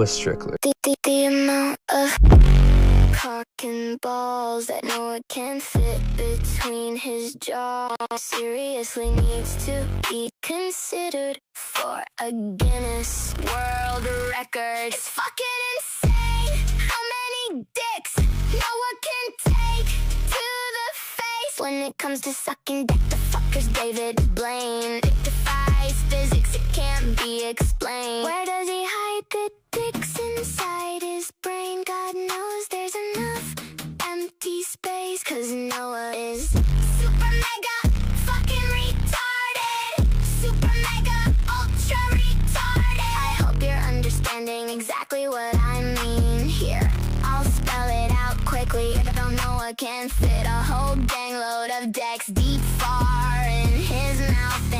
was Strickler. The amount of cock and balls that no one can fit between his jaws. Seriously needs to be considered for a Guinness World Record. It's fucking insane how many dicks no one can take to the face. When it comes to sucking dick, the fucker's David Blaine. It defies physics, it can't be explained. Where does he hide the dicks inside his brain? God knows there's enough empty space, cause Noah is super mega fucking retarded. Super mega ultra retarded. I hope you're understanding exactly what I mean here. I'll spell it out quickly. I don't know I can fit a whole gang load of decks deep far in his mouth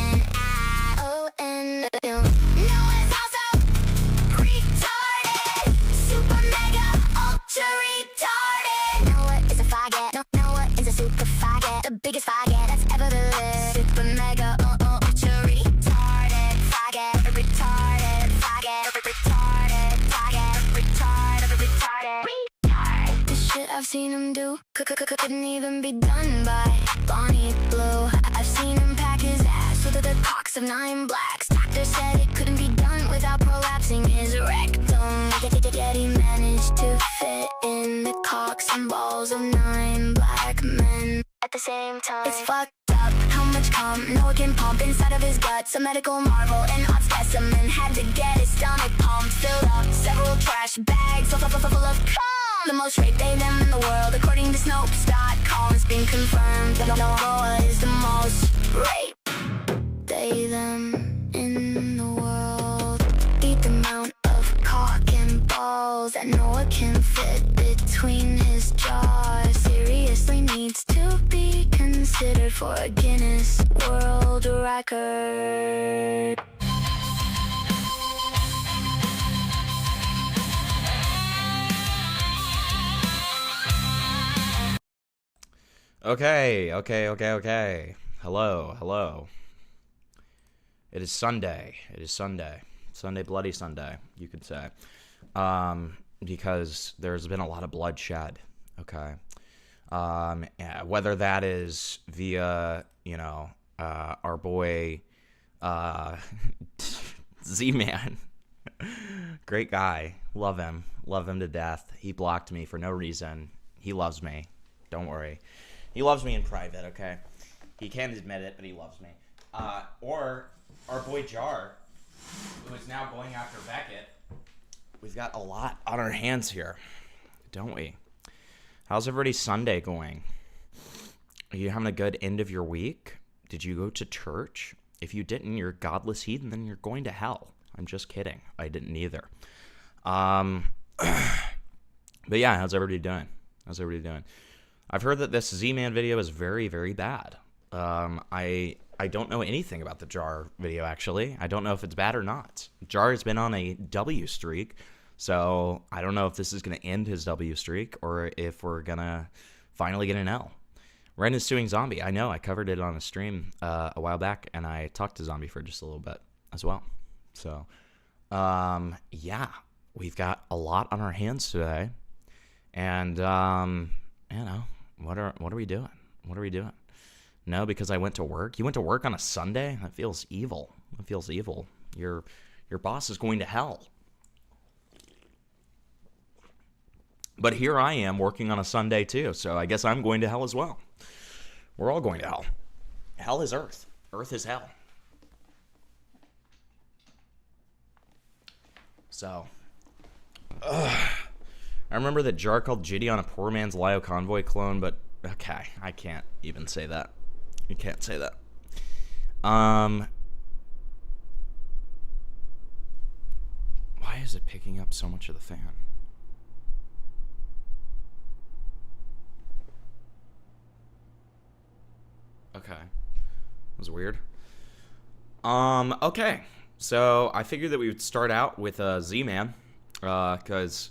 and Noah's also retarded. Super mega ultra retarded. Noah is a faggot. No, Noah is a super faggot. The biggest faggot that's ever lived. Super mega ultra retarded. Faggot, retarded, faggot, retarded, faggot, retarded, retarded. The shit I've seen him do couldn't even be done by Bonnie Blue. I've seen him pack his ass with the cocks of 9 blacks. Doctor said it couldn't be done without prolapsing his rectum. Yet he managed to fit in the cocks and balls of 9 black men at the same time. It's fucked up how much cum Noah can pump inside of his guts. A medical marvel, an odd specimen. Had to get his stomach pumped. Filled up several trash bags full of cum. The most raped they them in the world, according to Snopes.com. It's been confirmed that Noah is the most raped they them in the world. Eat the amount of cock and balls that Noah can fit between his jaws. Seriously needs to be considered for a Guinness World Record. Okay. Hello. It is Sunday. Sunday, Bloody Sunday, you could say. Because there's been a lot of bloodshed, okay? Yeah, whether that is via, our boy, Zman. Great guy. Love him to death. He blocked me for no reason. He loves me. Don't worry. He loves me in private, okay? He can't admit it, but he loves me. Or our boy Jar, who is now going after Beckett. We've got a lot on our hands here, don't we? How's everybody's Sunday going? Are you having a good end of your week? Did you go to church? If you didn't, you're a godless heathen, then you're going to hell. I'm just kidding. I didn't either. But yeah, how's everybody doing? I've heard that this Z-Man video is very, very bad. I don't know anything about the Jar video, actually. I don't know if it's bad or not. Jar has been on a W streak, so I don't know if this is going to end his W streak or if we're going to finally get an L. Ren is suing Zombie. I know. I covered it on a stream a while back, and I talked to Zombie for just a little bit as well. So, yeah, we've got a lot on our hands today. And, what are we doing? No, because I went to work. You went to work on a Sunday? That feels evil. Your boss is going to hell. But here I am working on a Sunday too, so I guess I'm going to hell as well. We're all going to hell. Hell is earth. Earth is hell. So, I remember that Jar called Gideon a poor man's Lio Convoy clone, but okay, I can't even say that. You can't say that. Why is it picking up so much of the fan? Okay. That was weird. Okay. So I figured that we would start out with Z-Man, because,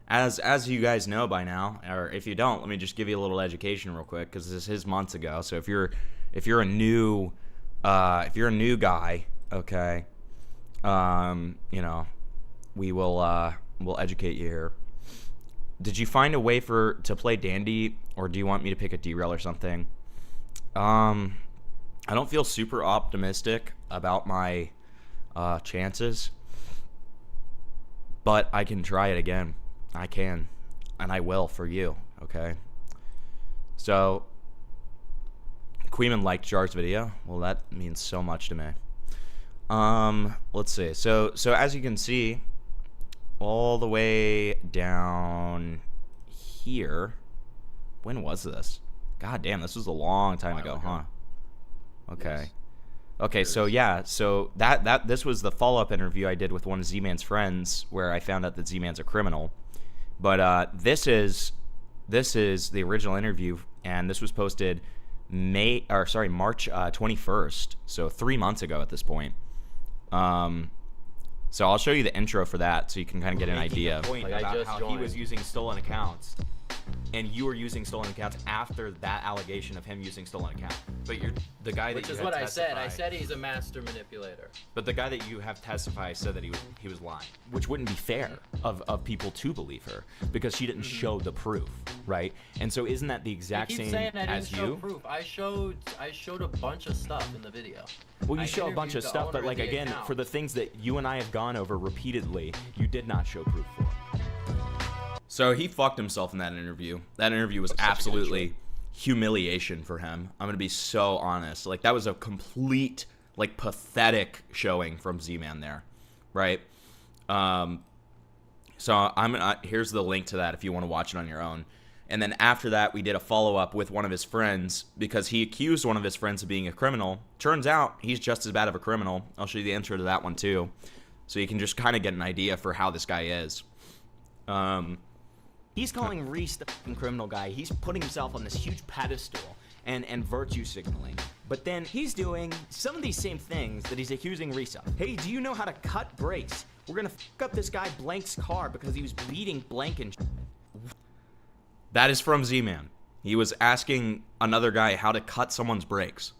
as you guys know by now, or if you don't, let me just give you a little education real quick, because this is months ago. So if you're a new guy, okay, we'll educate you here. did you find a way to play Dandy, or do you want me to pick a derail or something? I don't feel super optimistic about my chances, but I can try it again. I can, and I will for you, okay? So, Queeman liked Jar's video. Well, that means so much to me. Let's see. So as you can see, all the way down here. When was this? God damn, this was a long time ago, huh? Okay. Yes. Okay, so yeah, so this was the follow-up interview I did with one of Z-Man's friends where I found out that Z-Man's a criminal. But this is the original interview, and this was posted March 21st, so 3 months ago at this point. So I'll show you the intro for that, so you can kind of get an idea. Point about how he was using stolen accounts, and you were using stolen accounts after that allegation of him using stolen accounts. But you're the guy that Which you is had what I said. testify- I said he's a master manipulator. But the guy that you have testified said that he was lying, which wouldn't be fair of people to believe her because she didn't show the proof, right? And so isn't that the exact You keep same saying I didn't as show you? proof. I showed a bunch of stuff in the video. Well, you I show a bunch of interviewed the stuff, but owner like of the again, account. for the things that you and I have gone over repeatedly, you did not show proof for. So he fucked himself in that interview. That interview was absolutely humiliation for him. I'm gonna be so honest. Like, that was a complete, like, pathetic showing from Z-Man there, right? So here's the link to that if you want to watch it on your own. And then after that, we did a follow-up with one of his friends because he accused one of his friends of being a criminal. Turns out he's just as bad of a criminal. I'll show you the intro to that one too, so you can just kind of get an idea for how this guy is. He's calling Reese the fucking criminal guy. He's putting himself on this huge pedestal and virtue signaling. But then he's doing some of these same things that he's accusing Reese of. Hey, do you know how to cut brakes? We're gonna fuck up this guy Blank's car because he was beating Blank and shit. That is from Z-Man. He was asking another guy how to cut someone's brakes,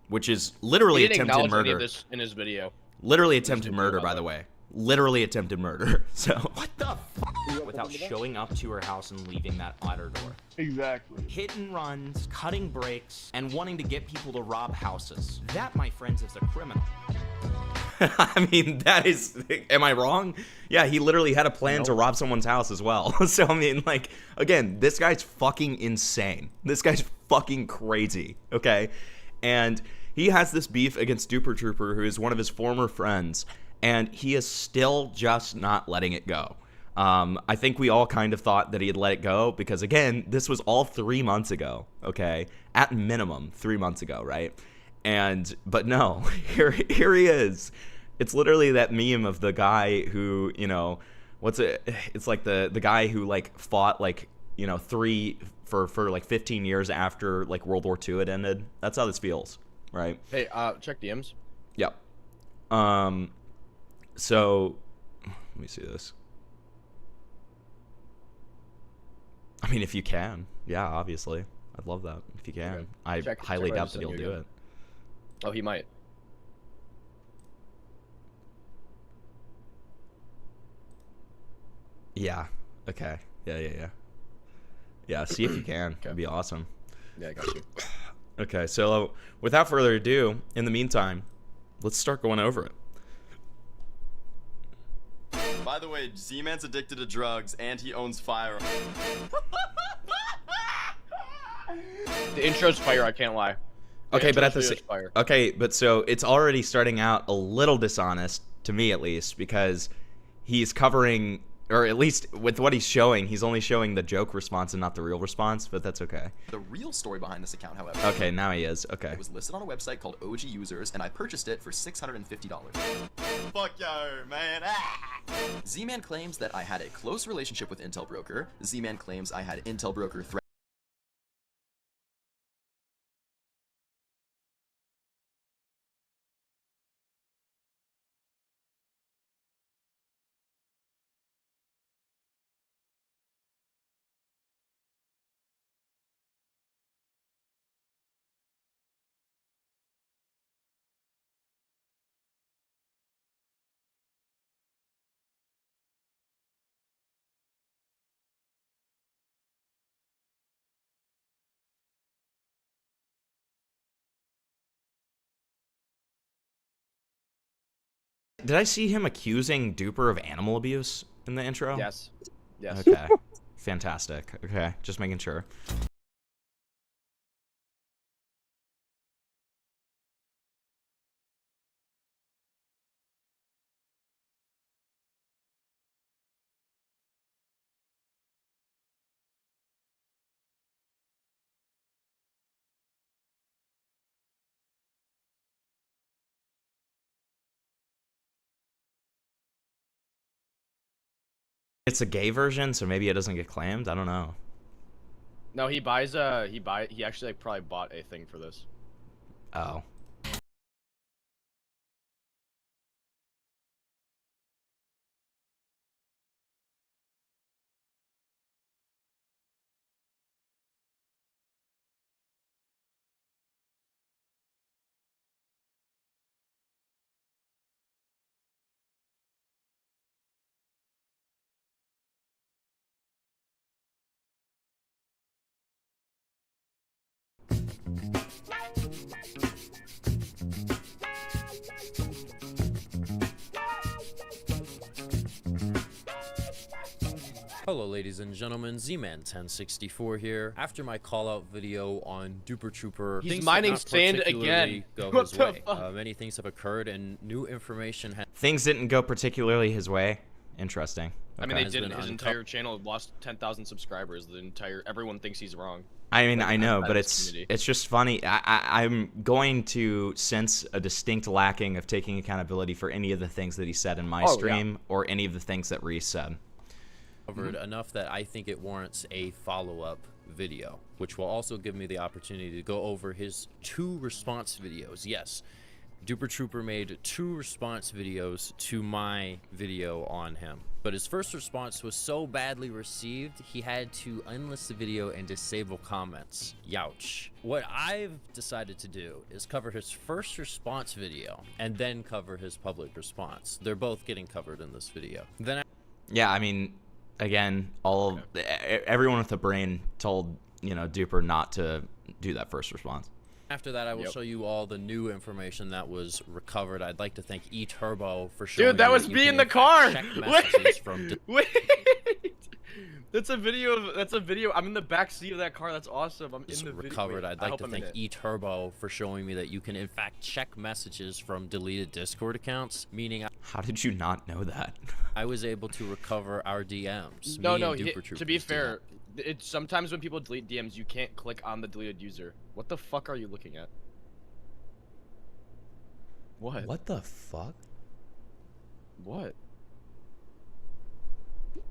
which is literally He didn't attempted acknowledge any of murder. this in his video. Literally attempted video, murder, by by the the way. Literally attempted murder. So What the fuck? Without showing up to her house and leaving that outer door. Exactly. Hit and runs, cutting brakes, and wanting to get people to rob houses. That, my friends, is a criminal. I mean, that is, am I wrong? Yeah, he literally had a plan to rob someone's house as well. So, I mean, like, again, this guy's fucking insane. This guy's fucking crazy, okay? And he has this beef against Duper Trooper, who is one of his former friends, and he is still just not letting it go. I think we all kind of thought that he had let it go because, again, this was all 3 months ago, okay? At minimum, 3 months ago, right? But no, here he is. It's literally that meme of the guy who, you know, it's like the guy who like fought like, you know, for like 15 years after like World War II had ended. That's how this feels, right? Hey, check DMs. Yep. So let me see this. I mean, if you can, yeah, obviously, I'd love that if you can. Okay. I Check highly what I doubt just that sent he'll you do again. it. Oh, he might. Yeah. Okay. Yeah. Yeah. See if you can. It'd be awesome. Yeah, I got you. Okay. So without further ado, in the meantime, let's start going over it. By the way, Z-Man's addicted to drugs and he owns firearms. The intro's fire. I can't lie. Okay, but at the intro's fire. okay, but so it's already starting out a little dishonest to me, at least, because he's covering, or at least with what he's showing, he's only showing the joke response and not the real response. But that's okay. The real story behind this account, however, Okay, now he is. Okay. it was listed on a website called OG Users, and I purchased it for $650. Fuck yo, man. Z-Man claims that I had a close relationship with Intel Broker. Z-Man claims I had Intel Broker threat. Did I see him accusing Duper of animal abuse in the intro? Yes. Yes. Okay. Fantastic. Okay, just making sure. It's a gay version, so maybe it doesn't get claimed. I don't know. No, he actually like probably bought a thing for this. Oh. Hello ladies and gentlemen, Zman1064 here. After my call-out video on Duper Trooper, He's things did mining not sand particularly again. go What his the way. fuck? Many things have occurred and new information has Things didn't go particularly his way. Interesting. I mean, Okay. they didn't. been His entire channel lost 10,000 subscribers. Everyone thinks he's wrong. I mean, like, I know, outside but of his community. it's just funny. I'm going to sense a distinct lacking of taking accountability for any of the things that he said in my Oh, yeah. stream or any of the things that Reese said. covered enough that I think it warrants a follow-up video, which will also give me the opportunity to go over his 2 response videos. Yes, Duper Trooper made 2 response videos to my video on him, but his first response was so badly received he had to unlist the video and disable comments. Youch. What I've decided to do is cover his first response video and then cover his public response. They're both getting covered in this video. Then Yeah, I mean, again, everyone with a brain told, Duper not to do that first response. after that, I will Yep. show you all the new information that was recovered. I'd like to thank eTurbo for showing Dude, that you was you me can in the in fact car. check messages from Wait. That's a video. That's a video. I'm in the back seat of that car. That's awesome. I'm in the video. recovered. Wait, I'd I like hope to I'm in thank it. eTurbo for showing me that you can in fact check messages from deleted Discord accounts, meaning How did you not know that? I was able to recover our DMs. No, Me no. and Duper To Troopers be did fair, it's sometimes when people delete DMs, you can't click on the deleted user. What the fuck are you looking at? What? What the fuck? What?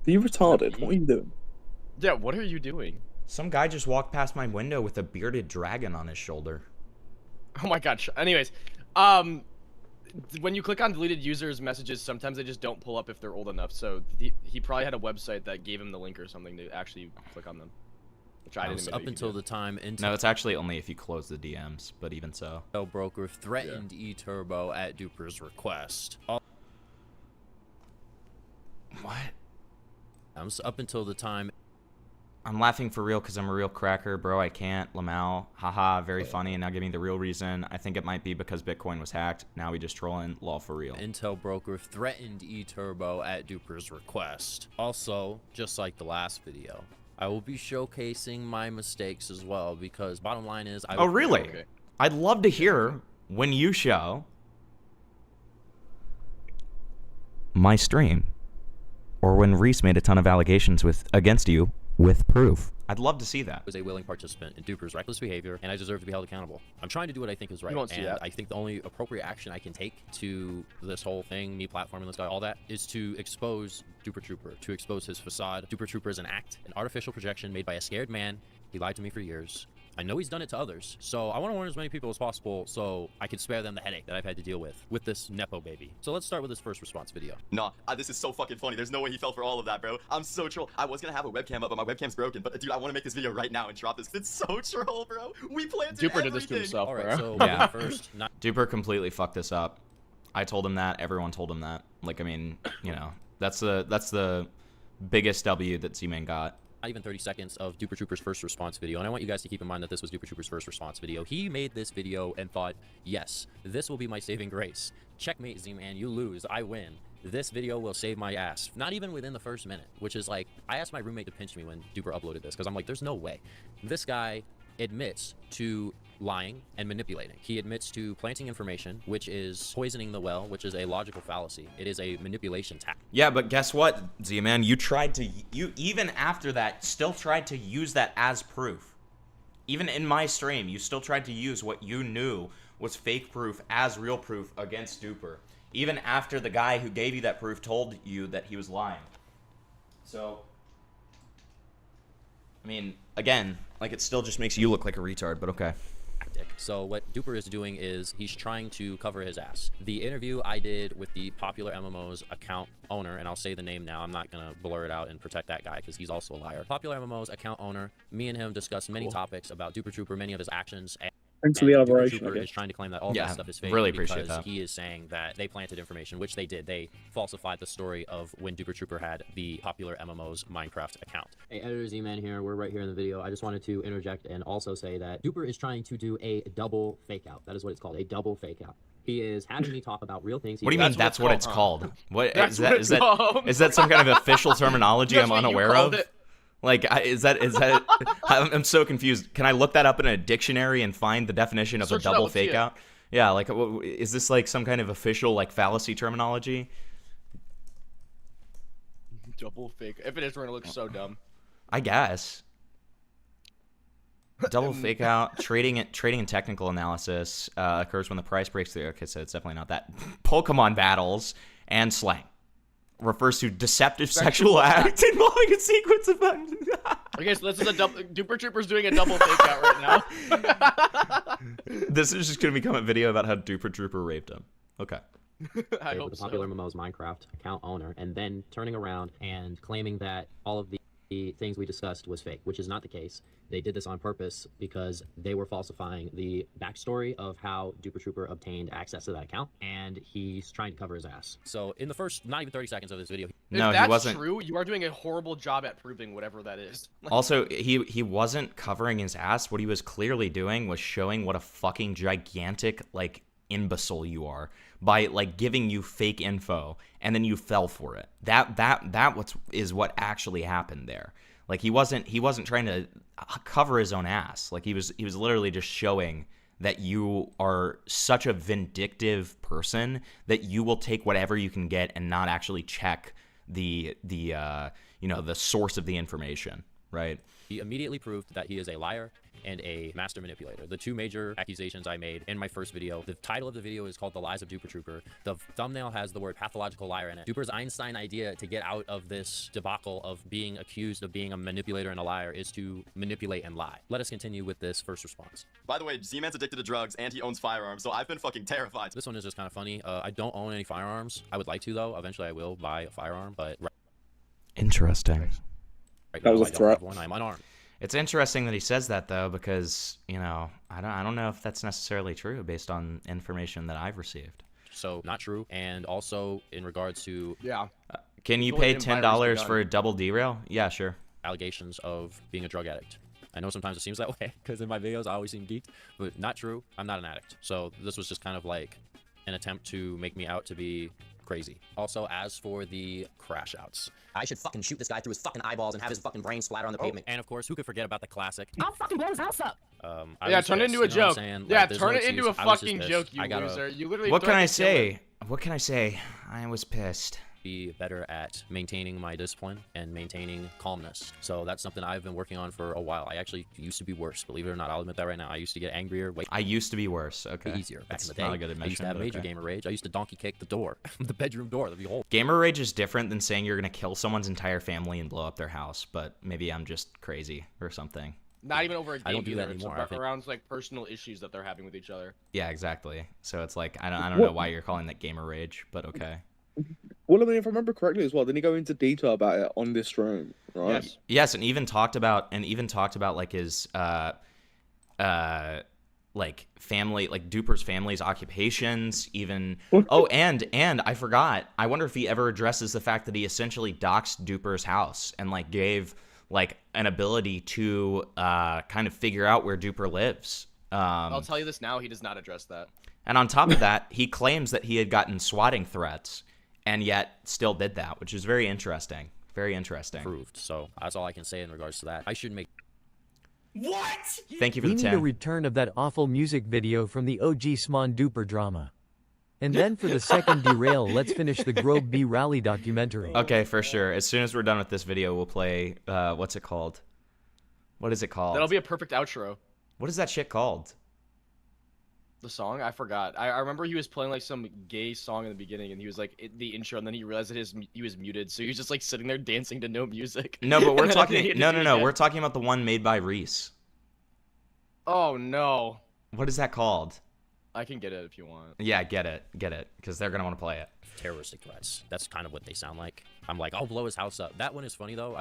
Are you retarded? What are you doing? Yeah. What are you doing? Some guy just walked past my window with a bearded dragon on his shoulder. Oh my god. Anyways, when you click on deleted users messages, sometimes they just don't pull up if they're old enough. So he probably had a website that gave him the link or something to actually click on them. Which I didn't was even know up you could until do. the time No, it's actually only if you close the DMs, but even so. Intel broker threatened eTurbo at Duper's request. What? Up until the time I'm laughing for real because I'm a real cracker, bro. I can't. Lamau, haha, very funny. And now give me the real reason. I think it might be because Bitcoin was hacked. Now we just trolling. Lol for real. Intel broker threatened eTurbo at Duper's request. Also, just like the last video, I will be showcasing my mistakes as well because bottom line is Oh, really? Okay. I'd love to hear when you show my stream or when Reese made a ton of allegations against you with proof. I'd love to see that. was a willing participant in Duper's reckless behavior, and I deserve to be held accountable. I'm trying to do what I think is right, won't see and that. I think the only appropriate action I can take to this whole thing, me platforming this guy, all that, is to expose Duper Trooper, to expose his facade. Duper Trooper is an act, an artificial projection made by a scared man. He lied to me for years. I know he's done it to others, so I want to warn as many people as possible so I can spare them the headache that I've had to deal with this Nepo baby. So let's start with his first response video. Nah, this is so fucking funny. There's no way he fell for all of that, bro. I'm so troll. I was gonna have a webcam up, but my webcam's broken. But dude, I want to make this video right now and drop this. It's so troll, bro. We planted Duper did this to everything. himself, All right, bro. so Yeah. first, not Duper completely fucked this up. I told him that. Everyone told him that. Like, I mean, that's the biggest W that Z-Man got. not even 30 seconds of Duper Trooper's first response video, and I want you guys to keep in mind that this was Duper Trooper's first response video. He made this video and thought, yes, this will be my saving grace. Checkmate, Z-Man, you lose, I win. This video will save my ass. Not even within the first minute, which is like, I asked my roommate to pinch me when Duper uploaded this, because I'm like, there's no way. This guy admits to lying and manipulating. He admits to planting information, which is poisoning the well, which is a logical fallacy. It is a manipulation tactic. Yeah, but guess what, Z-Man? You even after that, still tried to use that as proof. Even in my stream, you still tried to use what you knew was fake proof as real proof against Duper. Even after the guy who gave you that proof told you that he was lying. So, I mean, again, like, it still just makes you look like a retard, but okay. So what Duper is doing is he's trying to cover his ass. The interview I did with the Popular MMO's account owner, and I'll say the name now, I'm not gonna blur it out and protect that guy because he's also a liar. Popular MMO's account owner, me and him discussed many topics about Duper Trooper, many of his actions, Thanks for the and Duper elaboration. Trooper Okay. is trying to claim that all that stuff is fake really appreciate because that. he is saying that they planted information, which they did. They falsified the story of when Duper Trooper had the Popular MMO's Minecraft account. Hey, Editor Z-Man here. We're right here in the video. I just wanted to interject and also say that Duper is trying to do a double fake out. That is what it's called, a double fake out. He is having me talk about real things. What do you mean That's that's what what it's it's called? What That's is what that? it's Is that called. is that some kind of official terminology That's I'm what you unaware called of? it. Like, is that? I'm so confused. Can I look that up in a dictionary and find the definition of Search a it up, double let's see fake it. out? Yeah, like, is this like some kind of official like fallacy terminology? Double fake. If it is, we're gonna look so dumb. I guess. Double fake out, trading and technical analysis occurs when the price breaks through. Okay, so it's definitely not that. Pokemon battles and slang refers to deceptive sexual act involving a sequence of buttons. Okay, so this is a double. Duper Trooper's doing a double fake out right now. This is just gonna become a video about how Duper Trooper raped him. Okay. I with hope the so. Popular MMO's Minecraft account owner, and then turning around and claiming that all of the things we discussed was fake, which is not the case. They did this on purpose because they were falsifying the backstory of how Duper Trooper obtained access to that account, and he's trying to cover his ass. So in the first not even 30 seconds of this video, No, if he that's wasn't. true, you are doing a horrible job at proving whatever that is. Also, he wasn't covering his ass. What he was clearly doing was showing what a fucking gigantic like imbecile you are by like giving you fake info and then you fell for it. That is what actually happened there. Like he wasn't trying to cover his own ass. Like he was literally just showing that you are such a vindictive person that you will take whatever you can get and not actually check the source of the information, right? he immediately proved that he is a liar and a master manipulator. The two major accusations I made in my first video. The title of the video is called The Lies of Duper Trooper. The thumbnail has the word pathological liar in it. Duper's Einstein idea to get out of this debacle of being accused of being a manipulator and a liar is to manipulate and lie. Let us continue with this first response. By the way, Z-Man's addicted to drugs and he owns firearms, so I've been fucking terrified. This one is just kind of funny. I don't own any firearms. I would like to, though. Eventually I will buy a firearm, but Interesting. right That now was a I don't threat. have one. I'm unarmed. It's interesting that he says that though, because I don't know if that's necessarily true based on information that I've received. So not true. And also in regards to Yeah. Can you People pay didn't buy $10 Risky for a Gun. double derail? Yeah, sure. allegations of being a drug addict. I know sometimes it seems that way because in my videos I always seem geeked, but not true. I'm not an addict. So this was just kind of like an attempt to make me out to be crazy. Also, as for the crash outs, I should fucking shoot this guy through his fucking eyeballs and have his fucking brain splatter on the pavement. and of course, who could forget about the classic? I'll fucking blow his house up. I Yeah, was turn it pissed, into a you know what I'm joke. saying? Yeah, Like, there's turn no it into a excuse. I was just fucking pissed. joke, you I gotta loser. You literally What can I threatened to kill him. say? What can I say? I was pissed. be better at maintaining my discipline and maintaining calmness. So that's something I've been working on for a while. I actually used to be worse, believe it or not. I'll admit that right now. I used to get angrier, way I used to be worse. Okay. easier back That's in the day. not a good I used admission, to have but major okay. gamer rage. I used to donkey kick the door, the bedroom door, the whole. Gamer rage is different than saying you're gonna kill someone's entire family and blow up their house, but maybe I'm just crazy or something. Not even over a game I don't do that either. It's anymore. I've been- around like personal issues that they're having with each other. Yeah, exactly. So it's like I don't know why you're calling that gamer rage, but okay. Well, I mean, if I remember correctly as well, didn't he go into detail about it on this stream, right? Yes. Yes, and even talked about like his like family, like Duper's family's occupations, even and I forgot. I wonder if he ever addresses the fact that he essentially doxed Duper's house and like gave like an ability to kind of figure out where Duper lives. I'll tell you this now, he does not address that. And on top of that, he claims that he had gotten swatting threats and yet still did that, which is very interesting. Very interesting. Proved. So that's all I can say in regards to that. I should make. What? Thank you for We the need a 10. return of that awful music video from the OG Zman Duper drama. And then for the second derail, let's finish the Grove B Rally documentary. Okay, for sure. As soon as we're done with this video, we'll play, what's it called? What is it called? That'll be a perfect outro. What is that shit called? The song? I forgot. I remember he was playing like some gay song in the beginning, and he was like the intro, and then he realized that he was muted, so he was just like sitting there dancing to no music. No, but we're And then talking, he had to no, do no, it no, again. we're talking about the one made by Reese. Oh no. What is that called? I can get it if you want. Yeah, get it, because they're gonna want to play it. Terroristic threats. That's kind of what they sound like. I'm like, I'll blow his house up. That one is funny though.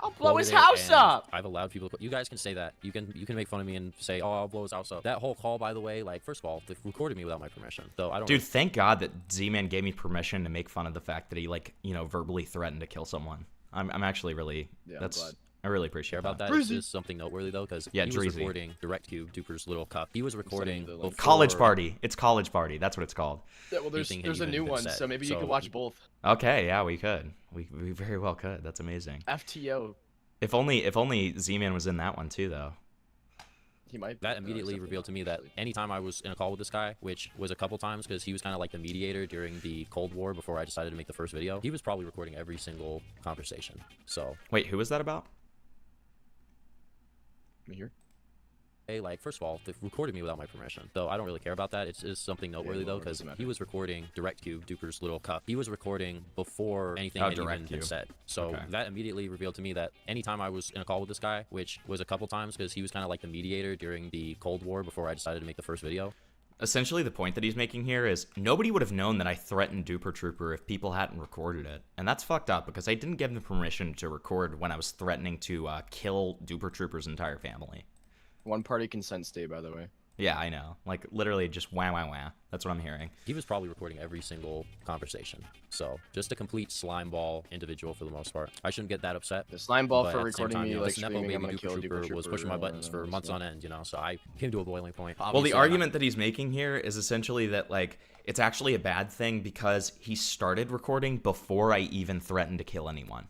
I'll blow quoted his it, house and up. I've allowed people. You guys can say that. You can make fun of me and say, oh, I'll blow his house up. That whole call, by the way, like first of all, they recorded me without my permission. So I don't. Dude, thank God that Z-Man gave me permission to make fun of the fact that he like, verbally threatened to kill someone. I'm actually really. Yeah, I'm that's. glad. I really appreciate care about that. that. It's just something noteworthy though, because Yeah, he was Dreezy. recording DirectCube, Duper's little cup. He was recording the, like, before College Party. It's College Party. That's what it's called. Yeah, well, there's anything had a even new been one, said. so maybe you So- could watch both. Okay, yeah, we could. We very well could. That's amazing. FTO. If only Z-Man was in that one too, though. He might. That immediately revealed to me that anytime I was in a call with this guy, which was a couple times because he was kind of like the mediator during the Cold War before I decided to make the first video, he was probably recording every single conversation. So, Wait, who was that about? Me here. hey, like, first of all, they recorded me without my permission. So I don't really care about that. It's just something noteworthy though, because he was recording DirectCube, Duper's little cup. He was recording before anything had even been DirectCube. said. So Okay. that immediately revealed to me that anytime I was in a call with this guy, which was a couple times because he was kind of like the mediator during the Cold War before I decided to make the first video, Essentially, the point that he's making here is nobody would have known that I threatened Duper Trooper if people hadn't recorded it. And that's fucked up because I didn't give them permission to record when I was threatening to kill Duper Trooper's entire family. One party consent stay, by the way. Yeah, I know. Like, literally just wah, wah, wah. That's what I'm hearing. he was probably recording every single conversation. So just a complete slime ball individual for the most part. I shouldn't get that upset. The slime ball But for at the same recording time, me you know, like this Nepo screaming, I'm baby gonna kill Duper Duper Trooper was pushing my buttons for months on end, you know, so I came to a boiling point. Well, Obviously, the I'm not- argument that he's making here is essentially that, like, it's actually a bad thing because he started recording before I even threatened to kill anyone.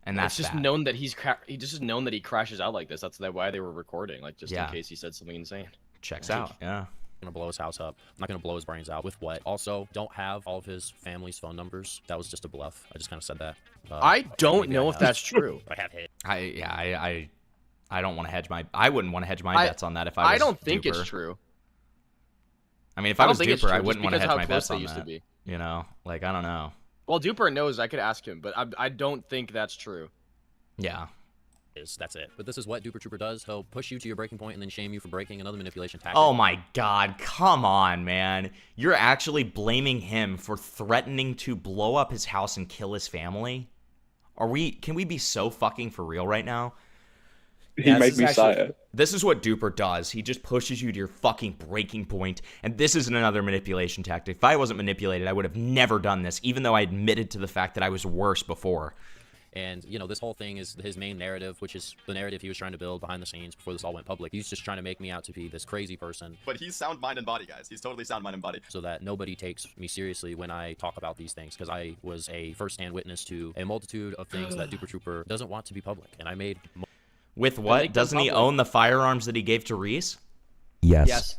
And that's it's just bad. known that he just is known that he crashes out like this. That's why they were recording, like just Yeah. in case he said something insane. Checks out, yeah. I'm gonna blow his house up. I'm not gonna blow his brains out. With what? Also, don't have all of his family's phone numbers. That was just a bluff. I just kind of said that. I don't maybe know I if have. that's true. I have hit. I don't want to hedge my. I wouldn't want to hedge my I- bets on that if I was I don't think Duper. it's true. I mean, if I don't was think it's Duper, true, I just wouldn't want to because hedge how my close bets they on used to that. be. You know, like, I don't know. Well, Duper knows. I could ask him, but I don't think that's true. Yeah. That's it. But this is what Duper Trooper does. He'll push you to your breaking point and then shame you for breaking, another manipulation tactic. Oh my god, come on, man. You're actually blaming him for threatening to blow up his house and kill his family? Can we be so fucking for real right now? He made me say it. This is what Duper does. He just pushes you to your fucking breaking point, and this isn't another manipulation tactic. If I wasn't manipulated, I would have never done this, even though I admitted to the fact that I was worse before. And, you know, this whole thing is his main narrative, which is the narrative he was trying to build behind the scenes before this all went public. He's just trying to make me out to be this crazy person. But he's sound mind and body, guys. He's totally sound mind and body. So that nobody takes me seriously when I talk about these things, because I was a first-hand witness to a multitude of things that Duper Trooper doesn't want to be public. And I made... With make what? them Doesn't he public. own the firearms that he gave to Reese? Yes.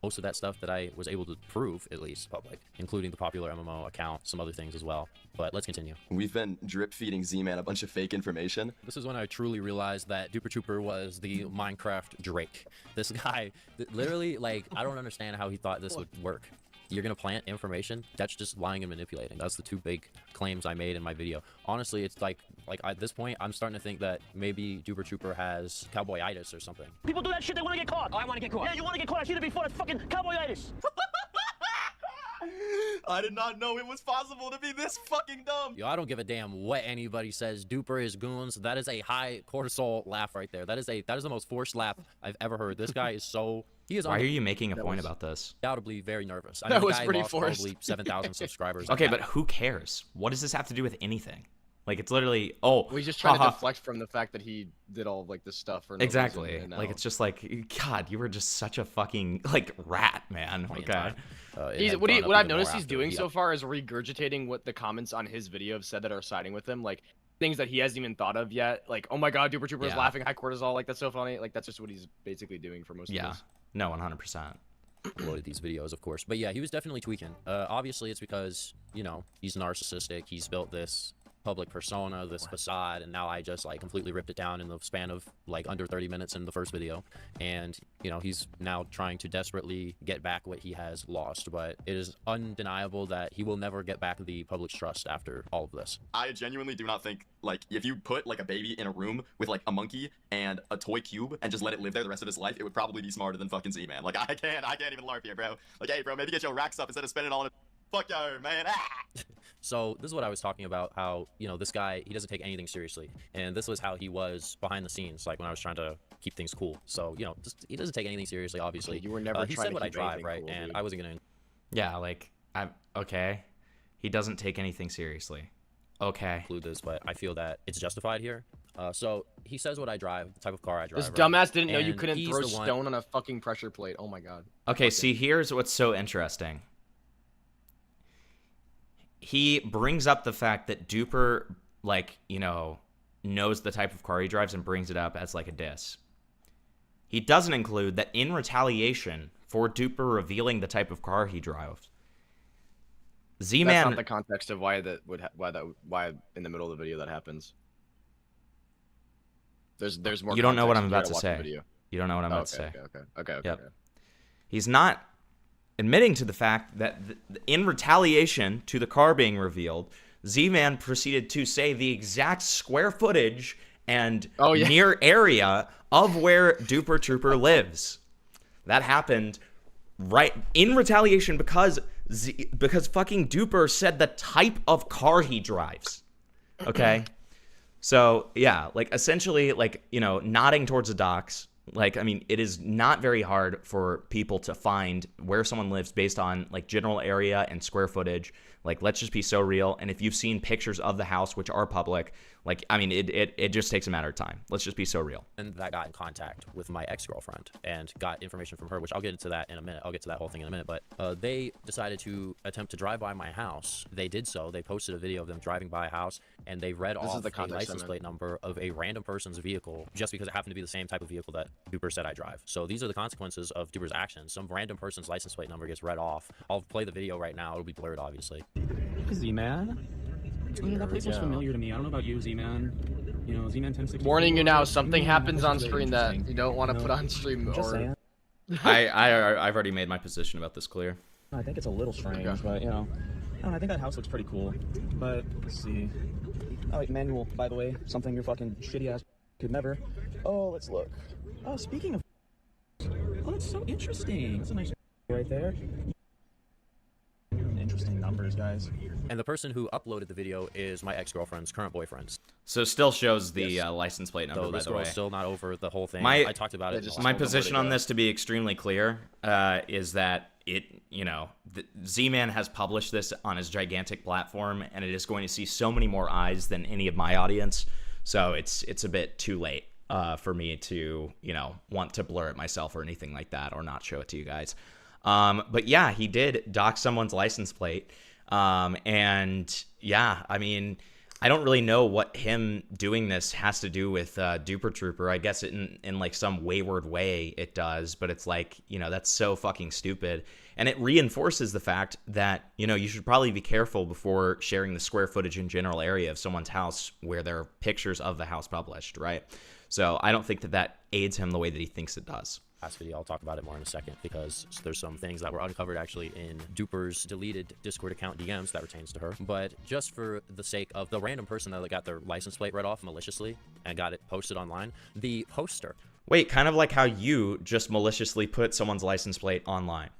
most of that stuff that I was able to prove, at least public, including the popular MMO account, some other things as well. But let's continue. We've been drip feeding Z-Man a bunch of fake information. This is when I truly realized that Duper Trooper was the Minecraft Drake. This guy, literally, like, I don't understand how he thought this would work. You're gonna plant information? That's just lying and manipulating. That's the two big claims I made in my video. Honestly, it's like at this point, I'm starting to think that maybe Duper Trooper has cowboyitis or something. People do that shit, they want to get caught. Oh, I want to get caught. Yeah, you want to get caught. I've seen it before. That's fucking cowboyitis. I did not know it was possible to be this fucking dumb. Yo, I don't give a damn what anybody says. Duper is goons. That is a high cortisol laugh right there. That is the most forced laugh I've ever heard. This guy is so... He is Why are you making a point about this? Undoubtedly very nervous. I That mean, the was guy pretty lost forced. probably 7,000 subscribers. Okay, but who cares? What does this have to do with anything? Like it's literally, oh, Well, he's just trying to haha. deflect from the fact that he did all like this stuff for no Exactly. reason, and Like now- it's just like, God, you were just such a fucking like rat, man. Okay. What I've noticed he's doing so far is regurgitating what the comments on his video have said that are siding with him, like things that he hasn't even thought of yet. Like, oh my God, Duper Trooper is Yeah. laughing, high cortisol, like that's so funny. Like that's just what he's basically doing for most of Yeah. this. No, 100%. Uploaded these videos, of course. But yeah, he was definitely tweaking. Obviously, it's because, you know, he's narcissistic. He's built this public persona, this facade, and now I just like completely ripped it down in the span of like under 30 minutes in the first video. And, you know, he's now trying to desperately get back what he has lost. But it is undeniable that he will never get back the public's trust after all of this. I genuinely do not think, like, if you put, like, a baby in a room with, like, a monkey and a toy cube and just let it live there the rest of his life, it would probably be smarter than fucking Z-Man. Like, I can't even LARP here, bro. Like, hey, bro, maybe get your racks up instead of spending it all on a... Fuck yo, man. Ah! So this is what I was talking about, how, you know, this guy, he doesn't take anything seriously. And this was how he was behind the scenes, like when I was trying to keep things cool. So, you know, just, he doesn't take anything seriously, obviously. You were never he trying said to what I keep drive, anything right? cool, And dude. I wasn't going to... Yeah, like, okay. He doesn't take anything seriously. Okay. include this, but I feel that it's justified here. So he says what I drive, the type of car I drive. This right? dumbass didn't know you And couldn't he's throw the one- stone on a fucking pressure plate. Oh my God. Okay, see, here's what's so interesting. He brings up the fact that Duper, like, you know, knows the type of car he drives and brings it up as, like, a diss. He doesn't include that in retaliation for Duper revealing the type of car he drives, Z-Man... That's not the context of why why in the middle of the video that happens. There's more. You don't know what context I'm if you about to gotta watch the say. video. You don't know what I'm Oh, about to say. Okay. Yep. He's not admitting to the fact that in retaliation to the car being revealed, Z-Man proceeded to say the exact square footage and near area of where Duper Trooper lives. That happened right in retaliation because fucking Duper said the type of car he drives. Okay? So, yeah, like, essentially, like, you know, nodding towards the docks. Like, I mean, it is not very hard for people to find where someone lives based on, like, general area and square footage. Like, let's just be so real. And if you've seen pictures of the house, which are public, like, I mean, it just takes a matter of time. Let's just be so real. And that got in contact with my ex-girlfriend and got information from her, which I'll get into that in a minute. I'll get to that whole thing in a minute. But they decided to attempt to drive by my house. They did so. They posted a video of them driving by a house, and they read off the a context license I'm in. plate number of a random person's vehicle just because it happened to be the same type of vehicle that Duper said I drive. So these are the consequences of Duper's actions. Some random person's license plate number gets read off. I'll play the video right now. It'll be blurred, obviously. Z-Man? That place looks familiar to me. I don't know about you, Z-Man. You know, Z-Man 1060. Warning you now, something happens on screen that you don't want to put on stream. Just Or saying. I've already made my position about this clear. I think it's a little strange, but you know, I don't know, I think that house looks pretty cool. But let's see. Oh, wait, manual, by the way, something your fucking shitty ass could never. Oh, let's look. Oh, speaking of. Oh, that's so interesting. That's a nice right there. Interesting numbers, guys. And the person who uploaded the video is my ex-girlfriend's current boyfriend. So it still shows the license plate number, So by this the way. girl's still not over the whole thing. My- I talked about it. My position on this, to be extremely clear, is that Z-Man has published this on his gigantic platform, and it is going to see so many more eyes than any of my audience. So it's a bit too late for me to, you know, want to blur it myself or anything like that, or not show it to you guys. But yeah, he did dox someone's license plate. And yeah, I mean, I don't really know what him doing this has to do with Duper Trooper. I guess in like some wayward way it does, but it's like, you know, that's so fucking stupid. And it reinforces the fact that, you know, you should probably be careful before sharing the square footage and general area of someone's house where there are pictures of the house published, right? So I don't think that aids him the way that he thinks it does. Last video, I'll talk about it more in a second because there's some things that were uncovered actually in Duper's deleted Discord account DMs that pertains to her. But just for the sake of the random person that got their license plate read off maliciously and got it posted online, the poster. Wait, kind of like how you just maliciously put someone's license plate online.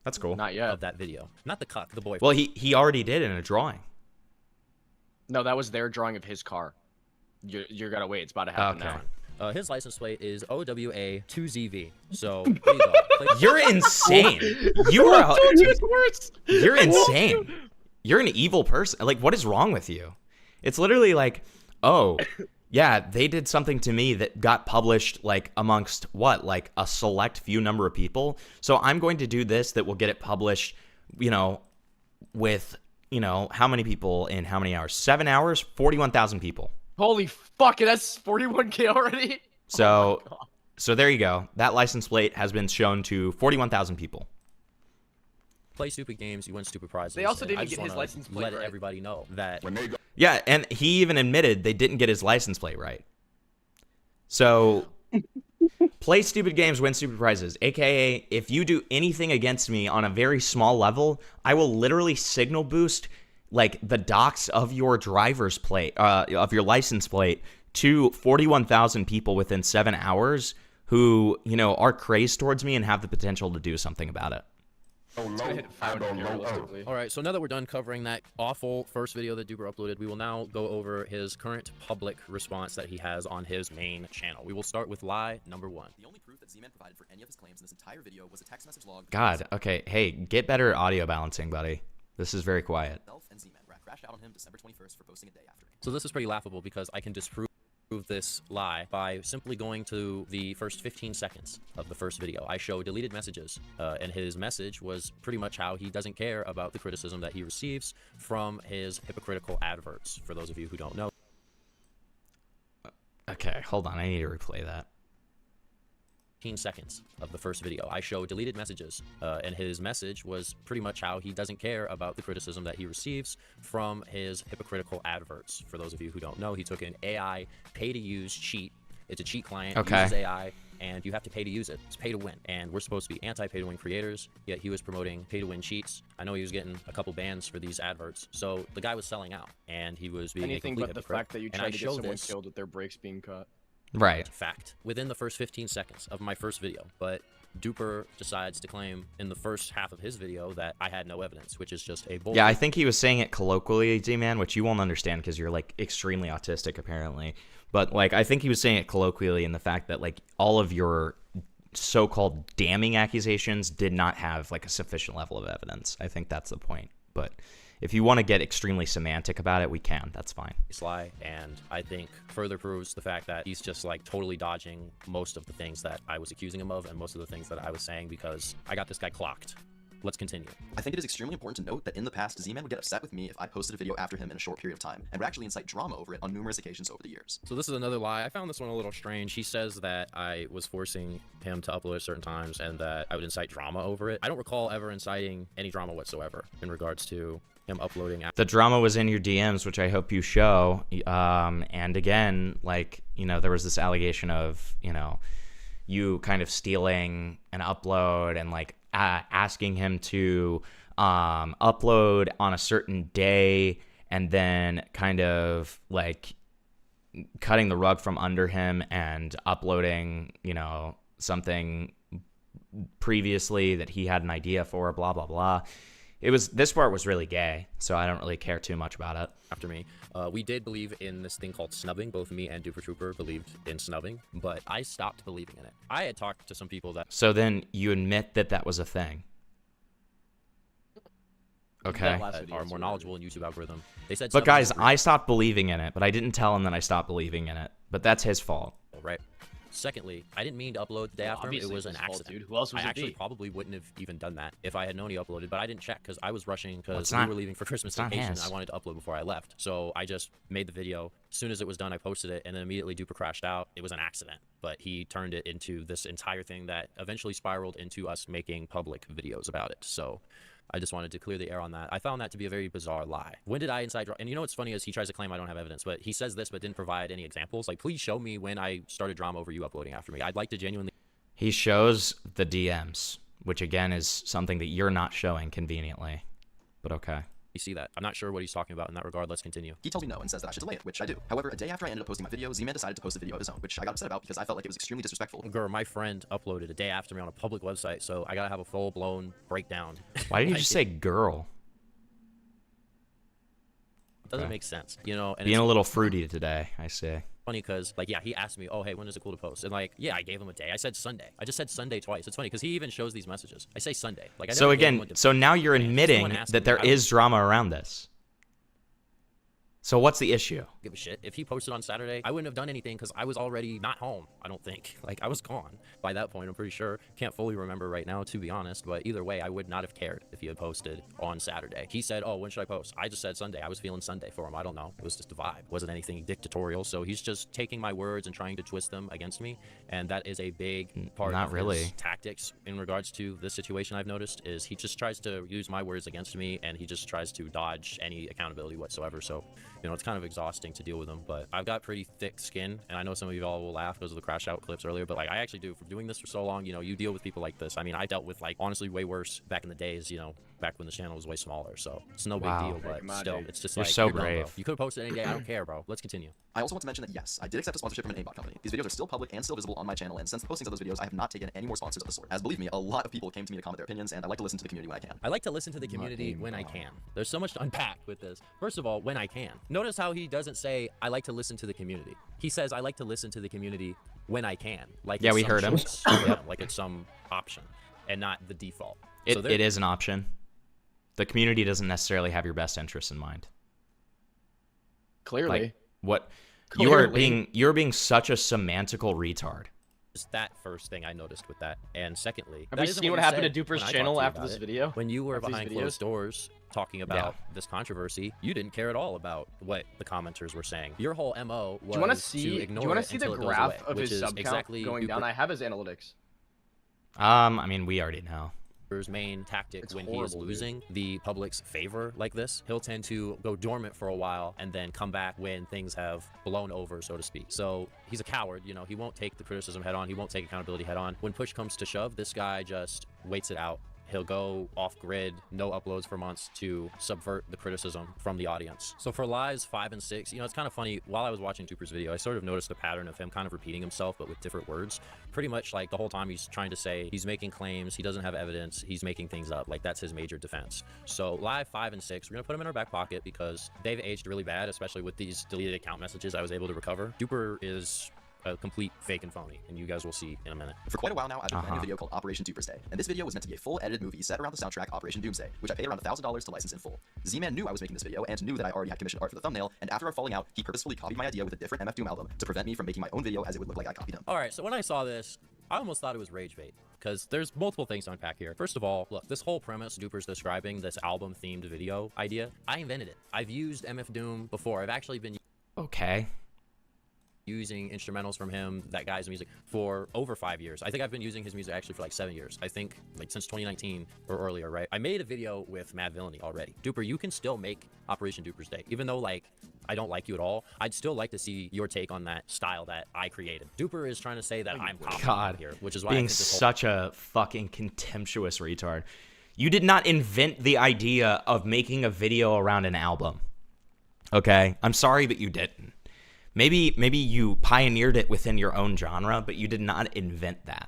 That's cool. Not yet. Of that video. Not the cuck, the boyfriend. Well, he already did in a drawing. no, that was their drawing of his car. You're gotta wait. It's about to happen now. His license plate is OWA2ZV. So, there you go. You're insane. You're insane. You're an evil person. Like, what is wrong with you? It's literally like, oh, yeah, they did something to me that got published like amongst what, like a select few number of people. So I'm going to do this that will get it published, you know, with, you know, how many people in how many hours? 7 hours, 41,000 people. Holy fuck, that's 41K already? So, so there you go. That license plate has been shown to 41,000 people. Play stupid games, you win stupid prizes. They also and I didn't just get his wanna license plate let right. everybody know that when they go. Yeah, and he even admitted they didn't get his license plate right. So, play stupid games, win stupid prizes. AKA, if you do anything against me on a very small level, I will literally signal boost like the docs of your driver's plate, of your license plate, to 41,000 people within 7 hours who, you know, are crazed towards me and have the potential to do something about it. All right, so now that we're done covering that awful first video that Duper uploaded, we will now go over his current public response that he has on his main channel. We will start with lie number 1. The only proof that Zman provided for any of his claims in this entire video was a text message log. God, okay, hey, get better at audio balancing, buddy. This is very quiet. Himself and Zman crashed out on him December 21st for posting a day after me. So this is pretty laughable because I can disprove this lie by simply going to the first 15 seconds of the first video. I show deleted messages, and his message was pretty much how he doesn't care about the criticism that he receives from his hypocritical adverts, for those of you who don't know. Okay, hold on, I need to replay that. 15 seconds of the first video. I show deleted messages, and his message was pretty much how he doesn't care about the criticism that he receives from his hypocritical adverts. For those of you who don't know, he took an AI pay-to-use cheat. It's a cheat client, Okay. uses AI, and you have to pay to use it. It's pay to win, and we're supposed to be anti-pay-to-win creators, yet he was promoting pay-to-win cheats. I know he was getting a couple bans for these adverts, so the guy was selling out, and he was being Anything a complete but the hypocrite. fact that you And tried I to get show someone this killed with their brakes being cut. Right. fact within the first 15 seconds of my first video, but Duper decides to claim in the first half of his video that I had no evidence, which is just a bullshit. Yeah, I think he was saying it colloquially, Z-Man, which you won't understand because you're like extremely autistic apparently. But like, I think he was saying it colloquially in the fact that like all of your so-called damning accusations did not have like a sufficient level of evidence. I think that's the point. But if you want to get extremely semantic about it, we can. That's fine. Lie, and I think further proves the fact that he's just like totally dodging most of the things that I was accusing him of and most of the things that I was saying because I got this guy clocked. Let's continue. I think it is extremely important to note that in the past, Z-Man would get upset with me if I posted a video after him in a short period of time, and would actually incite drama over it on numerous occasions over the years. So this is another lie. I found this one a little strange. He says that I was forcing him to upload at certain times and that I would incite drama over it. I don't recall ever inciting any drama whatsoever in regards to him uploading. The drama was in your DMs, which I hope you show. And again, like, you know, there was this allegation of, you know, you kind of stealing an upload and like asking him to upload on a certain day and then kind of like cutting the rug from under him and uploading, you know, something previously that he had an idea for, blah, blah, blah. This part was really gay, so I don't really care too much about it. After me, we did believe in this thing called snubbing. Both me and Duper Trooper believed in snubbing, but I stopped believing in it. I had talked to some people that... So then you admit that that was a thing. Okay. that are more knowledgeable in YouTube algorithm. They said... But guys, I stopped believing in it, but I didn't tell him that I stopped believing in it. But that's his fault. Right. Secondly, I didn't mean to upload the day after him. It was an accident. Dude. Who else was I it actually be? probably wouldn't have even done that if I had known he uploaded, but I didn't check because I was rushing because we not- were leaving for Christmas it's not vacation. his. I wanted to upload before I left. So I just made the video. As soon as it was done, I posted it, and then immediately Duper crashed out. It was an accident, but he turned it into this entire thing that eventually spiraled into us making public videos about it. So I just wanted to clear the air on that. I found that to be a very bizarre lie. When did I incite drama? And you know what's funny is he tries to claim I don't have evidence, but he says this but didn't provide any examples. Like, please show me when I started drama over you uploading after me. I'd like to genuinely... He shows the DMs, which again is something that you're not showing conveniently. But okay. You see that. I'm not sure what he's talking about in that regard. Let's continue. He tells me no and says that I should delay it, which I do. However, a day after I ended up posting my video, Z-Man decided to post a video of his own, which I got upset about because I felt like it was extremely disrespectful. Girl, my friend uploaded a day after me on a public website, so I gotta have a full-blown breakdown. Why did you Like, just say girl? It doesn't Okay. make sense, you know? And Being it's a little fruity today, I see. funny because, like, yeah, he asked me, oh, hey, when is it cool to post? And, like, yeah, I gave him a day. I said Sunday. I just said Sunday twice. It's funny because he even shows these messages. I say Sunday. Like, I So never gave him again, one to so now you're Someone admitting asked that me, there I don't- is drama around this. So what's the issue? Give a shit. If he posted on Saturday, I wouldn't have done anything because I was already not home, I don't think. Like, I was gone by that point, I'm pretty sure. Can't fully remember right now, to be honest, but either way, I would not have cared if he had posted on Saturday. He said, oh, when should I post? I just said Sunday. I was feeling Sunday for him. I don't know. It was just a vibe. Wasn't anything dictatorial, so he's just taking my words and trying to twist them against me, and that is a big part of his tactics in regards to this situation. I've noticed is he just tries to use my words against me, and he just tries to dodge any accountability whatsoever. So, you know, it's kind of exhausting to deal with him, but I've got pretty thick skin, and I know some of you all will laugh because of the crash out clips earlier, but like I actually do. For doing this for so long, you know, you deal with people like this. I mean, I dealt with like honestly way worse back in the days, you know, back when the channel was way smaller, so it's no big deal, but still, it's just You're like, so you're dumb, brave. bro. You could have posted any day. I don't care, bro. Let's continue. I also want to mention that yes, I did accept a sponsorship from an aimbot company. These videos are still public and still visible on my channel, and since the postings of those videos, I have not taken any more sponsors of the sort. As believe me, a lot of people came to me to comment their opinions, and I like to listen to the community when I can. I like to listen to the community when I can. There's so much to unpack with this. First of all, when I can. Notice how he doesn't say, I like to listen to the community. He says, I like to listen to the community when I can. Like, yeah, it's we some heard him. choice. Yeah, like it's some option and not the default. So It is an option. The community doesn't necessarily have your best interests in mind. Clearly. Like, what? Clearly. You're being such a semantical retard. Just that first thing I noticed with that. And secondly, Have that you isn't seen what you happened said to Duper's when I talked channel to you after about this it. video? When you were After these behind videos? closed doors talking about this controversy, you didn't care at all about what the commenters were saying. Your whole MO was Do you want to to see? ignore Do you want it to see the until it goes graph away, of which his is sub count exactly going down? Duper- I have his analytics. I mean, we already know. Duper's main tactic It's when he is horrible, dude. losing the public's favor like this, he'll tend to go dormant for a while and then come back when things have blown over, so to speak. So he's a coward, you know, he won't take the criticism head on, he won't take accountability head on. When push comes to shove, this guy just waits it out. He'll go off grid, no uploads for months to subvert the criticism from the audience. So for lives 5 and 6, you know, it's kind of funny. While I was watching Duper's video, I sort of noticed a pattern of him kind of repeating himself, but with different words. Pretty much like the whole time he's trying to say he's making claims, he doesn't have evidence, he's making things up. Like that's his major defense. So live 5 and 6, we're gonna put them in our back pocket because they've aged really bad, especially with these deleted account messages I was able to recover. Duper is a complete fake and phony, and you guys will see in a minute. For quite a while now, I've been planning a video called Operation Duper's Day, and this video was meant to be a full edited movie set around the soundtrack Operation Doomsday, which I paid around $1,000 to license in full. Zman knew I was making this video and knew that I already had commissioned art for the thumbnail, and after our falling out, he purposefully copied my idea with a different MF Doom album to prevent me from making my own video as it would look like I copied him. All right, so when I saw this, I almost thought it was rage bait because there's multiple things to unpack here. First of all, look, this whole premise Duper's describing, this album-themed video idea, I invented it. I've used MF Doom before. I've actually been using instrumentals from him, that guy's music, for over 5 years. I think I've been using his music actually for like 7 years. I think like since 2019 or earlier, right? I made a video with Mad Villainy already. Duper, you can still make Operation Duper's Day. Even though like I don't like you at all, I'd still like to see your take on that style that I created. Duper is trying to say that I'm copying here, which is why I being think this whole such a fucking contemptuous retard. You did not invent the idea of making a video around an album. Okay? I'm sorry, but you didn't. Maybe you pioneered it within your own genre, but you did not invent that.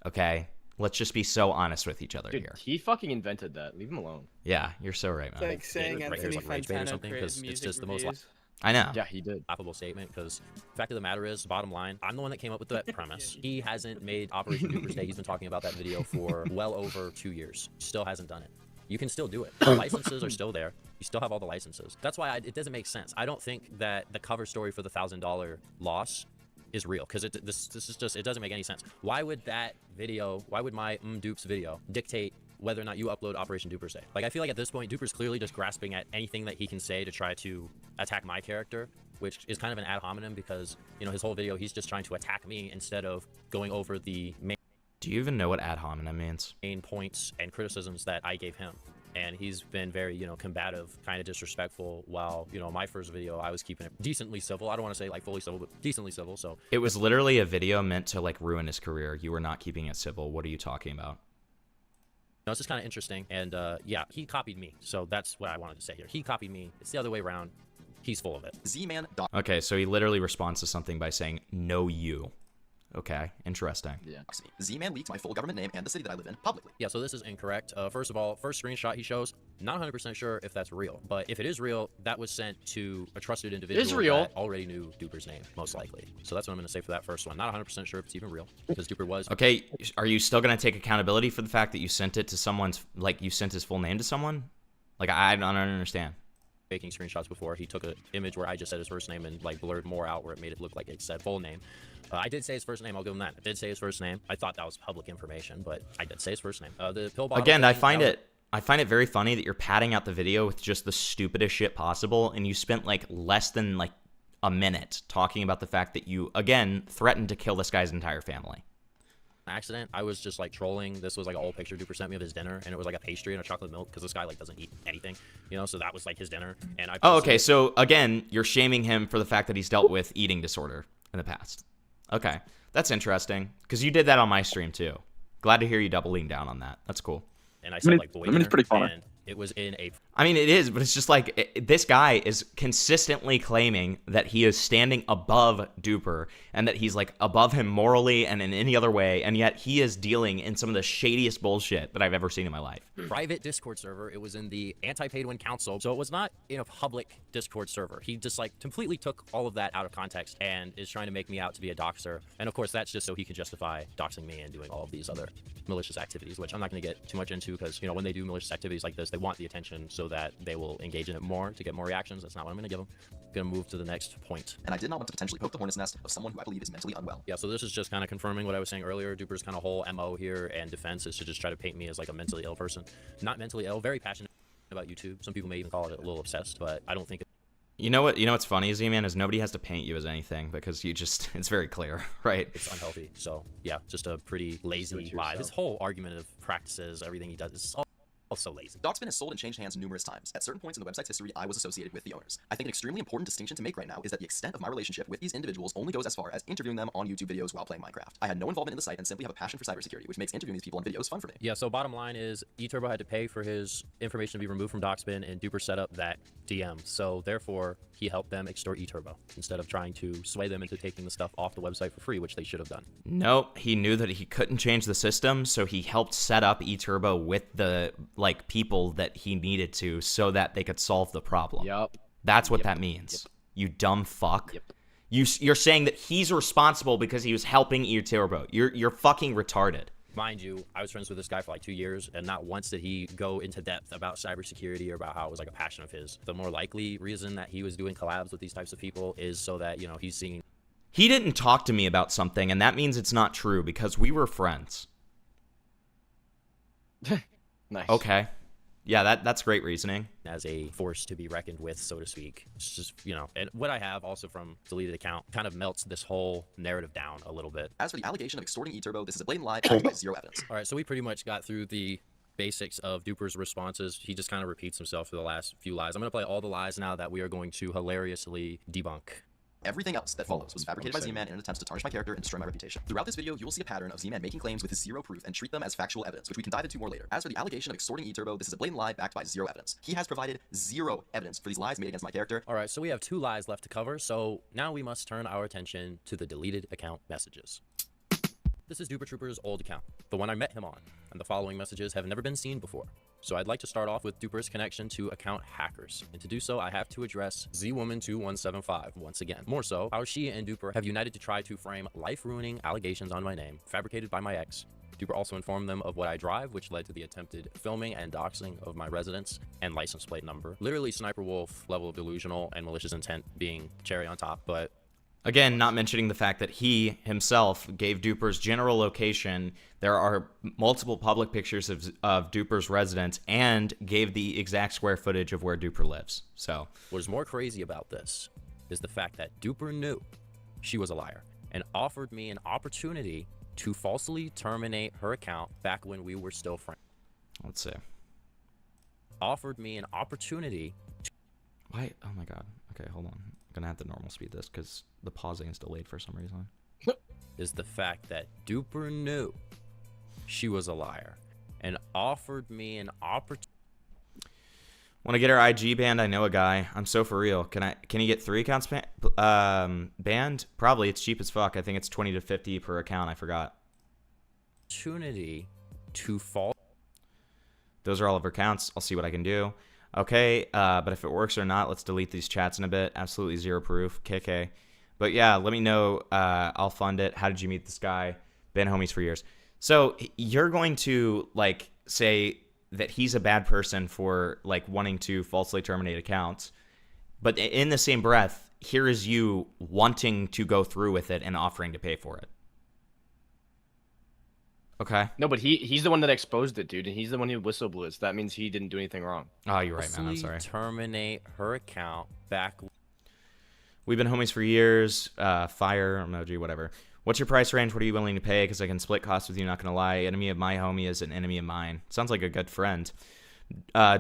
Okay? Let's just be so honest with each other Dude, here. he fucking invented that. Leave him alone. Yeah, you're so right, man. It's like saying right here is Anthony like rage bait or Fantano something created because it's music just the most reviews. I know. Yeah, he did. Laughable statement because the fact of the matter is, bottom line, I'm the one that came up with that premise. He hasn't made Operation Duper's Day. He's been talking about that video for well over 2 years. Still hasn't done it. You can still do it. The licenses are still there. You still have all the licenses. That's why it doesn't make sense. I don't think that the cover story for the $1,000 loss is real because this is just, it doesn't make any sense. Why would that video, why would my Dupes video dictate whether or not you upload Operation Duper's Day? Like, I feel like at this point, Duper's clearly just grasping at anything that he can say to try to attack my character, which is kind of an ad hominem because, you know, his whole video, he's just trying to attack me instead of going over the main... Do you even know what ad hominem means? Main points and criticisms that I gave him. And he's been very, you know, combative, kind of disrespectful, while, you know, my first video, I was keeping it decently civil. I don't want to say, like, fully civil, but decently civil, so... It was literally a video meant to, like, ruin his career. You were not keeping it civil. What are you talking about? No, it's just kind of interesting, and, yeah, he copied me, so that's what I wanted to say here. He copied me. It's the other way around. He's full of it. Z-Man... Okay, so he literally responds to something by saying, "No, you." Okay, interesting. Yeah. Z-Man leaked my full government name and the city that I live in publicly. Yeah, so this is incorrect. First of all, first screenshot he shows, not 100% sure if that's real. But if it is real, that was sent to a trusted individual that already knew Duper's name, most likely. So that's what I'm going to say for that first one. Not 100% sure if it's even real, because Duper was... Okay, are you still going to take accountability for the fact that you sent it to someone's... Like, you sent his full name to someone? Like, I don't understand. faking screenshots before. He took an image where I just said his first name and like blurred more out where it made it look like it said full name. I did say his first name. I'll give him that. I did say his first name. I thought that was public information, but I did say his first name. The pill bottle Again, thing, I find it very funny that you're padding out the video with just the stupidest shit possible, and you spent like less than like a minute talking about the fact that you again threatened to kill this guy's entire family. Accident. I was just like trolling. This was like an old picture Duper sent me of his dinner, and it was like a pastry and a chocolate milk because this guy like doesn't eat anything, you know. So that was like his dinner. And I. Oh, okay. So again, you're shaming him for the fact that he's dealt with eating disorder in the past. Okay, that's interesting because you did that on my stream too. Glad to hear you doubling down on that. That's cool. And I said like boy dinner, it's pretty funny. and it was in a. I mean, it is, but it's just like this guy is consistently claiming that he is standing above Duper and that he's like above him morally and in any other way, and yet he is dealing in some of the shadiest bullshit that I've ever seen in my life. Private Discord server. It was in the anti-pay-to-win council, so it was not in a public Discord server. He just like completely took all of that out of context and is trying to make me out to be a doxer. And of course, that's just so he can justify doxing me and doing all of these other malicious activities, which I'm not going to get too much into because, you know, when they do malicious activities like this, they want the attention so that they will engage in it more to get more reactions. That's not what I'm going to give them. I'm going to move to the next point. And I did not want to potentially poke the hornet's nest of someone who I believe is mentally unwell. Yeah, so this is just kind of confirming what I was saying earlier. Duper's kind of whole MO here and defense is to just try to paint me as like a mentally ill person. Not mentally ill, very passionate about YouTube. Some people may even call it a little obsessed, but I don't think You know what's funny, Z-Man, is nobody has to paint you as anything because you just, it's very clear, right? it's unhealthy. So yeah, just a pretty lazy lie. This whole argument of practices, everything he does is all so lazy. Doxman has sold and changed hands numerous times. At certain points in the website's history, I was associated with the owners. I think an extremely important distinction to make right now is that the extent of my relationship with these individuals only goes as far as interviewing them on YouTube videos while playing Minecraft. I had no involvement in the site and simply have a passion for cybersecurity, which makes interviewing these people on videos fun for me. Yeah, so bottom line is eTurbo had to pay for his information to be removed from Doxman, and Duper set up that DM. So therefore, he helped them extort eTurbo instead of trying to sway them into taking the stuff off the website for free, which they should have done. Nope, he knew that he couldn't change the system, so he helped set up eTurbo with the like people that he needed to so that they could solve the problem. Yep. That's what that means. Yep. You dumb fuck. Yep. You're saying that he's responsible because he was helping eTurbo. You're fucking retarded. Mind you, I was friends with this guy for like 2 years, and not once did he go into depth about cybersecurity or about how it was like a passion of his. The more likely reason that he was doing collabs with these types of people is so that, you know, he's seeing. He didn't talk to me about something, and that means it's not true because we were friends. Nice. Okay. Yeah, that's great reasoning. As a force to be reckoned with, so to speak. It's just, you know, and what I have also from deleted account kind of melts this whole narrative down a little bit. As for the allegation of extorting eTurbo, this is a blatant lie and with zero evidence. All right, so we pretty much got through the basics of Duper's responses. He just kind of repeats himself for the last few lies. I'm going to play all the lies now that we are going to hilariously debunk. Everything else that follows was fabricated by Zman in an attempt to tarnish my character and destroy my reputation. Throughout this video, you will see a pattern of Zman making claims with zero proof and treat them as factual evidence, which we can dive into more later. As for the allegation of extorting eTurbo, this is a blatant lie backed by zero evidence. He has provided zero evidence for these lies made against my character. All right, so we have 2 lies left to cover, so now we must turn our attention to the deleted account messages. This is Duper Trooper's old account, the one I met him on, and the following messages have never been seen before. So I'd like to start off with Duper's connection to account hackers, and to do so I have to address ZWoman2175 once again. More so, how she and Duper have united to try to frame life-ruining allegations on my name, fabricated by my ex. Duper also informed them of what I drive, which led to the attempted filming and doxing of my residence and license plate number. Literally Sniper Wolf level of delusional and malicious intent being cherry on top, but again, not mentioning the fact that he himself gave Duper's general location. There are multiple public pictures of Duper's residence and gave the exact square footage of where Duper lives. So what's more crazy about this is the fact that Duper knew she was a liar and offered me an opportunity to falsely terminate her account back when we were still friends. Let's see. Offered me an opportunity to... Why? Oh my god. Okay, hold on. I'm gonna have to normal speed this because the pausing is delayed for some reason. Is the fact that Duper knew she was a liar and offered me an opportunity. Want to get her IG banned? I know a guy. I'm so for real. Can you get 3 accounts banned? Probably. It's cheap as fuck. I think it's 20 to 50 per account. I forgot. Opportunity to fall. Those are all of her accounts. I'll see what I can do. Okay, but if it works or not, let's delete these chats in a bit. Absolutely zero proof. KK. But yeah, let me know. I'll fund it. How did you meet this guy? Been homies for years. So you're going to like say that he's a bad person for like wanting to falsely terminate accounts, But in the same breath, here is you wanting to go through with it and offering to pay for it. Okay. No, but he's the one that exposed it, dude, and he's the one who whistleblew it. So that means he didn't do anything wrong. Oh, you're right, man. I'm sorry. Terminate her account back. We've been homies for years. Fire emoji, whatever. What's your price range? What are you willing to pay? Because I can split costs with you, not gonna lie. Enemy of my homie is an enemy of mine. Sounds like a good friend.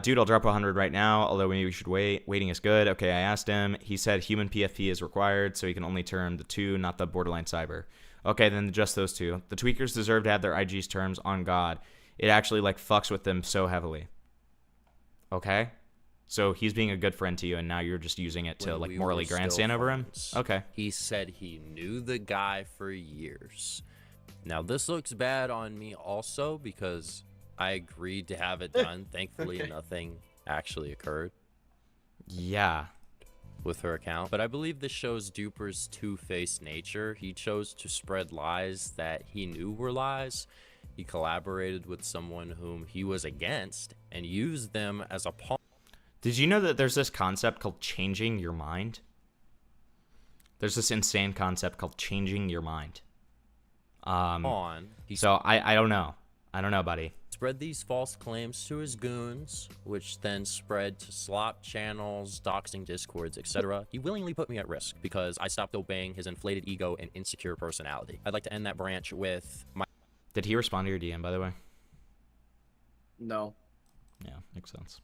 Dude, I'll drop 100 right now, although maybe we should wait. Waiting is good. Okay, I asked him. He said human PFP is required, so he can only turn the 2, not the borderline cyber. Okay, then just those 2. The tweakers deserve to have their IG's terms on God. It actually, like, fucks with them so heavily. Okay? So he's being a good friend to you, and now you're just using it to, When like, we morally were still grandstand over him? friends, Okay. He said he knew the guy for years. Now, this looks bad on me also because I agreed to have it done. Thankfully, nothing actually occurred. Yeah. With her account. But I believe this shows Duper's two-faced nature. He chose to spread lies that he knew were lies. He collaborated with someone whom he was against and used them as a pawn. Did you know that there's this concept called changing your mind? There's this insane concept called changing your mind. So I don't know. I don't know, buddy. Spread these false claims to his goons, which then spread to slop channels, doxing discords, etc. He willingly put me at risk because I stopped obeying his inflated ego and insecure personality. I'd like to end that branch with my... Did he respond to your DM, by the way? No. Yeah, makes sense.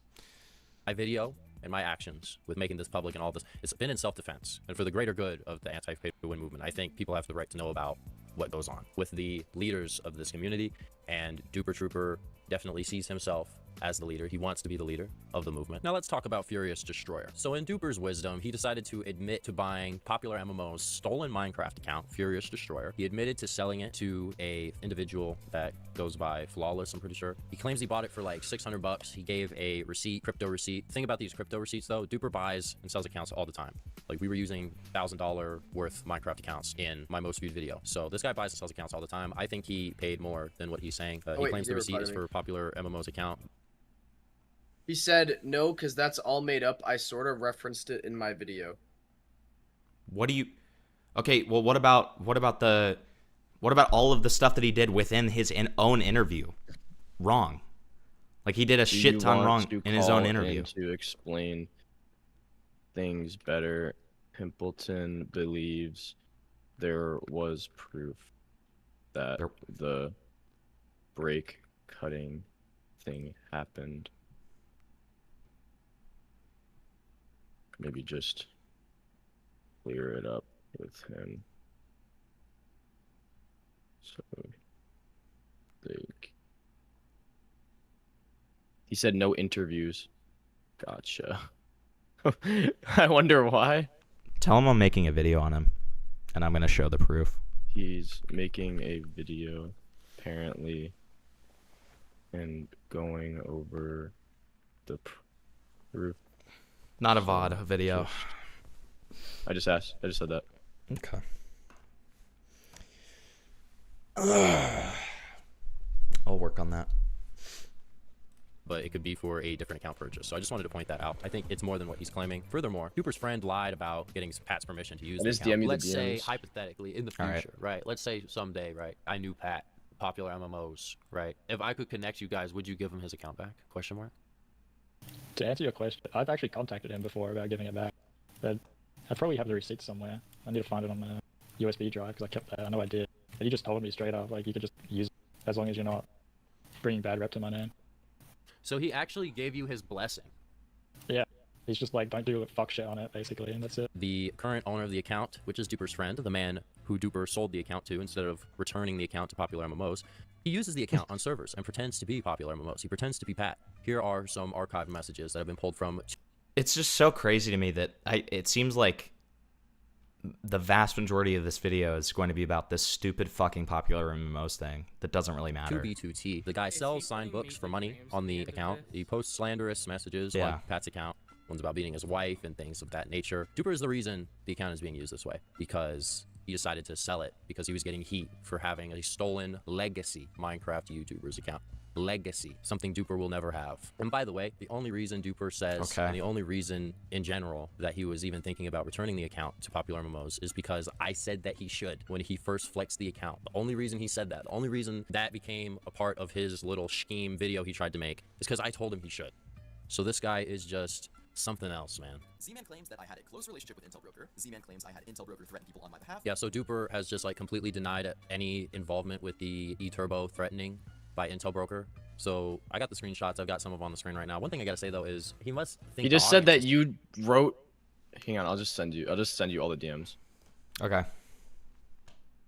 My video and my actions with making this public and all this, it's been in self-defense and for the greater good of the anti-pay-to-win movement. I think people have the right to know about what goes on with the leaders of this community, and Duper Trooper definitely sees himself as the leader. He wants to be the leader of the movement. Now let's talk about Furious Destroyer. So in Duper's wisdom, he decided to admit to buying popular MMO's stolen Minecraft account, Furious Destroyer. He admitted to selling it to a individual that goes by Flawless, I'm pretty sure. He claims he bought it for like 600 bucks. He gave a receipt, crypto receipt. The thing about these crypto receipts though, Duper buys and sells accounts all the time. Like we were using $1,000 worth Minecraft accounts in my most viewed video. So this guy buys and sells accounts all the time. I think he paid more than what he's saying. He claims the receipt is for popular MMO's account. He said no, because that's all made up. I sort of referenced it in my video. What do you... Okay, well, what about all of the stuff that he did within his own interview? Wrong. Like, he did a shit ton wrong in his own interview. To explain things better, Pimpleton believes there was proof that the break cutting thing happened. Maybe just clear it up with him. So, he said no interviews. Gotcha. I wonder why. Tell him I'm making a video on him, and I'm going to show the proof. He's making a video, apparently, and going over the proof. Not a VOD, a video. I just said that. Okay. I'll work on that. But it could be for a different account purchase. So I just wanted to point that out. I think it's more than what he's claiming. Furthermore, Duper's friend lied about getting Pat's permission to use the account. Let's say, hypothetically, in the future, right? Let's say someday, right? I knew Pat, popular MMOs, right? If I could connect you guys, would you give him his account back? Question mark. To answer your question, I've actually contacted him before about giving it back, but I probably have the receipt somewhere. I need to find it on the USB drive because I kept that. I know I did. But he just told me straight up, like, you could just use it as long as you're not bringing bad rep to my name. So he actually gave you his blessing. Yeah, he's just like, don't do fuck shit on it, basically, and that's it. The current owner of the account, which is Duper's friend, the man who Duper sold the account to instead of returning the account to popular MMOs, he uses the account on servers and pretends to be popular MMOs. He pretends to be Pat. Here are some archived messages that have been pulled from... It's just so crazy to me that it seems like the vast majority of this video is going to be about this stupid fucking popular MMOs thing that doesn't really matter. 2B2T. The guy sells signed books for money on the account. He posts slanderous messages like Pat's account. One's about beating his wife and things of that nature. Duper is the reason the account is being used this way, because he decided to sell it because he was getting heat for having a stolen legacy Minecraft YouTuber's account. legacy, something Duper will never have. And by the way, the only reason Duper says, and the only reason in general that he was even thinking about returning the account to Popular MMOs is because I said that he should when he first flexed the account. The only reason he said that, the only reason that became a part of his little scheme video he tried to make is because I told him he should. So this guy is just something else, man. Zman claims that I had a close relationship with Intel Broker. Zman claims I had Intel Broker threaten people on my behalf. Yeah, so Duper has just like completely denied any involvement with the E-Turbo threatening by Intel Broker. So I got the screenshots. I've got some of them on the screen right now. One thing I gotta say though is he must think He just said that you wrote. Hang on, I'll just send you all the DMs. Okay.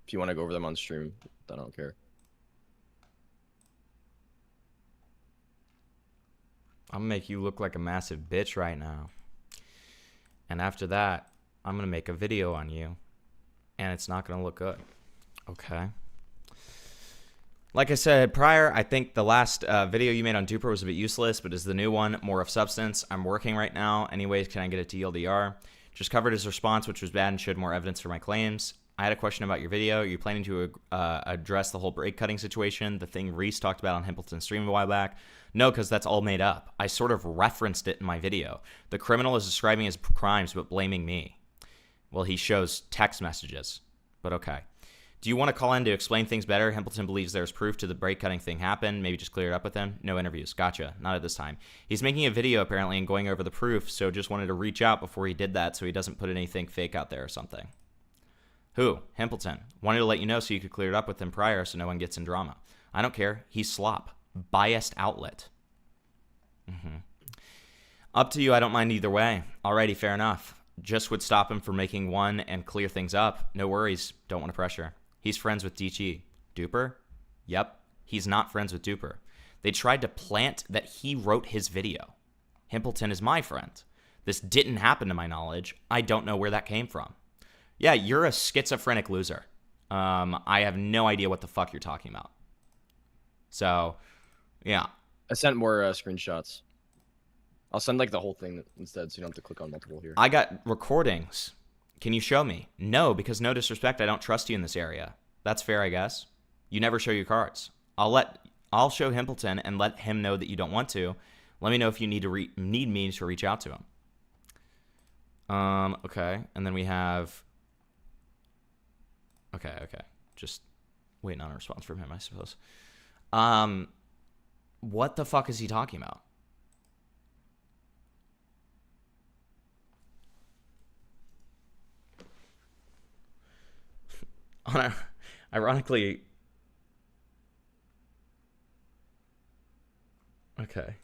If you want to go over them on stream, I don't care. I'm gonna make you look like a massive bitch right now. And after that, I'm gonna make a video on you. And it's not gonna look good. Okay. Like I said prior, I think the last video you made on Duper was a bit useless, but is the new one more of substance? I'm working right now. Anyways, can I get a TLDR? Just covered his response, which was bad and showed more evidence for my claims. I had a question about your video. Are you planning to address the whole break cutting situation? The thing Reese talked about on Himpleton's stream a while back? No, because that's all made up. I sort of referenced it in my video. The criminal is describing his crimes, but blaming me. Well, he shows text messages, but okay. Do you want to call in to explain things better? Himpleton believes there's proof to the break cutting thing happened. Maybe just clear it up with him. No interviews. Gotcha. Not at this time. He's making a video apparently and going over the proof, so just wanted to reach out before he did that so he doesn't put anything fake out there or something. Who? Himpleton. Wanted to let you know so you could clear it up with him prior so no one gets in drama. I don't care. He's slop. Biased outlet. Up to you. I don't mind either way. Alrighty, fair enough. Just would stop him from making one and clear things up. No worries. Don't want to pressure. He's friends with DG. Duper? Yep. He's not friends with Duper. They tried to plant that he wrote his video. Himpleton is my friend. This didn't happen to my knowledge. I don't know where that came from. Yeah, you're a schizophrenic loser. I have no idea what the fuck you're talking about. So, yeah. I sent more screenshots. I'll send like the whole thing instead so you don't have to click on multiple here. I got recordings. Can you show me? No, because no disrespect, I don't trust you in this area. That's fair, I guess. You never show your cards. I'll show Himpleton and let him know that you don't want to. Let me know if you need me to reach out to him. Okay, and then we have. Okay. Just waiting on a response from him, I suppose. What the fuck is he talking about? Ironically, okay.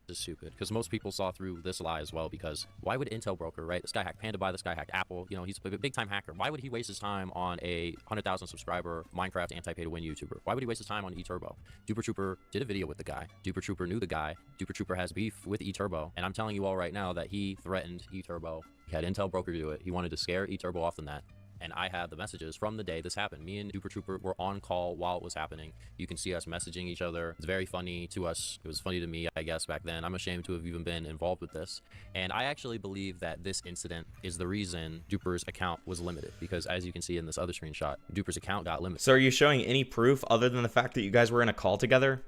Is stupid because most people saw through this lie as well. Because why would Intel Broker, right? This guy hacked Panda Buy, this guy hacked Apple. You know, he's a big time hacker. Why would he waste his time on a 100,000 subscriber Minecraft anti-pay-to-win YouTuber? Why would he waste his time on eTurbo? Duper Trooper did a video with the guy. Duper Trooper knew the guy. Duper Trooper has beef with eTurbo, and I'm telling you all right now that he threatened eTurbo. He had Intel Broker do it. He wanted to scare eTurbo off the net. And I have the messages from the day this happened. Me and Duper Trooper were on call while it was happening. You can see us messaging each other. It's very funny to us. It was funny to me, I guess, back then. I'm ashamed to have even been involved with this. And I actually believe that this incident is the reason Duper's account was limited. Because as you can see in this other screenshot, Duper's account got limited. So are you showing any proof other than the fact that you guys were in a call together?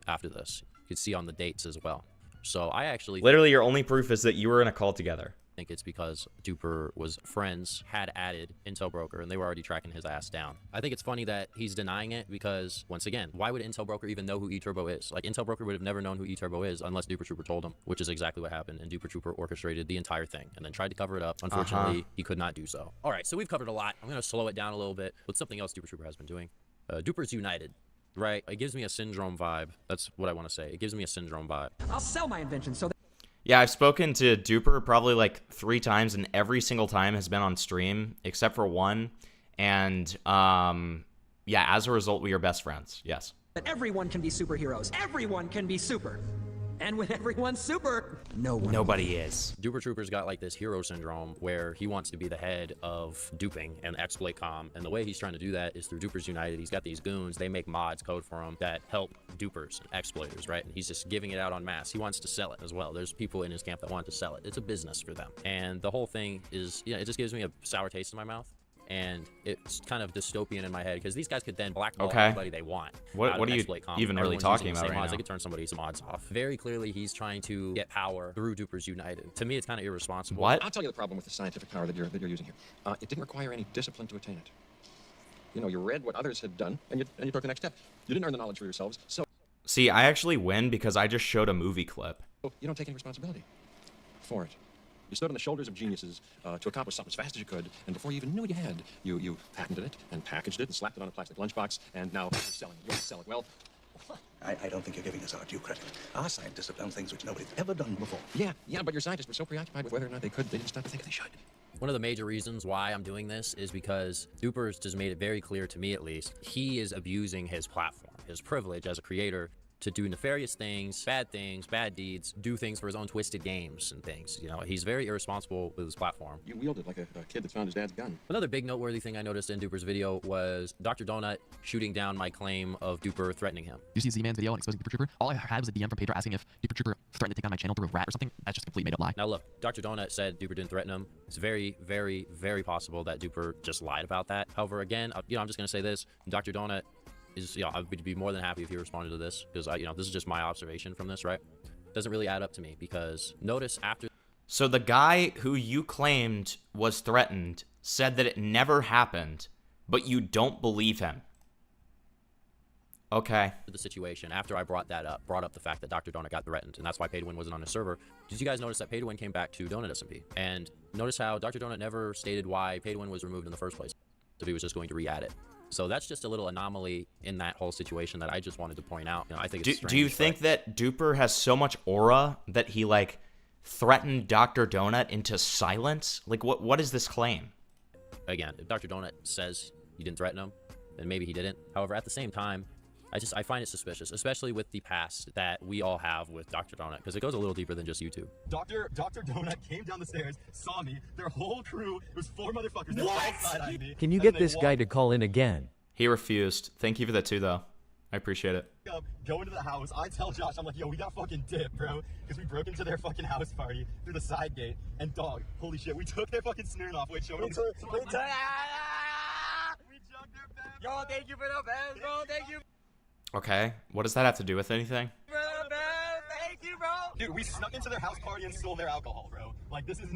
After this, you can see on the dates as well. So I actually... Literally your only proof is that you were in a call together. I think it's because Duper was friends, had added Intel Broker, and they were already tracking his ass down. I think it's funny that he's denying it because, once again, why would Intel Broker even know who eTurbo is? Like, Intel Broker would have never known who eTurbo is unless Duper Trooper told him, which is exactly what happened, and Duper Trooper orchestrated the entire thing and then tried to cover it up. Unfortunately, he could not do so. All right, so we've covered a lot. I'm going to slow it down a little bit with something else Duper Trooper has been doing. Duper's United. Right? It gives me a syndrome vibe. That's what I want to say. It gives me a syndrome vibe. I'll sell my invention so that... Yeah, I've spoken to Duper probably like 3 times, and every single time has been on stream, except for one. And, yeah, as a result, we are best friends. Yes. That everyone can be superheroes. Everyone can be super. And when everyone's super, nobody is. Duper Trooper's got like this hero syndrome where he wants to be the head of duping and exploit.com, and the way he's trying to do that is through Dupers United. He's got these goons, they make mods, code for him that help dupers, exploiters, right? And he's just giving it out en masse. He wants to sell it as well. There's people in his camp that want to sell it. It's a business for them. And the whole thing is, yeah, it just gives me a sour taste in my mouth. and it's kind of dystopian in my head because these guys could then blackball Okay. anybody they want. What are you even really talking about right mods. now? They could turn somebody's mods off. Very clearly, he's trying to get power through Dupers United. To me, it's kind of irresponsible. What? I'll tell you the problem with the scientific power that you're using here. It didn't require any discipline to attain it. You know, you read what others had done, and you took the next step. You didn't earn the knowledge for yourselves, so See, I actually win because I just showed a movie clip. you don't take any responsibility for it. You stood on the shoulders of geniuses to accomplish something as fast as you could, and before you even knew what you had, you patented it and packaged it and slapped it on a plastic lunchbox, and now you're selling it. You're selling it. Well, I don't think you're giving us our due credit. Our scientists have done things which nobody's ever done before. yeah, but your scientists were so preoccupied with whether or not they didn't stop to think if they should. One of the major reasons why I'm doing this is because Dupers just made it very clear to me, at least, he is abusing his platform, his privilege as a creator, to do nefarious things, bad deeds, do things for his own twisted games and things. You know, he's very irresponsible with his platform. You wielded like a kid that's found his dad's gun. Another big noteworthy thing I noticed in Duper's video was Dr. Donut shooting down my claim of Duper threatening him. You see Zman's video on exposing Duper Trooper? All I had was a DM from Pedro asking if Duper Trooper threatened to take on my channel through a rat or something. That's just a complete made-up lie. Now look, Dr. Donut said Duper didn't threaten him. It's very, very, very possible that Duper just lied about that. However, again, I'm just gonna say this: Dr. Donut is, I would be more than happy if he responded to this, because this is just my observation from this, right? Doesn't really add up to me, because notice after. So the guy who you claimed was threatened said that it never happened, but you don't believe him. Okay. The situation, after I brought up the fact that Dr. Donut got threatened, and that's why Pay to Win wasn't on his server. Did you guys notice that Pay to Win came back to Donut SMP? And notice how Dr. Donut never stated why Pay to Win was removed in the first place, if he was just going to re-add it. So that's just a little anomaly in that whole situation that I just wanted to point out. I think it's strange. Do you think that Duper has so much aura that he threatened Dr. Donut into silence? What is this claim? Again, if Dr. Donut says he didn't threaten him, then maybe he didn't. However, at the same time, I find it suspicious, especially with the past that we all have with Dr. Donut, because it goes a little deeper than just YouTube. Dr. Donut came down the stairs, saw me, their whole crew, it was 4 motherfuckers. They all side-eyed me, Can you and get they this guy to call in again? He refused. Thank you for that too, though. I appreciate it. Go into the house. I tell Josh, I'm like, yo, we got fucking dip, bro. Because we broke into their fucking house party through the side gate. And dog, holy shit, we took their fucking Smirnoff. Wait, show me. We jugged their bag. Yo, thank you for the bag, bro. Thank you. Okay. What does that have to do with anything? Thank you, bro. Dude, we snuck into their house party and stole their alcohol, bro. Like, this is...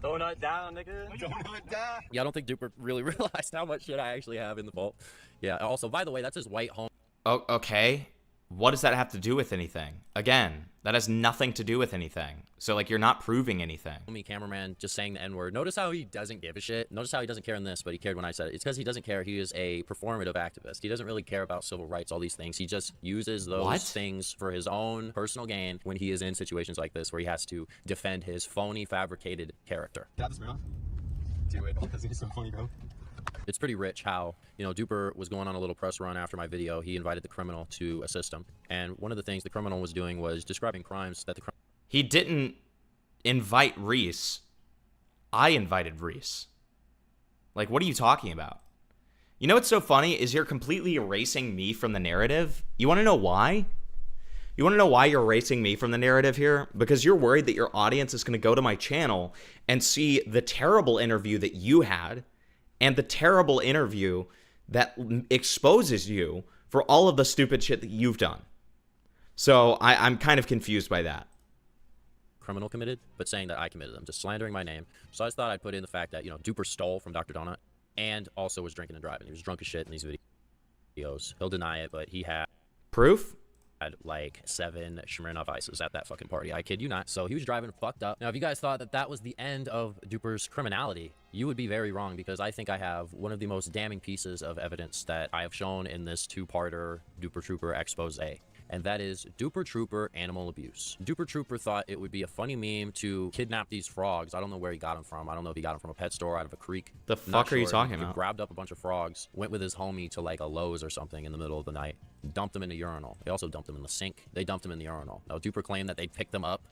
Donut down, nigga. Donut down. Yeah, I don't think Duper really realized how much shit I actually have in the vault. Yeah, also, by the way, that's his white home. Oh, okay. What does that have to do with anything? Again, that has nothing to do with anything. So, you're not proving anything. Me, cameraman, just saying the N-word. Notice how he doesn't give a shit. Notice how he doesn't care in this, but he cared when I said it. It's because he doesn't care. He is a performative activist. He doesn't really care about civil rights, all these things. He just uses those things for his own personal gain when he is in situations like this where he has to defend his phony, fabricated character. Got this, bro. Do it, because it's so funny, bro. It's pretty rich how, Duper was going on a little press run after my video. He invited the criminal to assist him. And one of the things the criminal was doing was describing crimes that the criminal... He didn't invite Reese. I invited Reese. What are you talking about? You know what's so funny is you're completely erasing me from the narrative. You want to know why? You want to know why you're erasing me from the narrative here? Because you're worried that your audience is going to go to my channel and see the terrible interview that you had and the terrible interview that exposes you for all of the stupid shit that you've done. So I'm kind of confused by that. Criminal committed, but saying that I committed them, just slandering my name. So I just thought I'd put in the fact that, Duper stole from Dr. Donut and also was drinking and driving. He was drunk as shit in these videos. He'll deny it, but he had... Proof? Had 7 Smirnoff Ices at that fucking party. I kid you not. So he was driving fucked up. Now, if you guys thought that that was the end of Duper's criminality, you would be very wrong, because I think I have one of the most damning pieces of evidence that I have shown in this 2-parter Duper Trooper expose. And that is Duper Trooper animal abuse. Duper Trooper thought it would be a funny meme to kidnap these frogs. I don't know where he got them from. I don't know if he got them from a pet store, out of a creek. The fuck are you talking He about? grabbed up a bunch of frogs, went with his homie to a Lowe's or something in the middle of the night, dumped them in a urinal. They also dumped them in the sink. They dumped them in the urinal. Now, Duper claimed that they picked them up.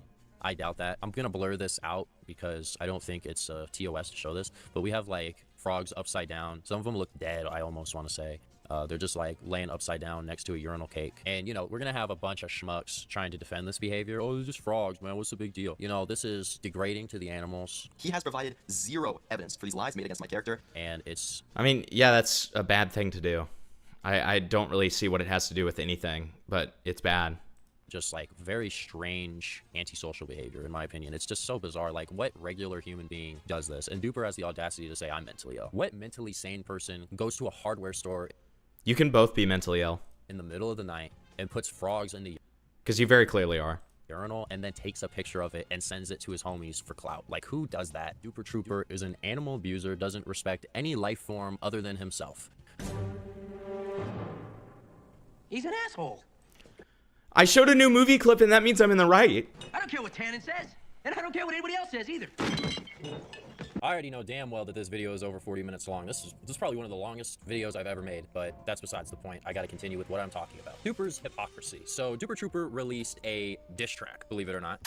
I doubt that. I'm gonna blur this out because I don't think it's TOS to show this, but we have frogs upside down. Some of them look dead, I almost want to say. They're just like laying upside down next to a urinal cake. And, you know, we're going to have a bunch of schmucks trying to defend this behavior. Oh, they're just frogs, man. What's the big deal? You know, this is degrading to the animals. He has provided zero evidence for these lies made against my character. And it's... I mean, yeah, that's a bad thing to do. I don't really see what it has to do with anything, but it's bad. Just like very strange antisocial behavior, in my opinion. It's just so bizarre. Like, what regular human being does this? And Duper has the audacity to say, I'm mentally ill. What mentally sane person goes to a hardware store... You can both be mentally ill. ...in the middle of the night and puts frogs in the... Because you very clearly are. ...urinal and then takes a picture of it and sends it to his homies for clout. Like, who does that? Duper Trooper is an animal abuser, doesn't respect any life form other than himself. He's an asshole. I showed a new movie clip, and that means I'm in the right. I don't care what Tannen says, and I don't care what anybody else says either. I already know damn well that this video is over 40 minutes long. This is probably one of the longest videos I've ever made, but that's besides the point. I gotta continue with what I'm talking about. Duper's hypocrisy. So Duper Trooper released a diss track, believe it or not.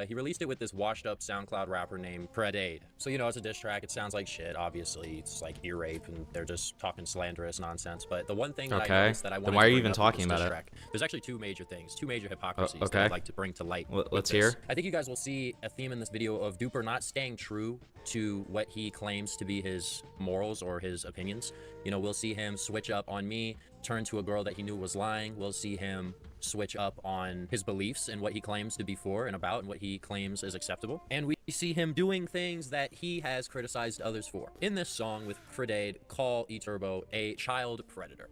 He released it with this washed up SoundCloud rapper named Predade. So, you know, it's a diss track. It sounds like shit, obviously. It's like ear rape and they're just talking slanderous nonsense. But the one thing that I noticed that I wanted then why are you to even bring up talking with this about diss it? track, there's actually two major things, two major hypocrisies okay. that I'd like to bring to light. Let's with this. hear. I think you guys will see a theme in this video of Duper not staying true to what he claims to be his morals or his opinions. You know, we'll see him switch up on me, turn to a girl that he knew was lying. We'll see him switch up on his beliefs and what he claims to be for and about and what he claims is acceptable. And we see him doing things that he has criticized others for. In this song with Predade, call E-Turbo a child predator.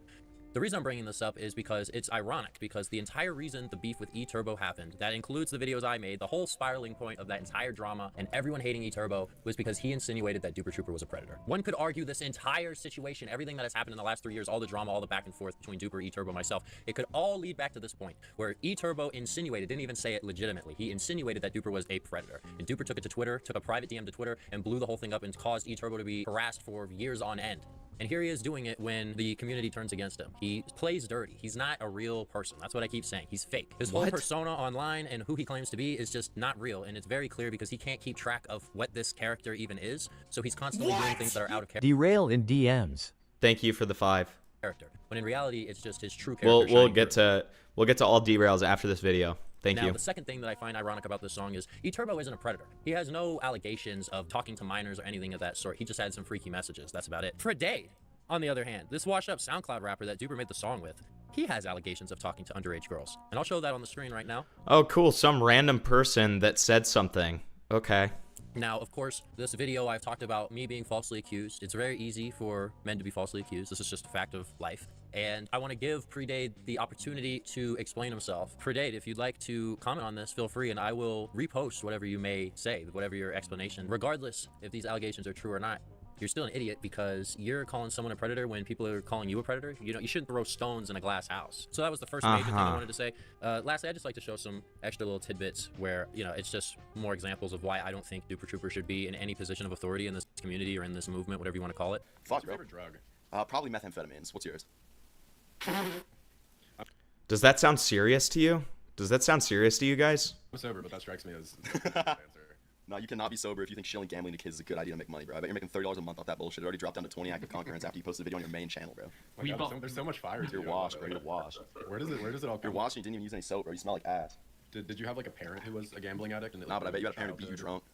The reason I'm bringing this up is because it's ironic, because the entire reason the beef with E-Turbo happened, that includes the videos I made, the whole spiraling point of that entire drama and everyone hating E-Turbo was because he insinuated that Duper Trooper was a predator. One could argue this entire situation, everything that has happened in the last 3 years, all the drama, all the back and forth between Duper, E-Turbo, myself, it could all lead back to this point where E-Turbo insinuated, didn't even say it legitimately, he insinuated that Duper was a predator. And Duper took it to Twitter, took a private DM to Twitter, and blew the whole thing up and caused E-Turbo to be harassed for years on end. And here he is doing it when the community turns against him. He plays dirty. He's not a real person. That's what I keep saying. He's fake. His whole persona online and who he claims to be is just not real. And it's very clear because he can't keep track of what this character even is. So he's constantly doing things that are out of character. Derail in DMs. Thank you for the 5. When in reality, it's just his true character. We'll get to all derails after this video. Thank you. Now, the second thing that I find ironic about this song is E-Turbo isn't a predator. He has no allegations of talking to minors or anything of that sort. He just had some freaky messages. That's about it. Predade, on the other hand, this washed up SoundCloud rapper that Duper made the song with, he has allegations of talking to underage girls. And I'll show that on the screen right now. Oh, cool. Some random person that said something. Okay. Now, of course, this video I've talked about me being falsely accused. It's very easy for men to be falsely accused. This is just a fact of life. And I want to give Predade the opportunity to explain himself. Predade, if you'd like to comment on this, feel free, and I will repost whatever you may say, whatever your explanation. Regardless if these allegations are true or not, you're still an idiot because you're calling someone a predator when people are calling you a predator. You know, you shouldn't throw stones in a glass house. So that was the first major thing I wanted to say. Lastly, I'd just like to show some extra little tidbits where, you know, it's just more examples of why I don't think Duper Trooper should be in any position of authority in this community or in this movement, whatever you want to call it. Fuck, your favorite drug? Probably methamphetamines. What's yours? Does that sound serious to you? Does that sound serious to you guys? I'm sober, but that strikes me as No, you cannot be sober if you think shilling gambling to kids is a good idea to make money, bro. I bet you're making $30 a month off that bullshit. It already dropped down to 20 active concurrents after you posted a video on your main channel, bro. My God, there's so much fire. You're washed, bro. You're washed. Where does it all come? You're washed and you didn't even use any soap, bro. You smell like ass. Did you have like a parent who was a gambling addict? And Nah, but I bet you had a parent who beat you drunk.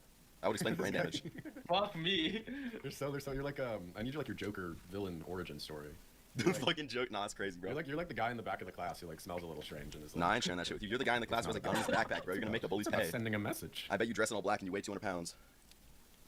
That would explain the brain damage. Fuck me. They're so you're like I need your Joker villain origin story. The fucking joke, nah, it's crazy, bro. You're like the guy in the back of the class who like smells a little strange and is like. Nah, I ain't sharing that shit with you. You're the guy in the class who has a gun in his backpack, bro. You're gonna make the bullies It's about pay. sending a message. I bet you dress in all black and you weigh 200 pounds.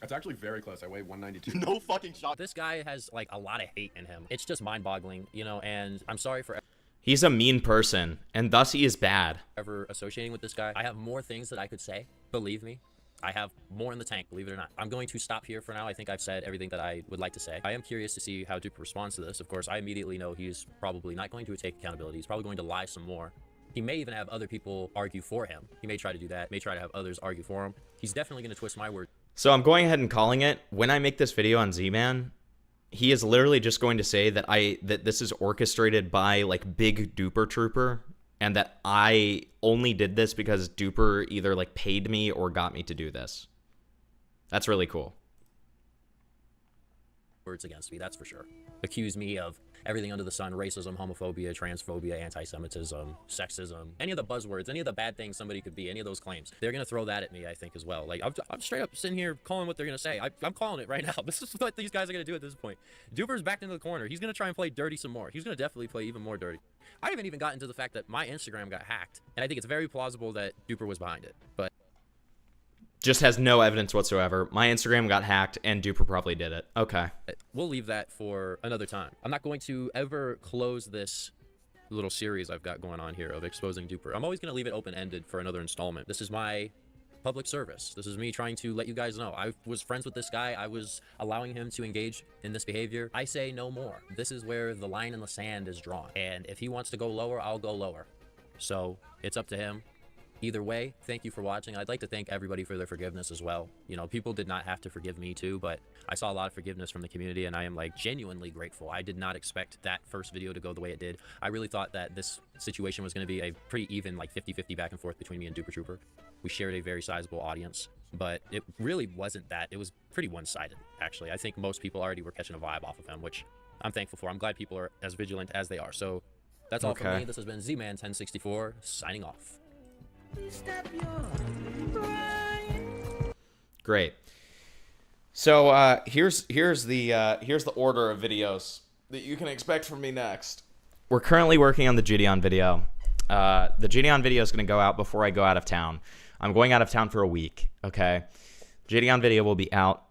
That's actually very close. I weigh 192. No fucking shot. This guy has like a lot of hate in him. It's just mind-boggling, you know, and I'm sorry for He's a mean person, and thus he is bad. ever associating with this guy. I have more things that I could say, believe me. I have more in the tank, believe it or not. I'm going to stop here for now. I think I've said everything that I would like to say. I am curious to see how Duper responds to this. Of course, I immediately know he's probably not going to take accountability. He's probably going to lie some more. He may even have other people argue for him. He may try to do that, may try to have others argue for him. He's definitely going to twist my words. So I'm going ahead and calling it. When I make this video on Zman, he is literally just going to say that this is orchestrated by like Big Duper Trooper, and that I only did this because Duper either like paid me or got me to do this. That's really cool. words against me, that's for sure. Accuse me of everything under the sun, racism, homophobia, transphobia, anti-Semitism, sexism, any of the buzzwords, any of the bad things somebody could be, any of those claims. They're going to throw that at me, I think, as well. Like, I'm straight up sitting here calling what they're going to say. I'm calling it right now. This is what these guys are going to do at this point. Duper's backed into the corner. He's going to try and play dirty some more. He's going to definitely play even more dirty. I haven't even gotten to the fact that my Instagram got hacked, and I think it's very plausible that Duper was behind it, but just has no evidence whatsoever. My Instagram got hacked, and Duper probably did it. Okay. we'll leave that for another time. I'm not going to ever close this little series I've got going on here of exposing Duper. I'm always going to leave it open-ended for another installment. This is my public service. This is me trying to let you guys know. I was friends with this guy. I was allowing him to engage in this behavior. I say no more. This is where the line in the sand is drawn. And if he wants to go lower, I'll go lower. So it's up to him. Either way, thank you for watching. I'd like to thank everybody for their forgiveness as well. You know, people did not have to forgive me too, but I saw a lot of forgiveness from the community, and I am like genuinely grateful. I did not expect that first video to go the way it did. I really thought that this situation was going to be a pretty even, like 50-50 back and forth between me and Duper Trooper. We shared a very sizable audience, but it really wasn't that. It was pretty one-sided, actually. I think most people already were catching a vibe off of him, which I'm thankful for. I'm glad people are as vigilant as they are. So that's all from me. This has been Zman1064 signing off. Great. So here's the order of videos that you can expect from me next. We're currently working on the Gideon video. The Gideon video is going to go out before I go out of town. I'm going out of town for a week. Okay, Gideon video will be out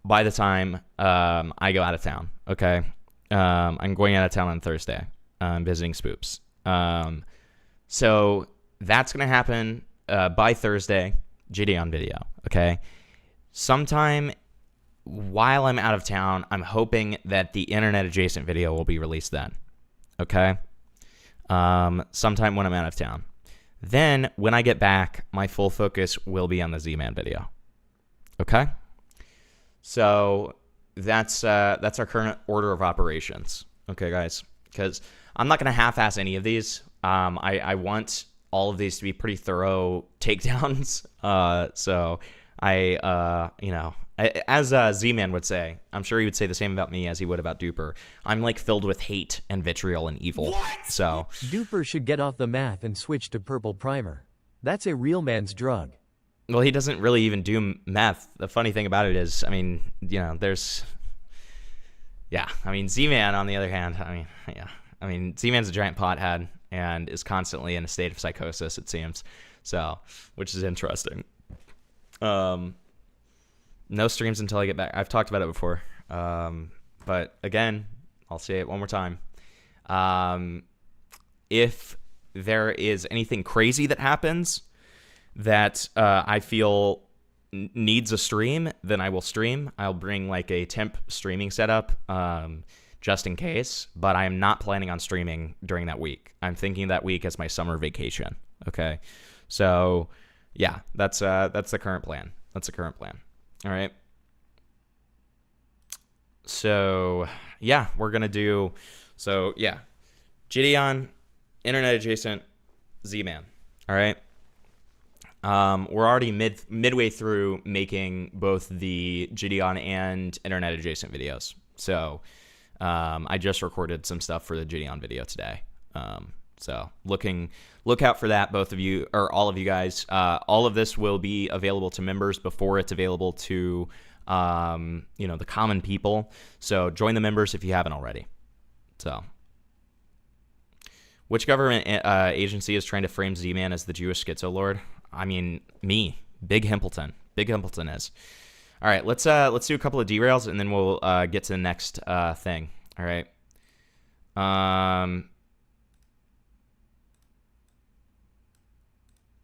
by the time I go out of town. Okay, I'm going out of town on Thursday. I'm visiting Spoops. So that's going to happen by Thursday, Gideon video, okay? Sometime while I'm out of town, I'm hoping that the internet-adjacent video will be released then, okay? Sometime when I'm out of town. Then, when I get back, my full focus will be on the Z-Man video, okay? So that's our current order of operations, okay, guys? Because I'm not going to half-ass any of these. I want all of these to be pretty thorough takedowns. So you know, as Z-Man would say, I'm sure he would say the same about me as he would about Duper. I'm like filled with hate and vitriol and evil. What? So Duper should get off the math and switch to purple primer. That's a real man's drug. Well, he doesn't really even do meth. The funny thing about it is, I mean, you know, yeah, I mean, Z-Man on the other hand, I mean, Z-Man's a giant pothead and is constantly in a state of psychosis, it seems. So, which is interesting. No streams until I get back. I've talked about it before. But again, I'll say it one more time. If there is anything crazy that happens that I feel needs a stream, then I will stream. I'll bring like a temp streaming setup. Just in case, but I'm not planning on streaming during that week. I'm thinking that week as my summer vacation. Okay, so yeah, that's the current plan. That's the current plan. All right. So yeah, we're gonna do. So yeah, Gideon, internet adjacent, Z-Man. All right. We're already midway through making both the Gideon and internet adjacent videos. So. I just recorded some stuff for the Gideon video today. So look out for that, both of you, or all of you guys. All of this will be available to members before it's available to, you know, the common people. So join the members if you haven't already. So, which government agency is trying to frame Z-Man as the Jewish schizo lord? I mean, me, Big Himpleton. Big Himpleton is. All right, let's do a couple of derails, and then we'll get to the next thing. All right.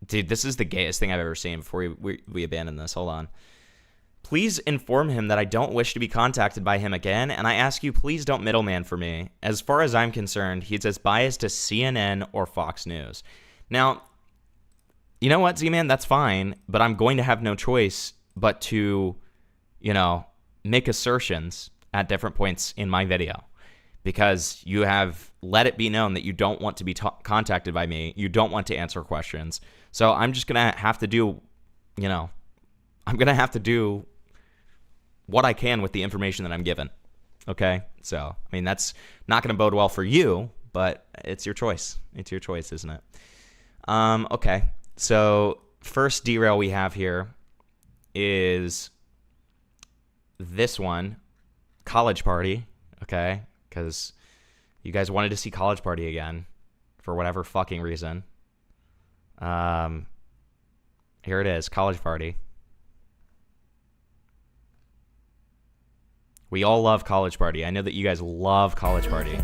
Dude, this is the gayest thing I've ever seen before we abandon this. Hold on. Please inform him that I don't wish to be contacted by him again, and I ask you, please don't middleman for me. As far as I'm concerned, he's as biased as CNN or Fox News. Now, you know what, Z-Man? That's fine, but I'm going to have no choice but to, you know, make assertions at different points in my video, because you have let it be known that you don't want to be contacted by me. You don't want to answer questions. So I'm just going to have to do, you know, I'm going to have to do what I can with the information that I'm given. Okay, so I mean that's not going to bode well for you, but it's your choice. It's your choice, isn't it? Okay, so first derail we have here is this one, College Party. Okay, because you guys wanted to see College Party again for whatever fucking reason. Here it is, College Party. We all love College Party. I know that you guys love College Party.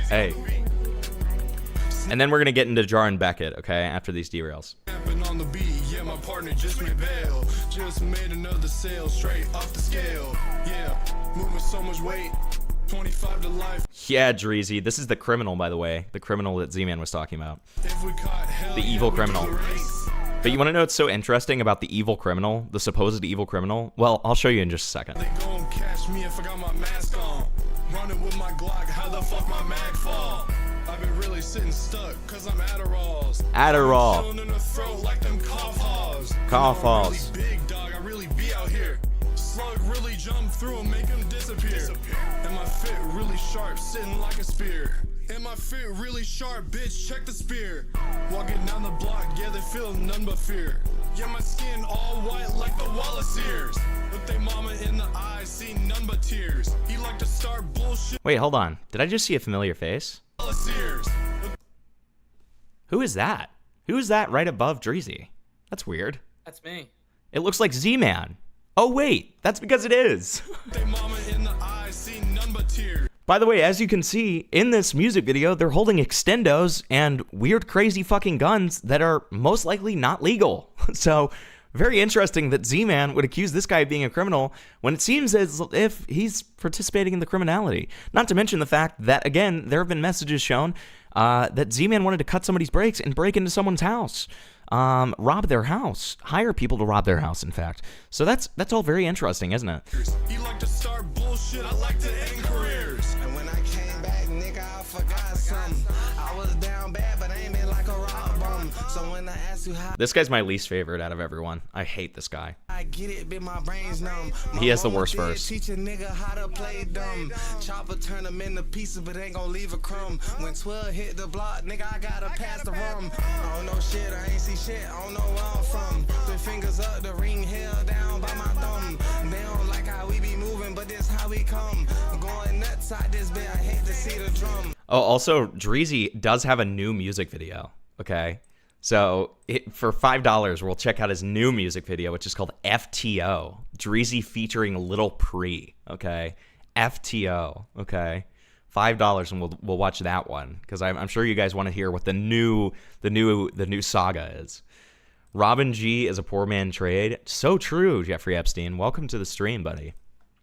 Hey. And then we're going to get into Jar and Beckett, okay, after these derails. On the beat, yeah, my partner just made bail. Just made another sale straight off the scale. Yeah, moving so much weight. 25 to life. Yeah, Dreezy. This is the criminal, by the way. The criminal that Z-Man was talking about. If we caught hell, the evil criminal. But you want to know what's so interesting about the evil criminal? The supposed evil criminal? Well, I'll show you in just a second. They gon' catch me if I got my mask on. Running with my Glock, how the fuck my mag fall? I've been really sitting stuck, cause I'm Adderalls. Adderall. Chilling in the throat like them cough halls. Cough halls. Really big dog, I really be out here. Slug really jump through and make him disappear. And my fit really sharp, sitting like a spear. And my fit really sharp, bitch, check the spear. Walking down the block, yeah, they feel none but fear. Yeah, my skin all white like the Wallace ears. Look they mama in the eyes, see none but tears. He like to start bullshit. Wait, hold on. Did I just see a familiar face? Who is that? Who is that right above Dreezy? That's weird. That's me. It looks like Z-Man. Oh, wait. That's because it is. They mama in the eyes, see none but tears. By the way, as you can see, in this music video, they're holding extendos and weird, crazy fucking guns that are most likely not legal. So, very interesting that Z-Man would accuse this guy of being a criminal when it seems as if he's participating in the criminality. Not to mention the fact that, again, there have been messages shown that Z-Man wanted to cut somebody's brakes and break into someone's house. Rob their house. Hire people to rob their house, in fact. So that's all very interesting, isn't it? You like to start bullshit, I like to end careers. And when I came back, nigga, I forgot something. I was down bad, but I ain't been like a rock bum. So when I asked you how This guy's my least favorite out of everyone. I hate this guy. I get it, but my brain's numb. He has the worst verse. Teach a nigga how to play dumb. Chopper turn them into pieces, but ain't gonna leave a crumb. When 12 hit the block, nigga, I gotta pass the rum. I don't know shit, I ain't see shit, I don't know where I'm from. 3 fingers up, the ring held down by my thumb. They don't like how we be moving, but this how we come. I'm going nuts out this bit, I hate to see the drum. Oh, also, Dreezy does have a new music video, okay? So, for $5, we'll check out his new music video, which is called FTO. Dreezy featuring Lil Pre, okay? FTO, okay? $5, and we'll watch that one, because I'm sure you guys want to hear what the new saga is. Robin G is a poor man trade. So true, Jeffrey Epstein. Welcome to the stream, buddy.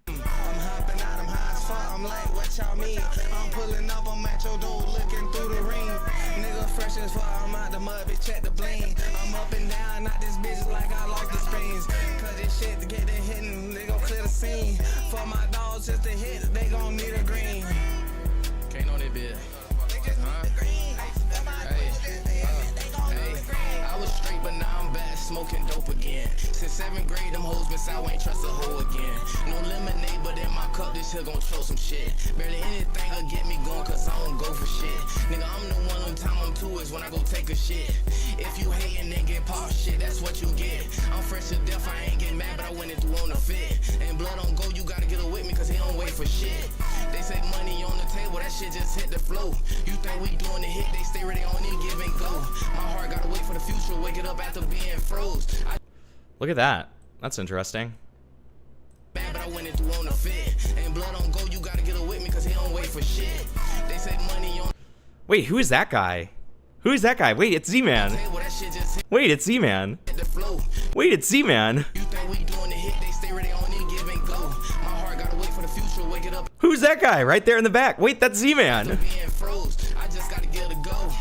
I'm like, what y'all mean? I'm pulling up, I'm at your door looking through the ring. Nigga fresh as fuck, I'm out the mud, bitch, check the bling. I'm up and down, not this bitch like I like the screens. Cause this shit to get it hitting, they gon' clear the scene. For my dogs just to hit, they gon' need a green. Can't on that bit. I was straight, but now I'm back smoking dope again. Since 7th grade, them hoes been sour, ain't trust a hoe again. No lemonade, but in my cup, this here gon' show some shit. Barely anything will get me going, cause I don't go for shit. Nigga, I'm the one on time I'm two is when I go take a shit. If you hatin', then get pop shit, that's what you get. I'm fresh to death, I ain't getting mad, but I went it through on the fit. And blood on go, you gotta get it with me, cause he don't wait for shit. They say money on the table, that shit just hit the flow. You think we doing the hit, they stay ready on any give and go. My heart gotta wait for the future, wake it up after being froze. Look at that. That's interesting. Bad, but I went it through on the fit. And blood on go, you gotta get it with me, cause he don't wait for shit. They say money on. Wait, who is that guy? Who is that guy? Wait, it's Z-Man. Wait, it's Z-Man. Wait, it's Z-Man. You think we doing the hit, they stay ready on any give and go. My heart gotta wait for the future, wake it up. Who's that guy right there in the back? Wait, that's Z-Man. Being froze, I just gotta get it go.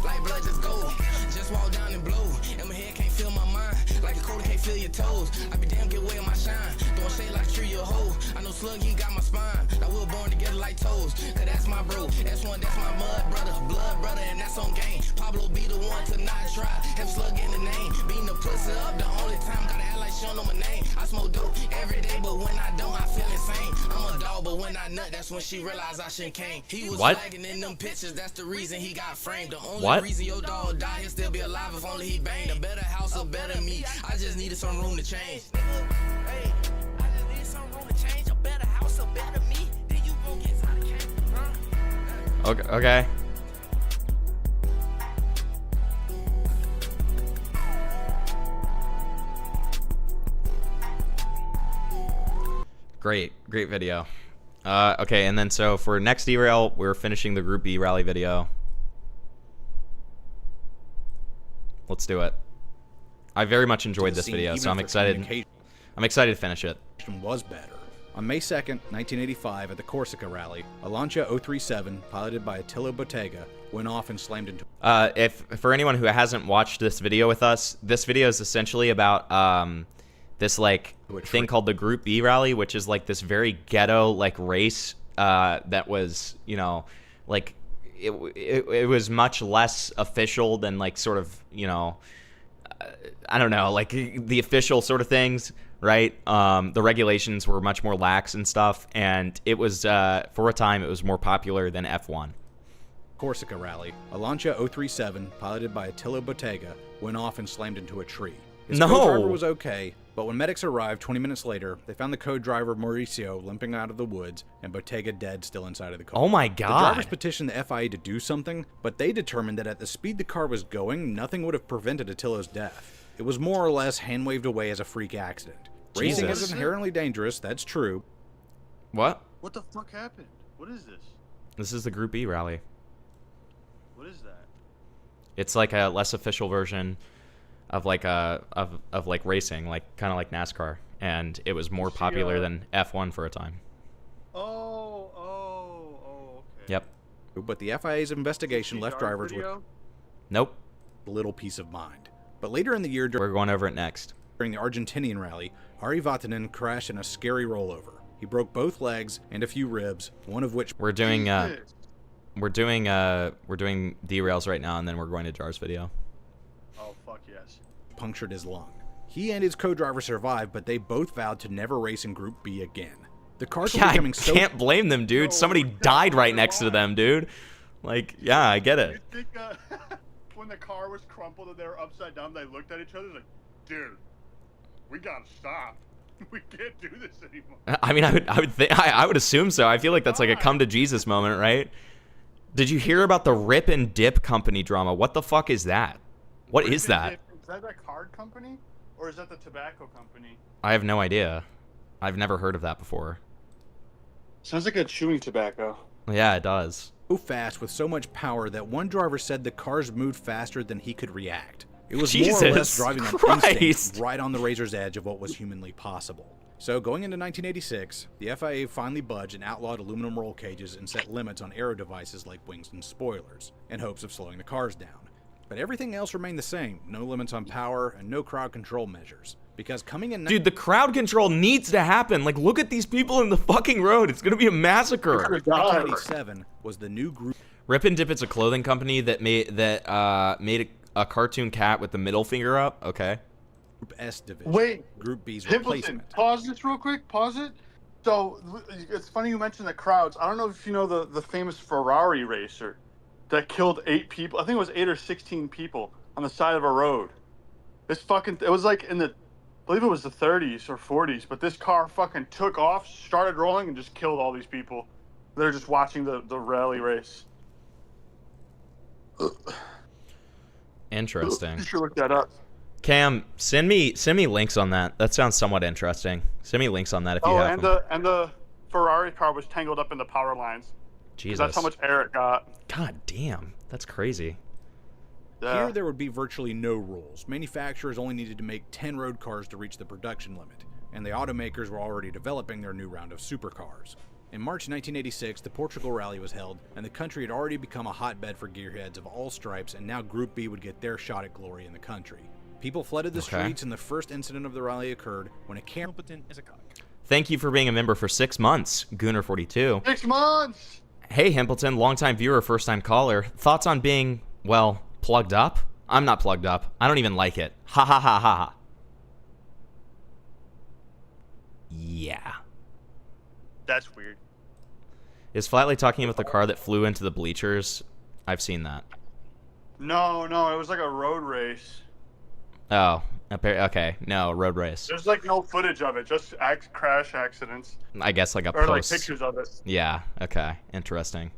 Like blood just go. Just walk down and blow. And my head can't feel my mind. Like a cold can't feel your toes. I be damn get away with my shine. Don't shade like a tree. be a hoe. I know Slug, he got my spine. Now we were born together like toes. Cause that's my bro. That's one, that's my mud brother. Blood brother, and that's on game. Pablo be the one to not try. Have Slug in the name. Beating the pussy up the only time. Gotta act like she don't know my name. I smoke dope every day, but when I don't, I feel insane. I'm a dog, but when I nut, that's when she realized I shouldn't came. He was flagging in them pictures. That's the reason he got framed. The only reason your dog died, he'll still be alive if only he banged. A better house, a better me. I just needed some room to change. Hey, I just needed some room to change. A better house, a better me. Then you gon' get how to change, huh? Okay. Okay. Great video. Okay, and then so for next derail, we're finishing the Group B rally video. Let's do it. I very much enjoyed this video, so I'm excited. I'm excited to finish it. Was better. On May 2nd, 1985, at the Corsica rally, a Lancia 037, piloted by Attilo Bottega, went off and slammed into... If for anyone who hasn't watched this video with us, this video is essentially about this like thing called the Group B rally, which is like this very ghetto like race that was, you know, like it was much less official than like sort of, you know, I don't know, like the official sort of things, right? The regulations were much more lax and stuff, and it was for a time it was more popular than F1. Corsica rally, a Lancia 037, piloted by Attilo Bottega, went off and slammed into a tree. His co-driver was okay, but when medics arrived 20 minutes later, they found the co-driver Mauricio limping out of the woods and Bottega dead still inside of the car. Oh my The god. drivers petitioned the FIA to do something, but they determined that at the speed the car was going, nothing would have prevented Attilo's death. It was more or less hand-waved away as a freak accident. Racing is inherently dangerous, that's true. What? What the fuck happened? What is this? This is the Group B rally. What is that? It's like a less official version of like of like racing, like kind of like NASCAR, and it was more popular than F1 for a time. Okay. Yep. But the FIA's investigation left drivers with Nope. little peace of mind. But later in the year, We're going over it next. during the Argentinian rally, Ari Vatanen crashed in a scary rollover. He broke both legs and a few ribs, one of which We're doing derails right now, and then we're going to Jar's video. Oh fuck yes. punctured his lung. He and his co-driver survived, but they both vowed to never race in Group B again. The cars were becoming so... I can't blame them, dude. Somebody died right next to them, dude. Like, yeah, I get it. You think when the car was crumpled and they were upside down, they looked at each other like, dude, we gotta stop. We can't do this anymore. I mean, I would assume so. I feel like that's like a come to Jesus moment, right? Did you hear about the Rip and Dip company drama? What the fuck is that? What is that? Is that a card company? Or is that the tobacco company? I have no idea. I've never heard of that before. Sounds like a chewing tobacco. Yeah, it does. So fast with so much power that one driver said the cars moved faster than he could react. It was more or less driving on instinct, right on the razor's edge of what was humanly possible. So going into 1986, the FIA finally budged and outlawed aluminum roll cages and set limits on aero devices like wings and spoilers, in hopes of slowing the cars down. But everything else remained the same, no limits on power and no crowd control measures. Because coming in... Dude, the crowd control needs to happen. Like, look at these people in the fucking road. It's gonna be a massacre. 1987 was the new group... Rip and Dip is a clothing company that made a cartoon cat with the middle finger up. Okay. Group S division. Wait. Group B's Pimpleton, replacement. pause this real quick. Pause it. So, it's funny you mentioned the crowds. I don't know if you know the famous Ferrari racer that killed 8 people. I think it was 8 or 16 people on the side of a road. It was like in the, I believe it was the 30s or 40s, but this car fucking took off, started rolling, and just killed all these people. They're just watching the rally race. Interesting. You should look that up. Cam, send me links on that. That sounds somewhat interesting. Send me links on that if you have them. And the Ferrari car was tangled up in the power lines. Jesus. That's how much air it got. God damn, that's crazy. Yeah. Here there would be virtually no rules. Manufacturers only needed to make 10 road cars to reach the production limit, and the automakers were already developing their new round of supercars. In March 1986, the Portugal Rally was held, and the country had already become a hotbed for gearheads of all stripes, and now Group B would get their shot at glory in the country. People flooded the streets, and the first incident of the rally occurred when a camera... Thank you for being a member for 6 months, Gooner42. 6 months! Hey, Himpleton, longtime viewer, first-time caller. Thoughts on being, well, plugged up? I'm not plugged up. I don't even like it. Ha ha ha ha ha. Yeah. That's weird. Is Flatley talking about the car that flew into the bleachers? I've seen that. No, it was like a road race. Oh, okay. No, road race. There's like no footage of it, just crash accidents. I guess like a or post. like pictures of it. Yeah, okay. Interesting.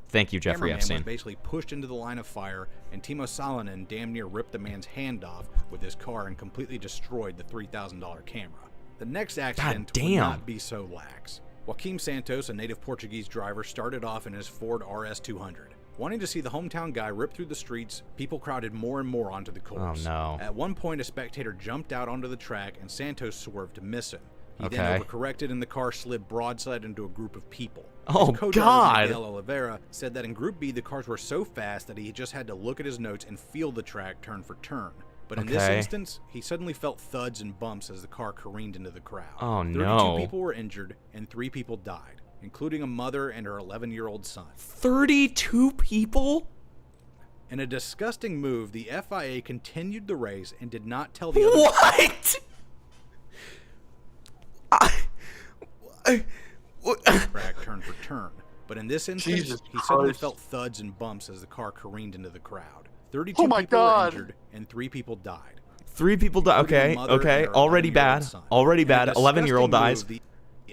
Thank you, Jeffrey Cameraman Epstein. was basically pushed into the line of fire, and Timo Salonen damn near ripped the man's hand off with his car and completely destroyed the $3,000 camera. The next accident would not be so lax. Joaquim Santos, a native Portuguese driver, started off in his Ford RS200. Wanting to see the hometown guy rip through the streets, people crowded more and more onto the course. Oh, no. At one point, a spectator jumped out onto the track, and Santos swerved to miss him. He Okay. then overcorrected, and the car slid broadside into a group of people. Oh, His co-driver, God. Miguel Oliveira, said that in Group B, the cars were so fast that he just had to look at his notes and feel the track turn for turn. But in this Okay. instance, he suddenly felt thuds and bumps as the car careened into the crowd. Oh, 32 no. people were injured, and 3 people died, including a mother and her 11-year-old son. 32 people? In a disgusting move, the FIA continued the race and did not tell the other... What? Track turn for turn. But in this instance, Jesus he suddenly Christ. felt thuds and bumps as the car careened into the crowd. 32 Oh my people God. were injured, and 3 people died. 3 people died. Including Okay, a mother okay. and her Already 11-year-old bad. son. Already In a bad. 11-year-old disgusting dies. move,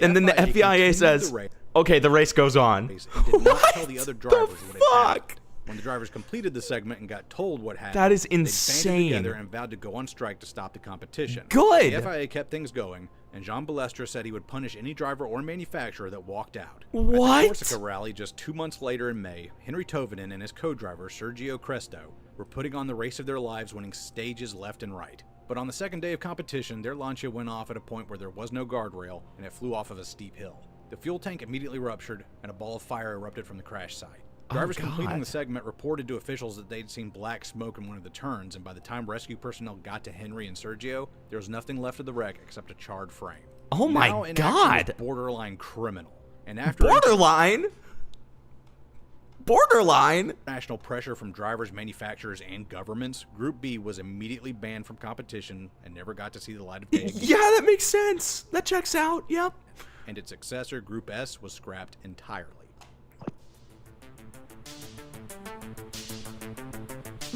And then the FIA continued says, the race okay, the race goes on. and did not tell the other drivers what had happened. When the drivers completed the segment and got told what happened, That is they banded insane. together and vowed to go on strike to stop the competition. Good. The FIA kept things going, and Jean Balestra said he would punish any driver or manufacturer that walked out. What? At the Corsica rally just 2 months later in May, Henry Tovinen and his co-driver, Sergio Cresto, were putting on the race of their lives, winning stages left and right. But on the second day of competition, their Lancia went off at a point where there was no guardrail, and it flew off of a steep hill. The fuel tank immediately ruptured, and a ball of fire erupted from the crash site. Drivers completing the segment reported to officials that they'd seen black smoke in one of the turns, and by the time rescue personnel got to Henry and Sergio, there was nothing left of the wreck except a charred frame. Oh my Now in action God. was borderline criminal. And after Borderline? Borderline? national pressure from drivers, manufacturers, and governments, Group B was immediately banned from competition and never got to see the light of day again. Yeah, that makes sense. That checks out. Yep. And its successor, Group S, was scrapped entirely.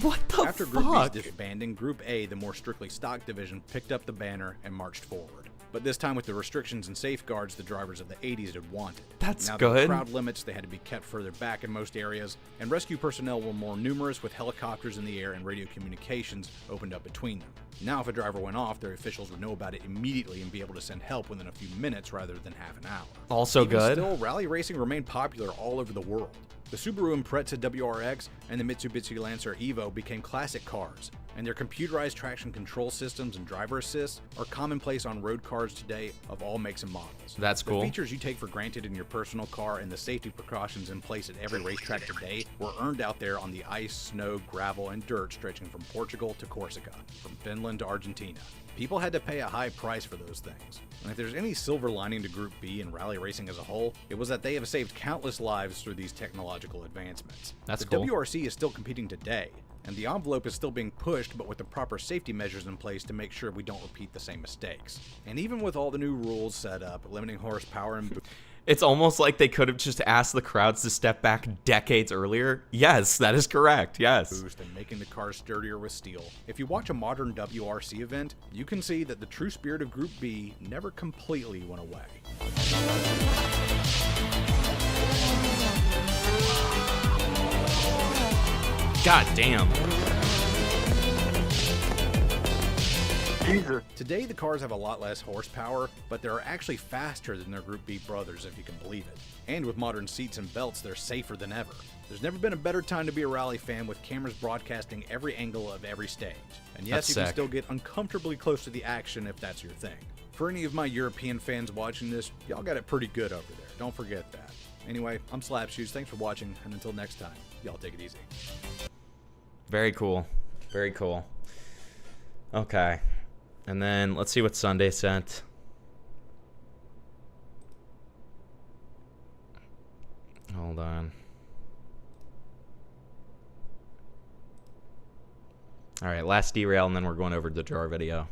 What the After Group fuck? B's disbanding, Group A, the more strictly stock division, picked up the banner and marched forward. But this time with the restrictions and safeguards the drivers of the 80s had wanted. That's now, there were good. crowd limits, they had to be kept further back in most areas, and rescue personnel were more numerous with helicopters in the air and radio communications opened up between them. Now if a driver went off, their officials would know about it immediately and be able to send help within a few minutes rather than half an hour. Also Even good. Still, rally racing remained popular all over the world. The Subaru Impreza WRX and the Mitsubishi Lancer Evo became classic cars, and their computerized traction control systems and driver assist are commonplace on road cars today of all makes and models. That's cool. The features you take for granted in your personal car and the safety precautions in place at every racetrack today were earned out there on the ice, snow, gravel, and dirt stretching from Portugal to Corsica, from Finland to Argentina. People had to pay a high price for those things. And if there's any silver lining to Group B and rally racing as a whole, it was that they have saved countless lives through these technological advancements. That's the cool. WRC is still competing today, and the envelope is still being pushed, but with the proper safety measures in place to make sure we don't repeat the same mistakes. And even with all the new rules set up, limiting horsepower and It's almost like they could have just asked the crowds to step back decades earlier. Yes, that is correct. Yes. boost and making the cars sturdier with steel. If you watch a modern WRC event, you can see that the true spirit of Group B never completely went away. God damn. Today, the cars have a lot less horsepower, but they're actually faster than their Group B brothers, if you can believe it. And with modern seats and belts, they're safer than ever. There's never been a better time to be a rally fan with cameras broadcasting every angle of every stage. And yes, That's you can sick. still get uncomfortably close to the action if that's your thing. For any of my European fans watching this, y'all got it pretty good over there. Don't forget that. Anyway, I'm Slapshoes. Thanks for watching, and until next time, y'all take it easy. Very cool. Very cool. Okay. And then let's see what Sunday sent. Hold on. All right, last derail, and then we're going over to the jar video.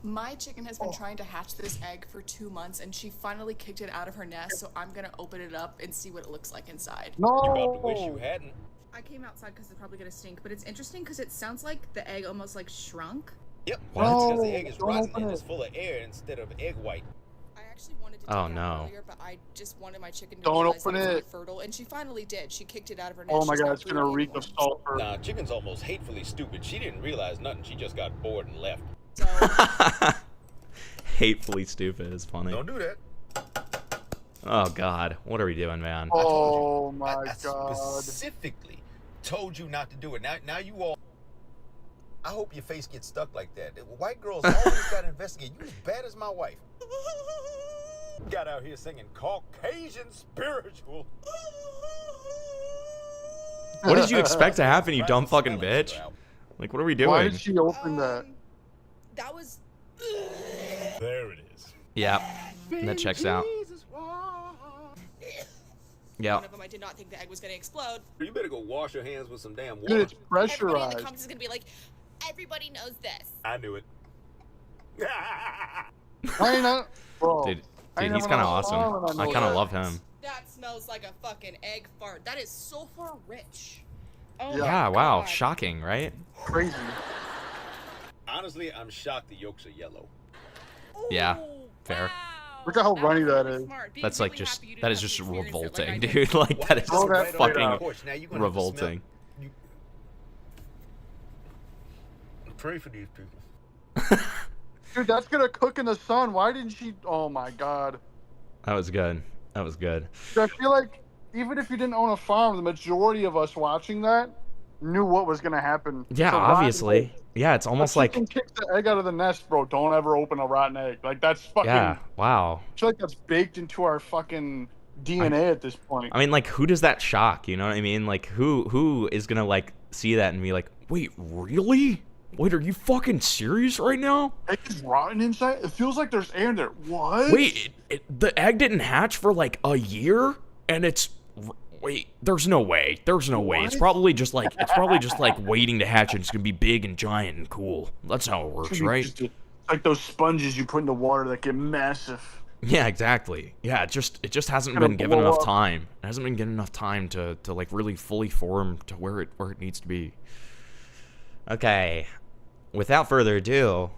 My chicken has been trying to hatch this egg for 2 months, and she finally kicked it out of her nest, so I'm gonna open it up and see what it looks like inside. No! You about to wish you hadn't. I came outside because it's probably gonna stink, but it's interesting because it sounds like the egg almost like shrunk. Yep. What? Because the egg is rotten and it's full of air instead of egg white. I actually wanted to Oh, take it no. out earlier, but I just wanted my chicken to Don't realize open that it's it. not fertile, and she finally did. She kicked it out of her nest. Oh my She's god, not it's gonna brooding reek anymore. of sulfur. Nah, chicken's almost hatefully stupid. She didn't realize nothing. She just got bored and left. Hatefully stupid is funny. Don't do that. Oh God, what are we doing, man? Oh my I god. specifically told you not to do it. Now you all. I hope your face gets stuck like that. White girls always gotta investigate. You as bad as my wife. Got out here singing Caucasian spiritual. What did you expect to happen, you dumb fucking bitch? Like, what are we doing? Why did she open that? That was. There it is. Yeah, that checks out. Yeah. One of them, I did not think the egg was gonna explode. You better go wash your hands with some damn water. Dude, it's Everybody in the pressurized. comments is gonna be like, everybody knows this. I knew it. I ain't know. Bro, Dude, I ain't he's never kind of known awesome. how and I know kind of that. love him. That smells like a fucking egg fart. That is sulfur rich. Oh Yeah, my wow, God. shocking, right? Crazy. Honestly, I'm shocked the yolks are yellow. Yeah, fair. Look at how runny that is. That's like just, that is just revolting, dude. Like, that is Throw that right out. fucking Now you're gonna revolting. Pray for these people. Dude, that's gonna cook in the sun. Why didn't she? Oh my god. That was good. That was good. Dude, I feel like even if you didn't own a farm, the majority of us watching that knew what was gonna happen. Yeah, It's a rotten obviously. egg. Yeah, it's almost If like, chicken kicks the egg out of the nest, bro. Don't ever open a rotten egg. Like that's fucking. yeah, wow. I feel like that's baked into our fucking DNA at this point. I mean, like, who does that shock? You know what I mean? Like, who is gonna like see that and be like, wait, really? Wait, are you fucking serious right now? Egg is rotten inside. It feels like there's air in there. What? Wait, the egg didn't hatch for like a year, and it's wait. There's no way. There's no way. It's probably just like waiting to hatch, and it's gonna be big and giant and cool. That's how it works, right? Like those sponges you put in the water that get massive. Yeah, exactly. Yeah, it just hasn't Gonna been given blow enough up. time. It hasn't been given enough time to like really fully form to where it needs to be. Okay. Without further ado,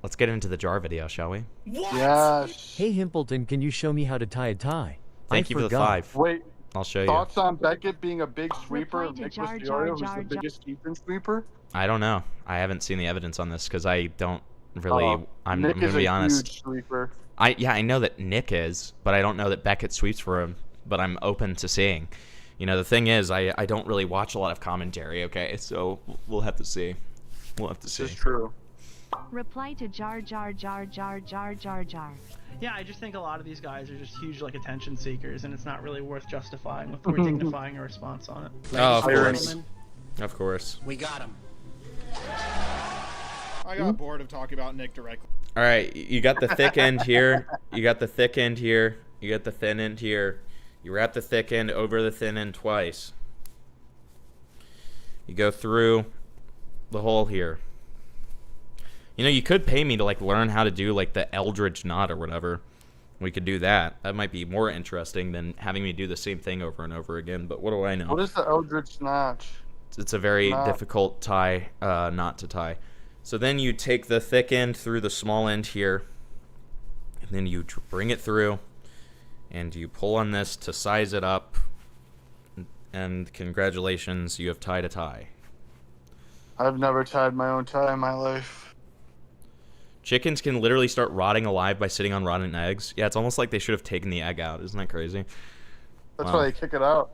let's get into the jar video, shall we? Yes. Hey Himpleton, can you show me how to tie a tie? Thank you for the forgot. 5. Wait. I'll show you. Thoughts on Beckett being a big sweeper? Reply to Nick jar, Mysterio, jar, who's jar, the jar. biggest Ethan sweeper? I don't know. I haven't seen the evidence on this because I don't really. I'm Nick gonna is be a honest. huge sweeper. I know that Nick is, but I don't know that Beckett sweeps for him. But I'm open to seeing. You know, the thing is, I don't really watch a lot of commentary. Okay, so we'll have to see. We'll have to see. This is true. Reply to jar jar jar jar jar jar jar. Yeah, I just think a lot of these guys are just huge like attention seekers, and it's not really worth justifying with or dignifying a response on it. Oh, of course. Of course. We got him. I got bored of talking about Nick directly. All right, you got the thick end here. You got the thick end here. You got the thin end here. You wrap the thick end over the thin end twice. You go through the hole here. You know, you could pay me to like learn how to do like the Eldridge knot or whatever. We could do that. That might be more interesting than having me do the same thing over and over again. But what do I know? What is the Eldridge notch? It's a very Knot. difficult tie, knot to tie. So then you take the thick end through the small end here, and then you bring it through, and you pull on this to size it up, and congratulations, you have tied a tie. I've never tied my own tie in my life. Chickens can literally start rotting alive by sitting on rotten eggs. Yeah, it's almost like they should have taken the egg out. Isn't that crazy? That's Wow. why they kick it out.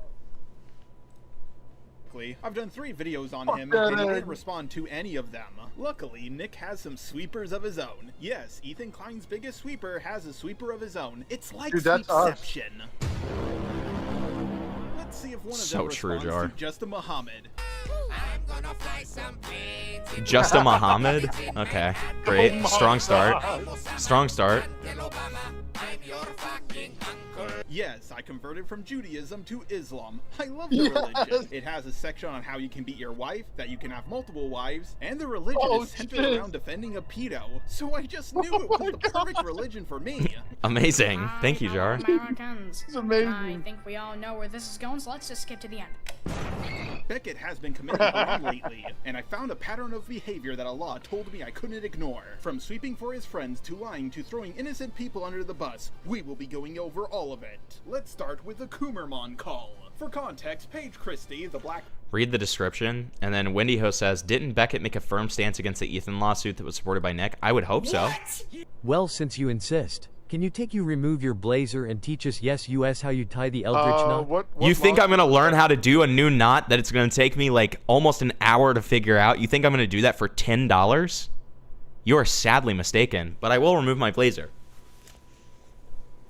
I've done 3 videos on Fuck him, that and he egg. didn't respond to any of them. Luckily, Nick has some sweepers of his own. Yes, Ethan Klein's biggest sweeper has a sweeper of his own. It's like Dude, that's us. Sweepception. Let's see if one of So them true, responds Jar. to just a Muhammad. I'm gonna Just a Muhammad? Okay, great. Strong start. Strong start. Yes, I converted from Judaism to Islam. I love the religion. It has a section on how you can beat your wife, that you can have multiple wives, and the religion is centered around defending a pedo. So I just knew it was the perfect religion for me. Amazing. Thank you, Jar. Americans. It's amazing. I think we all know where this is going, so let's just skip to the end. Beckett has been committing a crime lately, and I found a pattern of behavior that Allah told me I couldn't ignore. From sweeping for his friends to lying to throwing innocent people under the bus, we will be going over all of it. Let's start with the Coomermon call. For context, Paige Christie, the black... Read the description, and then Wendyho says, didn't Beckett make a firm stance against the Ethan lawsuit that was supported by Nick? I would hope so. Well, since you insist, can you remove your blazer and teach us US how you tie the Eldritch knot? What You think I'm going to learn how to do a new knot that it's going to take me like almost an hour to figure out? You think I'm going to do that for $10? You are sadly mistaken, but I will remove my blazer.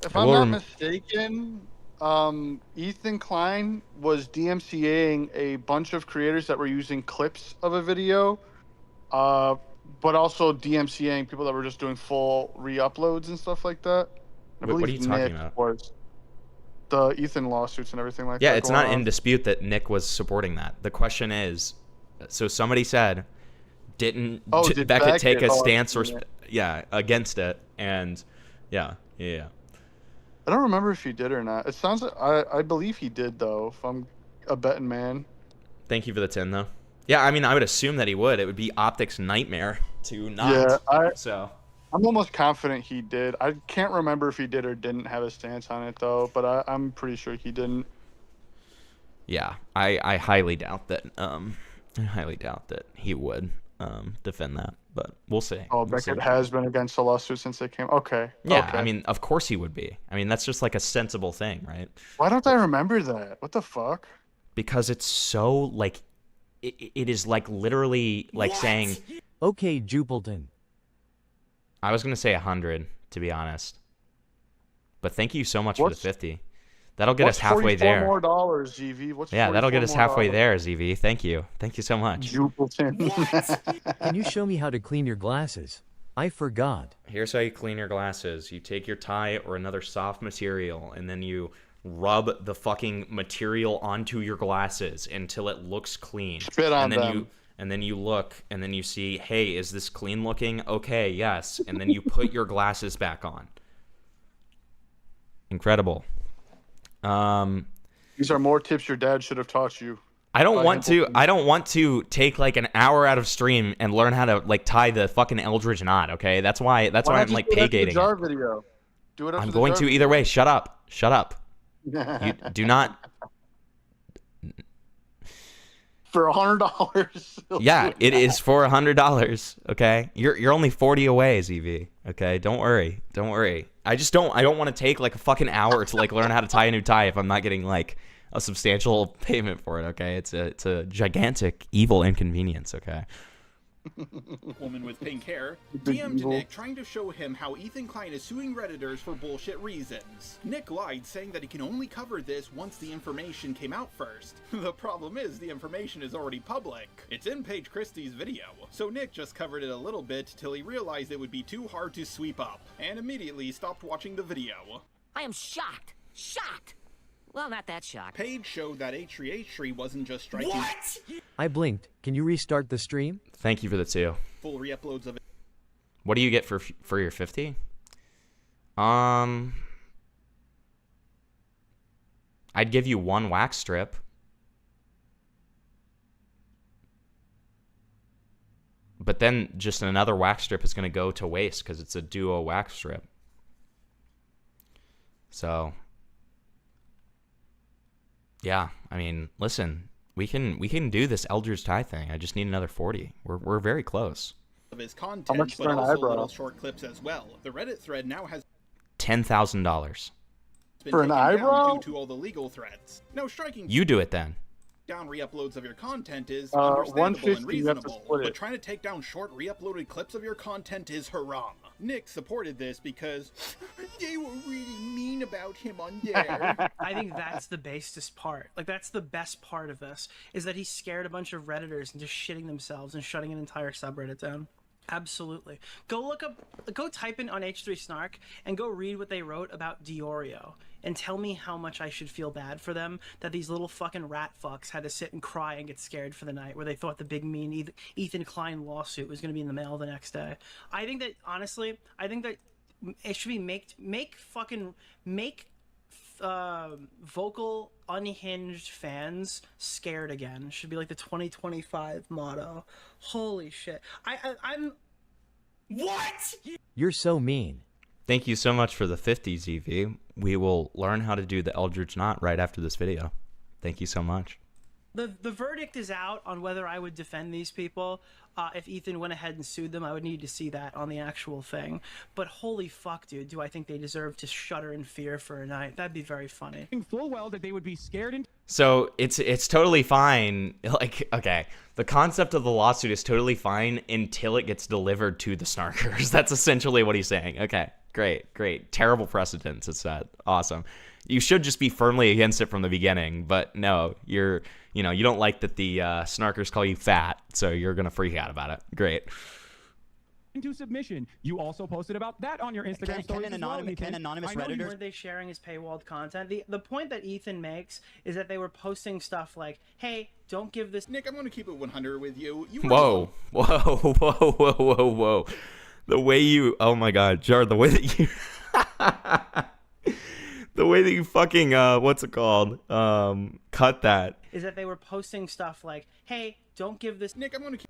If I'm not mistaken, Ethan Klein was DMCAing a bunch of creators that were using clips of a video, but also DMCAing people that were just doing full re-uploads and stuff like that. What are you talking about? Was the Ethan lawsuits and everything like that. Yeah, it's not going in on. dispute that Nick was supporting that. The question is, so somebody said, did Beckett take a stance or against it? And yeah. I don't remember if he did or not. It sounds like I believe he did though. If I'm a betting man. Thank you for the 10 though. Yeah, I mean, I would assume that he would. It would be Optic's nightmare to not. Yeah, I'm almost confident he did. I can't remember if he did or didn't have a stance on it though, but I'm pretty sure he didn't. Yeah, I highly doubt that. He would defend that, but we'll see. Oh, Beckett has been against the lawsuit since they came. Okay. Yeah, okay. I mean, of course he would be. I mean, that's just like a sensible thing, right? Why don't I remember that? What the fuck? Because it's so like, it is like literally like saying. Okay, Jupilton. I was gonna say 100 to be honest, but thank you so much for the 50. That'll get us halfway there. More dollars, ZV. What's that'll get us halfway there, ZV. Thank you so much. Can you show me how to clean your glasses? I forgot. Here's how you clean your glasses. You take your tie or another soft material, and then you rub the fucking material onto your glasses until it looks clean. Spit on them. And then you look, and then you see, hey, is this clean looking? Okay, yes. And then you put your glasses back on. Incredible. These are more tips your dad should have taught you. I don't want to take like an hour out of stream and learn how to like tie the fucking Eldritch knot, okay? That's why I'm like pay gating. Video? Do it. I'm going to either way. Shut up. You do not. For $100. Yeah, it is for $100. Okay, you're only 40 away, ZV. Okay, don't worry. I don't want to take like a fucking hour to like learn how to tie a new tie if I'm not getting like a substantial payment for it. Okay, it's a gigantic evil inconvenience. Okay. Woman with pink hair DM'd Nick trying to show him how Ethan Klein is suing Redditors for bullshit reasons. Nick lied, saying that he can only cover this once the information came out first. The problem is the information is already public. It's in Paige Christie's video. So Nick just covered it a little bit till he realized it would be too hard to sweep up, and immediately stopped watching the video. I am shocked. Well, not that shocked. Paige showed that H3 wasn't just striking. What? I blinked. Can you restart the stream? Thank you for the 2. Full re-uploads of it. What do you get for your 50? I'd give you 1 wax strip. But then just another wax strip is going to go to waste because it's a duo wax strip. So, yeah, I mean, listen, we can do this Eldritch tie thing. I just need another 40. We're very close. Of his content, but also little short clips as well. The Reddit thread now has $10,000 for an eyebrow due to all the legal threats. Now striking you do it then. Down re-uploads of your content is understandable and reasonable, but it. Trying to take down short re-uploaded clips of your content is haram. Nick supported this because they were really mean talking about him on there. I think that's the basest part. Like, that's the best part of this, is that he scared a bunch of Redditors into shitting themselves and shutting an entire subreddit down. Absolutely. Go type in on H3 Snark and go read what they wrote about Diorio and tell me how much I should feel bad for them that these little fucking rat fucks had to sit and cry and get scared for the night where they thought the big mean Ethan Klein lawsuit was going to be in the mail the next day. I think that, honestly, it should be make vocal unhinged fans scared again. Should be like the 2025 motto. Holy shit. I'm what? You're so mean. Thank you so much for the 50, ZV. We will learn how to do the Eldritch Knot right after this video. Thank you so much. The verdict is out on whether I would defend these people. If Ethan went ahead and sued them, I would need to see that on the actual thing. But holy fuck, dude, do I think they deserve to shudder in fear for a night. That'd be very funny. Full well that they would be scared and... So it's totally fine. Like, okay, the concept of the lawsuit is totally fine until it gets delivered to the Snarkers. That's essentially what he's saying. Okay, great. Terrible precedence is set. Awesome. You should just be firmly against it from the beginning, but no, you don't like that the Snarkers call you fat, so you're gonna freak out about it. Great. Into submission. You also posted about that on your Instagram stories as well, Ethan. Can anonymous Redditors... Were they sharing his paywalled content? The point that Ethan makes is that they were posting stuff like, hey, don't give this... Nick, I'm going to keep it 100 with you. Whoa. The way you... Oh my god, Jar, the way that you... The way that you fucking, what's it called? Cut that. Is that they were posting stuff like, hey, don't give this... Nick, I'm going to keep...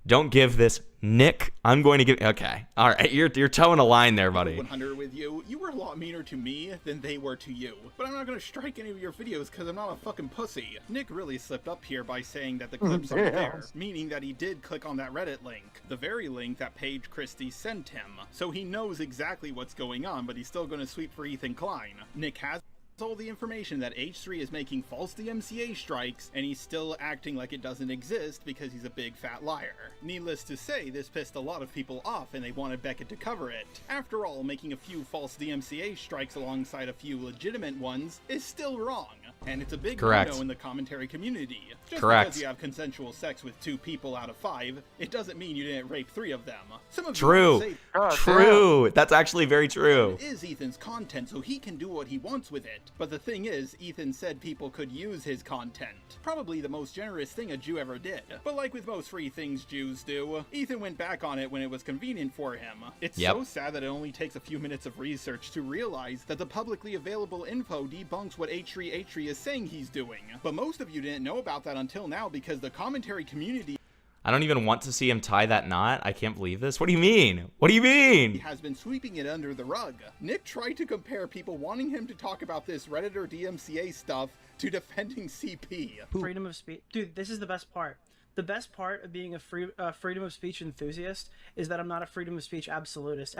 Don't give this, Nick. I'm going to give... Okay. All right. You're towing a line there, buddy. 100 with you. You were a lot meaner to me than they were to you. But I'm not going to strike any of your videos because I'm not a fucking pussy. Nick really slipped up here by saying that the clips aren't there, meaning that he did click on that Reddit link, the very link that Paige Christie sent him. So he knows exactly what's going on, but he's still going to sweep for Ethan Klein. Nick has all the information that H3 is making false DMCA strikes, and he's still acting like it doesn't exist because he's a big fat liar. Needless to say, this pissed a lot of people off and they wanted Beckett to cover it. After all, making a few false DMCA strikes alongside a few legitimate ones is still wrong, and it's a big no-no in the commentary community. Just because you have consensual sex with 2 people out of 5, it doesn't mean you didn't rape 3 of them. Some of True. True. That's actually very true. It is Ethan's content, so he can do what he wants with it. But the thing is, Ethan said people could use his content. Probably the most generous thing a Jew ever did. But like with most free things Jews do, Ethan went back on it when it was convenient for him. It's so sad that it only takes a few minutes of research to realize that the publicly available info debunks what H3 is saying he's doing. But most of you didn't know about that until now because the commentary community... I don't even want to see him tie that knot. I can't believe this. What do you mean? What do you mean? He has been sweeping it under the rug. Nick tried to compare people wanting him to talk about this Redditor DMCA stuff to defending CP. Freedom of speech. Dude, this is the best part. The best part of being a freedom of speech enthusiast is that I'm not a freedom of speech absolutist.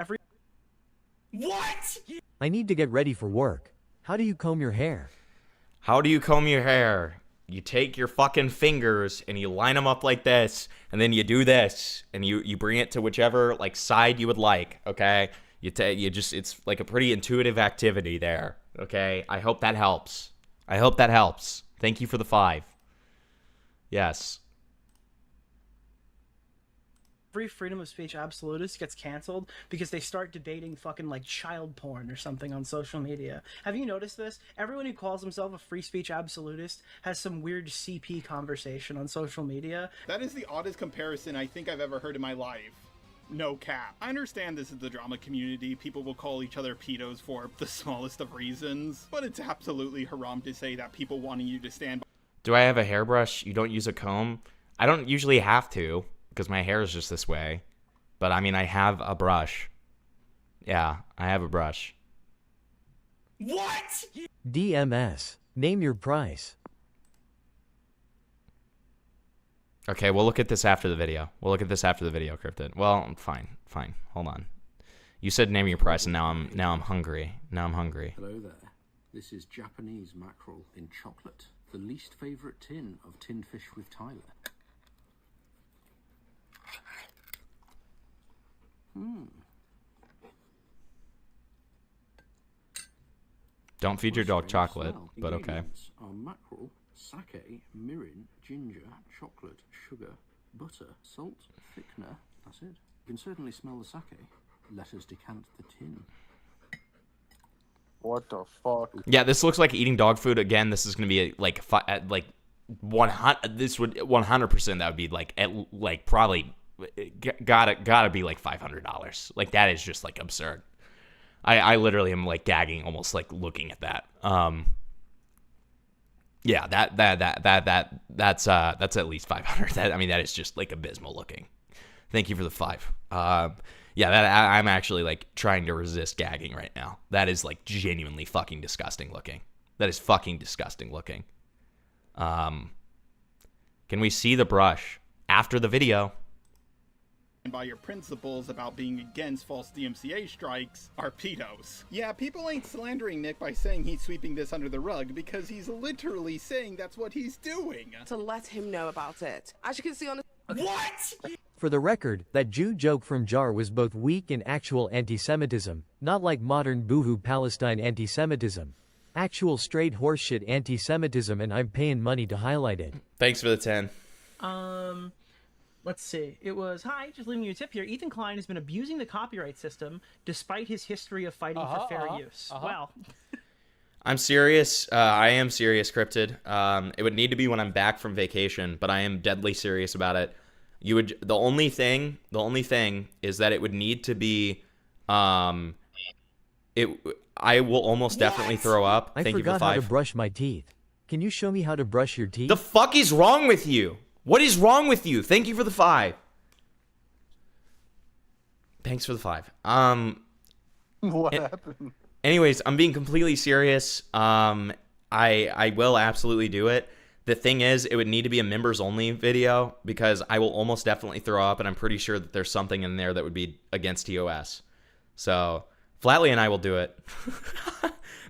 What? I need to get ready for work. How do you comb your hair? How do you comb your hair? You take your fucking fingers and you line them up like this, and then you do this, and you bring it to whichever like side you would like. Okay, it's like a pretty intuitive activity there. Okay, I hope that helps. Thank you for the 5. Yes. Every freedom of speech absolutist gets canceled because they start debating fucking like child porn or something on social media. Have you noticed this? Everyone who calls himself a free speech absolutist has some weird CP conversation on social media. That is the oddest comparison I think I've ever heard in my life. No cap. I understand this is the drama community. People will call each other pedos for the smallest of reasons, but it's absolutely haram to say that people wanting you to stand by... Do I have a hairbrush? You don't use a comb? I don't usually have to, because my hair is just this way. But I mean, I have a brush. Yeah, I have a brush. What? DMS. Name your price. Okay, we'll look at this after the video. Cryptid. Well, fine. Hold on. You said name your price, and now I'm hungry. Hello there. This is Japanese mackerel in chocolate. The least favorite tin of Tin Fish with Tyler. Don't feed your dog chocolate, Smell. but okay. Ingredients are mackerel, sake, mirin, ginger, chocolate, sugar, butter, salt, thickener. That's it. You can certainly smell the sake. Let us decant the tin. What the fuck? Yeah, this looks like eating dog food again. This is gonna be like 100. This would 100%. That would be like probably gotta be like $500. Like that is just like absurd. I literally am like gagging almost like looking at that. Yeah, that's at least 500. That is just like abysmal looking. Thank you for the 5. Yeah, I'm actually like trying to resist gagging right now. That is like genuinely fucking disgusting looking. That is fucking disgusting looking. Can we see the brush after the video? And by your principles about being against false DMCA strikes are pedos. Yeah, people ain't slandering Nick by saying he's sweeping this under the rug because he's literally saying that's what he's doing. To let him know about it. As you can see on the... What?! For the record, that Jew joke from Jar was both weak and actual anti-Semitism, not like modern boohoo Palestine anti-Semitism. Actual straight horseshit anti-Semitism, and I'm paying money to highlight it. Thanks for the 10. Let's see. It was, hi, just leaving you a tip here. Ethan Klein has been abusing the copyright system despite his history of fighting for fair use. Well. I'm serious. I am serious, Cryptid. It would need to be when I'm back from vacation, but I am deadly serious about it. The only thing is that it would need to be, I will almost definitely throw up. I Thank you for forgot 5. how to brush my teeth. Can you show me how to brush your teeth? The fuck is wrong with you? What is wrong with you? Thank you for the 5. Thanks for the 5. What happened? Anyways, I'm being completely serious. I will absolutely do it. The thing is, it would need to be a members only video because I will almost definitely throw up, and I'm pretty sure that there's something in there that would be against TOS. So Flatley and I will do it.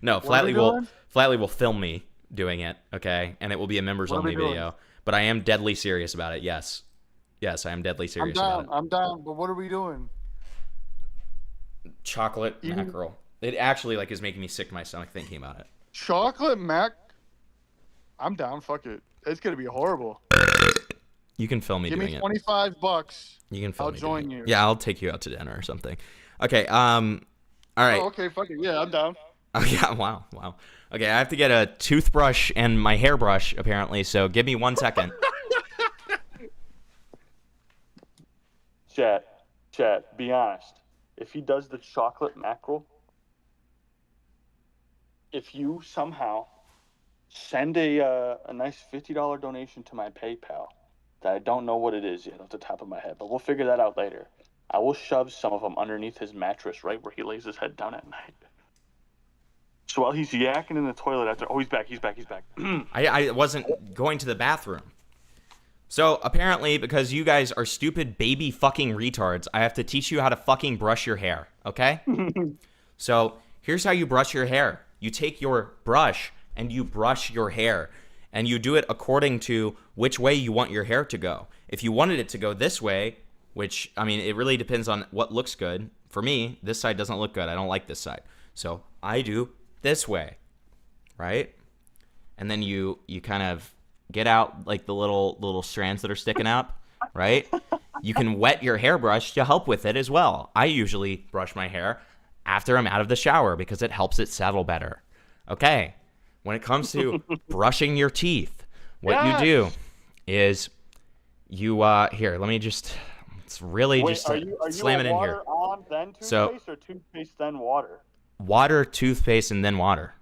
No, Flatley will film me doing it, okay? And it will be a members only video. But I am deadly serious about it. Yes, I am deadly serious about it. I'm down. But what are we doing? Chocolate mackerel. It actually like is making me sick to my stomach thinking about it. Chocolate mac. I'm down. Fuck it. It's gonna be horrible. You can film me doing it. Give me $25. You can film me. I'll join you. Yeah, I'll take you out to dinner or something. Okay. All right. Oh, okay. Fuck it. Yeah, I'm down. Oh yeah. Wow. Okay, I have to get a toothbrush and my hairbrush apparently. So give me 1 second. Chat. Be honest. If he does the chocolate mackerel, if you somehow send a nice $50 donation to my PayPal, that I don't know what it is yet off the top of my head, but we'll figure that out later. I will shove some of them underneath his mattress, right where he lays his head down at night. So while he's yakking in the toilet after... Oh, he's back. I wasn't going to the bathroom. So apparently, because you guys are stupid baby fucking retards, I have to teach you how to fucking brush your hair, okay? So here's how you brush your hair. You take your brush and you brush your hair. And you do it according to which way you want your hair to go. If you wanted it to go this way, which, I mean, it really depends on what looks good. For me, this side doesn't look good. I don't like this side. So I do this way, right? And then you kind of get out like the little strands that are sticking out, right? You can wet your hairbrush to help with it as well. I usually brush my hair after I'm out of the shower because it helps it settle better. Okay, when it comes to brushing your teeth, what you do is you here. Let me just. It's really just are you slam it in here. On, then toothpaste, or toothpaste then water? Water, toothpaste, and then water.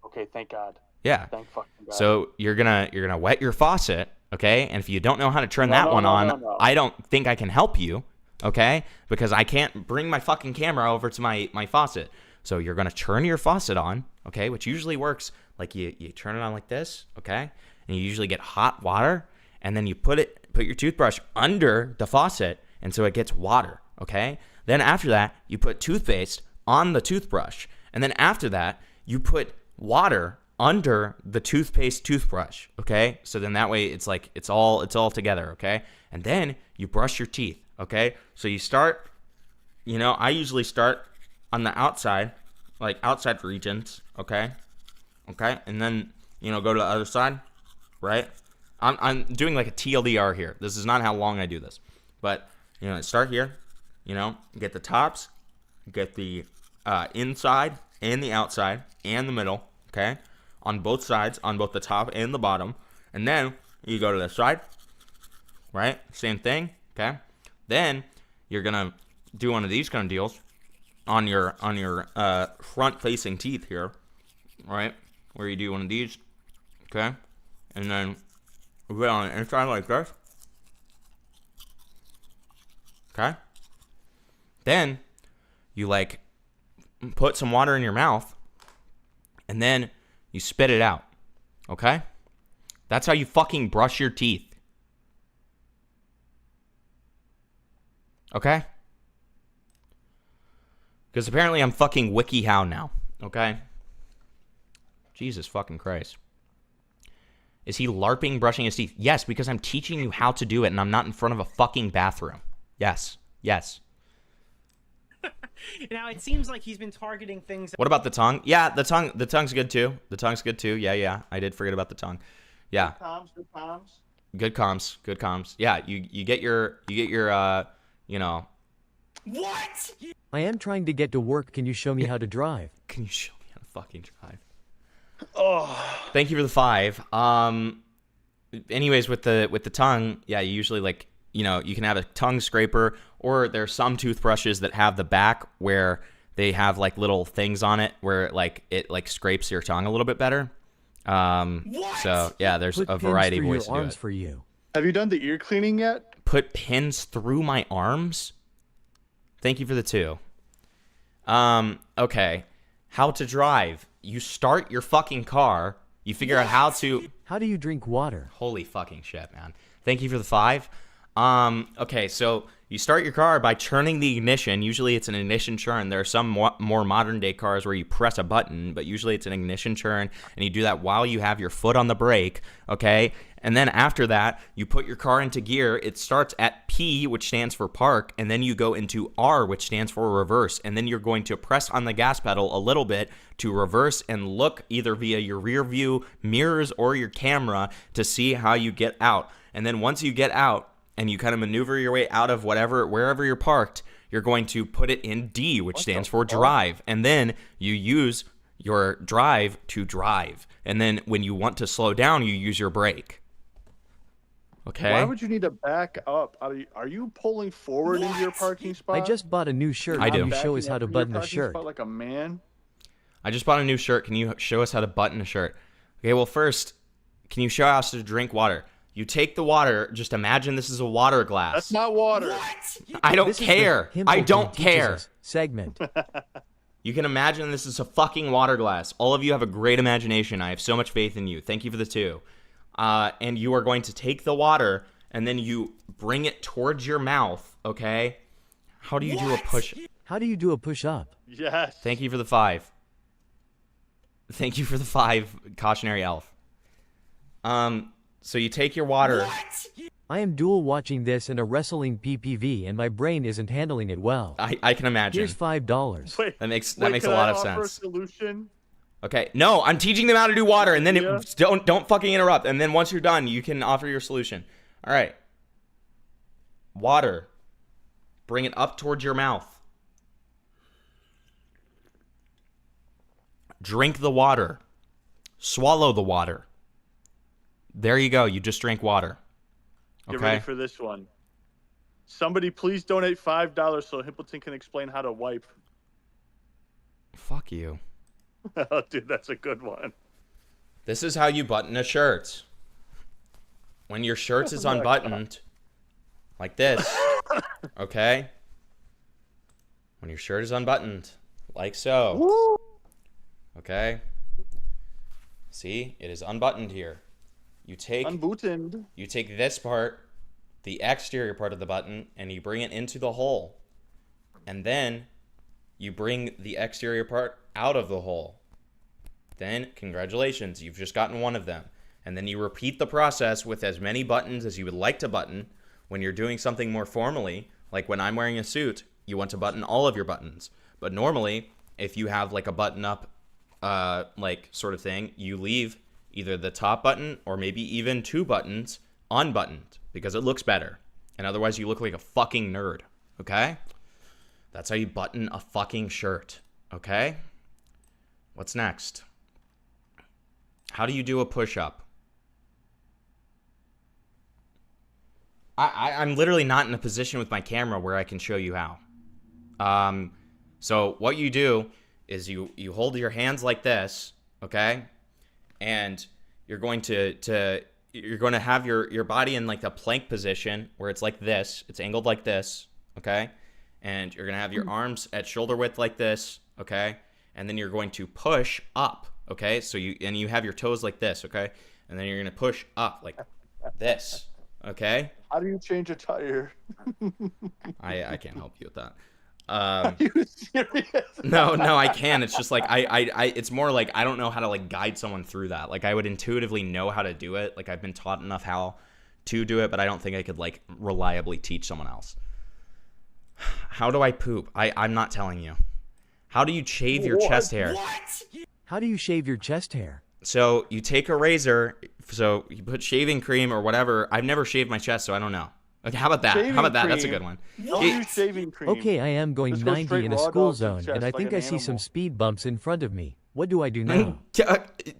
Okay, thank God. Yeah. Thank fucking God. So you're gonna wet your faucet, okay? And if you don't know how to turn that one on, I don't think I can help you, okay? Because I can't bring my fucking camera over to my faucet. So you're gonna turn your faucet on, okay? Which usually works like you turn it on like this, okay? And you usually get hot water, and then you put your toothbrush under the faucet, and so it gets water, okay? Then after that, you put toothpaste on the toothbrush, and then after that, you put water under the toothbrush, okay? So then that way it's like it's all together, okay? And then you brush your teeth, okay? So you start, I usually start on the outside, like outside regions, okay? Okay, and then, you know, go to the other side, right? I'm doing like a TLDR here. This is not how long I do this. But, you know, start here, you know, get the tops, get the inside and the outside and the middle, okay? On both sides, on both the top and the bottom. And then you go to the side, right? Same thing, okay? Then you're going to do one of these kind of deals on your front-facing teeth here, right? Where you do one of these, okay? And then you put it on the inside like this. Okay? Then you like put some water in your mouth and then you spit it out. Okay? That's how you fucking brush your teeth. Okay? Because apparently I'm fucking WikiHow now. Okay? Jesus fucking Christ. Is he LARPing brushing his teeth? Yes, because I'm teaching you how to do it and I'm not in front of a fucking bathroom. Yes. Yes. Now, it seems like he's been targeting things. What about the tongue? Yeah, the tongue's good too. The tongue's good too. Yeah. I did forget about the tongue. Yeah. Good comms. Yeah, you get your you know. What? I am trying to get to work. Can you show me how to drive? Can you show me how to fucking drive? Oh. Thank you for the 5. Anyways, with the tongue, yeah, you usually like, you know, you can have a tongue scraper, or there's some toothbrushes that have the back where they have like little things on it where it scrapes your tongue a little bit better. So yeah, there's a variety of ways to do it. For you. Have you done the ear cleaning yet? Put pins through my arms? Thank you for the 2. Okay. How to drive. You start your fucking car. You figure out how to... How do you drink water? Holy fucking shit, man. Thank you for the 5. Okay, so you start your car by turning the ignition. Usually it's an ignition churn. There are some more modern day cars where you press a button, but usually it's an ignition churn, and you do that while you have your foot on the brake, okay? And then after that, you put your car into gear. It starts at P, which stands for park, and then you go into R, which stands for reverse, and then you're going to press on the gas pedal a little bit to reverse and look either via your rear view mirrors or your camera to see how you get out. And then once you get out and you kind of maneuver your way out of wherever you're parked, you're going to put it in D, which stands for drive, and then you use your drive to drive. And then when you want to slow down, you use your brake. Okay. Why would you need to back up? Are you pulling forward into your parking spot? I just bought a new shirt. I do. Can you show us how to button a shirt? Like a man. I just bought a new shirt. Can you show us how to button a shirt? Okay, well, first, can you show us how to drink water? You take the water. Just imagine this is a water glass. That's not water. I don't care. I don't care. Segment. You can imagine this is a fucking water glass. All of you have a great imagination. I have so much faith in you. Thank you for the 2. And you are going to take the water and then you bring it towards your mouth, okay? How do you do a push? How do you do a push-up? Yes. Thank you for the 5. Thank you for the 5, cautionary elf. So you take your water. I am dual watching this in a wrestling PPV and my brain isn't handling it well. I can imagine. Here's $5. Wait, that makes a lot of sense. A solution? Okay, no, I'm teaching them how to do water, and then don't fucking interrupt. And then once you're done, you can offer your solution. All right. Water. Bring it up towards your mouth. Drink the water. Swallow the water. There you go. You just drank water. Okay. Get ready for this one. Somebody please donate $5 so Himpleton can explain how to wipe. Fuck you. Oh, dude, that's a good one. This is how you button a shirt. When your shirt is unbuttoned, like this, okay? When your shirt is unbuttoned, like so, okay? See, it is unbuttoned here. You take this part, the exterior part of the button, and you bring it into the hole. And then you bring the exterior part out of the hole. Then, congratulations, you've just gotten one of them. And then you repeat the process with as many buttons as you would like to button. When you're doing something more formally, like when I'm wearing a suit, you want to button all of your buttons. But normally, if you have like a button-up like sort of thing, you leave either the top button or maybe even 2 buttons unbuttoned because it looks better. And otherwise you look like a fucking nerd, okay? That's how you button a fucking shirt, okay? What's next? How do you do a push-up? I'm literally not in a position with my camera where I can show you how. So what you do is you hold your hands like this, okay? And you're going to have your body in like the plank position where it's like this. It's angled like this, okay? And you're going to have your arms at shoulder width like this, okay? And then you're going to push up, okay? So you have your toes like this, okay? And then you're going to push up like this, okay? How do you change a tire? I can't help you with that. Are you serious? No, I can. It's just like it's more like I don't know how to like guide someone through that. Like I would intuitively know how to do it. Like I've been taught enough how to do it, but I don't think I could like reliably teach someone else. How do I poop? I'm not telling you. How do you shave your chest hair? What? How do you shave your chest hair? So you take a razor, so you put shaving cream or whatever. I've never shaved my chest, so I don't know. Okay, how about that? Shaving How about that? That's a cream. good one. Don't use shaving cream. Okay, I am going Just go 90 straight in a raw school dog to the zone, chest and I like think an I see some animal. speed bumps in front of me. What do I do now?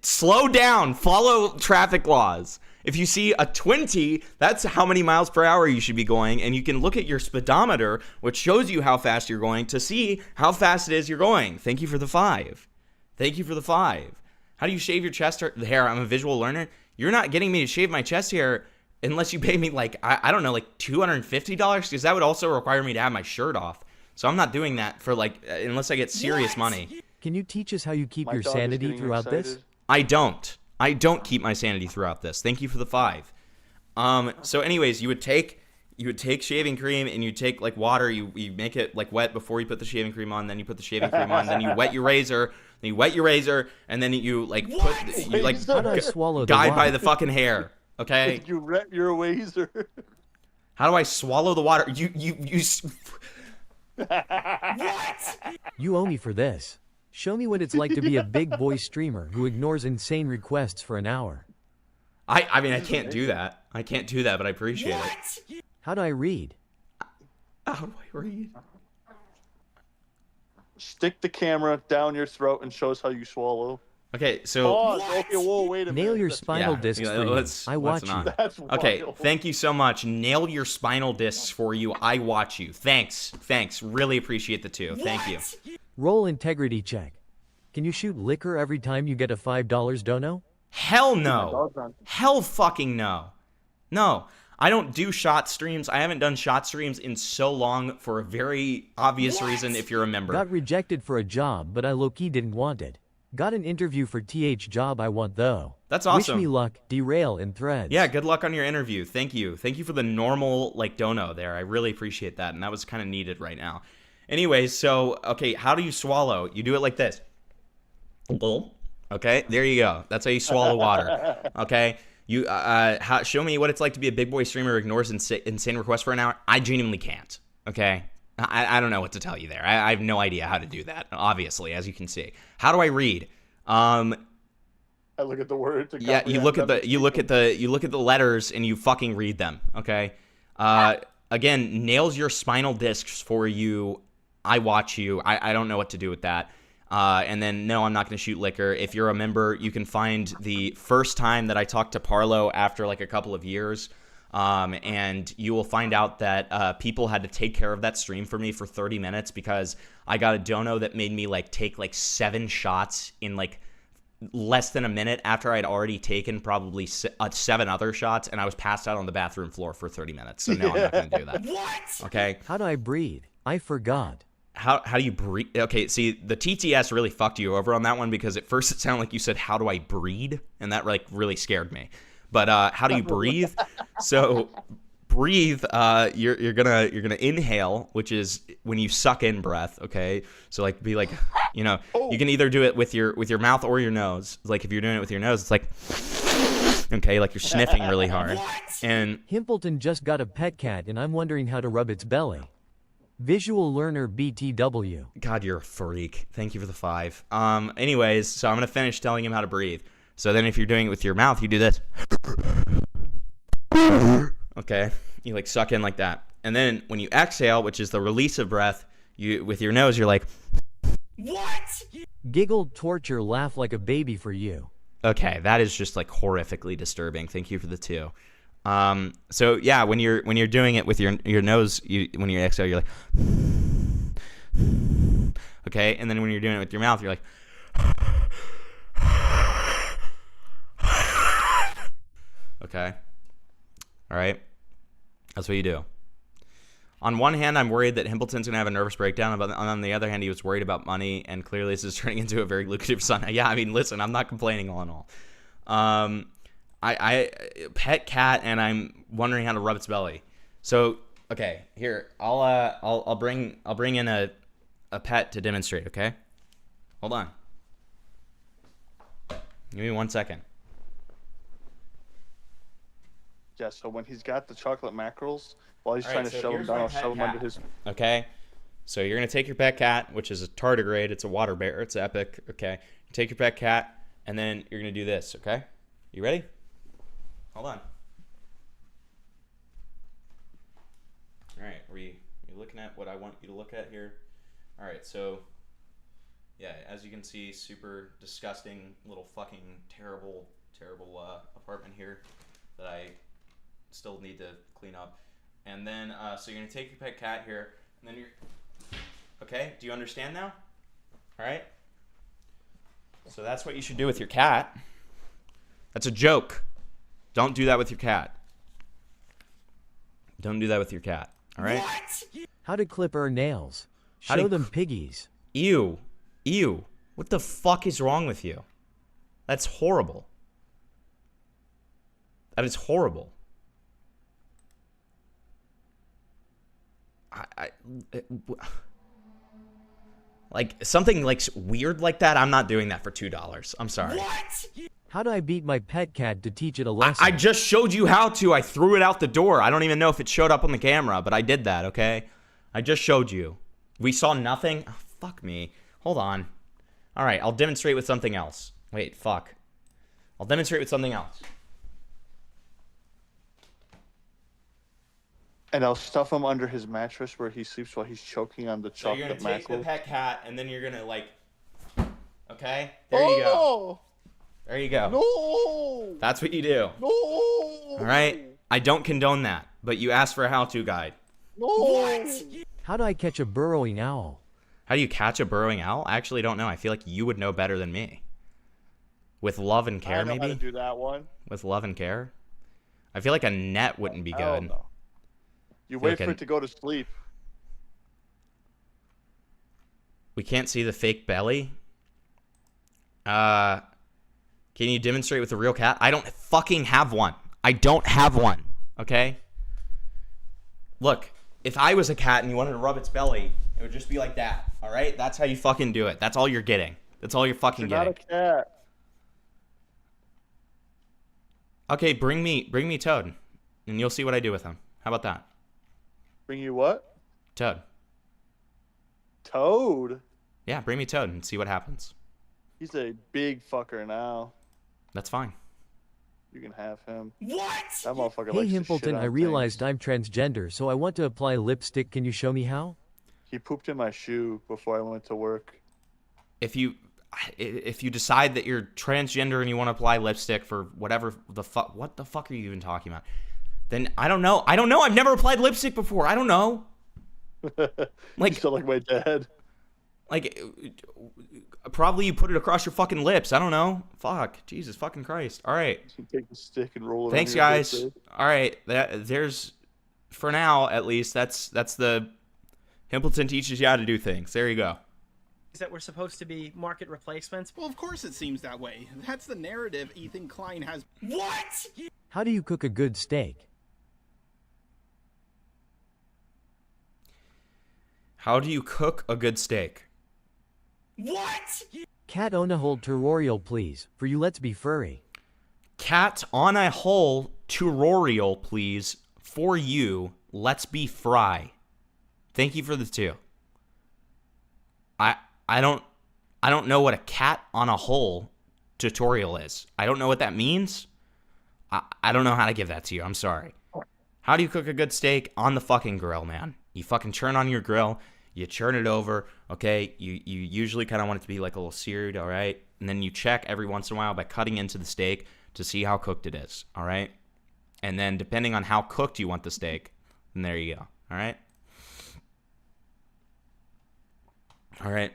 Slow down. Follow traffic laws. If you see a 20, that's how many miles per hour you should be going, and you can look at your speedometer, which shows you how fast you're going, to see how fast it is you're going. Thank you for the 5. Thank you for the 5. How do you shave your chest hair? I'm a visual learner. You're not getting me to shave my chest hair unless you pay me like, I don't know, like $250, because that would also require me to have my shirt off. So I'm not doing that for like, unless I get serious money. Can you teach us how you keep My your dog is sanity getting throughout this? excited. I don't keep my sanity throughout this. Thank you for the 5. So anyways, you would take shaving cream and you take like water, you make it like wet before you put the shaving cream on, then you put the shaving cream on, then you wet your razor, and then you like you like How do I swallow the guide by water? the fucking hair. Okay? You rep your razor. How do I swallow the water? You owe me for this. Show me what it's like to be a big boy streamer who ignores insane requests for an hour. I mean I can't do that. I can't do that, but I appreciate it. How do I read? How do I read? Stick the camera down your throat and show us how you swallow. Okay, so Pause. Okay, whoa, wait a minute. Nail your spinal discs for you. I watch you. not. That's Okay, wild. thank you so much. Nail your spinal discs for you. I watch you. Thanks. Really appreciate the 2. Thank you. Roll integrity check. Can you shoot liquor every time you get a $5 dono? Hell no. Hell fucking no. No. I don't do shot streams. I haven't done shot streams in so long for a very obvious reason if you're a member. Got rejected for a job, but I low-key didn't want it. Got an interview for TH job I want though. That's awesome. Wish me luck. Derail in threads. Yeah, good luck on your interview. Thank you. Thank you for the normal like dono there. I really appreciate that, and that was kind of needed right now. Anyways, so okay, how do you swallow? You do it like this. Okay, there you go. That's how you swallow water. Okay, you show me what it's like to be a big boy streamer who ignores insane requests for an hour. I genuinely can't. Okay, I don't know what to tell you there. I have no idea how to do that. Obviously, as you can see. How do I read? I look at the words. Yeah, you look at the letters and you fucking read them. Okay. Again, nails your spinal discs for you. I watch you. I don't know what to do with that. And then, no, I'm not going to shoot liquor. If you're a member, you can find the first time that I talked to Parlo after like a couple of years. And you will find out that people had to take care of that stream for me for 30 minutes because I got a dono that made me like take like 7 shots in like less than a minute after I'd already taken probably 7 other shots, and I was passed out on the bathroom floor for 30 minutes. So no, I'm not going to do that. What? Okay. How do I breathe? I forgot. How do you breathe? Okay, see, the TTS really fucked you over on that one because at first it sounded like you said, how do I breathe? And that like really scared me. But how do you breathe? So breathe, you're gonna inhale, which is when you suck in breath, okay? So like be like, you know, you can either do it with your mouth or your nose. Like if you're doing it with your nose, it's like, okay, like you're sniffing really hard. And Himpleton just got a pet cat and I'm wondering how to rub its belly. Visual Learner BTW. God, you're a freak. Thank you for the 5. Anyways, so I'm going to finish telling him how to breathe. So then if you're doing it with your mouth, you do this. Okay? You like suck in like that. And then when you exhale, which is the release of breath, you with your nose, you're like, what? Giggle, torture, laugh like a baby for you. okay, that is just like horrifically disturbing. Thank you for the 2. So yeah, when you're doing it with your nose, when you exhale, you're like, okay, and then when you're doing it with your mouth, you're like, okay, all right, that's what you do. On one hand, I'm worried that Himpleton's gonna have a nervous breakdown, but on the other hand, he was worried about money, and clearly this is turning into a very lucrative son. Yeah, I mean, listen, I'm not complaining all in all. I pet cat, and I'm wondering how to rub its belly. So okay, here I'll bring in a pet to demonstrate. Okay, hold on. Give me 1 second. Yeah. So when he's got the chocolate mackerels, while he's All trying right, to so shove them here's down, my I'll pet shove them cat. under his. Okay, so you're gonna take your pet cat, which is a tardigrade. It's a water bear. It's epic. Okay, you take your pet cat, and then you're gonna do this. Okay, you ready? Hold on. All right, are you looking at what I want you to look at here? All right, so yeah, as you can see, super disgusting little fucking terrible apartment here that I still need to clean up. And then so you're gonna take your pet cat here, and then you're okay. Do you understand now? All right. So that's what you should do with your cat. That's a joke. Don't do that with your cat. Don't do that with your cat. All right? What? How to clip her nails. Show them piggies. Ew. Ew. What the fuck is wrong with you? That's horrible. That is horrible. Like something like weird like that, I'm not doing that for $2. I'm sorry. What? How do I beat my pet cat to teach it a lesson? I just showed you how to. I threw it out the door. I don't even know if it showed up on the camera, but I did that, okay? I just showed you. We saw nothing? Oh, fuck me. Hold on. All right, I'll demonstrate with something else. Wait, fuck. I'll demonstrate with something else. And I'll stuff him under his mattress where he sleeps while he's choking on the So you're chocolate gonna take mackerel. the pet cat, and then you're gonna like, okay? There you go. There you go. No. That's what you do. No. All right? I don't condone that, but you asked for a how-to guide. No. What? How do I catch a burrowing owl? How do you catch a burrowing owl? I actually don't know. I feel like you would know better than me. With love and care, I know maybe? how to do that one. With love and care? I feel like a net wouldn't be I don't good. know. You I feel wait like for it to go to sleep. We can't see the fake belly. Can you demonstrate with a real cat? I don't fucking have one. I don't have one. Okay? Look, if I was a cat and you wanted to rub its belly, it would just be like that. All right? That's how you fucking do it. That's all you're getting. That's all you're fucking You're getting. not a cat. Okay, bring me Toad, and you'll see what I do with him. How about that? Bring you what? Toad. Toad? Yeah, bring me Toad and see what happens. He's a big fucker now. That's fine. You can have him. What? That motherfucker Hey likes to shit Himpleton, on I realized I'm transgender, so I want to apply lipstick. Can you show me how? He pooped in my shoe before I went to work. If you decide that you're transgender and you want to apply lipstick for whatever the fuck, what the fuck are you even talking about? Then I don't know. I've never applied lipstick before. I don't know. Like, you sound like my dad. Like, probably you put it across your fucking lips. I don't know. Fuck. Jesus fucking Christ. All right. Take the stick and roll it. Thanks, guys. All right. There's, for now at least, that's the Himpleton teaches you how to do things. There you go. Is that we're supposed to be market replacements? Well, of course it seems that way. That's the narrative Ethan Klein has. What? How do you cook a good steak? How do you cook a good steak? What? Cat on a hold tutorial, please. For you, let's be furry. Cat on a whole tutorial, please. For you, let's be fry. Thank you for the 2. I don't know what a cat on a hole tutorial is. I don't know what that means. I don't know how to give that to you. I'm sorry. How do you cook a good steak? On the fucking grill, man. You fucking turn on your grill. You churn it over, okay? You usually kind of want it to be like a little seared, all right? And then you check every once in a while by cutting into the steak to see how cooked it is, all right? And then depending on how cooked you want the steak, then there you go, all right? All right.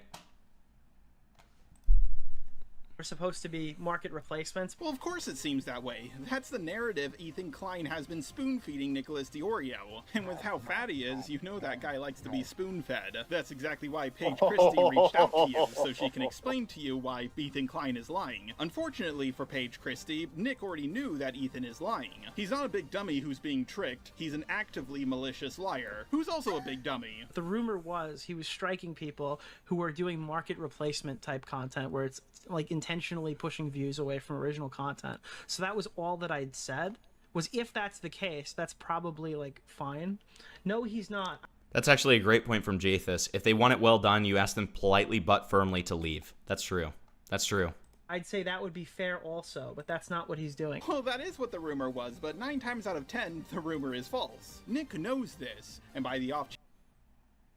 We're supposed to be market replacements. Well, of course it seems that way. That's the narrative Ethan Klein has been spoon-feeding Nicholas DiOrio. And with how fat he is, you know that guy likes to be spoon-fed. That's exactly why Paige Christie reached out to you, so she can explain to you why Ethan Klein is lying. Unfortunately for Paige Christie, Nick already knew that Ethan is lying. He's not a big dummy who's being tricked. He's an actively malicious liar, who's also a big dummy. The rumor was he was striking people who were doing market replacement type content where it's like intentionally pushing views away from original content. So that was all that I'd said, was if that's the case, that's probably like fine. No, he's not. That's actually a great point from Jathus. If they want it well done, you ask them politely but firmly to leave. That's true. That's true. I'd say that would be fair also, but that's not what he's doing. Well, that is what the rumor was, but 9 times out of 10, the rumor is false. Nick knows this, and by the off...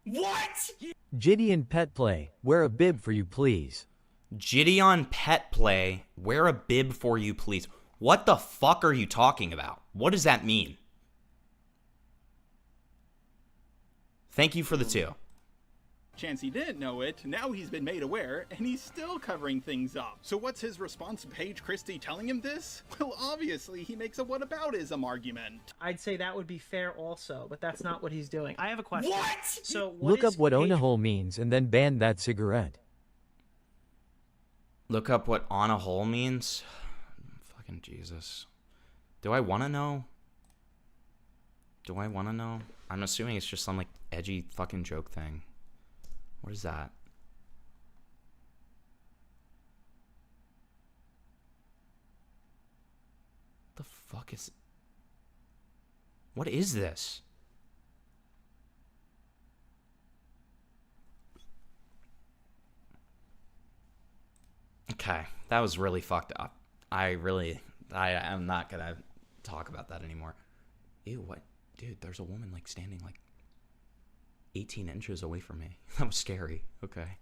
What?! Gideon Pet Play, wear a bib for you please. Gideon Pet Play, wear a bib for you please. What the fuck are you talking about? What does that mean? Thank you for the 2. Chance he didn't know it, now he's been made aware, and he's still covering things up. So what's his response to Paige Christie telling him this? Well, obviously, he makes a whataboutism argument. I'd say that would be fair also, but that's not what he's doing. I have a question. What? So Look up what on a hole means and then ban that cigarette. Look up what on a hole means? Fucking Jesus. Do I want to know? Do I want to know? I'm assuming it's just some, like, edgy fucking joke thing. What is that? What the fuck is... What is this? Okay, that was really fucked up. I am not gonna talk about that anymore. Ew, what? Dude, there's a woman, like, standing, like, 18 inches away from me. That was scary. Okay.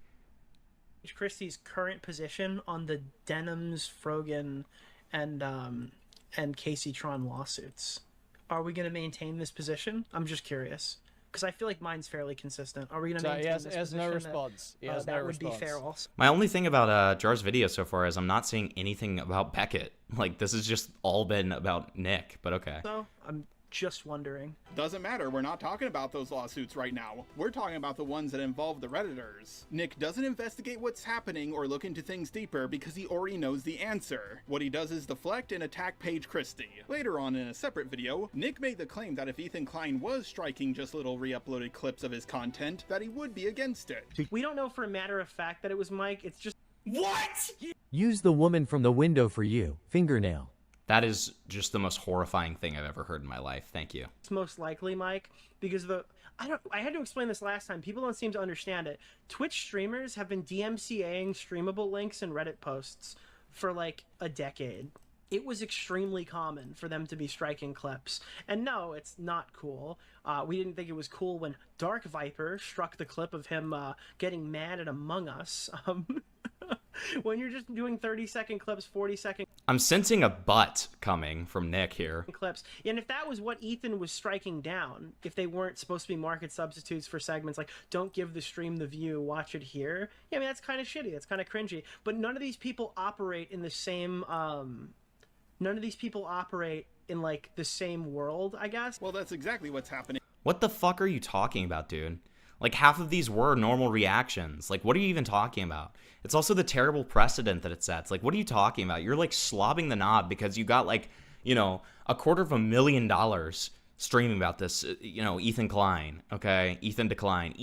Christie's current position on the Denims, Frogan, and Casey Tron lawsuits. Are we going to maintain this position? I'm just curious. Because I feel like mine's fairly consistent. Are we going to maintain this position? He has no response. That would be fair also. My only thing about Jar's video so far is I'm not seeing anything about Beckett. Like, this has just all been about Nick, but okay. So, I'm just wondering. Doesn't matter, we're not talking about those lawsuits right now. We're talking about the ones that involve the Redditors. Nick doesn't investigate what's happening or look into things deeper because he already knows the answer. What he does is deflect and attack Paige Christie. Later on in a separate video, Nick made the claim that if Ethan Klein was striking just little re-uploaded clips of his content, that he would be against it. We don't know for a matter of fact that it was Mike, it's just... What?! Use the woman from the window for you, fingernail. That is just the most horrifying thing I've ever heard in my life. Thank you. It's most likely Mike, because I had to explain this last time. People don't seem to understand it. Twitch streamers have been DMCAing streamable links and Reddit posts for like a decade. It was extremely common for them to be striking clips. And no, it's not cool. We didn't think it was cool when Dark Viper struck the clip of him getting mad at Among Us. When you're just doing 30-second clips, 40-second... I'm sensing a butt coming from Nick here. ...clips. And if that was what Ethan was striking down, if they weren't supposed to be market substitutes for segments like, don't give the stream the view, watch it here, yeah, I mean, that's kind of shitty. That's kind of cringy. But none of these people operate in the same... None of these people operate in, like, the same world, I guess. Well, that's exactly what's happening. What the fuck are you talking about, dude? Like, half of these were normal reactions. Like, what are you even talking about? It's also the terrible precedent that it sets. Like, what are you talking about? You're, like, slobbing the knob because you got, like, you know, $250,000 streaming about this, you know, Ethan Klein, okay? Ethan Decline,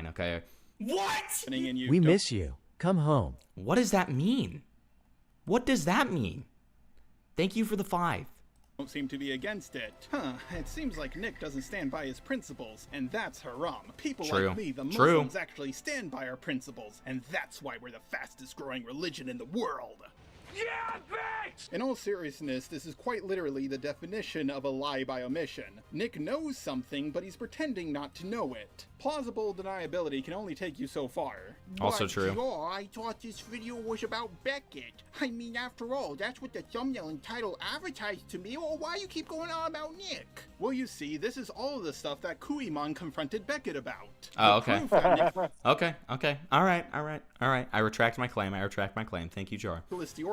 okay? What? We miss you. Come home. What does that mean? What does that mean? Thank you for the 5. don't seem to be against it. Huh, it seems like Nick doesn't stand by his principles, and that's haram. People like me, the Muslims, actually stand by our principles, and that's why we're the fastest growing religion in the world. Yeah, bitch! In all seriousness, this is quite literally the definition of a lie by omission. Nick knows something, but he's pretending not to know it. Plausible deniability can only take you so far. Also true. Oh, I thought this video was about Beckett. I mean, after all, that's what the thumbnail and title advertised to me. Well, why you keep going on about Nick? Well, you see, this is all of the stuff that Kuimon confronted Beckett about. Oh, okay. Okay. All right. I retract my claim. Thank you, Jar.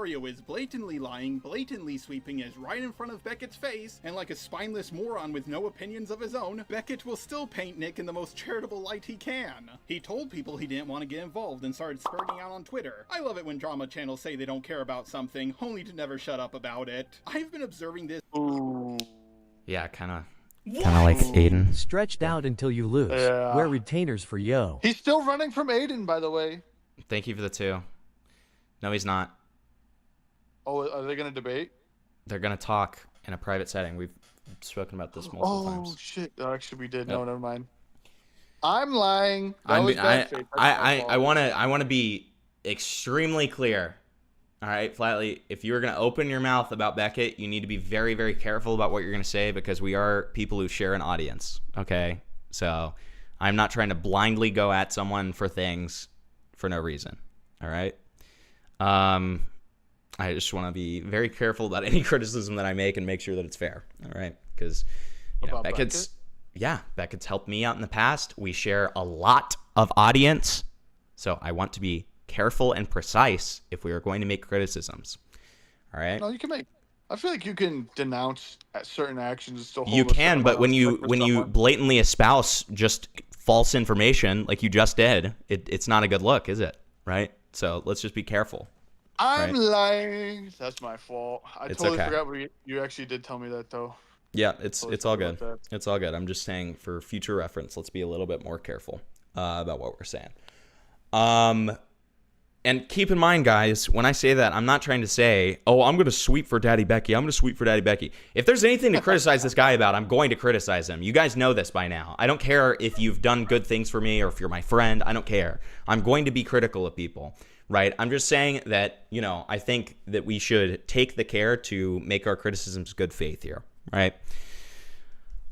Oreo is blatantly lying, blatantly sweeping his right in front of Beckett's face, and like a spineless moron with no opinions of his own, Beckett will still paint Nick in the most charitable light he can. He told people he didn't want to get involved and started spurting out on Twitter. I love it when drama channels say they don't care about something, only to never shut up about it. I've been observing this. Yeah, kind of like Aiden. Stretched out until you lose. Yeah. Wear retainers for yo. He's still running from Aiden, by the way. Thank you for the 2. No, he's not. Oh, are they going to debate? They're going to talk in a private setting. We've spoken about this multiple times. Oh, shit. Oh, actually, we did. No, never mind. I'm lying. I want to be extremely clear. All right, Flatly, if you're going to open your mouth about Beckett, you need to be very, very careful about what you're going to say because we are people who share an audience, okay? So I'm not trying to blindly go at someone for things for no reason, all right? I just want to be very careful about any criticism that I make and make sure that it's fair, all right? Because, you know, Beckett's helped me out in the past. We share a lot of audience, so I want to be careful and precise if we are going to make criticisms, all right? No, you can make. I feel like you can denounce certain actions. Still you can, but when you blatantly espouse just false information like you just did, it's not a good look, is it? Right? So let's just be careful. I'm lying. That's my fault. I totally okay. forgot you actually did tell me that though. Yeah, it's all good. It's all good. I'm just saying for future reference, let's be a little bit more careful about what we're saying. And keep in mind, guys, when I say that, I'm not trying to say, oh, I'm going to sweep for Daddy Becky. If there's anything to criticize this guy about, I'm going to criticize him. You guys know this by now. I don't care if you've done good things for me or if you're my friend. I don't care. I'm going to be critical of people. Right? I'm just saying that, you know, I think that we should take the care to make our criticisms good faith here, right?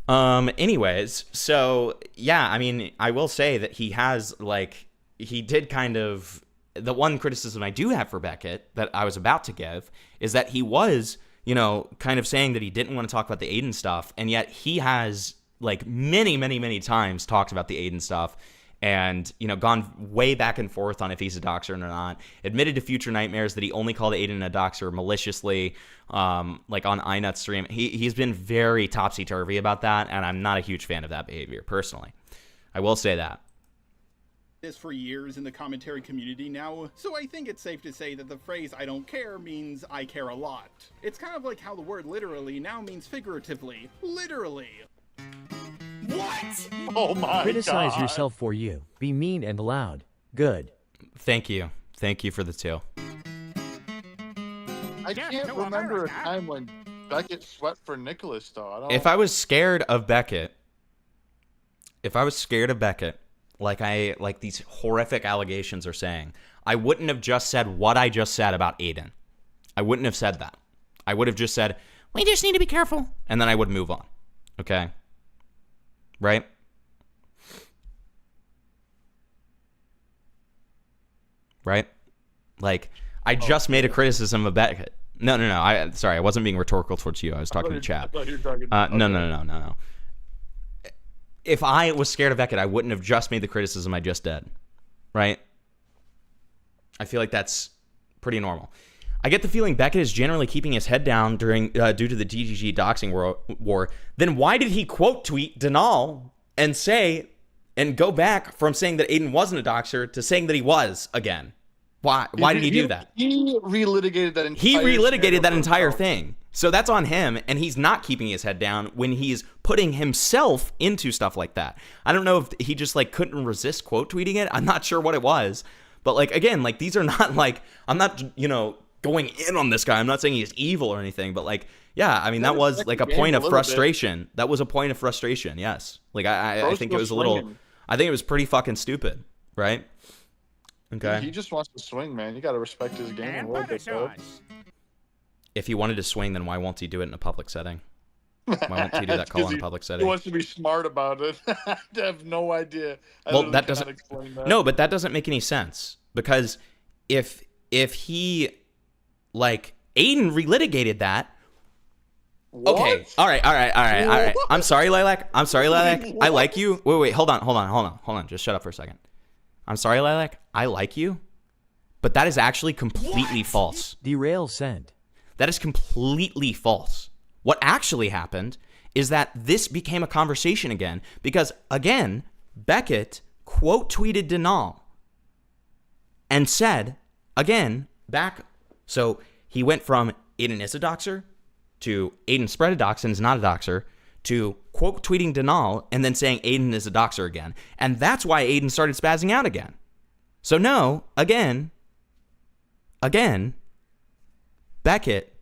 Anyways, so, yeah, I mean, I will say that he did kind of, the one criticism I do have for Beckett that I was about to give is that he was, you know, kind of saying that he didn't want to talk about the Aiden stuff, and yet he has, like, many, many, many times talked about the Aiden stuff, and, you know, gone way back and forth on if he's a doxer or not, admitted to future nightmares that he only called Aiden a doxer maliciously, like on iNut stream. He's been very topsy-turvy about that, and I'm not a huge fan of that behavior, personally. I will say that. This for years in the commentary community now, so I think it's safe to say that the phrase I don't care means I care a lot. It's kind of like how the word literally now means figuratively. Literally. What? Oh my Criticize God. yourself for you. Be mean and loud. Good. Thank you. Thank you for the 2. I can't remember a time when Beckett sweat for Nicholas, though. If I was scared of Beckett, like these horrific allegations are saying, I wouldn't have just said what I just said about Aiden. I wouldn't have said that. I would have just said, we just need to be careful. And then I would move on. Okay? Right? Right? Like, I just made a criticism of Beckett. No. I wasn't being rhetorical towards you. I was talking to chat. No. If I was scared of Beckett, I wouldn't have just made the criticism I just did. Right? I feel like that's pretty normal. I get the feeling Beckett is generally keeping his head down due to the DGG doxing war. Then why did he quote tweet Denal and go back from saying that Aiden wasn't a doxer to saying that he was again? Why did he do that? He relitigated that entire thing. So that's on him, and he's not keeping his head down when he's putting himself into stuff like that. I don't know if he just like couldn't resist quote tweeting it. I'm not sure what it was. But like, again, like these are not like, I'm not, you know, going in on this guy. I'm not saying he's evil or anything, but like, yeah, I mean, that was like a point of frustration. That was a point of frustration. Yes. Like I think it was a little, I think it was pretty fucking stupid. Right. Okay. He just wants to swing, man. You got to respect his game a little bit, though. If he wanted to swing, then why won't he do it in a public setting? Why won't he do that call in a public setting? He wants to be smart about it. I have no idea. Well, that doesn't explain that. No, but that doesn't make any sense, because if he, like, Aiden relitigated that. What? Okay. All right. I'm sorry, Lilac. I like you. Wait. Hold on. Just shut up for a second. I'm sorry, Lilac. I like you, but that is actually completely false. Derail send. That is completely false. What actually happened is that this became a conversation again because, again, Beckett quote tweeted Denal and said, again, back. So he went from Aiden is a doxer to Aiden spread a dox and is not a doxer to quote tweeting Denal and then saying Aiden is a doxer again. And that's why Aiden started spazzing out again. So no, again, Beckett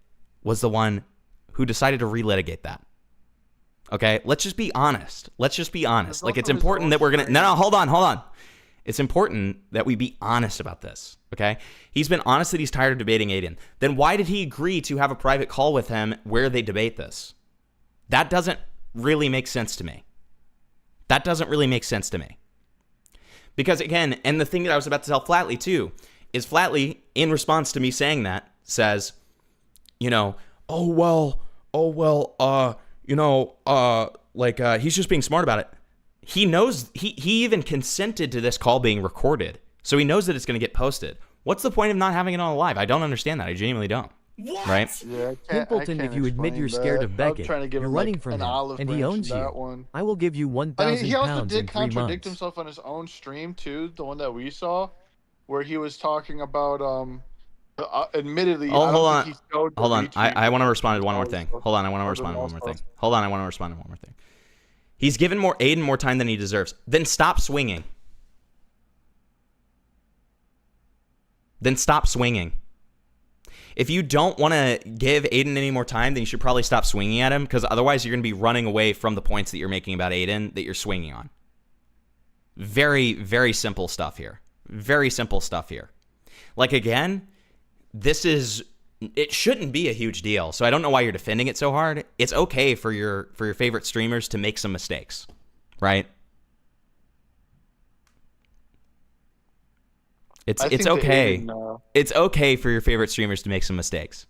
was the one who decided to relitigate that. Okay, let's just be honest. Like, it's important that we're going to... No, hold on. It's important that we be honest about this, okay? He's been honest that he's tired of debating Aiden. Then why did he agree to have a private call with him where they debate this? That doesn't really make sense to me. Because, again, and the thing that I was about to tell Flatley, too, is Flatley, in response to me saying that, says, he's just being smart about it. He knows, he even consented to this call being recorded, so he knows that it's going to get posted. What's the point of not having it on live? I don't understand that. I genuinely don't. What? Right? Yeah, Pimpleton, if you admit you're scared of Beckett, you're running from him, and he owns you. I will give you 1,000 pounds in 3 months. He also did contradict himself on his own stream, too, the one that we saw, where he was talking about, admittedly... hold on. I want to respond to one more thing. I want to respond to one more thing. He's given Aiden more time than he deserves. Then stop swinging. If you don't want to give Aiden any more time, then you should probably stop swinging at him, because otherwise you're going to be running away from the points that you're making about Aiden that you're swinging on. Very, very simple stuff here. Like, again, it shouldn't be a huge deal, so I don't know why you're defending it so hard. It's okay for your favorite streamers to make some mistakes, right? It's okay. It's okay for your favorite streamers to make some mistakes.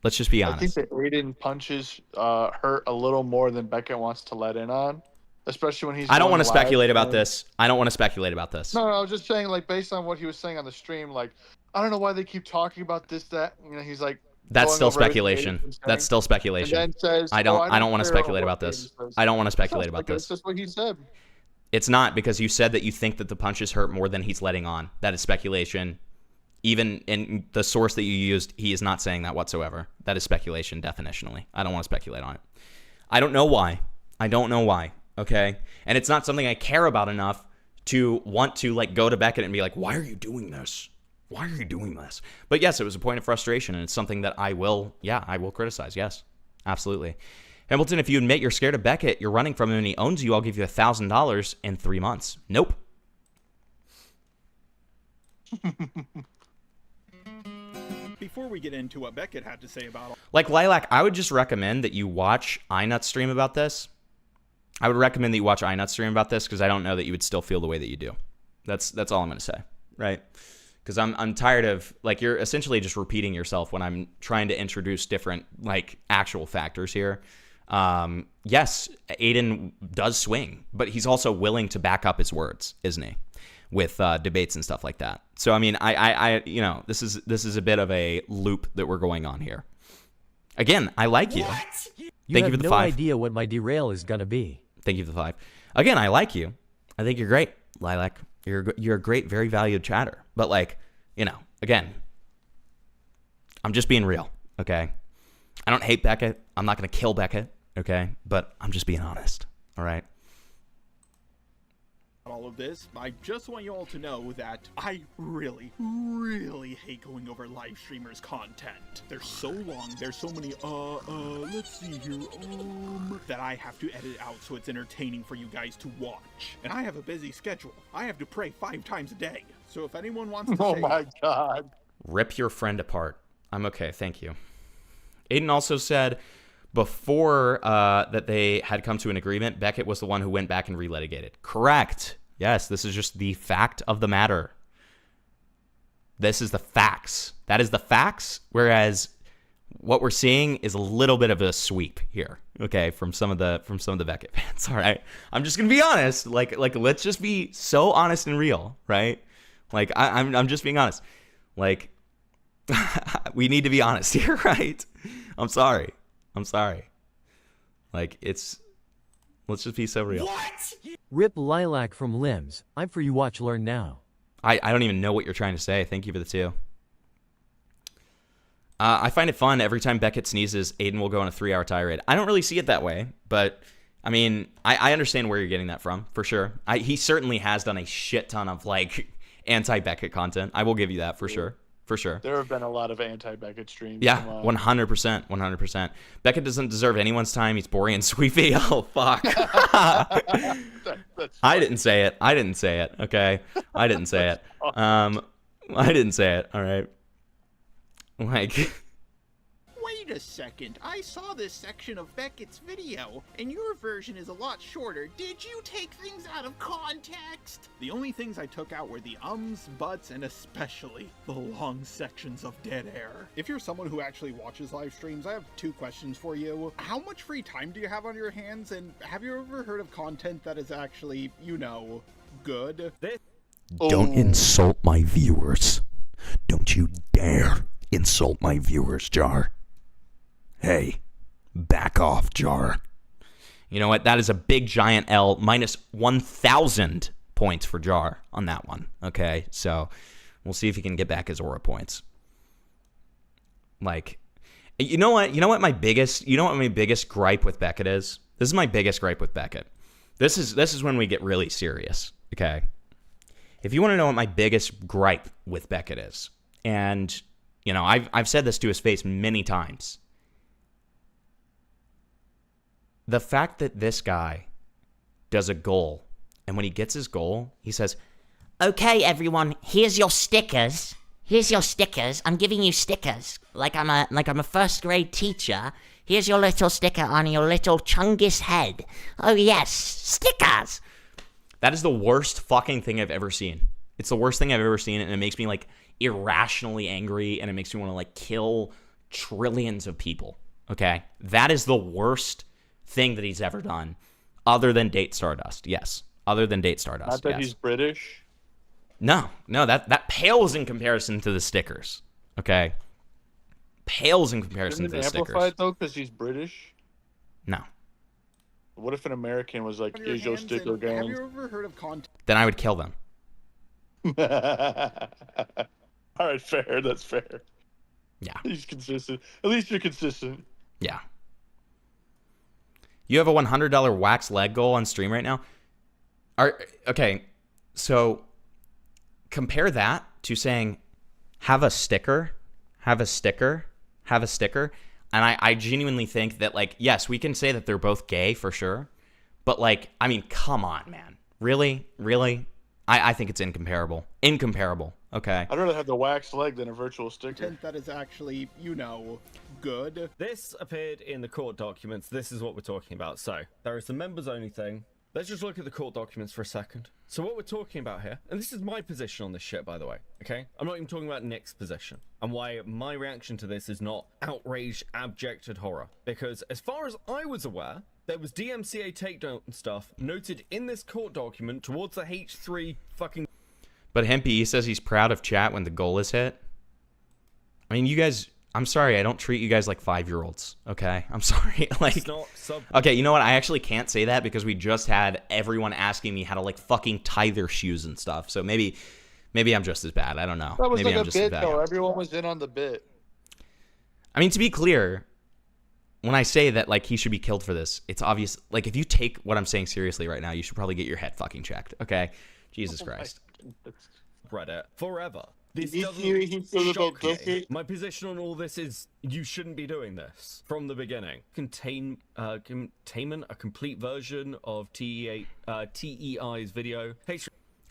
Let's just be honest. I think that Aiden punches hurt a little more than Beckett wants to let in on, especially when he's. I don't want to speculate about this. No, I was just saying, like, based on what he was saying on the stream, like, I don't know why they keep talking about this, that. He's like. That's still speculation. And then says, I don't want to speculate about this. That's just what he said. It's not, because you said that you think that the punches hurt more than he's letting on. That is speculation. Even in the source that you used, he is not saying that whatsoever. That is speculation, definitionally. I don't want to speculate on it. I don't know why. Okay? And it's not something I care about enough to want to, like, go to Beckett and be like, why are you doing this? But yes, it was a point of frustration, and it's something that I will criticize. Yes, absolutely. Hamilton, if you admit you're scared of Beckett, you're running from him, and he owns you, I'll give you $1,000 in 3 months. Nope. Before we get into what Beckett had to say about... Like, Lilac, I would just recommend that you watch iNut's stream about this. Because I don't know that you would still feel the way that you do. That's all I'm going to say, right? Because I'm tired of, like, you're essentially just repeating yourself when I'm trying to introduce different, like, actual factors here. Yes, Aiden does swing, but he's also willing to back up his words, isn't he? With debates and stuff like that. So I mean, I this is a bit of a loop that we're going on here. Again, I like you. You have no idea what my derail is gonna be. Thank you for the 5. Again, I like you. I think you're great, Lilac. You're a great, very valued chatter. But, like, again, I'm just being real. Okay, I don't hate Beckett. I'm not gonna kill Beckett. Okay, but I'm just being honest. All right. All all of this, I just want you all to know that I really, really hate going over live streamers' content. They're so long, there's so many, let's see here, that I have to edit out so it's entertaining for you guys to watch. And I have a busy schedule. I have to pray 5 times a day. So if anyone wants to Oh say... my god. Rip your friend apart. I'm okay, thank you. Aiden also said before that they had come to an agreement, Beckett was the one who went back and relitigated. Correct. Yes, this is just the fact of the matter. This is the facts. That is the facts, whereas what we're seeing is a little bit of a sweep here, okay, from some of the Beckett fans. All right, I'm just gonna be honest. Like let's just be so honest and real, right? Like I'm just being honest. Like we need to be honest here, right? I'm sorry. Like let's just be so real. What? Rip Lilac from Limbs. I'm for you. Watch, learn now. I don't even know what you're trying to say. Thank you for the 2. I find it fun every time Beckett sneezes, Aiden will go on a 3-hour tirade. I don't really see it that way, but I mean, I understand where you're getting that from, for sure. He certainly has done a shit ton of like anti-Beckett content. I will give you that for sure. For sure. There have been a lot of anti-Beckett streams. Yeah, 100%. 100%. Beckett doesn't deserve anyo's time. He's boring and sweepy. Oh, fuck. I didn't say it. Okay? I didn't say it. I didn't say it. All right? Like... Wait a second, I saw this section of Beckett's video, and your version is a lot shorter. Did you take things out of context? The only things I took out were the ums, buts, and especially the long sections of dead air. If you're someone who actually watches live streams, I have 2 questions for you. How much free time do you have on your hands, and have you ever heard of content that is actually, you know, good? Don't insult my viewers. Don't you dare insult my viewers, Jar. Hey, back off, Jar. You know what? That is a big giant L, minus 1,000 points for Jar on that one. Okay, so we'll see if he can get back his aura points. Like, you know what? You know what my biggest gripe with Beckett is? This is my biggest gripe with Beckett. This is when we get really serious. Okay, if you want to know what my biggest gripe with Beckett is, and you know, I've said this to his face many times. The fact that this guy does a goal, and when he gets his goal, he says, "Okay, everyone, here's your stickers. Here's your stickers. I'm giving you stickers. Like I'm a first grade teacher. Here's your little sticker on your little Chungus head. Oh yes, stickers." That is the worst fucking thing I've ever seen. It's the worst thing I've ever seen, and it makes me like irrationally angry, and it makes me want to like kill trillions of people. Okay, that is the worst thing that he's ever done, other than date Stardust. Yes, other than date Stardust. Not that yes. He's British. No, that pales in comparison to the stickers. Okay, pales in comparison to the stickers. Amplified though, because he's British. No. What if an American was like, "Here's your sticker, gang"? Have you ever heard of content? Then I would kill them. All right, fair. That's fair. Yeah. He's consistent. At least you're consistent. Yeah. You have a $100 wax leg goal on stream right now? Okay, so compare that to saying, have a sticker. And I genuinely think that, like, yes, we can say that they're both gay for sure. But, like, I mean, come on, man. Really? I think it's incomparable. Okay. I'd rather have the wax leg than a virtual sticker. Content that is actually, you know, good. This appeared in the court documents. This is what we're talking about. So, there is the members only thing. Let's just look at the court documents for a second. So what we're talking about here, and this is my position on this shit, by the way, okay? I'm not even talking about Nick's position, and why my reaction to this is not outraged, abjected horror. Because as far as I was aware, there was DMCA takedown stuff noted in this court document towards the H3 fucking... But Hempy says he's proud of chat when the goal is hit. I mean, you guys... I'm sorry, I don't treat you guys like 5-year-olds, okay? I'm sorry. Like, okay, you know what? I actually can't say that because we just had everyone asking me how to, like, fucking tie their shoes and stuff. So maybe I'm just as bad. I don't know. That was maybe like I'm a just bit, as bad. though. Everyone was in on the bit. I mean, to be clear, when I say that like he should be killed for this, it's obvious. Like if you take what I'm saying seriously right now, you should probably get your head fucking checked. Okay, Jesus Christ. Reddit forever. This He doesn't about shock me. Beckett. My position on all this is you shouldn't be doing this from the beginning. Containment, a complete version of TEI's video. Hey,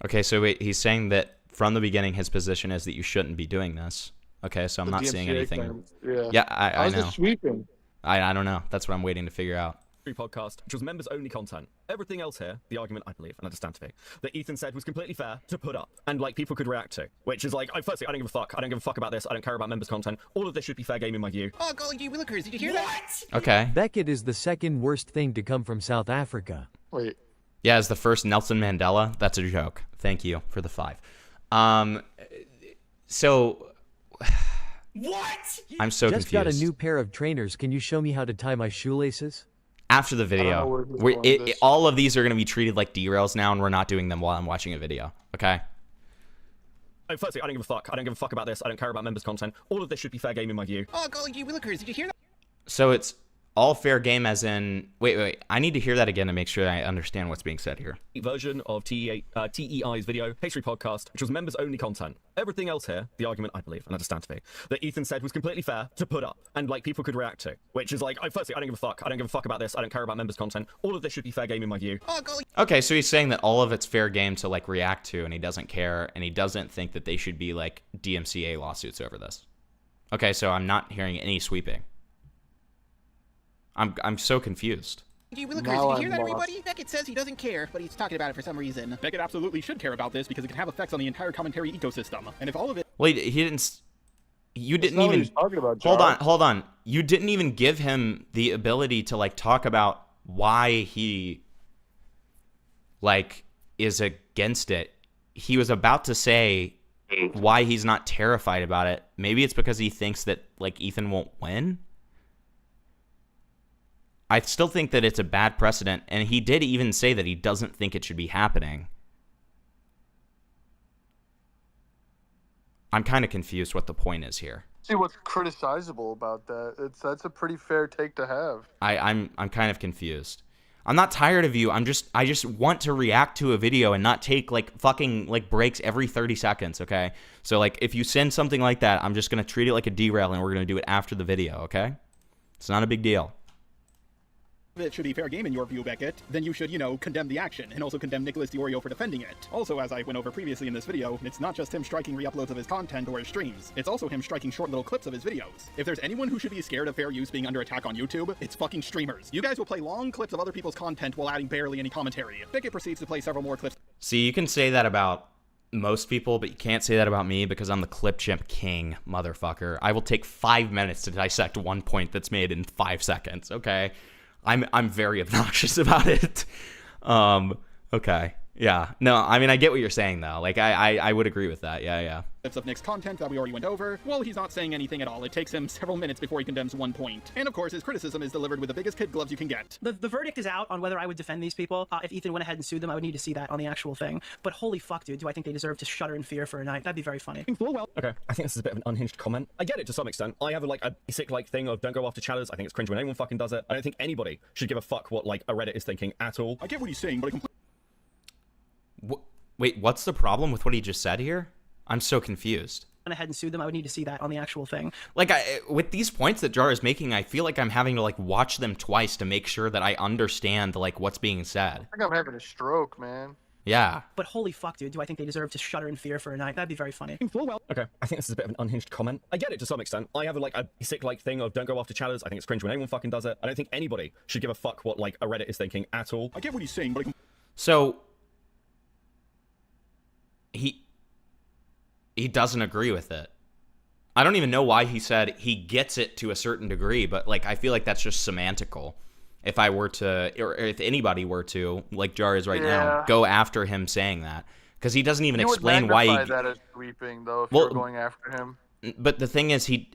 Okay, so wait, he's saying that from the beginning his position is that you shouldn't be doing this. Okay, so I'm The not seeing DMCA anything. claims, yeah. Yeah, I How's know. it sweeping? I don't know. That's what I'm waiting to figure out. podcast, which was members only content. Everything else here, the argument I believe and understand to be, that Ethan said was completely fair to put up and like people could react to, which is like, firstly, I don't give a fuck. I don't give a fuck about this. I don't care about members content. All of this should be fair game in my view. Oh, golly gee willikers, did you hear that? Okay. Beckett is the second worst thing to come from South Africa. Wait. Yeah, as the first Nelson Mandela. That's a joke. Thank you for the 5. So What? I'm so Just confused. got a new pair of trainers. Can you show me how to tie my shoelaces? After the know video, where he's going with this. all of these are going to be treated like derails now, and we're not doing them while I'm watching a video. Okay. Firstly, I don't give a fuck. I don't give a fuck about this. I don't care about members content. All of this should be fair game in my view. Oh, golly gee willikers, did you hear that? So it's all fair game, as in. Wait. I need to hear that again to make sure I understand what's being said here. Version of TEI's video, history podcast, which was members only content. Everything else here, the argument I believe and understand to be, that Ethan said was completely fair to put up and like people could react to, which is like, firstly, I don't give a fuck. I don't give a fuck about this. I don't care about members content. All of this should be fair game in my view. Oh, golly. Okay, so he's saying that all of it's fair game to like react to, and he doesn't care, and he doesn't think that they should be like DMCA lawsuits over this. Okay, so I'm not hearing any sweeping. I'm so confused. Gee willikers, Now did you hear I'm that, lost. everybody? Beckett says he doesn't care, but he's talking about it for some reason. Beckett absolutely should care about this because it can have effects on the entire commentary ecosystem. And if all of it... Wait, he didn't. You didn't not what even. he's talking about, Hold Jar. on. You didn't even give him the ability to like talk about why he like is against it. He was about to say why he's not terrified about it. Maybe it's because he thinks that like Ethan won't win. I still think that it's a bad precedent, and he did even say that he doesn't think it should be happening. I'm kind of confused what the point is here. See what's criticizable about that. That's a pretty fair take to have. I'm kind of confused. I'm not tired of you. I just want to react to a video and not take like fucking like breaks every 30 seconds, okay? So like if you send something like that, I'm just going to treat it like a derail and we're going to do it after the video, okay? It's not a big deal. it should be fair game in your view, Beckett, then you should, condemn the action, and also condemn Nicholas DiOrio for defending it. Also, as I went over previously in this video, it's not just him striking re-uploads of his content or his streams, it's also him striking short little clips of his videos. If there's anyone who should be scared of fair use being under attack on YouTube, it's fucking streamers. You guys will play long clips of other people's content while adding barely any commentary. Beckett proceeds to play several more clips. See, you can say that about most people, but you can't say that about me because I'm the clip chimp king, motherfucker. I will take 5 minutes to dissect one point that's made in 5 seconds, okay? I'm very obnoxious about it. Okay. Yeah. No, I mean, I get what you're saying, though. Like, I would agree with that. Yeah. Clips of Nick's content that we already went over. Well, he's not saying anything at all. It takes him several minutes before he condemns one point. And of course, his criticism is delivered with the biggest kid gloves you can get. The verdict is out on whether I would defend these people. If Ethan went ahead and sued them, I would need to see that on the actual thing. But holy fuck, dude, do I think they deserve to shudder in fear for a night? That'd be very funny. Okay, I think this is a bit of an unhinged comment. I get it to some extent. I have a basic thing of don't go after chatters. I think it's cringe when anyone fucking does it. I don't think anybody should give a fuck what a Reddit is thinking at all. I get what he's saying, but Wait, what's the problem with what he just said here? I'm so confused. Went ahead and sued them, I would need to see that on the actual thing. Like, with these points that Jar is making, I feel like I'm having to watch them twice to make sure that I understand what's being said. I think I'm having a stroke, man. Yeah. But holy fuck, dude, do I think they deserve to shudder in fear for a night? That'd be very funny. Okay, I think this is a bit of an unhinged comment. I get it to some extent. I have a basic thing of don't go after chatters. I think it's cringe when anyone fucking does it. I don't think anybody should give a fuck what a Reddit is thinking at all. I get what he's saying, but So he doesn't agree with it. I don't even know why he said he gets it to a certain degree, but I feel like that's just semantical. If I were to, or if anybody were to, like Jar is right now, go after him saying that, because he doesn't even explain why he. that as sweeping though. If you're going after him. But the thing is, he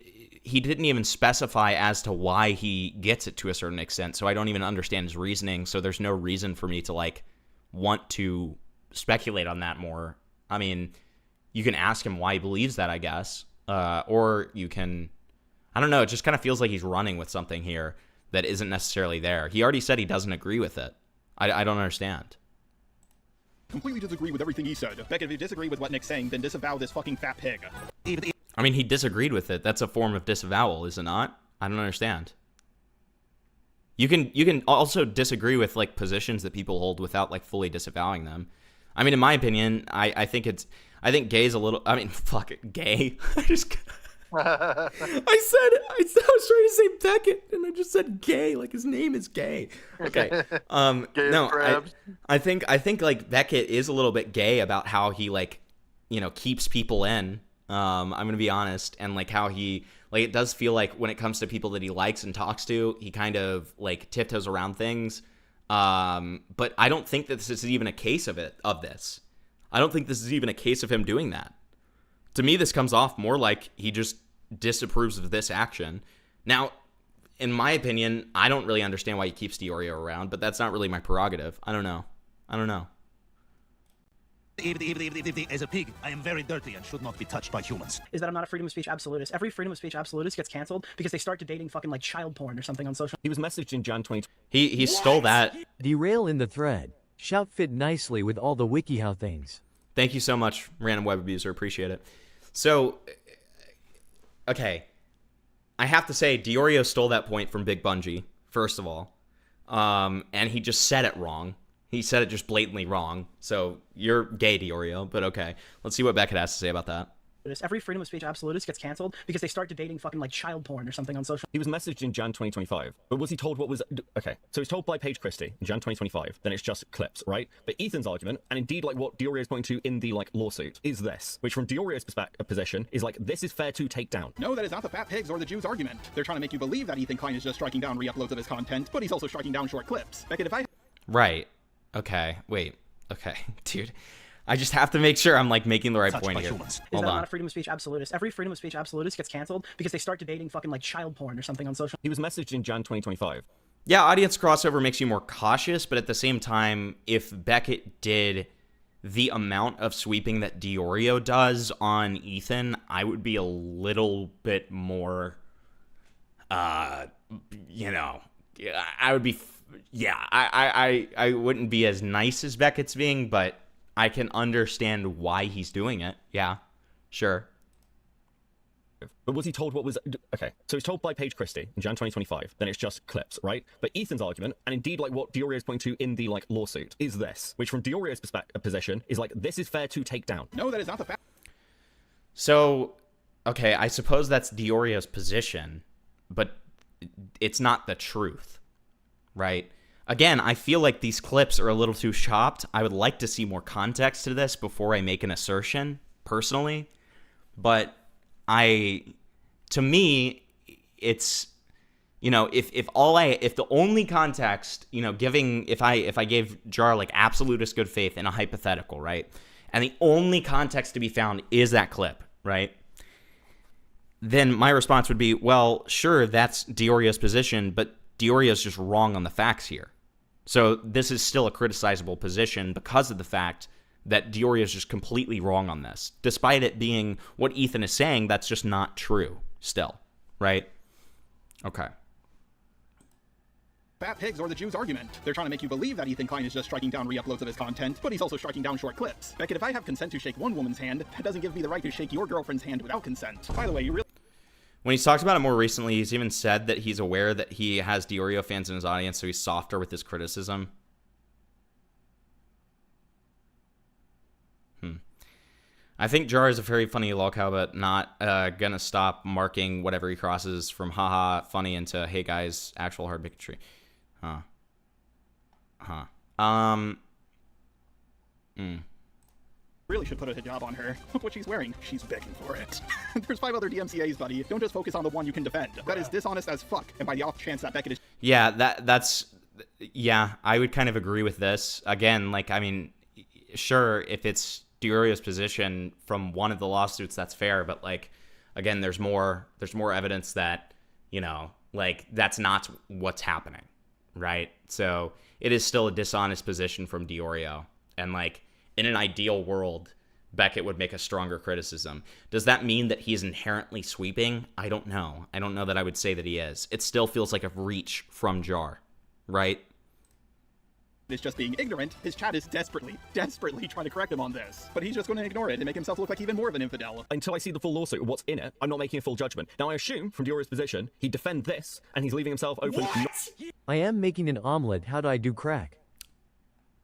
didn't even specify as to why he gets it to a certain extent, so I don't even understand his reasoning. So there's no reason for me to want to speculate on that more. I mean, you can ask him why he believes that, I guess, or you can, I don't know. It just kind of feels like he's running with something here. that isn't necessarily there. He already said he doesn't agree with it. I don't understand. Completely disagree with everything he said. Beckett, if you disagree with what Nick's saying, then disavow this fucking fat pig. I mean, he disagreed with it. That's a form of disavowal, is it not? I don't understand. You can also disagree with like positions that people hold without like fully disavowing them. I mean, in my opinion, I think gay's a little. I mean, fuck it, gay. I was trying to say Beckett, and I just said gay, like his name is gay. Okay. No, I think like Beckett is a little bit gay about how he like, keeps people in. I'm gonna be honest, and like how he like it does feel like when it comes to people that he likes and talks to, he kind of like tiptoes around things. But I don't think that this is even a case of this. I don't think this is even a case of him doing that. To me, this comes off more like he just disapproves of this action. Now, in my opinion, I don't really understand why he keeps Diorio around, but that's not really my prerogative. I don't know. As a pig, I am very dirty and should not be touched by humans. Is that I'm not a freedom of speech absolutist. Every freedom of speech absolutist gets canceled because they start dating fucking like child porn or something on social. He was messaged in Jan 2020. He stole that. Derail in the thread. Shout fit nicely with all the WikiHow things. Thank you so much, random web abuser. Appreciate it. So, okay. I have to say, Diorio stole that point from Big Bungie, first of all. And he just said it wrong. He said it just blatantly wrong. So, you're gay, Diorio, but okay. Let's see what Beckett has to say about that. Every freedom of speech absolutist gets canceled because they start dating fucking like child porn or something on social. He was messaged in Jan 2025, but was he told what was... Okay, so he's told by Paige Christie in Jan 2025, then it's just clips, right? But Ethan's argument, and indeed like what Diorio is pointing to in the like lawsuit, is this, which from Diorio's position is like, this is fair to take down. No, that is not the fat pigs or the Jews argument. They're trying to make you believe that Ethan Klein is just striking down re-uploads of his content, but he's also striking down short clips. Beckett, if I... Right. Okay. Wait. Okay. Dude. I just have to make sure I'm like making the right point here. Is that not a freedom of speech absolutist? Every freedom of speech absolutist gets canceled because they start dating fucking like child porn or something on social. He was messaged in Jan 2025. Yeah, audience crossover makes you more cautious, but at the same time, if Beckett did the amount of sweeping that Diorio does on Ethan, I would be a little bit more, I would be, I wouldn't be as nice as Beckett's being, but I can understand why he's doing it. Yeah, sure. But was he told what was... Okay, so he's told by Paige Christie in Jan 2025, then it's just clips, right? But Ethan's argument, and indeed like what Diorio is pointing to in the like lawsuit, is this, which from Diorio's position is like, this is fair to take down. No, that is not the fact. So, okay, I suppose that's Diorio's position, but it's not the truth, right? Again, I feel like these clips are a little too chopped. I would like to see more context to this before I make an assertion, personally. But to me, it's, if the only context, if I gave Jar like absolutist good faith in a hypothetical, right? And the only context to be found is that clip, right? Then my response would be, well, sure, that's Diorio's position, but Diorio's just wrong on the facts here. So this is still a criticizable position because of the fact that Diorio is just completely wrong on this. Despite it being what Ethan is saying, that's just not true still, right? Okay. Fat pigs or the Jews argument. They're trying to make you believe that Ethan Klein is just striking down re-uploads of his content, but he's also striking down short clips. Beckett, if I have consent to shake one woman's hand, that doesn't give me the right to shake your girlfriend's hand without consent. By the way, you really... When he's talked about it more recently, he's even said that he's aware that he has Diorio fans in his audience, so he's softer with his criticism. I think Jar is a very funny lolcow, but not gonna stop marking whatever he crosses from haha funny into hey guys actual hard bigotry. Really should put a hijab on her. Look what she's wearing. She's begging for it. There's 5 other DMCAs, buddy. Don't just focus on the one you can defend. That is dishonest as fuck. And by the off chance that Beckett is... Yeah, yeah, I would kind of agree with this. Again, like, I mean, sure, if it's Diorio's position from one of the lawsuits, that's fair. But, like, again, there's more evidence that, like, that's not what's happening, right? So it is still a dishonest position from Diorio. And, like, in an ideal world, Beckett would make a stronger criticism. Does that mean that he's inherently sweeping? I don't know. I don't know that I would say that he is. It still feels like a reach from Jar, right? Is just being ignorant. His chat is desperately trying to correct him on this. But he's just going to ignore it and make himself look like even more of an infidel. Until I see the full lawsuit of what's in it, I'm not making a full judgment. Now, I assume, from Diorio's position, he'd defend this, and he's leaving himself open... I am making an omelet. How do I do crack?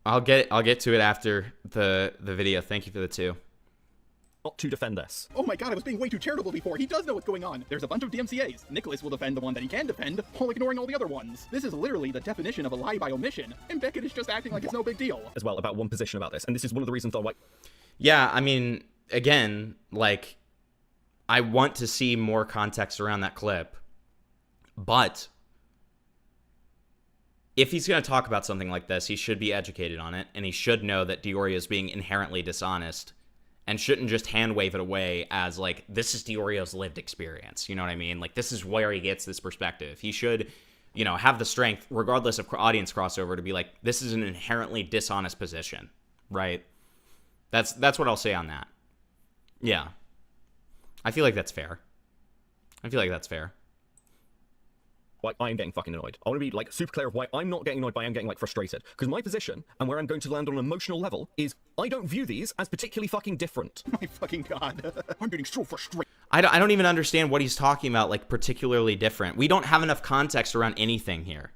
I'll get to it after the video. Thank you for the 2. Not to defend this. Oh my god, I was being way too charitable before. He does know what's going on. There's a bunch of DMCAs. Nicholas will defend the one that he can defend, while ignoring all the other ones. This is literally the definition of a lie by omission, and Beckett is just acting like it's no big deal. As well, about one position about this, and this is one of the reasons why... Yeah, I mean, again, like, I want to see more context around that clip, but if he's going to talk about something like this, he should be educated on it, and he should know that Diorio is being inherently dishonest, and shouldn't just hand wave it away as, like, this is Diorio's lived experience. You know what I mean? Like, this is where he gets this perspective. He should, you know, have the strength, regardless of audience crossover, to be like, this is an inherently dishonest position, right? That's what I'll say on that. Yeah. I feel like that's fair. Why I'm getting fucking annoyed. I want to be, like, super clear of why I'm not getting annoyed, but I am getting, like, frustrated. Because my position, and where I'm going to land on an emotional level, is I don't view these as particularly fucking different. My fucking god. I'm getting so frustrated. I don't even understand what he's talking about, like, particularly different. We don't have enough context around anything here.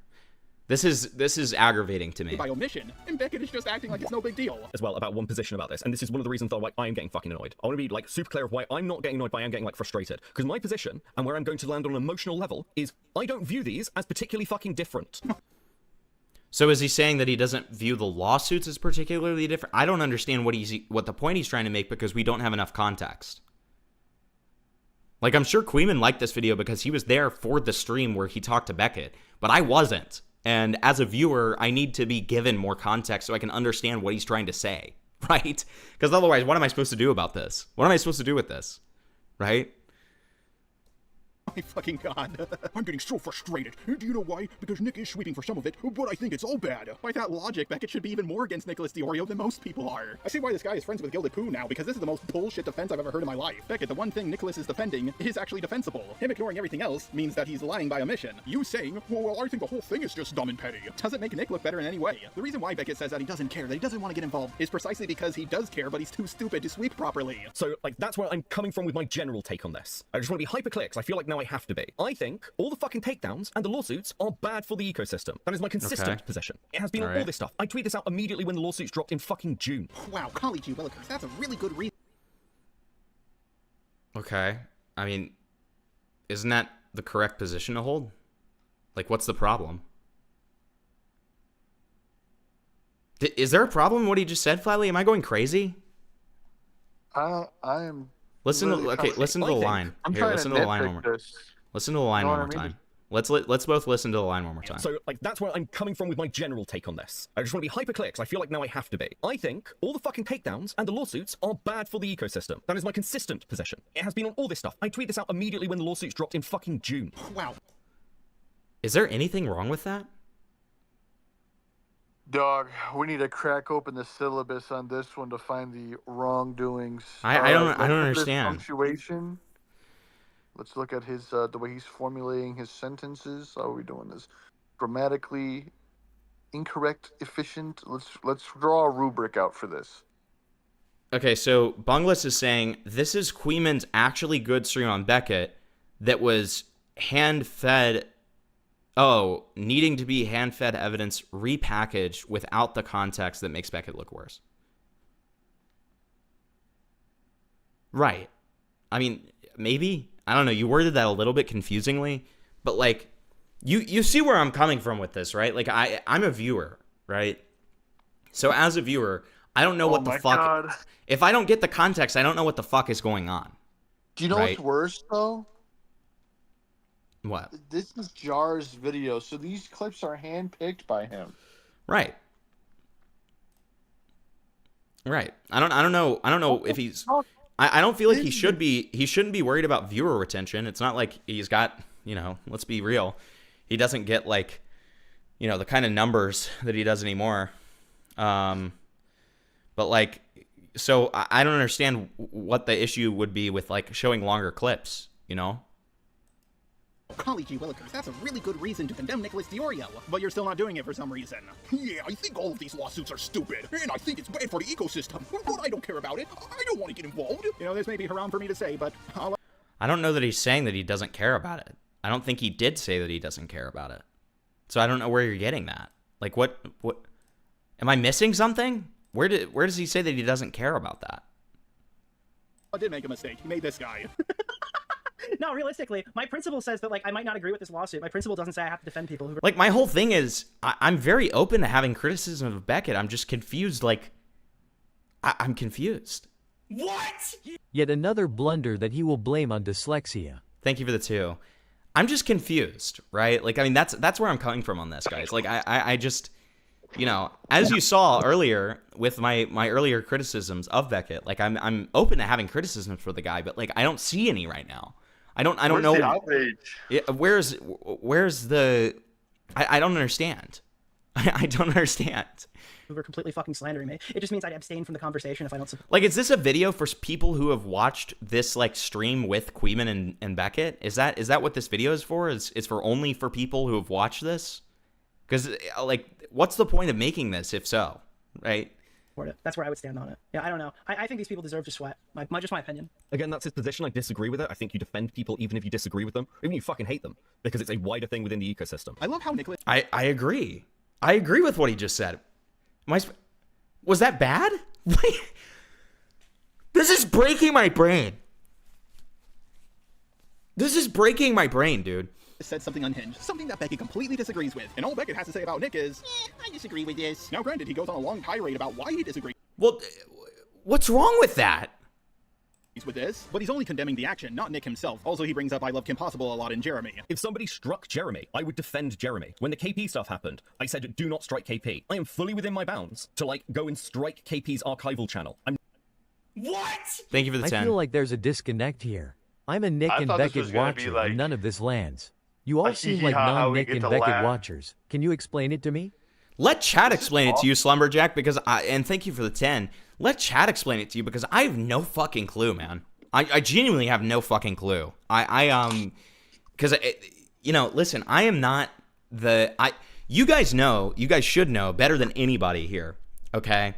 This is aggravating to me. By omission, and Beckett is just acting like it's no big deal. As well, about one position about this, and this is one of the reasons why I am getting fucking annoyed. I want to be, like, super clear of why I'm not getting annoyed, but I am getting, like, frustrated. Because my position, and where I'm going to land on an emotional level, is I don't view these as particularly fucking different. So is he saying that he doesn't view the lawsuits as particularly different? I don't understand what the point he's trying to make, because we don't have enough context. Like, I'm sure Queeman liked this video because he was there for the stream where he talked to Beckett, but I wasn't. And as a viewer, I need to be given more context so I can understand what he's trying to say, right? Because otherwise, what am I supposed to do about this? What am I supposed to do with this, right? My fucking god. I'm getting so frustrated. Do you know why? Because Nick is sweeping for some of it, but I think it's all bad. By that logic, Beckett should be even more against Nicholas Diorio than most people are. I see why this guy is friends with Gilded Pooh now, because this is the most bullshit defense I've ever heard in my life. Beckett, the one thing Nicholas is defending is actually defensible. Him ignoring everything else means that he's lying by omission. You saying, well, I think the whole thing is just dumb and petty, doesn't make Nick look better in any way. The reason why Beckett says that he doesn't care, that he doesn't want to get involved, is precisely because he does care, but he's too stupid to sweep properly. So, like, that's where I'm coming from with my general take on this. I just want to be hyper clear, 'cause I feel like now I have to be. I think all the fucking takedowns and the lawsuits are bad for the ecosystem. That is my consistent position. It has been on all this stuff. I tweeted this out immediately when the lawsuits dropped in fucking June. Wow, golly gee willikers, that's a really good reason. Okay. I mean, isn't that the correct position to hold? Like, what's the problem? Is there a problem in what he just said, Flatly? Am I going crazy? I am. Listen to the line. Here, listen to the line one more. Listen to the line one more time. Let's both listen to the line one more time. So, like, that's where I'm coming from with my general take on this. I just want to be hyper clear, 'cause I feel like now I have to be. I think all the fucking takedowns and the lawsuits are bad for the ecosystem. That is my consistent position. It has been on all this stuff. I tweeted this out immediately when the lawsuits dropped in fucking June. Wow. Is there anything wrong with that? Dog, we need to crack open the syllabus on this one to find the wrongdoings. I don't understand. Punctuation. Let's look at his the way he's formulating his sentences. How are we doing this? Grammatically incorrect, efficient. Let's draw a rubric out for this. Okay, so Bunglas is saying this is Queeman's actually good stream on Beckett that was hand-fed. Oh, needing to be hand-fed evidence repackaged without the context that makes Beckett look worse. Right. I mean, maybe. I don't know. You worded that a little bit confusingly, but, like, you see where I'm coming from with this, right? Like, I'm a viewer, right? So as a viewer, I don't know what the fuck. God. If I don't get the context, I don't know what the fuck is going on. Do you know what's worse, though? What? This is Jar's video, so these clips are handpicked by him. Right. Right. I don't know if he's. I don't feel like he should be. He shouldn't be worried about viewer retention. It's not like he's got. Let's be real. He doesn't get, like, the kind of numbers that he does anymore. But, like, So I don't understand what the issue would be with like showing longer clips, you know? Golly gee willikers, that's a really good reason to condemn Nicholas Diorio. But you're still not doing it for some reason. Yeah, I think all of these lawsuits are stupid, and I think it's bad for the ecosystem. But I don't care about it. I don't want to get involved. You know, this may be haram for me to say, but I don't know that he's saying that he doesn't care about it. I don't think he did say that he doesn't care about it. So I don't know where you're getting that. Like what am I missing something? Where does he say that he doesn't care about that? I did make a mistake. He made this guy. No, realistically, my principal says that, like, I might not agree with this lawsuit. My principal doesn't say I have to defend people who... Like, my whole thing is, I'm very open to having criticism of Beckett. I'm just confused, like, I'm confused. What? Yet another blunder that he will blame on dyslexia. Thank you for the 2. I'm just confused, right? Like, I mean, that's where I'm coming from on this, guys. Like, I just, you know, as you saw earlier with my earlier criticisms of Beckett, like, I'm open to having criticisms for the guy, but, like, I don't see any right now. I don't know. The outrage? Where's the? I don't understand. I don't understand. Who are completely fucking slandering me. It just means I'd abstain from the conversation if I don't support. Like, is this a video for people who have watched this like stream with Queeman and Beckett? Is that what this video is for? Is for only for people who have watched this? Because like, what's the point of making this if so, right? That's where I would stand on it. Yeah, I don't know. I think these people deserve to sweat. Just my opinion. Again, that's his position. I disagree with it. I think you defend people even if you disagree with them, even if you fucking hate them, because it's a wider thing within the ecosystem. I love how Nicholas... I agree. I agree with what he just said. Was that bad? This is breaking my brain. This is breaking my brain, dude. Said something unhinged, something that Beckett completely disagrees with. And all Beckett has to say about Nick is, I disagree with this. Now granted, he goes on a long tirade about why he disagrees. Well, what's wrong with that? With this, but he's only condemning the action, not Nick himself. Also, he brings up I Love Kim Possible a lot in Jeremy. If somebody struck Jeremy, I would defend Jeremy. When the KP stuff happened, I said, do not strike KP. I am fully within my bounds to, like, go and strike KP's archival channel. What? Thank you for the 10. I feel like there's a disconnect here. I'm a Nick and Beckett watcher, and none of this lands. You all seem like non-Nick and Beckett watchers. Can you explain it to me? Let chat explain it to you, Slumberjack, because and thank you for the 10. Let chat explain it to you because I have no fucking clue, man. I genuinely have no fucking clue. Because you know, listen, I am not you guys should know better than anybody here, okay?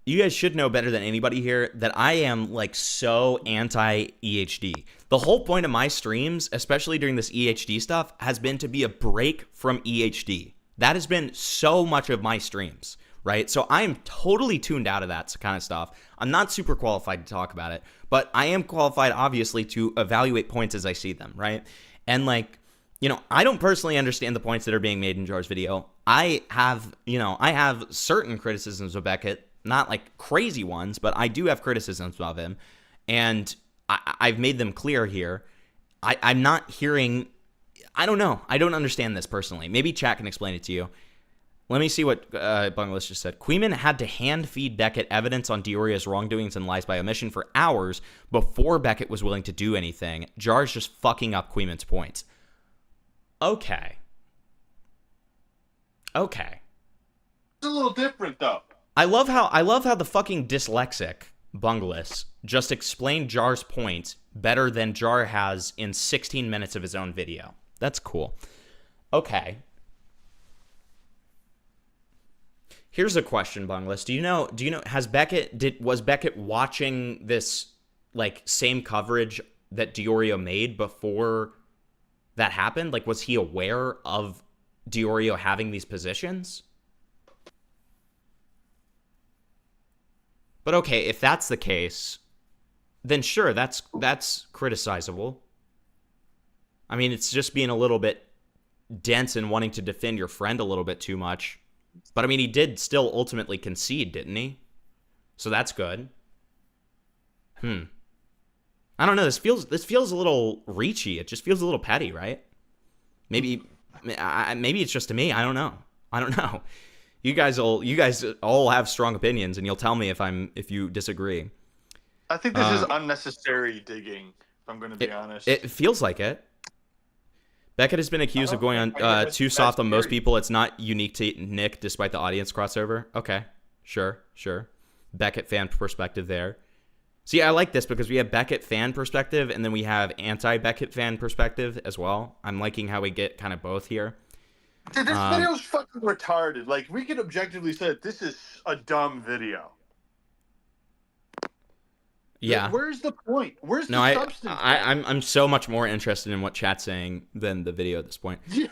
You guys should know better than anybody here that I am like so anti-EHD. The whole point of my streams, especially during this EHD stuff, has been to be a break from EHD. That has been so much of my streams, right? So I am totally tuned out of that kind of stuff. I'm not super qualified to talk about it, but I am qualified, obviously, to evaluate points as I see them, right? And like, you know, I don't personally understand the points that are being made in Jar's video. I have certain criticisms of Beckett, not like crazy ones, but I do have criticisms of him, and I've made them clear here. I'm not hearing... I don't know. I don't understand this personally. Maybe chat can explain it to you. Let me see what Bungalish just said. Queeman had to hand-feed Beckett evidence on Dioria's wrongdoings and lies by omission for hours before Beckett was willing to do anything. Jar's just fucking up Queeman's points. Okay. Okay. It's a little different, though. I love how the fucking dyslexic Bungalish just explained Jar's point better than Jar has in 16 minutes of his own video. That's cool. Okay. Here's a question, Bungalish. Do you know was Beckett watching this like same coverage that Diorio made before that happened? Like, was he aware of Diorio having these positions? But okay, if that's the case, then sure, that's criticizable. I mean, it's just being a little bit dense and wanting to defend your friend a little bit too much. But I mean, he did still ultimately concede, didn't he? So that's good. I don't know. This feels a little reachy. It just feels a little petty, right? Maybe it's just to me. I don't know. You guys all have strong opinions, and you'll tell me if you disagree. I think this is unnecessary digging, if I'm going to be honest. It feels like it. Beckett has been accused of going on too soft on most people. It's not unique to Nick, despite the audience crossover. Okay, sure. Beckett fan perspective there. See, I like this because we have Beckett fan perspective and then we have anti-Beckett fan perspective as well. I'm liking how we get kind of both here. Dude, this video's fucking retarded. Like, we can objectively say that this is a dumb video. Yeah. Like, where's the point? Where's the substance? I'm so much more interested in what chat's saying than the video at this point. Yeah.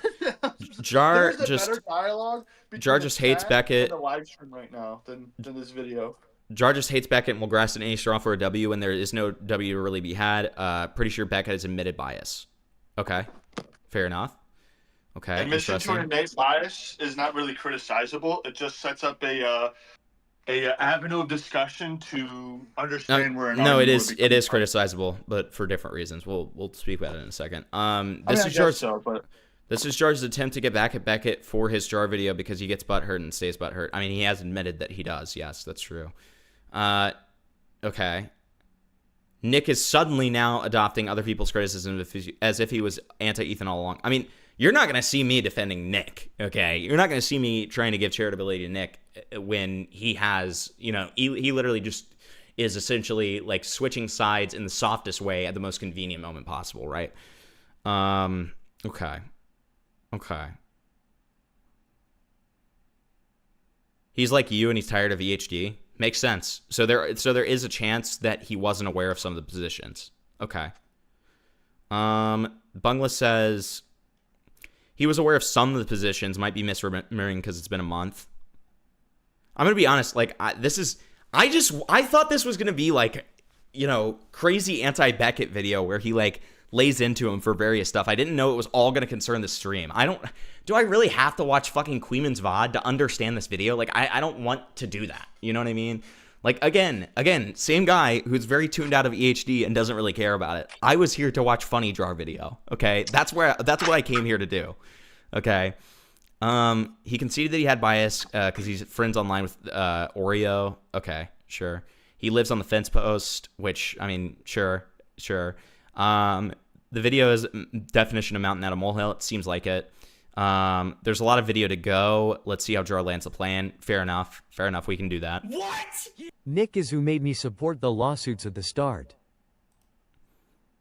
Jar There's just a better dialogue Jar just hates Beckett. The live stream right now than this video. Jar just hates Beckett and will grass any straw for a W when there is no W to really be had. Pretty sure Beckett has admitted bias. Okay. Fair enough. Okay. Admission to an innate bias is not really criticizable. It just sets up a avenue of discussion to understand where an no, it argument is criticizable, but for different reasons. We'll speak about it in a second. This is Jar's attempt to get back at Beckett for his Jar video because he gets butthurt and stays butthurt. I mean, he has admitted that he does. Yes, that's true. Okay. Nick is suddenly now adopting other people's criticism as if he was anti-Ethan all along. I mean, you're not going to see me defending Nick, okay? You're not going to see me trying to give charitability to Nick when he has, he literally just is essentially like switching sides in the softest way at the most convenient moment possible, right? Okay. He's like you and he's tired of EHD. Makes sense. So there is a chance that he wasn't aware of some of the positions. Okay. Bungla says he was aware of some of the positions, might be misremembering because it's been a month. I'm gonna be honest. Like I thought this was gonna be like, crazy anti-Beckett video where he like lays into him for various stuff. I didn't know it was all gonna concern the stream. Do I really have to watch fucking Queeman's VOD to understand this video? Like I don't want to do that. You know what I mean? Like again, same guy who's very tuned out of EHD and doesn't really care about it. I was here to watch funny Jar video. Okay, that's what I came here to do. Okay, he conceded that he had bias because he's friends online with Oreo. Okay, sure. He lives on the fence post, which I mean, sure. The video is definition of mountain out of molehill. It seems like it. There's a lot of video to go. Let's see how Jar lands the plan. Fair enough. We can do that. What? Nick is who made me support the lawsuits at the start.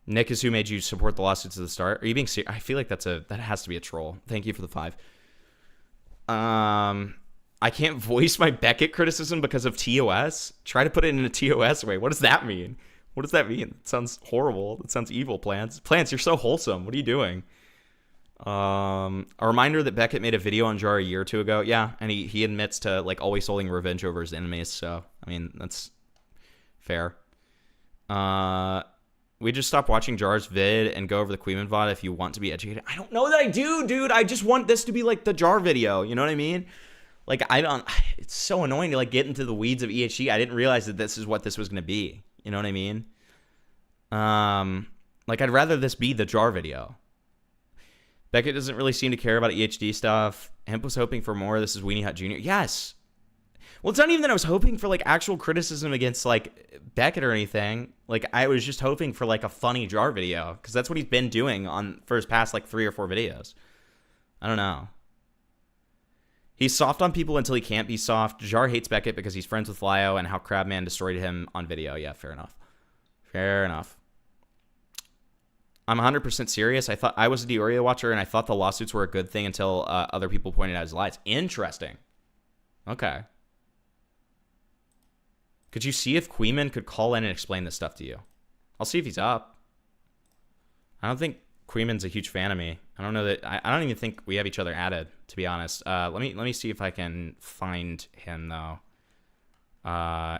Nick is who made you support the lawsuits at the start. Are you being serious? I feel like that has to be a troll. Thank you for the 5. I can't voice my Beckett criticism because of TOS. Try to put it in a TOS way. What does that mean? What does that mean? It sounds horrible. It sounds evil, Plants. Plants, you're so wholesome. What are you doing? A reminder that Beckett made a video on Jar a year or two ago. Yeah, and he admits to like always holding revenge over his enemies. So I mean that's fair. We just stop watching Jar's vid and go over the Queeman VOD if you want to be educated. I don't know that I do, dude. I just want this to be like the Jar video. You know what I mean? Like it's so annoying to like get into the weeds of EHG. I didn't realize that this is what this was gonna be. You know what I mean? Like I'd rather this be the Jar video. Beckett doesn't really seem to care about EHD stuff. Hemp was hoping for more. This is Weenie Hut Jr. Yes. Well, it's not even that I was hoping for like actual criticism against like Beckett or anything. Like I was just hoping for like a funny Jar video because that's what he's been doing for his past like 3 or 4 videos. I don't know. He's soft on people until he can't be soft. Jar hates Beckett because he's friends with Lio and how Crabman destroyed him on video. Yeah, fair enough. I'm 100% serious. I thought I was a Diorio watcher and I thought the lawsuits were a good thing until other people pointed out his lies. Interesting. Okay. Could you see if Queeman could call in and explain this stuff to you? I'll see if he's up. I don't think Queeman's a huge fan of me. I don't know that. I don't even think we have each other added, to be honest. Let me see if I can find him though.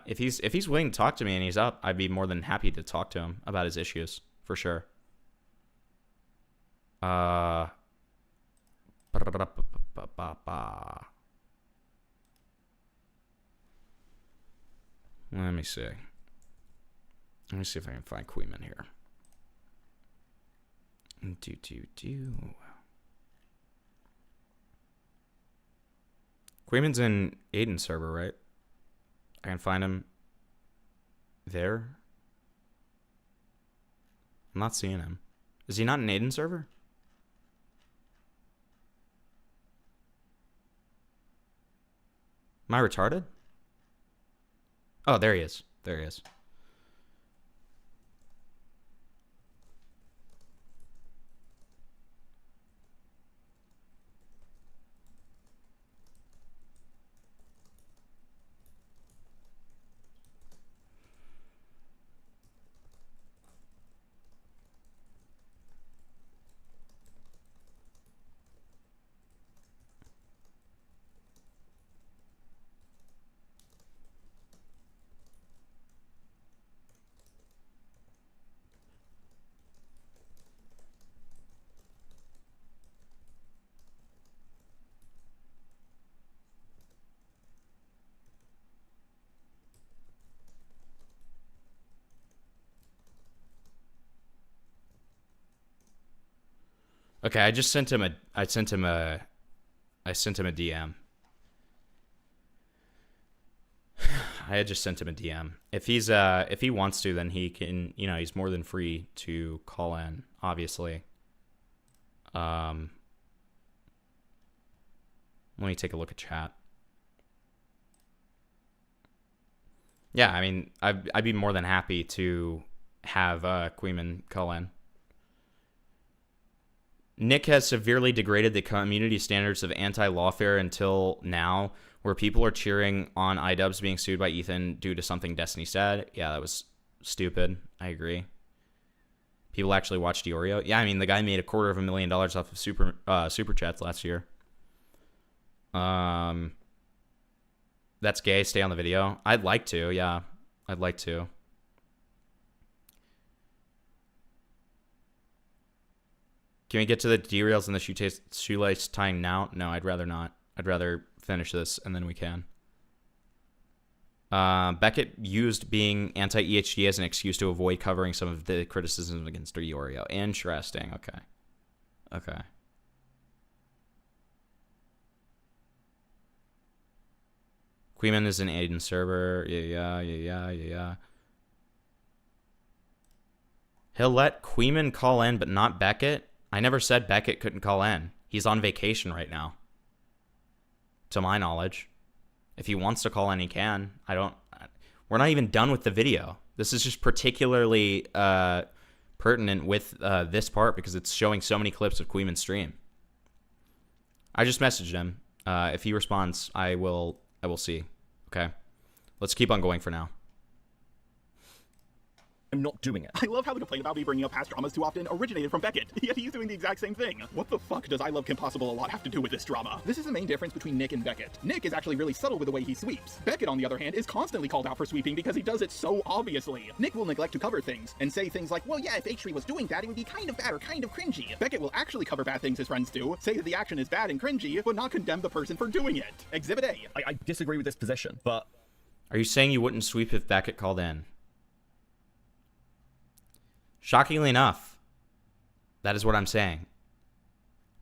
If he's willing to talk to me and he's up, I'd be more than happy to talk to him about his issues for sure. Let me see. Let me see if I can find Queeman here. Queeman's in Aiden's server, right? I can find him there. I'm not seeing him. Is he not in Aiden's server? Am I retarded? Oh, there he is. There he is. Okay, I just sent him a DM. I had just sent him a DM. If he wants to, then he can, you know, he's more than free to call in, obviously. Let me take a look at chat. Yeah, I mean, I'd be more than happy to have Queeman call in. Nick has severely degraded the community standards of anti-lawfare until now, where people are cheering on iDubbbz being sued by Ethan due to something Destiny said. Yeah, that was stupid. I agree. People actually watched Diorio. Yeah, I mean, the guy made $250,000 off of super chats last year. That's gay. Stay on the video. I'd like to. Yeah, I'd like to. Can we get to the derails and the shoelace tying now? No, I'd rather not. I'd rather finish this and then we can. Beckett used being anti-EHD as an excuse to avoid covering some of the criticisms against Diorio. Interesting. Okay. Okay. Queeman is an Aiden server. Yeah. He'll let Queeman call in, but not Beckett? I never said Beckett couldn't call in. He's on vacation right now. To my knowledge. If he wants to call in, he can. We're not even done with the video. This is just particularly pertinent with this part because it's showing so many clips of Queeman's stream. I just messaged him. If he responds, I will see. Okay? Let's keep on going for now. I'm not doing it. I love how the complaint about me bringing up past dramas too often originated from Beckett, yet he's doing the exact same thing. What the fuck does I Love Kim Possible a Lot have to do with this drama? This is the main difference between Nick and Beckett. Nick is actually really subtle with the way he sweeps. Beckett, on the other hand, is constantly called out for sweeping because he does it so obviously. Nick will neglect to cover things and say things like, well, yeah, if H3 was doing that, it would be kind of bad or kind of cringy. Beckett will actually cover bad things his friends do, say that the action is bad and cringy, but not condemn the person for doing it. Exhibit A. I disagree with this position, but... Are you saying you wouldn't sweep if Beckett called in? Shockingly enough, that is what I'm saying.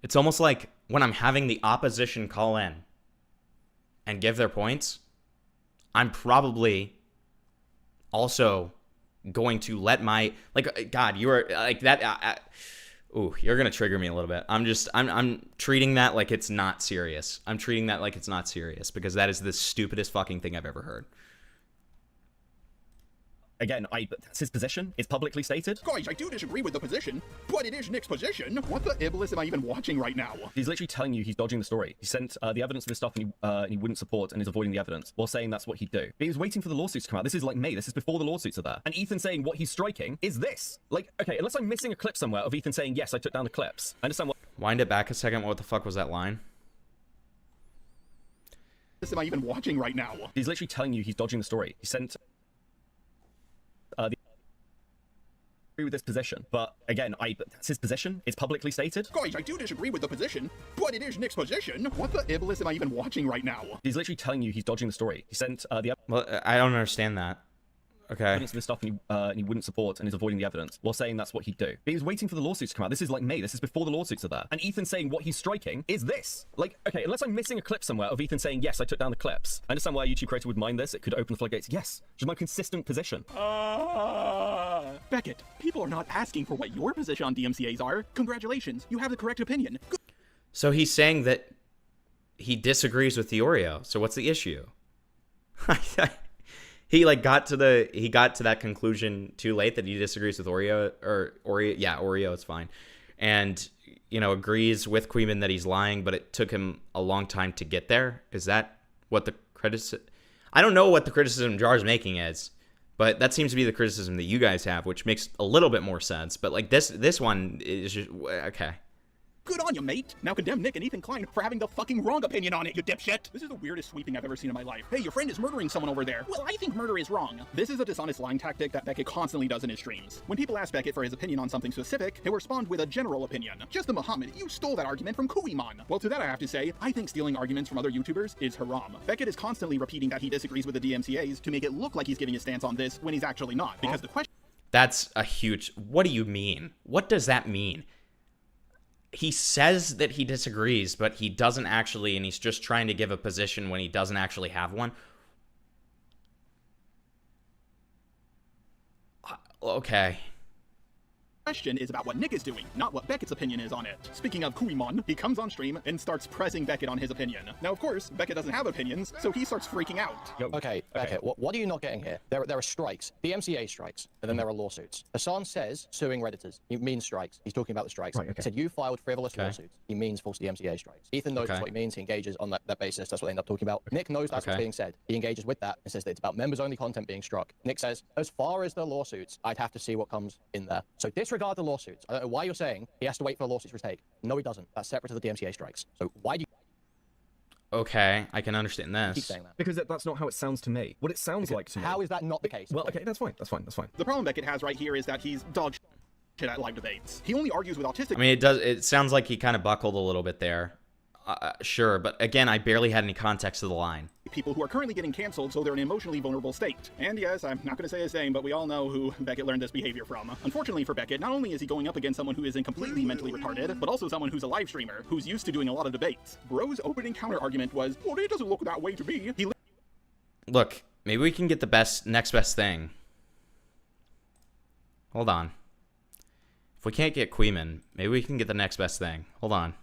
It's almost like when I'm having the opposition call in and give their points, I'm probably also going to let my, like, God, you are like that. Ooh, you're going to trigger me a little bit. I'm treating that like it's not serious. I'm treating that like it's not serious because that is the stupidest fucking thing I've ever heard. Again, that's his position. It's publicly stated. Guys, I do disagree with the position, but it is Nick's position. What the iblis am I even watching right now? He's literally telling you he's dodging the story. He sent the evidence of this stuff and he wouldn't support and is avoiding the evidence while saying that's what he'd do. But he was waiting for the lawsuits to come out. This is like May. This is before the lawsuits are there. And Ethan saying what he's striking is this. Like, okay, unless I'm missing a clip somewhere of Ethan saying, yes, I took down the clips. I understand what... Wind it back a second. What the fuck was that line? Am I even watching right now? He's literally telling you he's dodging the story. He sent... with this position, but again, that's his position. It's publicly stated. Guys, I do disagree with the position, but it is Nick's position. What the iblis am I even watching right now? He's literally telling you he's dodging the story. He sent the... Well, I don't understand that. Okay. Evidence of this stuff and he wouldn't support and is avoiding the evidence while saying that's what he'd do. But he was waiting for the lawsuits to come out. This is like May. This is before the lawsuits are there. And Ethan saying what he's striking is this. Like, okay, unless I'm missing a clip somewhere of Ethan saying, yes, I took down the clips. I understand why a YouTube creator would mind this. It could open the floodgates. Yes, which is my consistent position. Beckett, people are not asking for what your position on DMCAs are. Congratulations, you have the correct opinion. So he's saying that he disagrees with Diorio. So what's the issue? he like got to that conclusion too late that he disagrees with Oreo, it's fine, and agrees with Queeman that he's lying, but it took him a long time to get there. Is that what the criticism? I don't know what the criticism Jar's making is, but that seems to be the criticism that you guys have, which makes a little bit more sense. But like this one is just okay. Good on you, mate. Now condemn Nick and Ethan Klein for having the fucking wrong opinion on it, you dipshit. This is the weirdest sweeping I've ever seen in my life. Hey, your friend is murdering someone over there. Well, I think murder is wrong. This is a dishonest lying tactic that Beckett constantly does in his streams. When people ask Beckett for his opinion on something specific, he'll respond with a general opinion. Just the Muhammad, you stole that argument from Kuiman. Well, to that I have to say, I think stealing arguments from other YouTubers is haram. Beckett is constantly repeating that he disagrees with the DMCAs to make it look like he's giving his stance on this when he's actually not. Because the question... That's a huge... What do you mean? What does that mean? He says that he disagrees, but he doesn't actually, and he's just trying to give a position when he doesn't actually have one. Okay. Question is about what Nick is doing, not what Beckett's opinion is on it. Speaking of Kuimon, he comes on stream and starts pressing Beckett on his opinion. Now, of course, Beckett doesn't have opinions, so he starts freaking out. Okay, Beckett, what are you not getting here? There are strikes, DMCA strikes, and then there are lawsuits. Hassan says suing Redditors. He means strikes. He's talking about the strikes. He said you filed frivolous lawsuits. He means false DMCA strikes. Ethan knows that's what he means. He engages on that basis. That's what they end up talking about. Nick knows that's what's being said. He engages with that and says that it's about members-only content being struck. Nick says, as far as the lawsuits, I'd have to see what comes in there. So disregard the lawsuits. I don't know why you're saying he has to wait for the lawsuits to take. No, he doesn't. That's separate to the DMCA strikes. So why do you... Okay, I can understand this. Keep saying that. Because that's not how it sounds to me. What it sounds like to me. How is that not the case? Well, okay, that's fine. That's fine. That's fine. The problem Beckett has right here is that he's dog shit at live debates. He only argues with autistic... I mean, it sounds like he kind of buckled a little bit there. Sure, but again, I barely had any context of the line. People who are currently getting canceled, so they're in an emotionally vulnerable state. And yes, I'm not going to say his name, but we all know who Beckett learned this behavior from. Unfortunately for Beckett, not only is he going up against someone who isn't completely mentally retarded, but also someone who's a live streamer, who's used to doing a lot of debates. Bro's opening counter argument was, well, it doesn't look that way to me. Look, maybe we can get the next best thing. Hold on. If we can't get Queeman, maybe we can get the next best thing. Hold on.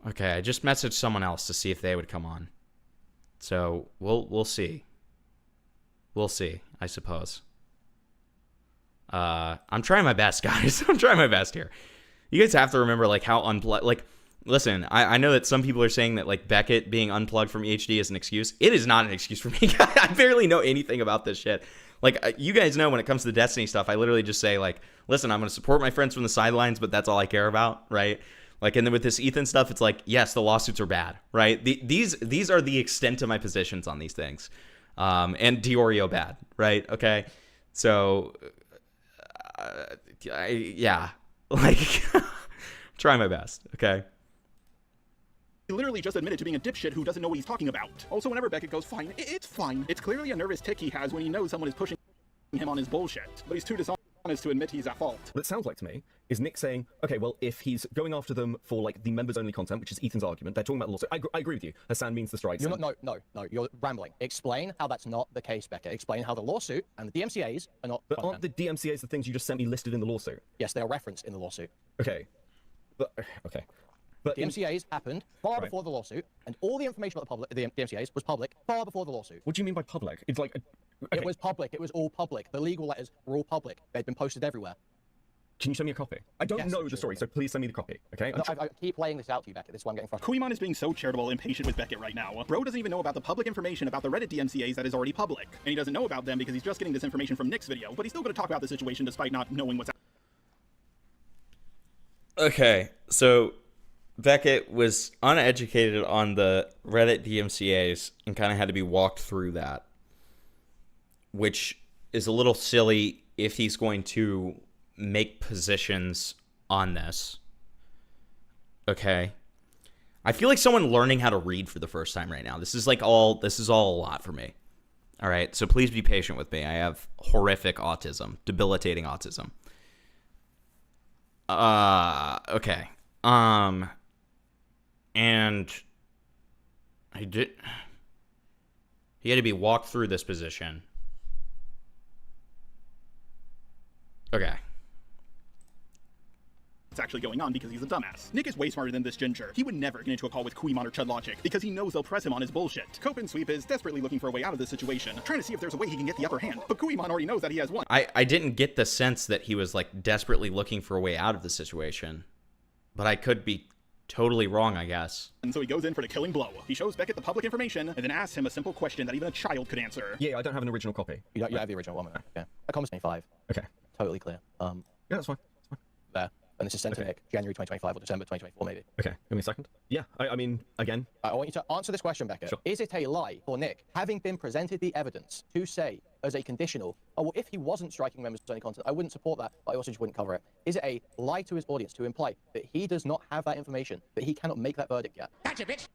Okay, I just messaged someone else to see if they would come on. So we'll see. We'll see, I suppose. I'm trying my best, guys. I'm trying my best here. You guys have to remember, like, how unplugged... Like, listen, I know that some people are saying that, like, Beckett being unplugged from HD is an excuse. It is not an excuse for me. I barely know anything about this shit. Like, you guys know when it comes to the Destiny stuff, I literally just say, like, listen, I'm going to support my friends from the sidelines, but that's all I care about, right? Like, and then with this Ethan stuff, it's like, yes, the lawsuits are bad, right? These are the extent of my positions on these things. And Diorio bad, right? Okay? So... yeah, like, try my best, okay? He literally just admitted to being a dipshit who doesn't know what he's talking about. Also, whenever Beckett goes, fine, it's fine. It's clearly a nervous tick he has when he knows someone is pushing him on his bullshit. But he's too dishonest to admit he's at fault. What it sounds like to me is Nick saying, okay, well, if he's going after them for, like, the members-only content, which is Ethan's argument, they're talking about the lawsuit. I agree with you. Hassan means the strikes. You're not, no, you're rambling. Explain how that's not the case, Beckett. Explain how the lawsuit and the DMCAs are not... But aren't the DMCAs the things you just sent me listed in the lawsuit? Yes, they are referenced in the lawsuit. Okay. But, okay. But the DMCAs happened far before the lawsuit, and all the information about the DMCAs was public far before the lawsuit. What do you mean by public? It's like... Okay. It was public. It was all public. The legal letters were all public. They'd been posted everywhere. Can you send me a copy? I don't know the story, so please send me the copy, okay? No, I keep laying this out to you, Beckett. This is why I'm getting frustrated. Kuiman is being so charitable and patient with Beckett right now. Bro doesn't even know about the public information about the Reddit DMCAs that is already public. And he doesn't know about them because he's just getting this information from Nick's video, but he's still going to talk about the situation despite not knowing what's out. Okay, so Beckett was uneducated on the Reddit DMCAs and kind of had to be walked through that, which is a little silly if he's going to make positions on this. Okay. I feel like someone learning how to read for the first time right now. This is all a lot for me. All right, so please be patient with me. I have horrific autism, debilitating autism. Okay. And he had to be walked through this position. Okay. It's actually going on because he's a dumbass. Nick is way smarter than this ginger. He would never get into a call with Kuimon or Chud Logic because he knows they'll press him on his bullshit. Cope and Sweep is desperately looking for a way out of this situation, trying to see if there's a way he can get the upper hand. But Kuimon already knows that he has one. I didn't get the sense that he was like desperately looking for a way out of the situation, but I could be totally wrong, I guess. And so he goes in for the killing blow. He shows Beckett the public information and then asks him a simple question that even a child could answer. Yeah, I don't have an original copy. You have the original one. Okay. That comes to me 5. Okay. Totally clear. Yeah, that's fine. There. And this is sent to Nick, January 2025 or December 2024, maybe. Okay, give me a second. Yeah, I mean, again. I want you to answer this question, Beckett. Sure. Is it a lie for Nick, having been presented the evidence, to say as a conditional, oh, well, if he wasn't striking members of any content, I wouldn't support that, but I also just wouldn't cover it. Is it a lie to his audience to imply that he does not have that information, that he cannot make that verdict yet? Gotcha, bitch.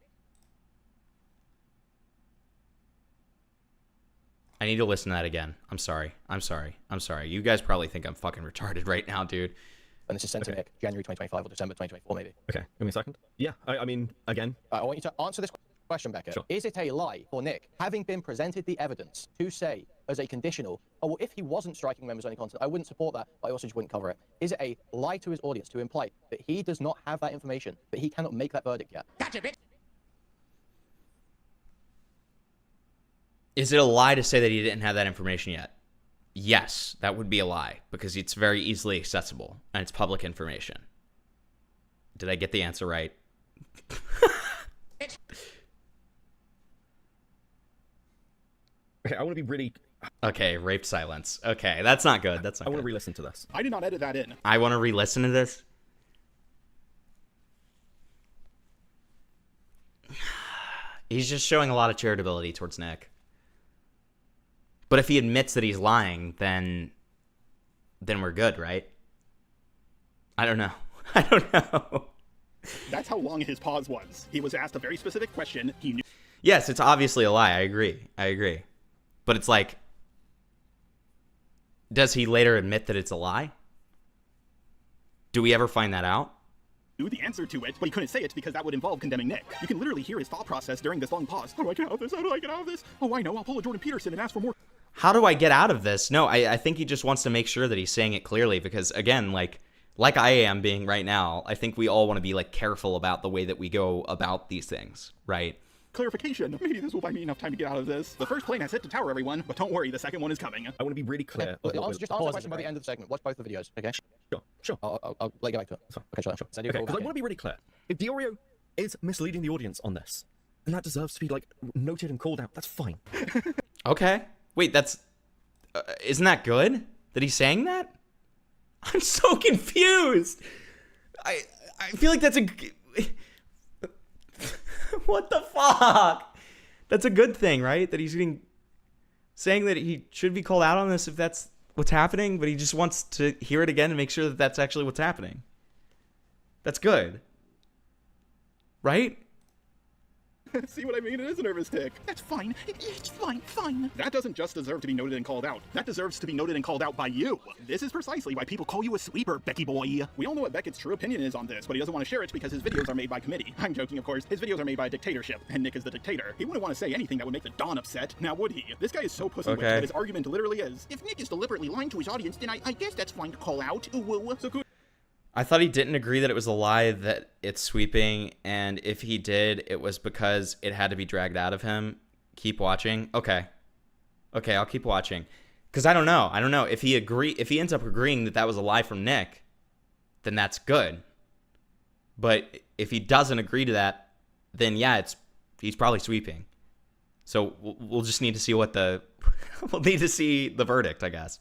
I need to listen to that again. I'm sorry. You guys probably think I'm fucking retarded right now, dude. And this is sent to Nick, January 2025 or December 2024, maybe. Okay, give me a second. Yeah, I mean, again. I want you to answer this question, Beckett. Sure. Is it a lie for Nick, having been presented the evidence, to say as a conditional, oh, well, if he wasn't striking members of any content, I wouldn't support that, but I also just wouldn't cover it. Is it a lie to his audience to imply that he does not have that information, that he cannot make that verdict yet? Gotcha, bitch. Is it a lie to say that he didn't have that information yet? Yes, that would be a lie because it's very easily accessible and it's public information. Did I get the answer right? Okay, I want to be really... Okay, rape silence. Okay, that's not good. That's not I want good. to re-listen to this. I did not edit that in. I want to re-listen to this. He's just showing a lot of charitability towards Nick. But if he admits that he's lying, then we're good, right? I don't know. I don't know. That's how long his pause was. He was asked a very specific question. He knew. Yes, it's obviously a lie. I agree. But it's like, does he later admit that it's a lie? Do we ever find that out? Knew the answer to it, but he couldn't say it because that would involve condemning Nick. You can literally hear his thought process during this long pause. How do I get out of this? How do I get out of this? Oh, I know. I'll pull a Jordan Peterson and ask for more. How do I get out of this? No, I think he just wants to make sure that he's saying it clearly because, again, like I am being right now, I think we all want to be, like, careful about the way that we go about these things, right? Clarification. Maybe this will buy me enough time to get out of this. The first plane has hit to tower, everyone, but don't worry, the second one is coming. I want to be really clear. Okay, just answer the question by the end of the segment. Watch both the videos, okay? Sure. I'll let you get back to it. Okay, sure. Okay, because I want to be really clear. If Diorio is misleading the audience on this, and that deserves to be, like, noted and called out, that's fine. Okay. Wait, that's... isn't that good that he's saying that? I'm so confused. I feel like that's a... What the fuck? That's a good thing, right? That he's saying that he should be called out on this if that's what's happening, but he just wants to hear it again and make sure that that's actually what's happening. That's good. Right? See what I mean? It is a nervous tick. That's fine. It's fine. That doesn't just deserve to be noted and called out. That deserves to be noted and called out by you. This is precisely why people call you a sweeper, Becky boy. We all know what Beckett's true opinion is on this, but he doesn't want to share it because his videos are made by committee. I'm joking, of course. His videos are made by a dictatorship, and Nick is the dictator. He wouldn't want to say anything that would make the Don upset. Now, would he? This guy is so pussy-whipped that his argument literally is, if Nick is deliberately lying to his audience, then I guess that's fine to call out. Ooh, so cool. I thought he didn't agree that it was a lie that it's sweeping, and if he did, it was because it had to be dragged out of him. Keep watching. Okay, I'll keep watching. Because I don't know. If he ends up agreeing that that was a lie from Nick, then that's good. But if he doesn't agree to that, then yeah, he's probably sweeping. So we'll just need to see we'll need to see the verdict, I guess.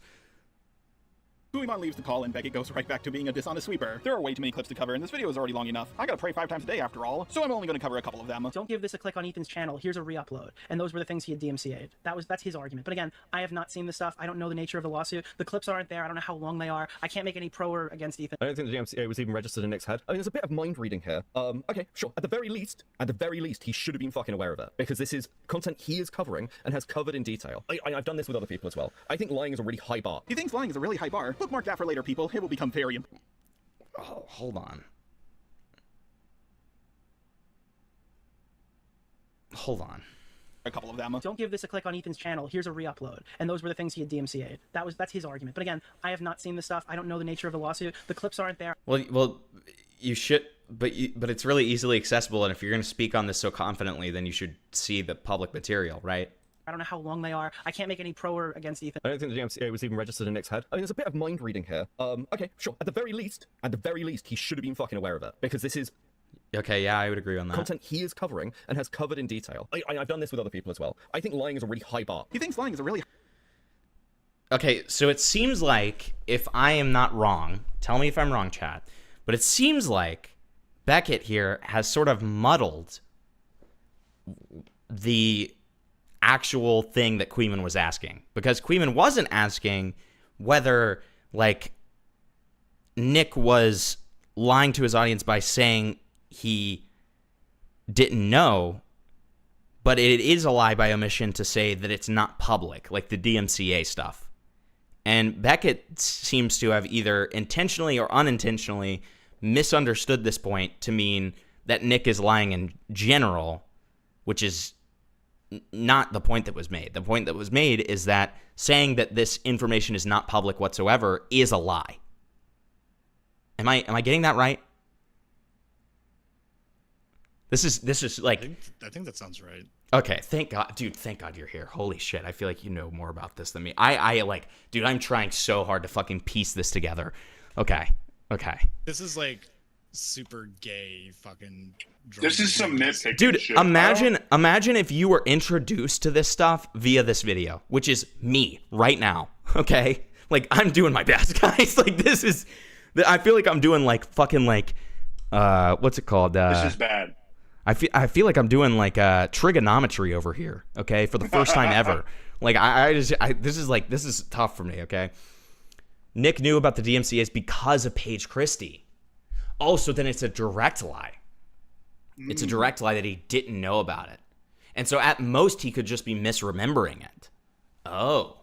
Zman leaves the call and Beckett goes right back to being a dishonest sweeper. There are way too many clips to cover and this video is already long enough. I gotta pray 5 times a day after all, so I'm only gonna cover a couple of them. Don't give this a click on Ethan's channel. Here's a re-upload. And those were the things he had DMCA'd. That's his argument. But again, I have not seen the stuff. I don't know the nature of the lawsuit. The clips aren't there. I don't know how long they are. I can't make any pro or against Ethan. I don't think the DMCA was even registered in Nick's head. I mean, there's a bit of mind reading here. Okay, sure. At the very least, he should have been fucking aware of it because this is content he is covering and has covered in detail. I've done this with other people as well. I think lying is a really high bar. He thinks lying is a really high bar. Bookmark that for later, people. It will become very important. Oh, hold on. Hold on. A couple of them. Don't give this a click on Ethan's channel. Here's a re-upload. And those were the things he had DMCA'd. That's his argument. But again, I have not seen the stuff. I don't know the nature of the lawsuit. The clips aren't there. Well, you should, but it's really easily accessible. And if you're going to speak on this so confidently, then you should see the public material, right? I don't know how long they are. I can't make any pro or against Ethan. I don't think the DMCA was even registered in Nick's head. I mean, there's a bit of mind reading here. Okay, sure. At the very least, he should have been fucking aware of it because this is. Okay, yeah, I would agree on that. Content he is covering and has covered in detail. I've done this with other people as well. I think lying is a really high bar. He thinks lying is a really. Okay, so it seems like, if I am not wrong, tell me if I'm wrong, chat, but it seems like Beckett here has sort of muddled the actual thing that Queeman was asking. Because Queeman wasn't asking whether, like, Nick was lying to his audience by saying he didn't know, but it is a lie by omission to say that it's not public, like the DMCA stuff. And Beckett seems to have either intentionally or unintentionally misunderstood this point to mean that Nick is lying in general, which is not the point that was made. The point that was made is that saying that this information is not public whatsoever is a lie. Am I getting that right? This is like. I think that sounds right. Okay, thank God, dude. Thank God you're here. Holy shit, I feel like you know more about this than me. I like, dude. I'm trying so hard to fucking piece this together. Okay. This is like super gay fucking. This is some nitpicking Dude, shit. imagine if you were introduced to this stuff via this video, which is me right now. Okay, like I'm doing my best, guys. Like this is. I feel like I'm doing like fucking like, what's it called? This is bad. I feel like I'm doing like trigonometry over here. Okay, for the first time ever. Like this is tough for me. Okay, Nick knew about the DMCA's because of Paige Christie. Oh, so then it's a direct lie. It's a direct lie that he didn't know about it, and so at most he could just be misremembering it. Oh,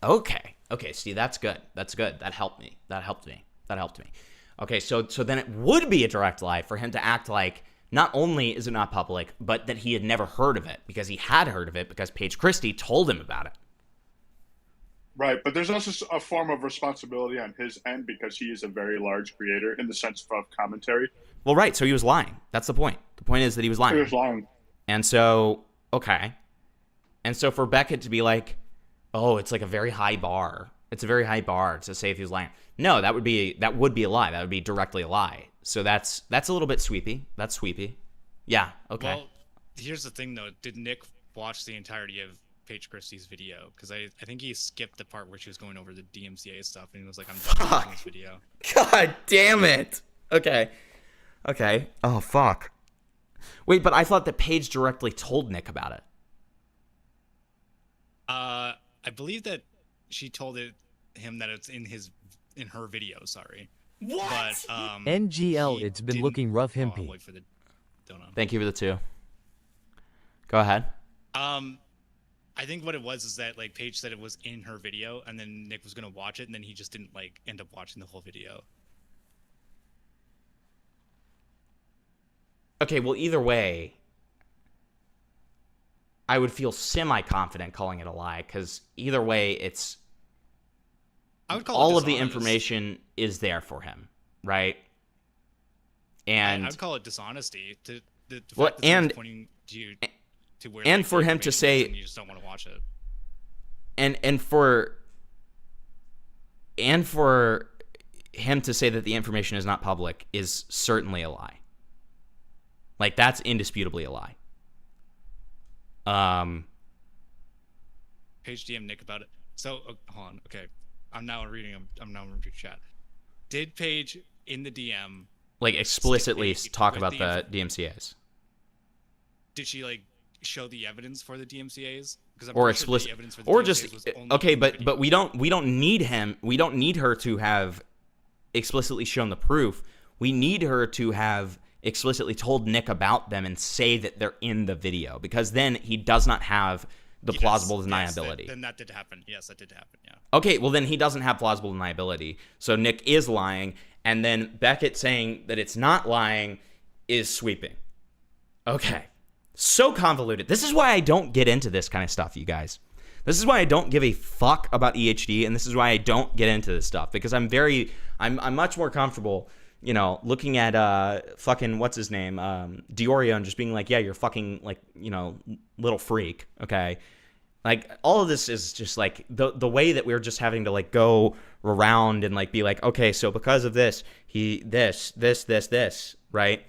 okay. See, that's good. That helped me. Okay, so then it would be a direct lie for him to act like not only is it not public, but that he had never heard of it because he had heard of it because Paige Christie told him about it. Right, but there's also a form of responsibility on his end because he is a very large creator in the sense of commentary. Well, right, so he was lying. That's the point. The point is that he was lying. He was lying. And so, okay. And so for Beckett to be like, oh, it's like a very high bar. It's a very high bar to say if he was lying. No, that would be a lie. That would be directly a lie. So that's a little bit sweepy. That's sweepy. Yeah, okay. Well, here's the thing, though. Did Nick watch the entirety of Paige Christie's video? Because I think he skipped the part where she was going over the DMCA stuff, and he was like, I'm done watching this video. God damn it. Okay. Oh, fuck. Wait, but I thought that Paige directly told Nick about it. I believe that she told him that it's in her video, sorry. What? But, NGL, it's been looking rough, Himpy. Wait for the donut. Thank you for the 2. Go ahead. I think what it was is that like Paige said it was in her video, and then Nick was gonna watch it, and then he just didn't like end up watching the whole video. Okay, well, either way, I would feel semi-confident calling it a lie, because either way, it's I would call all it of the dishonest. information is there for him, right? And I would call it dishonesty. The well, fact that someone's pointing to you to where and like, for the him to information say, is and you just don't want to watch it. and for him to say that the information is not public is certainly a lie. Like, that's indisputably a lie. Paige DM Nick about it. So hold on, okay. I'm now reading chat. Did Paige in the DM like explicitly talk about with the DMCA's? Did she like show the evidence for the DMCA's? Because Or explicit, or just okay, but we don't need him. We don't need her to have explicitly shown the proof. We need her to have explicitly told Nick about them and say that they're in the video, because then he does not have the plausible deniability. Then that did happen. Yes, that did happen. Yeah. Okay, well then he doesn't have plausible deniability. So Nick is lying, and then Beckett saying that it's not lying is sweeping. Okay. So convoluted. This is why I don't get into this kind of stuff, you guys. This is why I don't give a fuck about EHD, and this is why I don't get into this stuff, because I'm much more comfortable, you know, looking at fucking what's his name, Diorio, and just being like, yeah, you're fucking like, you know, little freak, okay? Like all of this is just like the way that we're just having to like go around and like be like, okay, so because of this, this, right?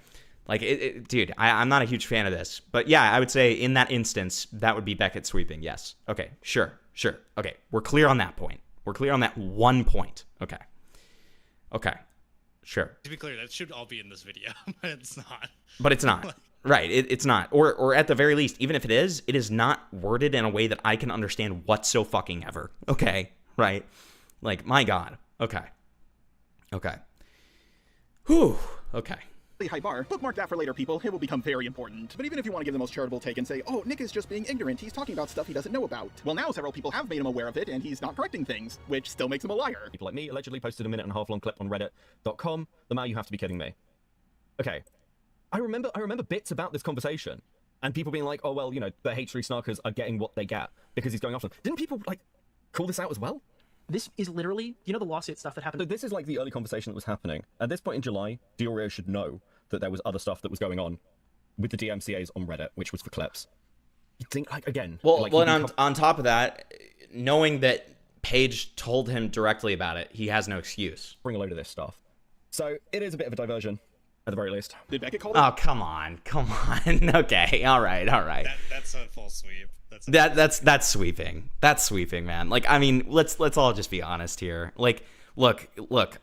Like, dude, I'm not a huge fan of this. But yeah, I would say in that instance, that would be Beckett sweeping, yes. Okay, sure. Okay, we're clear on that point. We're clear on that one point. Okay, sure. To be clear, that should all be in this video, but it's not. But it's not. Right, it's not. Or at the very least, even if it is not worded in a way that I can understand whatsoever. Okay, right? Like, my God. Okay. Whew, okay. High bar. Bookmark that for later, people. It will become very important. But even if you want to give the most charitable take and say, oh, Nick is just being ignorant, he's talking about stuff he doesn't know about. Well, now several people have made him aware of it, and he's not correcting things, which still makes him a liar. People like me allegedly posted a 1.5-minute long clip on reddit.com. The man, you have to be kidding me. Okay. I remember bits about this conversation, and people being like, oh, well, you know, the H3 snarkers are getting what they get because he's going after them. Didn't people, like, call this out as well? This is literally, you know, the lawsuit stuff that happened. So this is like the early conversation that was happening. At this point in July, Diorio should know that there was other stuff that was going on with the DMCA's on Reddit, which was for clips. You think, like, again... Well, like, and on top of that, knowing that Paige told him directly about it, he has no excuse. Bring a load of this stuff. So it is a bit of a diversion, at the very least. Did Beckett call it? Oh, come on. Okay, all right. That's a full sweep. That's sweeping. That's sweeping, man. Like, I mean, let's all just be honest here. Like, look,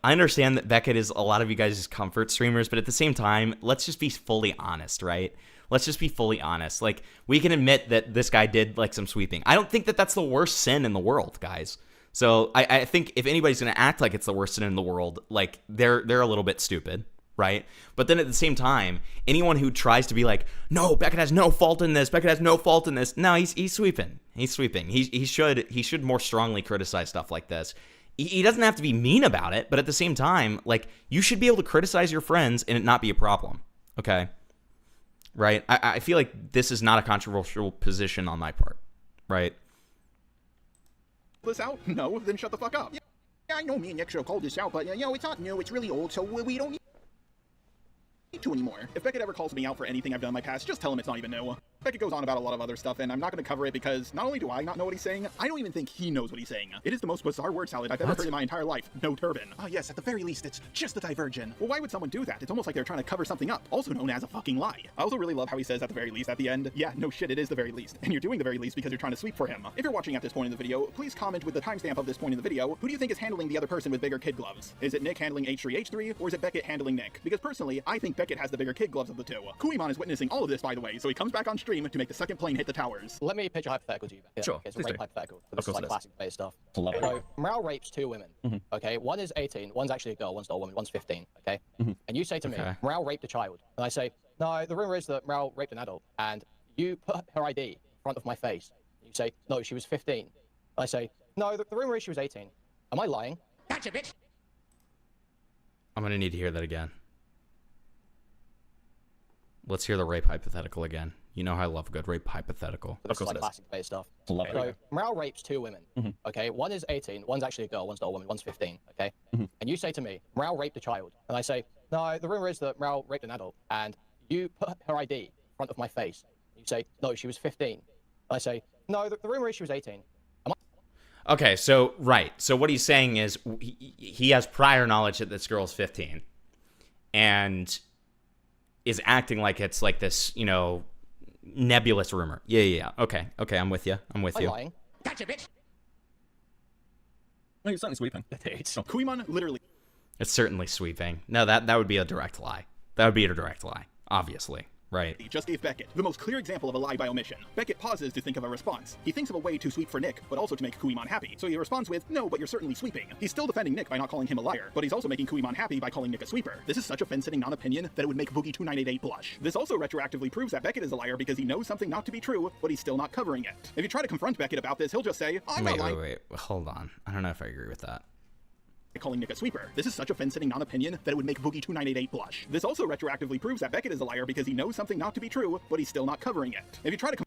I understand that Beckett is a lot of you guys' comfort streamers, but at the same time, let's just be fully honest, right? Let's just be fully honest. Like, we can admit that this guy did, like, some sweeping. I don't think that that's the worst sin in the world, guys. So I think if anybody's going to act like it's the worst sin in the world, like, they're a little bit stupid, right? But then at the same time, anyone who tries to be like, no, Beckett has no fault in this, no, he's sweeping. He should more strongly criticize stuff like this. He doesn't have to be mean about it, but at the same time, like, you should be able to criticize your friends and it not be a problem, okay? Right? I feel like this is not a controversial position on my part, right? This out? No, then shut the fuck up. Yeah, I know me and Nick should have called this out, but, you know, it's not new, it's really old, so we don't need to anymore. If Beckett ever calls me out for anything I've done in my past, just tell him it's not even new. Beckett goes on about a lot of other stuff, and I'm not going to cover it because not only do I not know what he's saying, I don't even think he knows what he's saying. It is the most bizarre word salad I've ever heard in my entire life. No turban. Ah, yes, at the very least, it's just a diversion. Well, why would someone do that? It's almost like they're trying to cover something up, also known as a fucking lie. I also really love how he says at the very least at the end, yeah, no shit, it is the very least. And you're doing the very least because you're trying to sweep for him. If you're watching at this point in the video, please comment with the timestamp of this point in the video. Who do you think is handling the other person with bigger kid gloves? Is it Nick handling H3H3, or is it Beckett handling Nick? Because personally, I think Beckett has the bigger kid gloves of the two. Kuiman is witnessing all of this, by the way, so he comes back on stream to make the second plane hit the towers. Let me pitch a hypothetical to you. Yeah, sure. Okay, it's a rape hypothetical. This is course like it is. classic based stuff. Love it. So, Morale rapes 2 women. Okay, one is 18, one's actually a girl, one's not a woman, one's 15. Okay, and you say to me, Morale raped a child, and I say, no, the rumor is that Morale raped an adult, and you put her ID in front of my face. You say, no, she was 15. I say, no, the rumor is she was 18. Am I lying? Gotcha, bitch. I'm gonna need to hear that again. Let's hear the rape hypothetical again. You know how I love a good rape hypothetical. This is like classic based stuff. Love it. So, Morale rapes 2 women. Okay, one is 18, one's actually a girl, one's not a woman, one's 15. Okay, and you say to me, Morale raped a child, and I say, no, the rumor is that Morale raped an adult, and you put her ID in front of my face. You say, no, she was 15. I say, no, the rumor is she was 18. Okay, so, right. So what he's saying is he has prior knowledge that this girl's 15. And is acting like it's like this, you know, nebulous rumor. Yeah. Okay, I'm with you. I'm lying. Gotcha, bitch. No, it's certainly sweeping. It's Kuimon literally. It's certainly sweeping. No, that would be a direct lie. That would be a direct lie, obviously. Right. He just gave Beckett the most clear example of a lie by omission. Beckett pauses to think of a response. He thinks of a way to sweep for Nick, but also to make Kuimon happy. So he responds with, no, but you're certainly sweeping. He's still defending Nick by not calling him a liar, but he's also making Kuimon happy by calling Nick a sweeper. This is such a fence-sitting non-opinion that it would make Boogie2988 blush. This also retroactively proves that Beckett is a liar because he knows something not to be true, but he's still not covering it. If you try to confront Beckett about this, he'll just say, I'm not lying. Wait. Hold on. I don't know if I agree with that. Calling Nick a sweeper. This is such a fence-sitting non-opinion that it would make Boogie2988 blush. This also retroactively proves that Beckett is a liar because he knows something not to be true, but he's still not covering it. If you try to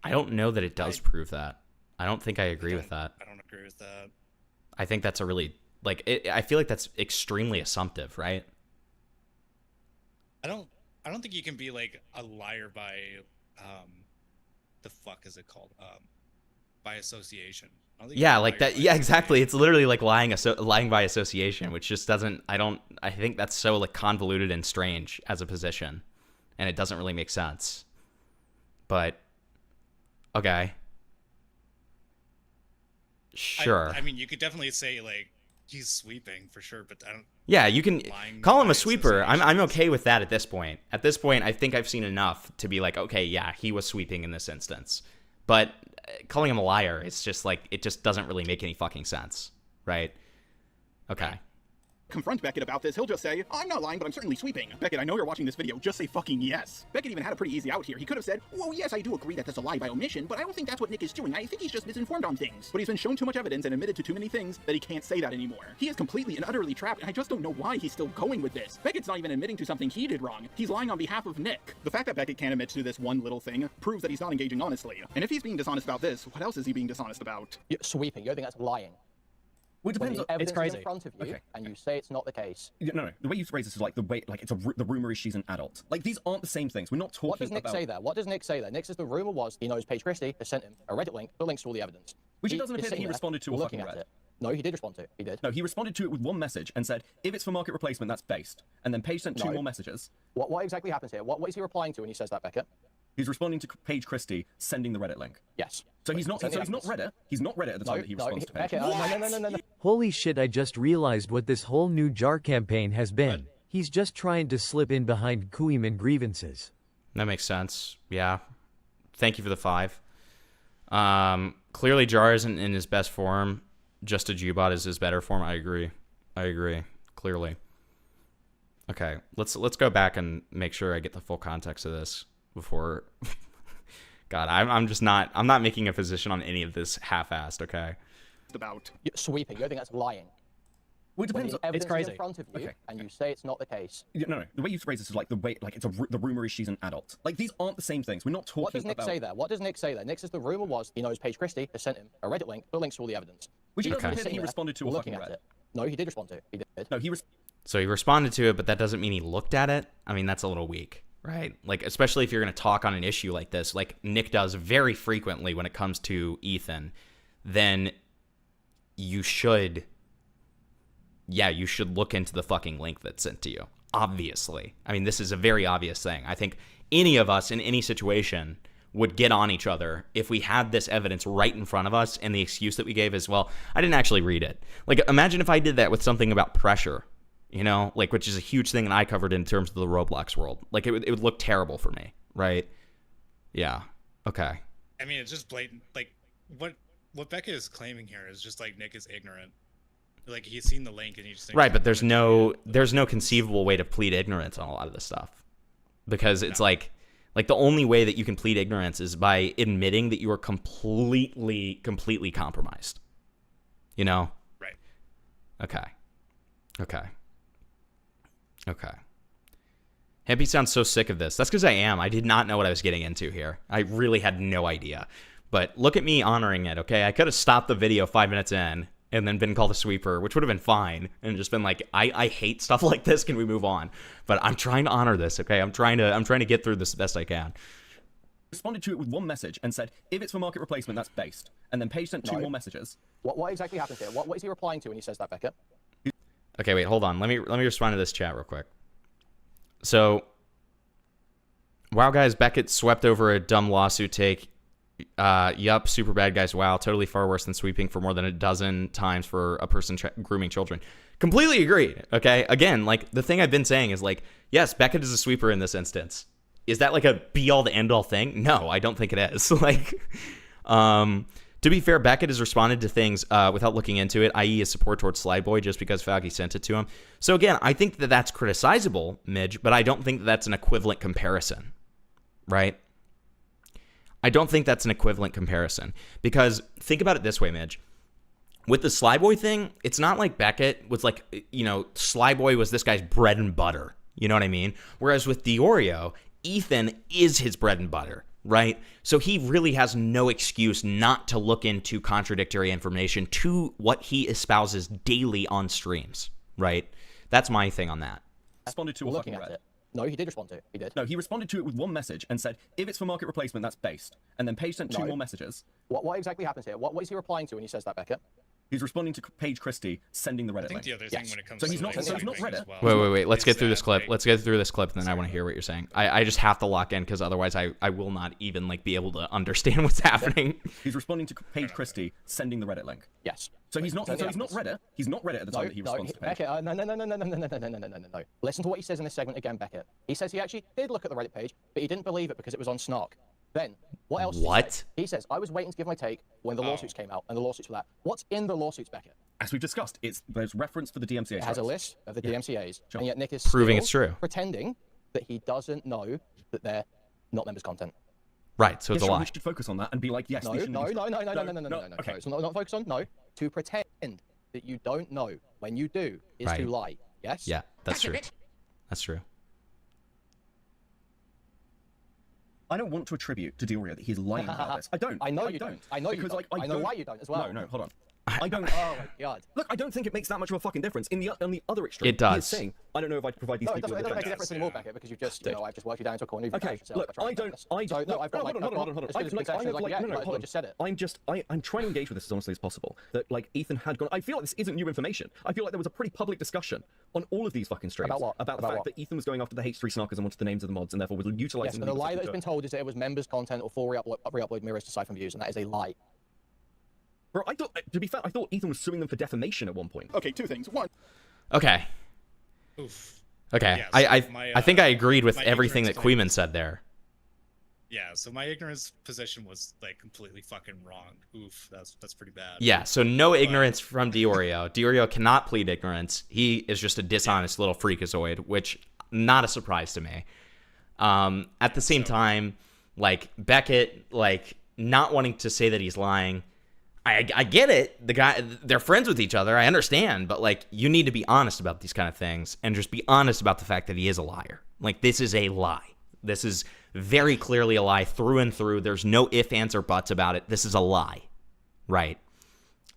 I don't know that it does prove that. I don't think I agree with that. I don't agree with that. I think that's a really, I feel like that's extremely assumptive, right? I don't think you can be like a liar by, the fuck is it called? By association. Yeah, like that. Yeah, exactly. It's literally like lying by association, which just doesn't. I think that's so like convoluted and strange as a position, and it doesn't really make sense. But okay, sure. I mean, you could definitely say like he's sweeping for sure, but I don't. Yeah, you can call him a sweeper. I'm okay with that at this point. At this point, I think I've seen enough to be like, okay, yeah, he was sweeping in this instance, but calling him a liar, it's just like, it just doesn't really make any fucking sense, right? Okay. confront Beckett about this, he'll just say, I'm not lying, but I'm certainly sweeping. Beckett, I know you're watching this video, just say fucking yes. Beckett even had a pretty easy out here. He could have said, well, yes, I do agree that that's a lie by omission, but I don't think that's what Nick is doing. I think he's just misinformed on things. But he's been shown too much evidence and admitted to too many things that he can't say that anymore. He is completely and utterly trapped, and I just don't know why he's still going with this. Beckett's not even admitting to something he did wrong. He's lying on behalf of Nick. The fact that Beckett can't admit to this one little thing proves that he's not engaging honestly. And if he's being dishonest about this, what else is he being dishonest about? Sweeping. You think that's lying? Well, it depends. It's crazy. In front of you, and you say it's not the case. No. The way you phrase this is like the way, like the rumor is she's an adult. Like these aren't the same things. We're not talking about. What does Nick say there? What does Nick say there? Nick says the rumor was he knows Paige Christie has sent him a Reddit link, the links to all the evidence. Which it doesn't appear that he responded to or fucking read. No, he did respond to it. He did. No, he responded to it with one message and said, if it's for market replacement, that's based. And then Paige sent two more messages. What exactly happens here? What is he replying to when he says that, Beckett? He's responding to Paige Christie sending the Reddit link. Yes. So he's not. So he's not read it. He's not read it at the time that he responds to Paige. Beckett, no. Holy shit! I just realized what this whole new jar campaign has been. He's just trying to slip in behind Kuiman grievances. That makes sense. Yeah. Thank you for the 5. Clearly, Jar isn't in his best form. Just a Jubot is his better form. I agree. Clearly. Okay, let's go back and make sure I get the full context of this before. God, I'm not making a position on any of this half-assed. Okay. About sweeping. You think that's lying? Well, it depends. It's crazy. In front of you, and you say it's not the case. No. The way you phrase this is like the way, like the rumor is she's an adult. Like these aren't the same things. We're not talking about. What does Nick say there? What does Nick say there? Nick says the rumor was he knows Paige Christie has sent him a Reddit link, the links to all the evidence. Which doesn't appear that he responded to or fucking read. No, he did respond to it. He did. No, So he responded to it, but that doesn't mean he looked at it. I mean, that's a little weak, right? Like, especially if you're going to talk on an issue like this, like Nick does very frequently when it comes to Ethan, then you should look into the fucking link that's sent to you. Obviously. I mean, this is a very obvious thing. I think any of us in any situation would get on each other if we had this evidence right in front of us, and the excuse that we gave is, well, I didn't actually read it. Like, imagine if I did that with something about pressure, you know, like, which is a huge thing that I covered in terms of the Roblox world. Like, it would look terrible for me, right? Yeah. Okay. I mean, it's just blatant. Like, what Beckett is claiming here is just like Nick is ignorant. Like, he's seen the link and he just thinks, right, but there's no conceivable way to plead ignorance on a lot of this stuff, because it's like the only way that you can plead ignorance is by admitting that you are completely compromised. You know? Right. Okay. Hempy sounds so sick of this. That's because I am. I did not know what I was getting into here. I really had no idea. But look at me honoring it, okay? I could have stopped the video 5 minutes in and then been called a sweeper, which would have been fine, and just been like, I hate stuff like this. Can we move on? But I'm trying to honor this, okay? I'm trying to get through this the best I can. Responded to it with one message and said, if it's for market replacement, that's based. And then Paige sent two more messages. What exactly happens here? What is he replying to when he says that, Beckett? Okay, wait, hold on. Let me respond to this chat real quick. So, wow, guys, Beckett swept over a dumb lawsuit take. Yup, super bad guys. Wow, totally far worse than sweeping for more than a dozen times for a person grooming children. Completely agreed. Okay, again, like the thing I've been saying is like, yes, Beckett is a sweeper in this instance. Is that like a be all to end all thing? No, I don't think it is. Like, to be fair, Beckett has responded to things without looking into it, i.e. his support towards Slide Boy just because Fauci sent it to him. So again, I think that that's criticizable, Midge, but I don't think that that's an equivalent comparison, right? I don't think that's an equivalent comparison because think about it this way, Midge. With the Sly Boy thing, it's not like Beckett was like, you know, Sly Boy was this guy's bread and butter. You know what I mean? Whereas with Diorio, Ethan is his bread and butter, right? So he really has no excuse not to look into contradictory information to what he espouses daily on streams, right? That's my thing on that. Responded to a fucking Reddit. No, he did respond to it. He did. No, he responded to it with one message and said, if it's for market replacement, that's based. And then Paige sent two more messages. What exactly happens here? What is he replying to when he says that, Beckett? He's responding to Paige Christie, sending the Reddit link. the other thing when it comes so he's to not, like, so he's not Reddit. Wait. Let's get through this clip. Let's get through this clip, and then I want to hear what you're saying. I just have to lock in because otherwise I will not even like be able to understand what's happening. He's responding to Paige Christie, sending the Reddit link. Yes. So he's not. So he's not Reddit. He's not Reddit at the time that he responds to Paige. Beckett, no. Listen to what he says in this segment again, Beckett. He says he actually did look at the Reddit page, but he didn't believe it because it was on Snark. Then, what else? What? He says, I was waiting to give my take when the lawsuits came out, and the lawsuits for that. What's in the lawsuits, Beckett? As we've discussed, there's reference for the DMCA. It has a list of the DMCAs, Sure. and yet Nick is Proving still it's true. pretending that he doesn't know that they're not members' content. Right, so it's a lie. We should focus on that and be like, yes, No. these should be- Okay. So not focus on, no. To pretend that you don't know when you do is Right. to lie. Yes? Yeah, that's true. That's true. I don't want to attribute to Diorio that he's lying about this. I don't. I know you don't. I know you because, don't. Like, I know why you don't as well. No, hold on. I don't. Oh my god. Look, I don't think it makes that much of a fucking difference. On the other extreme, It does. He is saying, I don't know if I provide these No, it people doesn't with make a defense. difference anymore, Beckett, because you've just, I've just worked you down into a corner. Okay, look, I don't. No, I've got like, hold on. as good as concession as I can get, but I just said it. I'm trying to engage with this as honestly as possible. That like Ethan had gone. I feel like this isn't new information. I feel like there was a pretty public discussion on all of these fucking streams About what? About the About fact what? that Ethan was going after the H3 snarkers and wanted the names of the mods, and therefore was utilizing Yes, them. but the because lie they that has could been do it. told is that it was members' content or full re-upload mirrors to siphon views, and that is a lie. Bro, I thought, to be fair, I thought Ethan was suing them for defamation at one point. Okay, two things. One. Okay. Oof. Okay. Yeah, I think I agreed with my everything that ignorance Queeman said there. Yeah, so my ignorance position was like completely fucking wrong. Oof, that's pretty bad. Yeah, so no ignorance from Diorio. Diorio cannot plead ignorance. He is just a dishonest little freakazoid, which not a surprise to me. At the same time, like Beckett, like not wanting to say that he's lying. I get it. The guy, they're friends with each other. I understand, but like you need to be honest about these kind of things and just be honest about the fact that he is a liar. Like this is a lie. This is very clearly a lie through and through. There's no ifs, ands, or buts about it. This is a lie, right?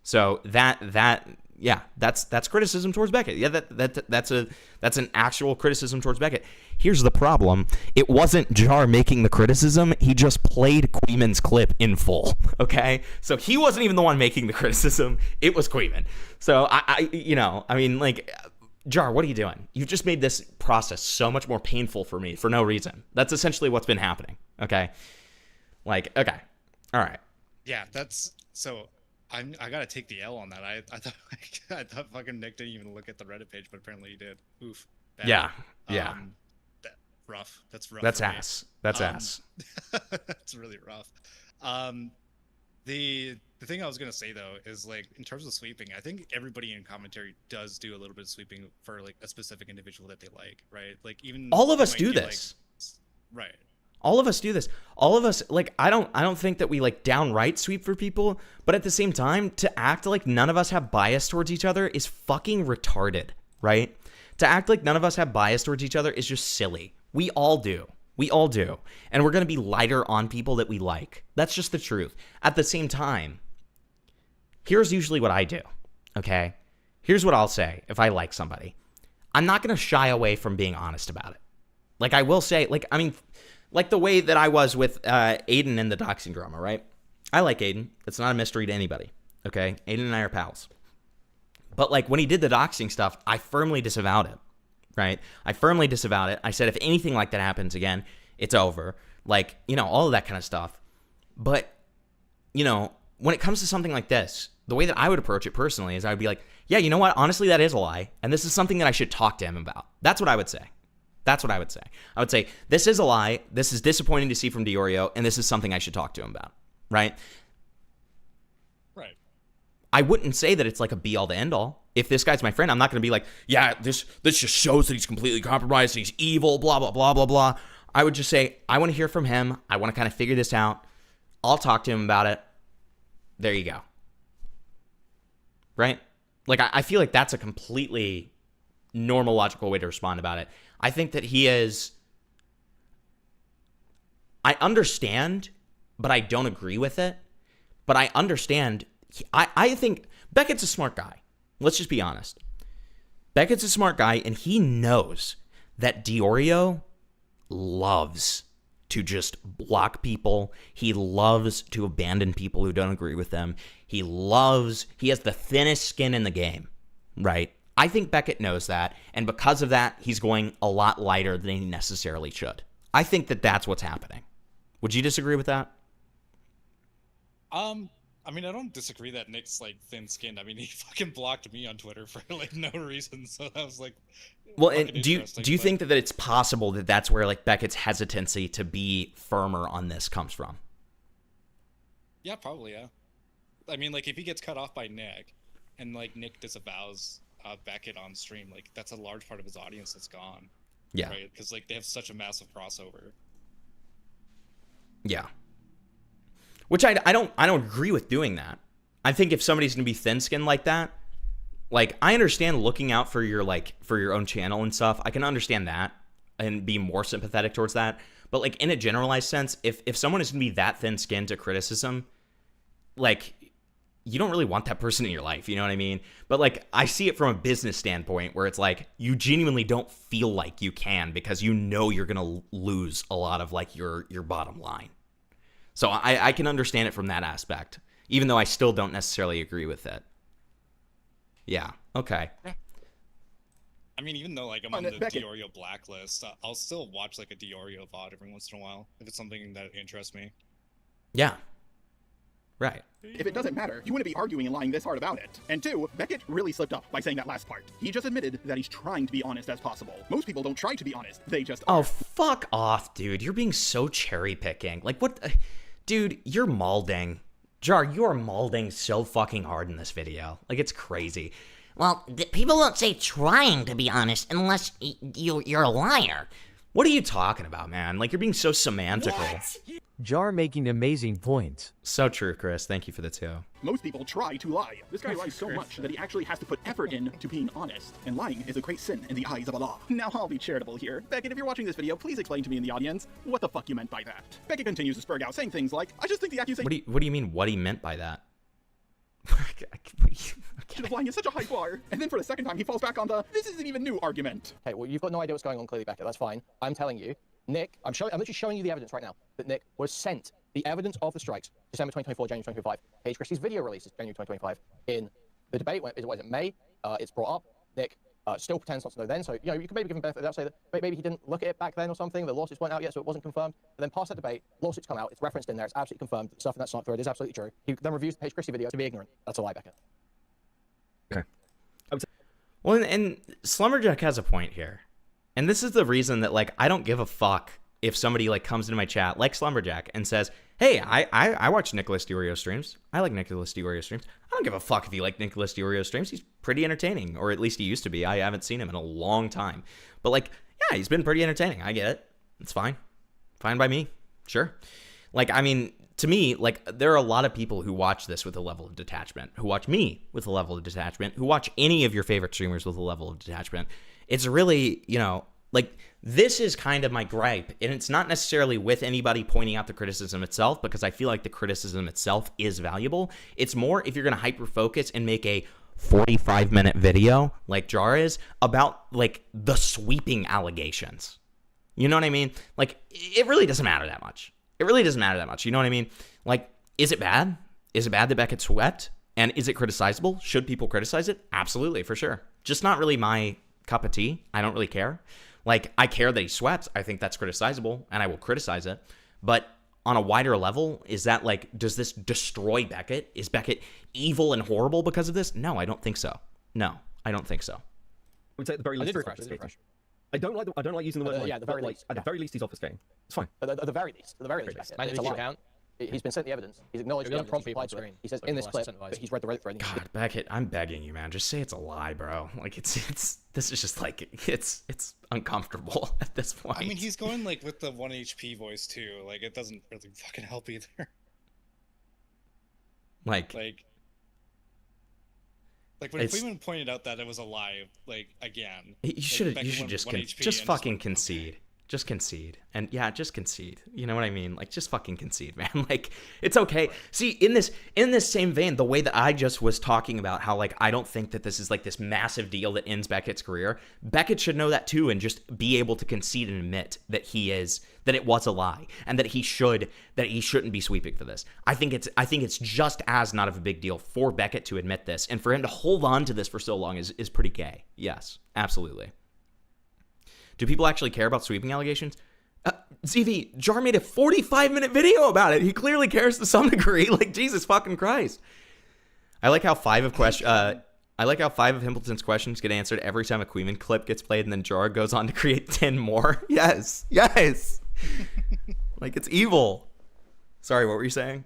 So that's criticism towards Beckett. Yeah, that's an actual criticism towards Beckett. Here's the problem. It wasn't Jar making the criticism. He just played Queeman's clip in full, okay? So he wasn't even the one making the criticism. It was Queeman. So Jar, what are you doing? You've just made this process so much more painful for me for no reason. That's essentially what's been happening, okay? Like, okay. All right. Yeah, that's so. I gotta take the L on that. I thought fucking Nick didn't even look at the Reddit page, but apparently he did. Oof. Bad. Yeah. Rough. That's rough. That's for me. ass. That's ass. That's really rough. The thing I was gonna say though is like in terms of sweeping, I think everybody in commentary does do a little bit of sweeping for like a specific individual that they like, right? Like even all of us might do get, this. Like, right. All of us do this. All of us, like, I don't think that we like downright sweep for people, but at the same time, to act like none of us have bias towards each other is fucking retarded, right? To act like none of us have bias towards each other is just silly. We all do. We all do. And we're going to be lighter on people that we like. That's just the truth. At the same time, here's usually what I do, okay? Here's what I'll say if I like somebody. I'm not going to shy away from being honest about it. Like, I will say, like, I mean, like the way that I was with Aiden in the doxing drama, right? I like Aiden. It's not a mystery to anybody, okay? Aiden and I are pals. But, like, when he did the doxing stuff, I firmly disavowed it, right? I firmly disavowed it. I said, if anything like that happens again, it's over. Like, you know, all of that kind of stuff. But you know, when it comes to something like this, the way that I would approach it personally is I would be like, yeah, you know what? Honestly, that is a lie. And this is something that I should talk to him about. That's what I would say. That's what I would say. I would say, this is a lie. This is disappointing to see from Diorio. And this is something I should talk to him about. Right? Right. I wouldn't say that it's like a be all to end all. If this guy's my friend, I'm not going to be like, yeah, this just shows that he's completely compromised. He's evil, blah, blah, blah, blah, blah. I would just say, I want to hear from him. I want to kind of figure this out. I'll talk to him about it. There you go. Right? Like, I feel like that's a completely normal, logical way to respond about it. I think that he is... I understand, but I don't agree with it. But I understand... I think Beckett's a smart guy. Let's just be honest. Beckett's a smart guy, and he knows that Diorio loves to just block people. He loves to abandon people who don't agree with them. He has the thinnest skin in the game, right? I think Beckett knows that, and because of that, he's going a lot lighter than he necessarily should. I think that that's what's happening. Would you disagree with that? I mean, I don't disagree that Nick's like thin-skinned. I mean, he fucking blocked me on Twitter for like no reason, so that was like. Well, and do you think that it's possible that that's where like Beckett's hesitancy to be firmer on this comes from? Yeah, probably. Yeah. I mean, like if he gets cut off by Nick, and like Nick disavows Beckett on stream, like that's a large part of his audience that's gone. Yeah. Right? Because like they have such a massive crossover. Yeah. Which I don't agree with doing that. I think if somebody's gonna be thin-skinned like that, like I understand looking out for your own channel and stuff. I can understand that and be more sympathetic towards that. But like in a generalized sense, if someone is gonna be that thin-skinned to criticism, like you don't really want that person in your life, you know what I mean? But like I see it from a business standpoint where it's like you genuinely don't feel like you can because you know you're gonna lose a lot of like your bottom line. So I can understand it from that aspect, even though I still don't necessarily agree with it. Yeah. Okay. I mean, even though like I'm on the Diorio blacklist, I'll still watch like a Diorio VOD every once in a while if it's something that interests me. Yeah. Right. If it doesn't matter, you wouldn't be arguing and lying this hard about it. And two, Beckett really slipped up by saying that last part. He just admitted that he's trying to be honest as possible. Most people don't try to be honest, they just are. Oh, fuck off, dude. You're being so cherry picking. Like, what? Dude, you're malding. Jar, you are malding so fucking hard in this video. Like, it's crazy. Well, people don't say trying to be honest unless you're a liar. What are you talking about, man? Like, you're being so semantical. What? Jar making amazing points. So true, Chris. Thank you for the 2. Most people try to lie. This guy lies so much that he actually has to put effort into being honest. And lying is a great sin in the eyes of Allah. Now I'll be charitable here. Beckett, if you're watching this video, please explain to me in the audience what the fuck you meant by that. Beckett continues to spurg out, saying things like, I just think the accusation— What do you mean what he meant by that? of lying is such a high bar. And then for the second time, he falls back on the, this isn't even new argument. Okay, well, you've got no idea what's going on, clearly, Beckett. That's fine. I'm telling you, Nick, I'm literally showing you the evidence right now that Nick was sent the evidence of the strikes, December 2024, January 2025. Paige Christie's video releases, January 2025. In the debate, was it May? It's brought up. Nick still pretends not to know then, so you know you can maybe give him benefit. They'll say that maybe he didn't look at it back then or something. The lawsuits weren't out yet, so it wasn't confirmed. And then past that debate, lawsuits come out. It's referenced in there. It's absolutely confirmed. The stuff in that snipe thread is absolutely true. He then reviews the Paige Christie video to be ignorant. That's a lie, Beckett. Okay. Well, and Slumberjack has a point here, and this is the reason that like I don't give a fuck if somebody like comes into my chat like Slumberjack and says, hey, I watch Nicholas Diorio streams. I like Nicholas Diorio streams. I don't give a fuck if you like Nicholas Diorio streams. He's pretty entertaining, or at least he used to be. I haven't seen him in a long time. But like, yeah, he's been pretty entertaining. I get it. It's fine. Fine by me. Sure. Like, I mean, to me, like, there are a lot of people who watch this with a level of detachment, who watch me with a level of detachment, who watch any of your favorite streamers with a level of detachment. It's really, you know, like, this is kind of my gripe, and it's not necessarily with anybody pointing out the criticism itself, because I feel like the criticism itself is valuable. It's more if you're going to hyper-focus and make a 45-minute video, like Jar is, about, like, the sweeping allegations. You know what I mean? Like, it really doesn't matter that much. It really doesn't matter that much. You know what I mean? Like, is it bad? Is it bad that Beckett swept? And is it criticizable? Should people criticize it? Absolutely, for sure. Just not really my cup of tea. I don't really care. Like, I care that he swept. I think that's criticizable, and I will criticize it. But on a wider level, is that like, does this destroy Beckett? Is Beckett evil and horrible because of this? No, I don't think so. No, I don't think so. I would say at the very least, I don't like using the word. Yeah, at the very least. At the very least, he's obfuscating. It's fine. At the very least, it's a lie. He's been sent the evidence. He's acknowledged the evidence. He says in this clip that he's read the Reddit thread. God, Beckett, I'm begging you, man. Just say it's a lie, bro. Like this is just like it's uncomfortable at this point. I mean, he's going like with the 1 HP voice too. Like it doesn't really fucking help either. Like when Freeman pointed out that it was a lie, like again. You should just fucking concede. Just concede. And yeah, just concede. You know what I mean? Like, just fucking concede, man. Like, it's okay. See, in this same vein, the way that I just was talking about how, like, I don't think that this is, like, this massive deal that ends Beckett's career, Beckett should know that, too, and just be able to concede and admit that that it was a lie, and that he shouldn't be sweeping for this. I think it's just as not of a big deal for Beckett to admit this, and for him to hold on to this for so long is pretty gay. Yes, absolutely. Do people actually care about sweeping allegations? ZV, Jar made a 45-minute video about it. He clearly cares to some degree. Like, Jesus fucking Christ. I like how 5 of Himpleton's questions get answered every time a Queeman clip gets played, and then Jar goes on to create 10 more. Yes. Like, it's evil. Sorry, what were you saying?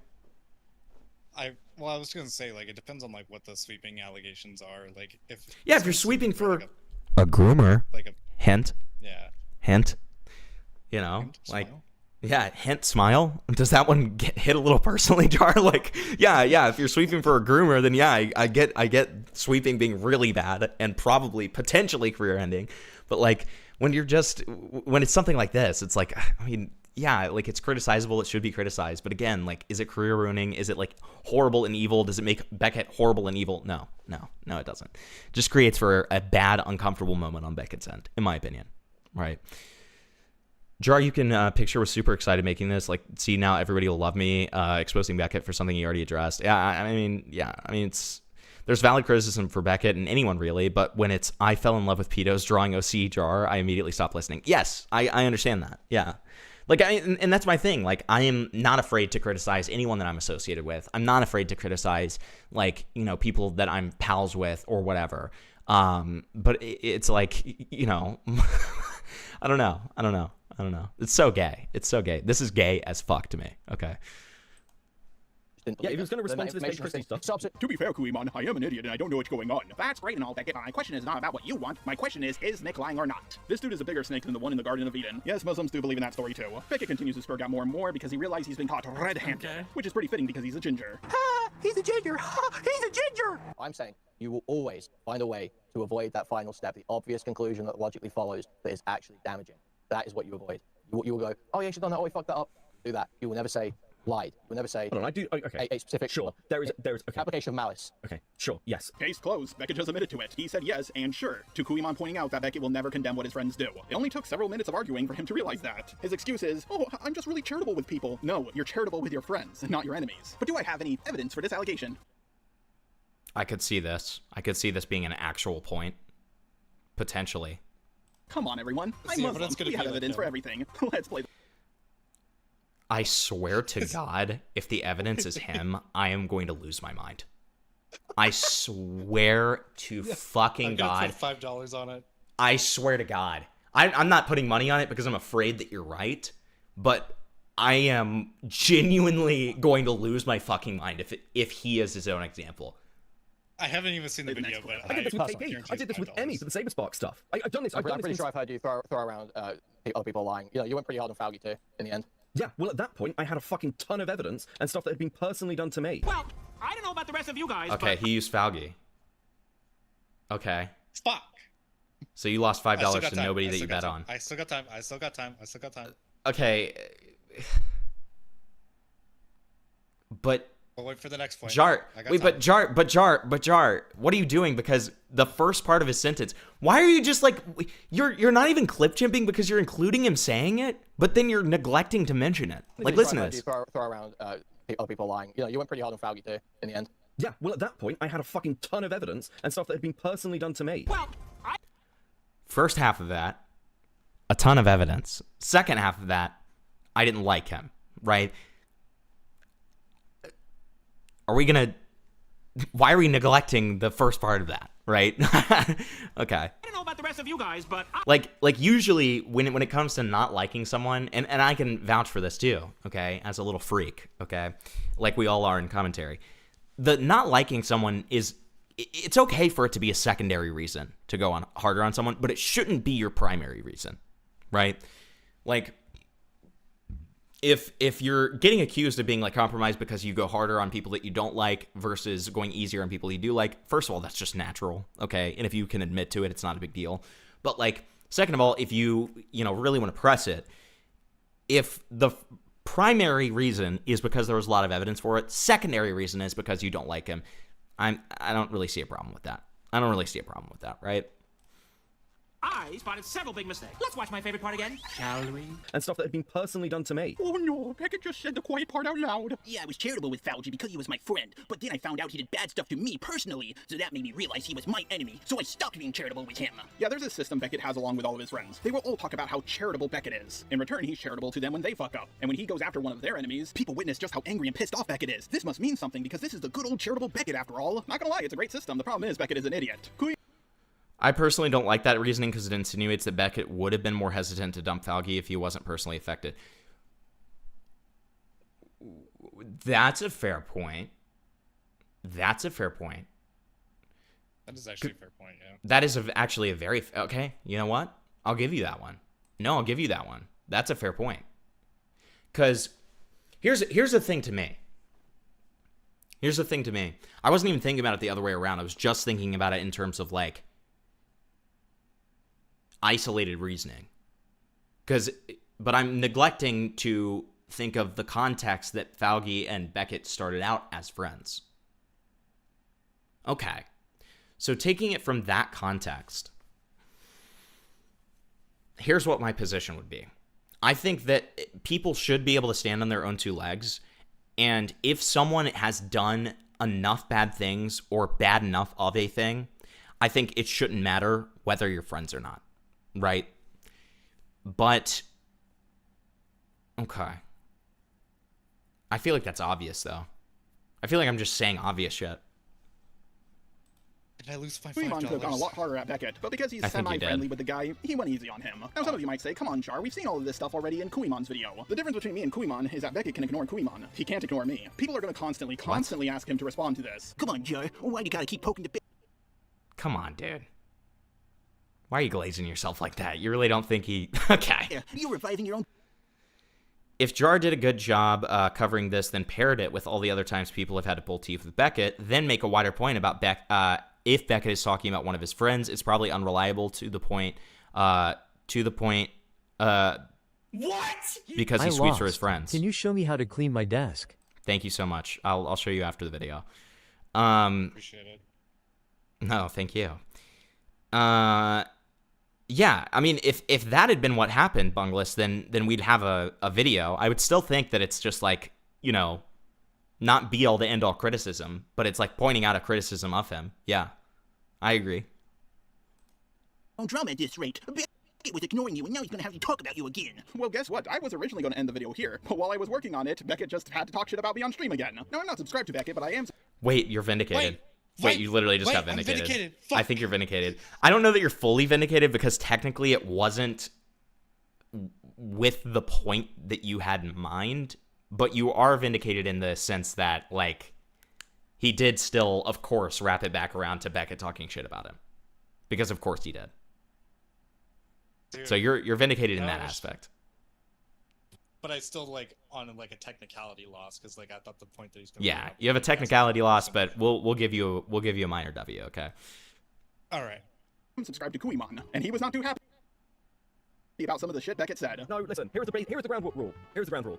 I was gonna say, like, it depends on like what the sweeping allegations are. Like, if you're sweeping for a groomer, hint. Yeah. Hint. You know, hint, like, smile. Yeah, hint, smile. Does that one get hit a little personally, Jar? Like, yeah. If you're sweeping for a groomer, then yeah, I get sweeping being really bad and probably potentially career-ending. But like, when it's something like this, it's like, I mean, yeah, like it's criticizable. It should be criticized. But again, like, is it career ruining? Is it like horrible and evil? Does it make Beckett horrible and evil? No, it doesn't. It just creates for a bad, uncomfortable moment on Beckett's end, in my opinion. Right. Jar, you can picture was super excited making this. Like, see, now everybody will love me, exposing Beckett for something he already addressed. I mean, there's valid criticism for Beckett and anyone really, but when it's I fell in love with pedos drawing OC Jar, I immediately stop listening. Yes, I understand that. Yeah. Like, and that's my thing. Like, I am not afraid to criticize anyone that I'm associated with. I'm not afraid to criticize, like, you know, people that I'm pals with or whatever. But it's like, you know, I don't know. It's so gay. This is gay as fuck to me. Okay. Yeah, if he was going to respond to this Page Christie stuff. To be fair, Kuimon, I am an idiot and I don't know what's going on. That's great and all, Beckett, but my question is not about what you want. My question is Nick lying or not? This dude is a bigger snake than the one in the Garden of Eden. Yes, Muslims do believe in that story too. Beckett continues to spurg out more and more because he realizes he's been caught red-handed, which is pretty fitting because he's a ginger. Ha! He's a ginger! Ha! He's a ginger! I'm saying you will always find a way to avoid that final step, the obvious conclusion that logically follows that is actually damaging. That is what you avoid. You will go, oh yeah, you should have done that, oh, we fucked that up. Do that. You will never say lied. You will never say a specific there is okay. application of malice. Okay, sure, yes. Case closed. Beckett just admitted to it. He said yes and sure, to Kuimon pointing out that Beckett will never condemn what his friends do. It only took several minutes of arguing for him to realize that. His excuse is, oh, I'm just really charitable with people. No, you're charitable with your friends, not your enemies. But do I have any evidence for this allegation? I could see this. Being an actual point. Potentially. Come on, everyone. I'm Muslim. We have evidence for everything. Let's play. I swear to God, if the evidence is him, I am going to lose my mind. I swear to fucking God. $5 on it. I swear to God. I'm not putting money on it because I'm afraid that you're right, but I am genuinely going to lose my fucking mind if he is his own example. I haven't even seen the video, but I did this with KP. I did this with Emmy for the Saberspark stuff. I've done this. I'm pretty sure I've heard you throw around other people lying. You know, you went pretty hard on Fauci too, in the end. Yeah, well, at that point, I had a fucking ton of evidence and stuff that had been personally done to me. Well, I don't know about the rest of you guys, okay, he used Fauci. Okay. Fuck. So you lost $5 to nobody that you bet on. I still got time. Okay. But... We'll wait for the next point. Jar, what are you doing? Because the first part of his sentence, why are you just like, you're not even clip chimping because you're including him saying it, but then you're neglecting to mention it. Like, listen to this. Throw around other people lying. You know, you went pretty hard on Fauci too, in the end. Yeah, well, at that point, I had a fucking ton of evidence and stuff that had been personally done to me. Well, First half of that, a ton of evidence. Second half of that, I didn't like him, right? are we gonna? Why are we neglecting the first part of that, right? Okay. I don't know about the rest of you guys, but Like usually when it comes to not liking someone, and I can vouch for this too, okay, as a little freak, okay, like we all are in commentary. The not liking someone it's okay for it to be a secondary reason to go on harder on someone, but it shouldn't be your primary reason, right? Like, if you're getting accused of being like compromised because you go harder on people that you don't like versus going easier on people you do like, first of all, that's just natural, okay? And if you can admit to it, it's not a big deal. But like, second of all, if you really want to press it, if the primary reason is because there was a lot of evidence for it, secondary reason is because you don't like him, I don't really see a problem with that. I don't really see a problem with that, right? I spotted several big mistakes. Let's watch my favorite part again, shall we? And stuff that had been personally done to me. Oh no, Beckett just said the quiet part out loud. Yeah, I was charitable with Fauci because he was my friend, but then I found out he did bad stuff to me personally, so that made me realize he was my enemy, so I stopped being charitable with him. Yeah, there's a system Beckett has along with all of his friends. They will all talk about how charitable Beckett is. In return, he's charitable to them when they fuck up. And when he goes after one of their enemies, people witness just how angry and pissed off Beckett is. This must mean something because this is the good old charitable Beckett after all. Not gonna lie, it's a great system. The problem is Beckett is an idiot. I personally don't like that reasoning because it insinuates that Beckett would have been more hesitant to dump Fauci if he wasn't personally affected. That's a fair point. That's a fair point. That is actually a fair point, yeah. That is actually a very... Okay, you know what? I'll give you that one. No, I'll give you that one. That's a fair point. Because here's the thing to me. Here's the thing to me. I wasn't even thinking about it the other way around. I was just thinking about it in terms of, like, isolated reasoning. But I'm neglecting to think of the context that Fauci and Beckett started out as friends. Okay. So taking it from that context, here's what my position would be. I think that people should be able to stand on their own two legs, and if someone has done enough bad things or bad enough of a thing, I think it shouldn't matter whether you're friends or not. Right? But, okay. I feel like that's obvious, though. I feel like I'm just saying obvious shit. Did I lose $5? Kuimon could have gone a lot harder at Beckett, but because he's semi-friendly with the guy, he went easy on him. Now some of you might say, come on, Char, we've seen all of this stuff already in Kuimon's video. The difference between me and Kuimon is that Beckett can ignore Kuimon. He can't ignore me. People are going to constantly ask him to respond to this. Come on, Jar, why do you gotta keep poking the Come on, dude. Why are you glazing yourself like that? You really don't think he... Okay. Yeah, you're reviving your own... If Jar did a good job covering this, then paired it with all the other times people have had to pull teeth with Beckett, then make a wider point about if Beckett is talking about one of his friends, it's probably unreliable to the point... What? Because he sweeps for his friends. Can you show me how to clean my desk? Thank you so much. I'll show you after the video. Appreciate it. No, thank you. Yeah, I mean, if that had been what happened, Bunglis, then we'd have a video. I would still think that it's just like, not be all to end all criticism, but it's like pointing out a criticism of him. Yeah, I agree. Drama at this rate. Beckett was ignoring you, and now he's gonna have to talk about you again. Well, guess what? I was originally gonna end the video here, but while I was working on it, Beckett just had to talk shit about me on stream again. No, I'm not subscribed to Beckett, but I am... Wait, you're vindicated. Wait, you literally just got I'm vindicated. vindicated. I think you're vindicated. I don't know that you're fully vindicated because technically it wasn't with the point that you had in mind, but you are vindicated in the sense that, like, he did still, of course, wrap it back around to Beckett talking shit about him. Because of course he did. Dude, so you're vindicated in that aspect. But I still on a technicality loss because I thought the point that he's going. Yeah, you have a technicality loss, but we'll give you a minor W. Okay. All right. I'm subscribed to Kuimon, and he was not too happy about some of the shit Beckett said. No, listen. Here's the ground rule. Here's the ground rule.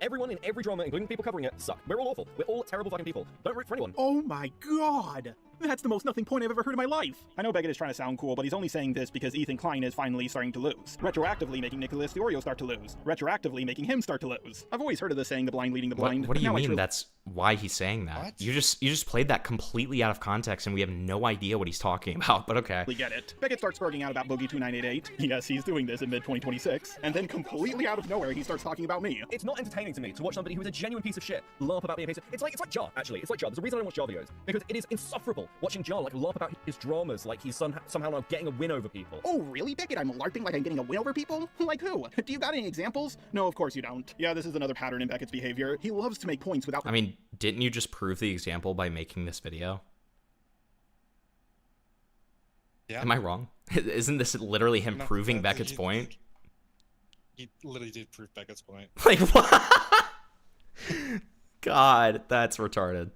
Everyone in every drama, including people covering it, suck. We're all awful. We're all terrible fucking people. Don't root for anyone. Oh my god! That's the most nothing point I've ever heard in my life. I know Beckett is trying to sound cool, but he's only saying this because Ethan Klein is finally starting to lose. Retroactively making Nicholas Diorio start to lose. Retroactively making him start to lose. I've always heard of the saying, the blind leading the blind. What do you now mean that's why he's saying that. What? You just played that completely out of context, and we have no idea what he's talking about. But okay. We get it. Beckett starts sparking out about Bogey 2988. Yes, he's doing this in mid-2026, and then completely out of nowhere, he starts talking about me. It's not entertaining to me to watch somebody who is a genuine piece of shit laugh about being a piece of... It's like Jar, actually. It's like Jar. There's a reason I don't watch Jar videos, because it is insufferable watching Jar like laugh about his dramas, like he's somehow now getting a win over people. Oh, really, Beckett? I'm LARPing like I'm getting a win over people? Like who? Do you got any examples? No, of course you don't. Yeah, this is another pattern in Beckett's behavior. He loves to make points without... I mean, didn't you just prove the example by making this video? Yeah. Am I wrong? Isn't this literally him proving Beckett's point? He literally did prove Beckett's point. Like, what? God, that's retarded.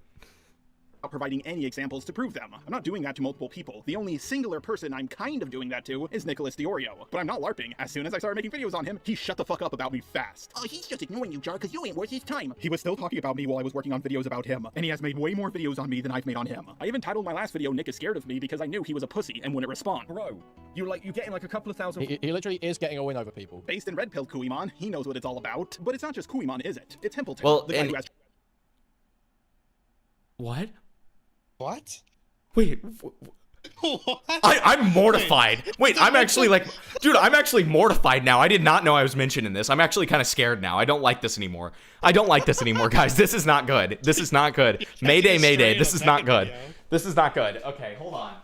Providing any examples to prove them. I'm not doing that to multiple people. The only singular person I'm kind of doing that to is Nicholas DiOrio. But I'm not LARPing. As soon as I started making videos on him, he shut the fuck up about me fast. Oh, he's just ignoring you, Jar, because you ain't worth his time. He was still talking about me while I was working on videos about him, and he has made way more videos on me than I've made on him. I even titled my last video Nick is scared of me because I knew he was a pussy and wouldn't respond. Bro, you're getting like a couple of thousand... He literally is getting a win over people. Based in Red Pill Kuimon, he knows what it's all about. But it's not just Kuimon, is it? It's Templeton, well, the guy who has... What? What? Wait. What? I'm mortified. Wait, I'm actually like, dude, I'm actually mortified now. I did not know I was mentioning this. I'm actually kind of scared now. I don't like this anymore. I don't like this anymore, guys. This is not good. This is not good. Mayday, mayday. This is not good. This is not good. Okay, hold on.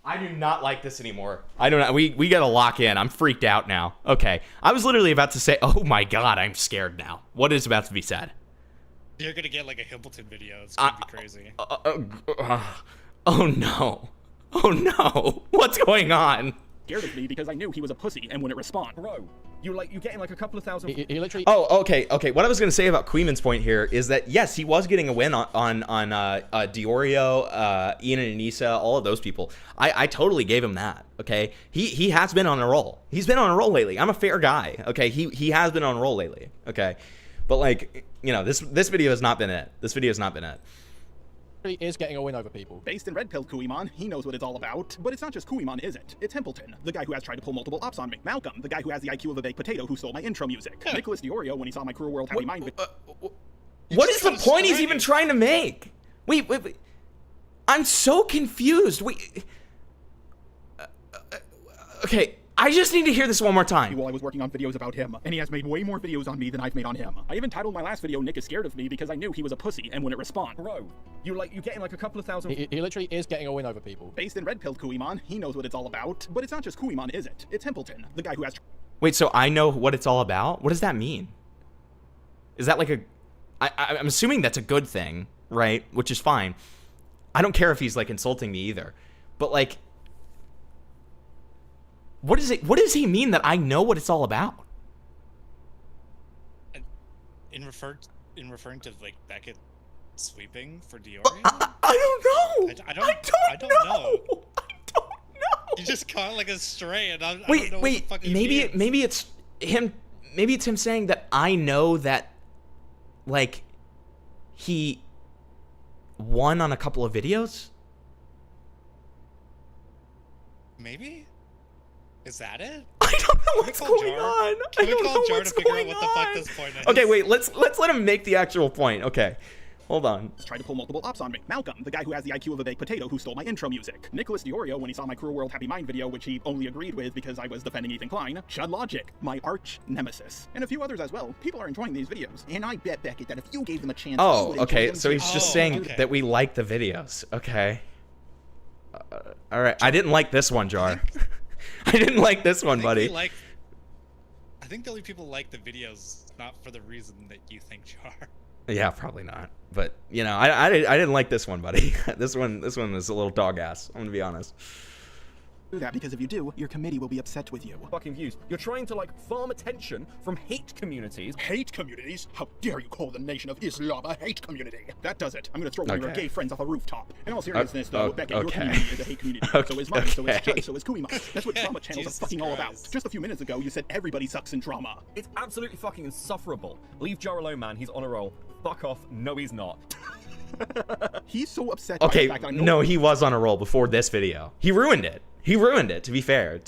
I do not like this anymore. I don't know. We gotta lock in. I'm freaked out now. Okay. I was literally about to say, oh my God, I'm scared now. What is about to be said? You're gonna get like a Himbleton video. It's gonna be crazy. Oh no. Oh no. What's going on? Scared of me because I knew he was a pussy and wouldn't respond. Bro, you're getting like a couple of thousand... He literally... Oh, okay. What I was gonna say about Queeman's point here is that yes, he was getting a win on DiOrio, Ian and Anissa, all of those people. I totally gave him that. Okay, he has been on a roll. He's been on a roll lately. I'm a fair guy. Okay, he has been on a roll lately. Okay, but like, you know, this video has not been it. This video has not been it. He is getting a win over people. Based in Red Pill Kuimon, he knows what it's all about. But it's not just Kuimon, is it? It's Templeton, the guy who has tried to pull multiple ops on me. Malcolm, the guy who has the IQ of a baked potato who stole my intro music. Nicholas DiOrio, when he saw my Cruel World Happy Mind... What is the point he's even trying to make? Wait. I'm so confused. Okay, I just need to hear this one more time. While I was working on videos about him, and he has made way more videos on me than I've made on him. I even titled my last video Nick is scared of me because I knew he was a pussy and wouldn't respond. Bro, you're getting like a couple of thousand... He literally is getting a win over people. Based in Red Pill Kuimon, he knows what it's all about. But it's not just Kuimon, is it? It's Templeton, the guy who has... Wait, so I know what it's all about? What does that mean? Is that like a... I'm assuming that's a good thing, right? Which is fine. I don't care if he's like insulting me either. But like... What does he mean that I know what it's all about? In referring to like Beckett sweeping for DiOrio? I don't know. I don't know. You just caught like a stray, and I don't know what the fuck he means. Maybe it's him. Maybe it's him saying that I know that, like, he won on a couple of videos. Maybe. Is that it? I don't know what's going on. Can we call Jar to figure out what the fuck this point is? Okay, wait. Let's let him make the actual point. Okay. Hold on. Tried to pull multiple ops on me. Malcolm, the guy who has the IQ of a baked potato who stole my intro music. Nicholas DiOrio, when he saw my Cruel World Happy Mind video, which he only agreed with because I was defending Ethan Klein. Chud Logic, my arch nemesis. And a few others as well. People are enjoying these videos. And I bet, Beckett, that if you gave them a chance... Oh, okay. So he's just saying that we like the videos. Okay. All right. I didn't like this one, Jar. I didn't like this one, buddy. I think the only people like the videos not for the reason that you think, Jar. Yeah, probably not. But you know, I didn't like this one, buddy. This one is a little dog ass. I'm gonna be honest. Do that because if you do, your committee will be upset with you. Fucking views. You're trying to like farm attention from hate communities. Hate communities? How dare you call the Nation of Islam a hate community? That does it. I'm gonna throw one of your gay friends off a rooftop. In all seriousness, though, Beckett, your community is a hate community. So is mine. So is Chud. So is Kuima. That's what drama channels are fucking all about. Just a few minutes ago, you said everybody sucks in drama. It's absolutely fucking insufferable. Leave Jar alone, man. He's on a roll. Fuck off. No, he's not. He's so upset. Okay, by the fact that no, he was on a roll before this video. He ruined it. He ruined it, to be fair.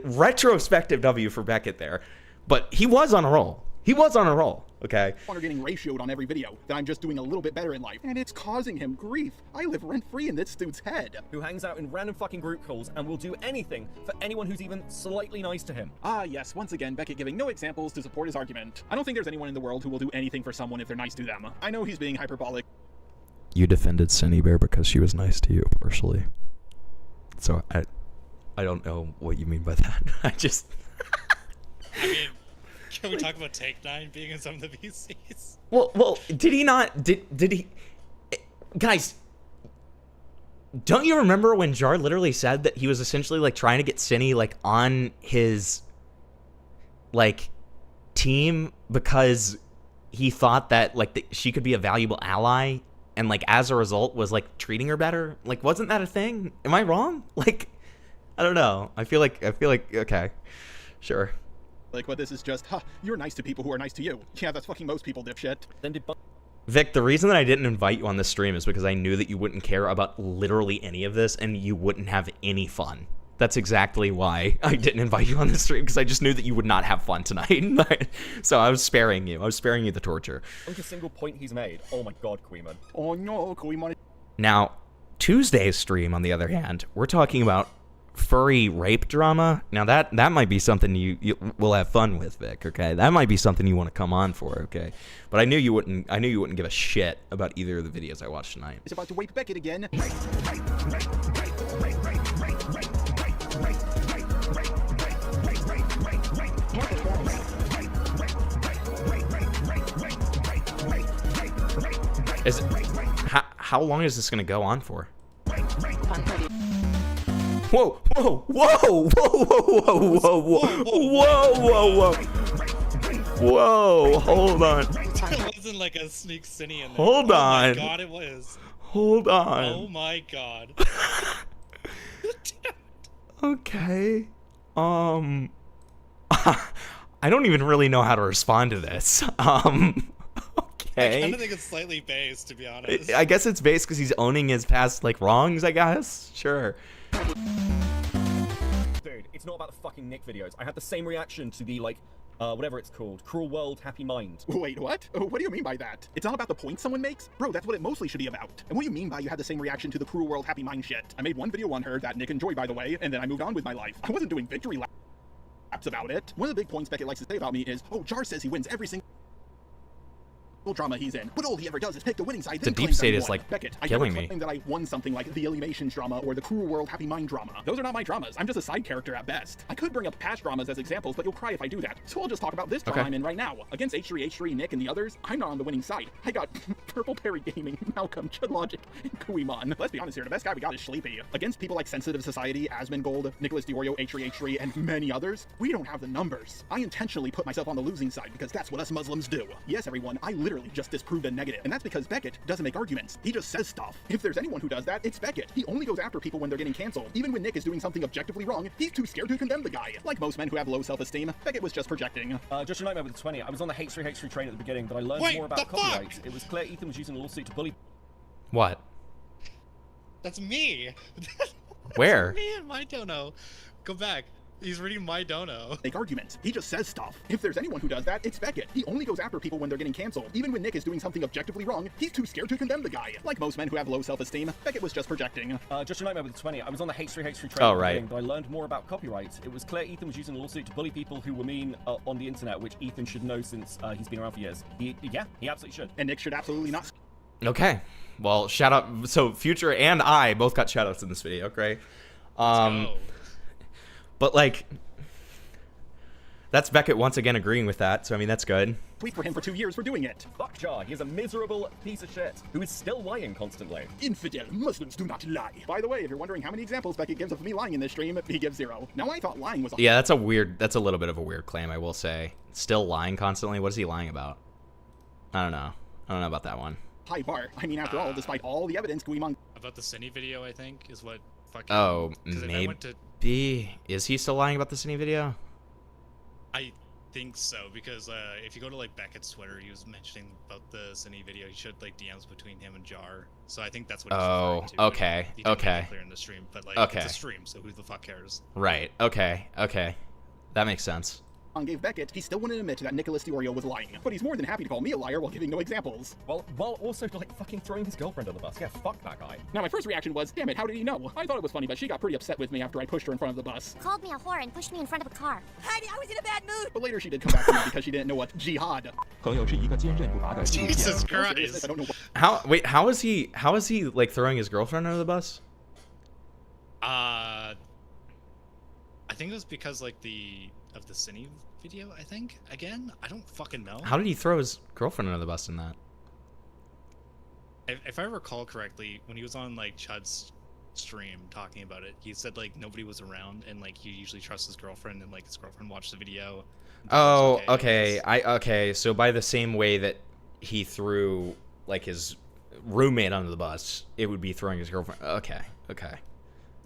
Retrospective W for Beckett there. But he was on a roll. He was on a roll, okay? Are getting ratioed on every video, that I'm just doing a little bit better in life, and it's causing him grief. I live rent-free in this dude's head. Who hangs out in random fucking group calls and will do anything for anyone who's even slightly nice to him. Ah, yes, once again, Beckett giving no examples to support his argument. I don't think there's anyone in the world who will do anything for someone if they're nice to them. I know he's being hyperbolic. You defended Cindy Bear because she was nice to you, partially. So I don't know what you mean by that. I I mean, can we talk about Take 9 being in some of the VCs? Well, did he not? Did he? Guys, don't you remember when Jar literally said that he was essentially like trying to get Cindy like on his like team because he thought that like she could be a valuable ally, and like as a result was like treating her better? Like, wasn't that a thing? Am I wrong? Like, I don't know. I feel like okay, sure. Like, what this is just, you're nice to people who are nice to you. Yeah, that's fucking most people, dipshit. Then Vic, the reason that I didn't invite you on this stream is because I knew that you wouldn't care about literally any of this and you wouldn't have any fun. That's exactly why I didn't invite you on this stream, because I just knew that you would not have fun tonight. So I was sparing you. I was sparing you the torture. Not a single point he's made. Oh my god, Queeman. Oh no, Queeman. Now, Tuesday's stream, on the other hand, we're talking about furry rape drama. Now that might be something you will have fun with, Vic, okay? That might be something you want to come on for, okay? But I knew you wouldn't give a shit about either of the videos I watched tonight. It's about to rape Beckett again. How long is this gonna go on for? Whoa, whoa, whoa, whoa, whoa, whoa, whoa, whoa, whoa, whoa. Whoa, hold on. It wasn't like a sneak Cinny in there. Hold on. Oh my god, it was. Hold on. Oh my god. Okay. I don't even really know how to respond to this. Okay. I kind of think it's slightly based, to be honest. I guess it's based because he's owning his past, like, wrongs, I guess. Sure. Dude, it's not about the fucking Nick videos. I had the same reaction to the, like, whatever it's called. Cruel World, Happy Mind. Wait, what? What do you mean by that? It's not about the point someone makes? Bro, that's what it mostly should be about. And what do you mean by you had the same reaction to the Cruel World, Happy Mind shit? I made one video on her that Nick enjoyed, by the way, and then I moved on with my life. I wasn't doing victory laps about it. One of the big points Beckett likes to say about me is, oh, Jar says he wins every single drama he's in, but all he ever does is pick the winning side. The deep state is like Beckett, killing me. That I won something like the Alienation drama or the Cruel World Happy Mind drama. Those are not my dramas. I'm just a side character at best. I could bring up past dramas as examples, but you'll cry if I do that. So I'll just talk about this drama I'm in right now. Against H3, Nick, and the others, I'm not on the winning side. I got Purple Perry Gaming, Malcolm, Chud Logic, and Kuimon. Let's be honest here, the best guy we got is Sleepy. Against people like Sensitive Society, Asmongold, Nicholas Diorio, H3, and many others, we don't have the numbers. I intentionally put myself on the losing side because that's what us Muslims do. Yes, everyone, I literally just disproved a negative, and that's because Beckett doesn't make arguments. He just says stuff. If there's anyone who does that, it's Beckett. He only goes after people when they're getting canceled. Even when Nick is doing something objectively wrong, he's too scared to condemn the guy. Like most men who have low self-esteem, Beckett was just projecting. Just a nightmare with the 20. I was on the H3 train at the beginning, but I learned more about copyright. It was clear Ethan was using a lawsuit to bully. What? That's me. Where? That's me and my dono. Go back. He's reading my dono. Make arguments. He just says stuff. If there's anyone who does that, it's Beckett. He only goes after people when they're getting canceled. Even when Nick is doing something objectively wrong, he's too scared to condemn the guy. Like most men who have low self-esteem, Beckett was just projecting. Just a nightmare with the 20. I was on the H3 train at the beginning, but I learned more about copyright. It was clear Ethan was using a lawsuit to bully people who were mean on the internet, which Ethan should know since he's been around for years. He absolutely should. And Nick should absolutely not. Okay. Well, shout out. So Future and I both got shout outs in this video, okay? But like, that's Beckett once again agreeing with that, so I mean, that's good. Wait for him for 2 years for doing it. Fuck Jar, he's a miserable piece of shit who is still lying constantly. Infidel, Muslims do not lie. By the way, if you're wondering how many examples Beckett gives of me lying in this stream, he gives 0. Now I thought lying was a that's a little bit of a weird claim, I will say. Still lying constantly? What is he lying about? I don't know about that one. High bar. I mean, after all, despite all the evidence Guimon... About the Cinny video, I think, is what fucking... Oh, maybe. Is he still lying about the Cinny video? I think so, because if you go to like Beckett's Twitter, he was mentioning about the Cinny video. He showed like DMs between him and Jar, so I think that's what he's referring to. Okay, he didn't make it clear in the stream, but like it's a stream, so who the fuck cares? Right. Okay. That makes sense. gave Beckett, he still wouldn't admit that Nicholas DeOrio was lying. But he's more than happy to call me a liar while giving no examples. Well, while also, like, fucking throwing his girlfriend on the bus. Yeah, fuck that guy. Now, my first reaction was, damn it, how did he know? I thought it was funny, but she got pretty upset with me after I pushed her in front of the bus. Called me a whore and pushed me in front of a car. Honey, I was in a bad mood. But later she did come back to me because she didn't know what jihad. Jesus Christ. I don't know what... How is he like throwing his girlfriend under the bus? I think it was because like of the Cine video, I think. Again, I don't fucking know. How did he throw his girlfriend under the bus in that? If I recall correctly, when he was on like Chud's stream talking about it, he said like nobody was around and like he usually trusts his girlfriend and like his girlfriend watched the video. Oh, okay. Okay. So by the same way that he threw like his roommate under the bus, it would be throwing his girlfriend. Okay.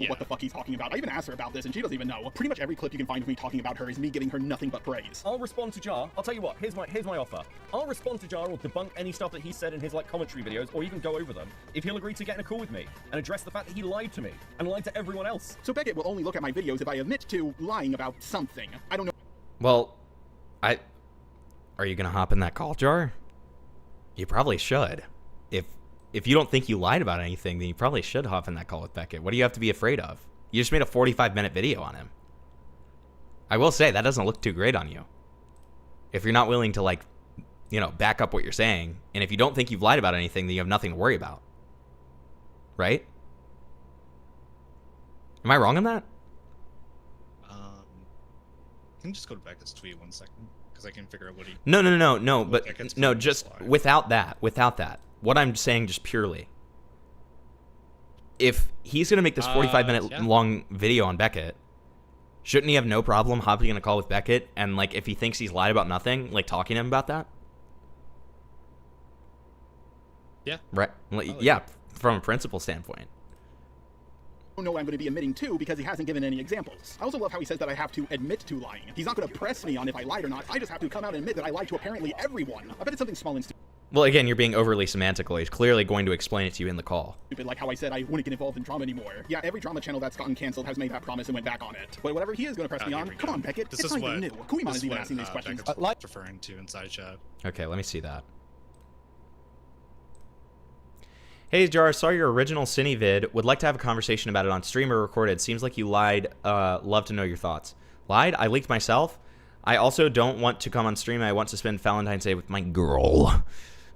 Yeah. What the fuck he's talking about. I even asked her about this and she doesn't even know. Pretty much every clip you can find of me talking about her is me giving her nothing but praise. I'll respond to Jar. I'll tell you what, here's my offer. I'll respond to Jar or debunk any stuff that he said in his like commentary videos or even go over them if he'll agree to get in a call with me and address the fact that he lied to me and lied to everyone else. So Beckett will only look at my videos if I admit to lying about something. I don't know. Well, are you gonna hop in that call, Jar? You probably should. If you don't think you lied about anything, then you probably should hop in that call with Beckett. What do you have to be afraid of? You just made a 45-minute video on him. I will say, that doesn't look too great on you. If you're not willing to, like, you know, back up what you're saying, and if you don't think you've lied about anything, then you have nothing to worry about. Right? Am I wrong on that? Can you just go to Beckett's tweet 1 second? Because I can figure out what he... No, but... No, just without that. What I'm saying just purely, if he's going to make this 45-minute long video on Beckett, shouldn't he have no problem hopping in a call with Beckett and, like, if he thinks he's lied about nothing, like, talking to him about that? Yeah. Right. Yeah, from a principle standpoint. I don't know what I'm going to be admitting to because he hasn't given any examples. I also love how he says that I have to admit to lying. He's not going to press me on if I lied or not. I just have to come out and admit that I lied to apparently everyone. I bet it's something small and stupid. Well, again, you're being overly semantical. He's clearly going to explain it to you in the call. Like how I said I wouldn't get involved in drama anymore. Yeah, every drama channel that's gotten canceled has made that promise and went back on it. But whatever he is going to press me on, come on, Beckett. It's not even new. Kuiman is even asking these questions. Beckett's referring to inside chat. Okay, let me see that. Hey, Jar, saw your original Cine vid. Would like to have a conversation about it on stream or recorded. Seems like you lied. Love to know your thoughts. Lied? I leaked myself. I also don't want to come on stream. I want to spend Valentine's Day with my girl.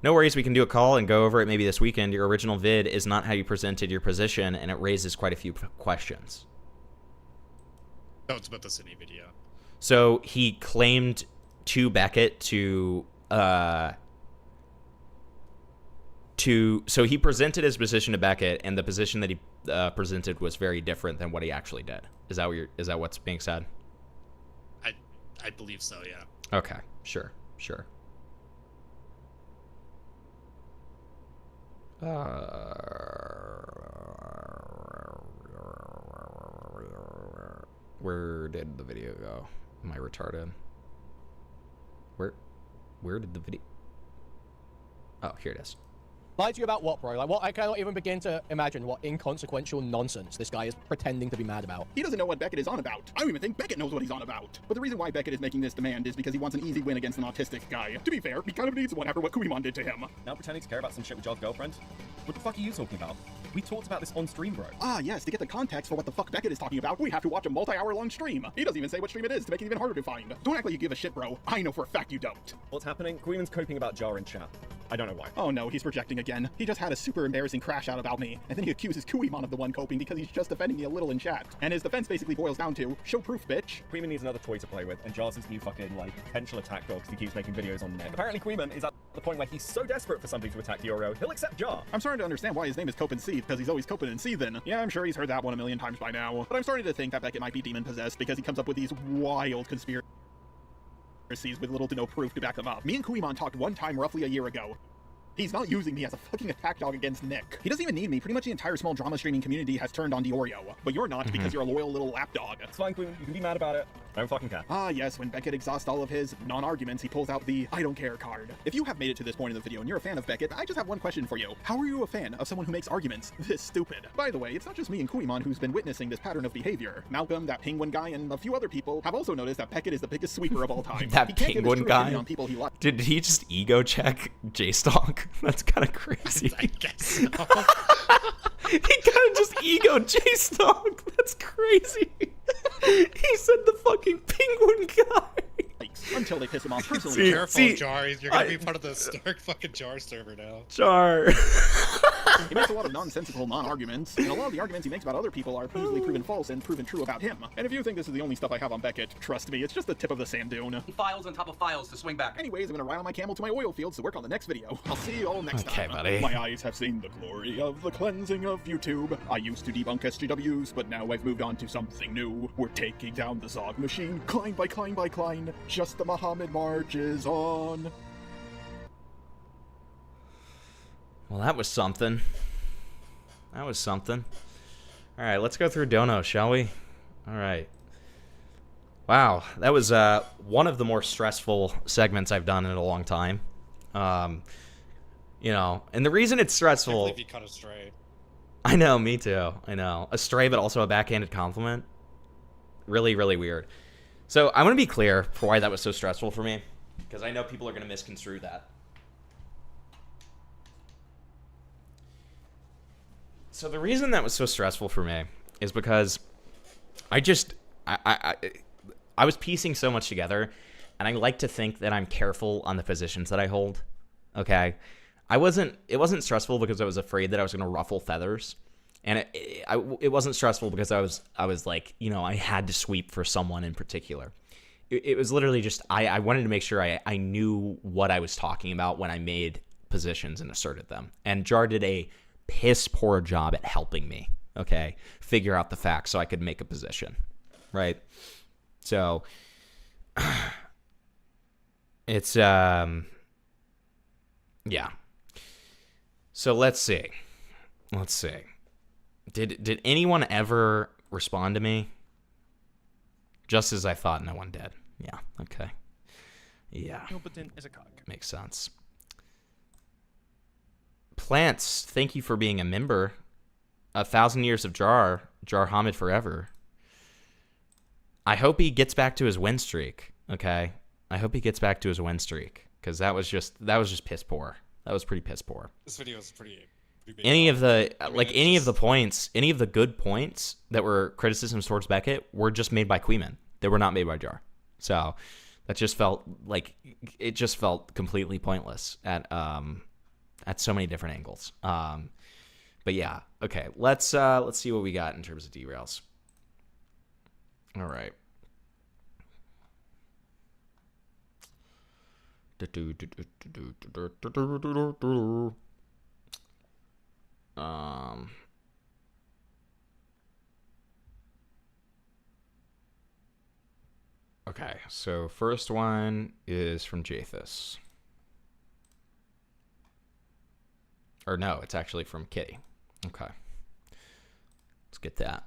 No worries, we can do a call and go over it maybe this weekend. Your original vid is not how you presented your position, and it raises quite a few questions. Oh, it's about the Cine video. So he claimed to Beckett so he presented his position to Beckett, and the position that he presented was very different than what he actually did. Is that what's being said? I believe so, yeah. Okay, sure. Where did the video go? Am I retarded? Where did the video... Oh, here it is. Lied to you about what, bro? Like, what? I cannot even begin to imagine what inconsequential nonsense this guy is pretending to be mad about. He doesn't know what Beckett is on about. I don't even think Beckett knows what he's on about. But the reason why Beckett is making this demand is because he wants an easy win against an autistic guy. To be fair, he kind of needs one after what Kuiman did to him. Now pretending to care about some shit with Jar's girlfriend? What the fuck are you talking about? We talked about this on stream, bro. Ah, yes, to get the context for what the fuck Beckett is talking about, we have to watch a multi-hour long stream. He doesn't even say what stream it is to make it even harder to find. Don't act like you give a shit, bro. I know for a fact you don't. What's happening? Kuiman's coping about Jar in chat. I don't know why. Oh no, he's projecting again. He just had a super embarrassing crash out about me, and then he accuses Kuiman of the one coping because he's just defending me a little in chat. And his defense basically boils down to, show proof, bitch. Kuiman needs another toy to play with, and Jar's his new fucking, like, potential attack dog because he keeps making videos on Nick. Apparently Kuiman is at the point where he's so desperate for somebody to attack DeOrio, he'll accept Jar. I'm starting to understand why his name is Cope and Seethe, because he's always coping and seething. Yeah, I'm sure he's heard that one a million times by now. But I'm starting to think that Beckett might be demon-possessed because he comes up with these wild conspiracies with little to no proof to back them up. Me and Kuiman talked one time roughly a year ago. He's not using me as a fucking attack dog against Nick. He doesn't even need me. Pretty much the entire small drama streaming community has turned on DeOrio. But you're not because you're a loyal little lapdog. It's fine, Kuiman. You can be mad about it. I don't fucking care. Ah, yes, when Beckett exhausts all of his non-arguments, he pulls out the I don't care card. If you have made it to this point in the video and you're a fan of Beckett, I just have one question for you. How are you a fan of someone who makes arguments this stupid? By the way, it's not just me and Kuimon who's been witnessing this pattern of behavior. Malcolm, that penguin guy, and a few other people have also noticed that Beckett is the biggest sweeper of all time. That He can't give his penguin true guy? opinion on people he likes. Did he just ego check J-Stock? That's kind of crazy. I guess so. He kind of just ego J-Stock. That's crazy. He said the fucking penguin guy. Until they piss him off personally. See, Careful, Jar. You're gonna be part of the Stark fucking Jar server now. Jar. He makes a lot of nonsensical non-arguments, and a lot of the arguments he makes about other people are easily proven false and proven true about him. And if you think this is the only stuff I have on Beckett, trust me, it's just the tip of the sand dune. Files on top of files to swing back. Anyways, I'm gonna ride on my camel to my oil fields to work on the next video. I'll see you all next time. Okay, buddy. My eyes have seen the glory of the cleansing of YouTube. I used to debunk SJWs, but now I've moved on to something new. We're taking down the Zog machine, climb by climb by climb. Just the Muhammad marches on. Well, that was something. That was something. All right, let's go through Dono, shall we? All right. Wow, that was one of the more stressful segments I've done in a long time. You know, and the reason it's stressful. I can't believe you cut astray. I know, me too. I know. A stray, but also a backhanded compliment. Really, really weird. So I want to be clear for why that was so stressful for me, because I know people are going to misconstrue that. So the reason that was so stressful for me is because I was piecing so much together, and I like to think that I'm careful on the positions that I hold. Okay, it wasn't stressful because I was afraid that I was going to ruffle feathers, and it wasn't stressful because I was like, you know, I had to sweep for someone in particular. It was literally just I wanted to make sure I knew what I was talking about when I made positions and asserted them, and Jar did a piss poor job at helping me, okay, figure out the facts so I could make a position, right? So it's yeah. So let's see. Did anyone ever respond to me? Just as I thought, no one did. Yeah. Okay. Yeah. Competent as a cock. Makes sense. Plants, thank you for being a member. 1,000 years of Jar Hamid forever. I hope he gets back to his win streak. Okay, I hope he gets back to his win streak, because that was just piss poor. That was pretty piss poor. This video was pretty big. Any of the good points that were criticisms towards Beckett were just made by Queeman. They were not made by Jar. So that just felt like it just felt completely pointless at so many different angles. But yeah, okay. Let's see what we got in terms of derails. All right. Okay, so first one is from Jathus. Or no, it's actually from Kitty. Okay. Let's get that.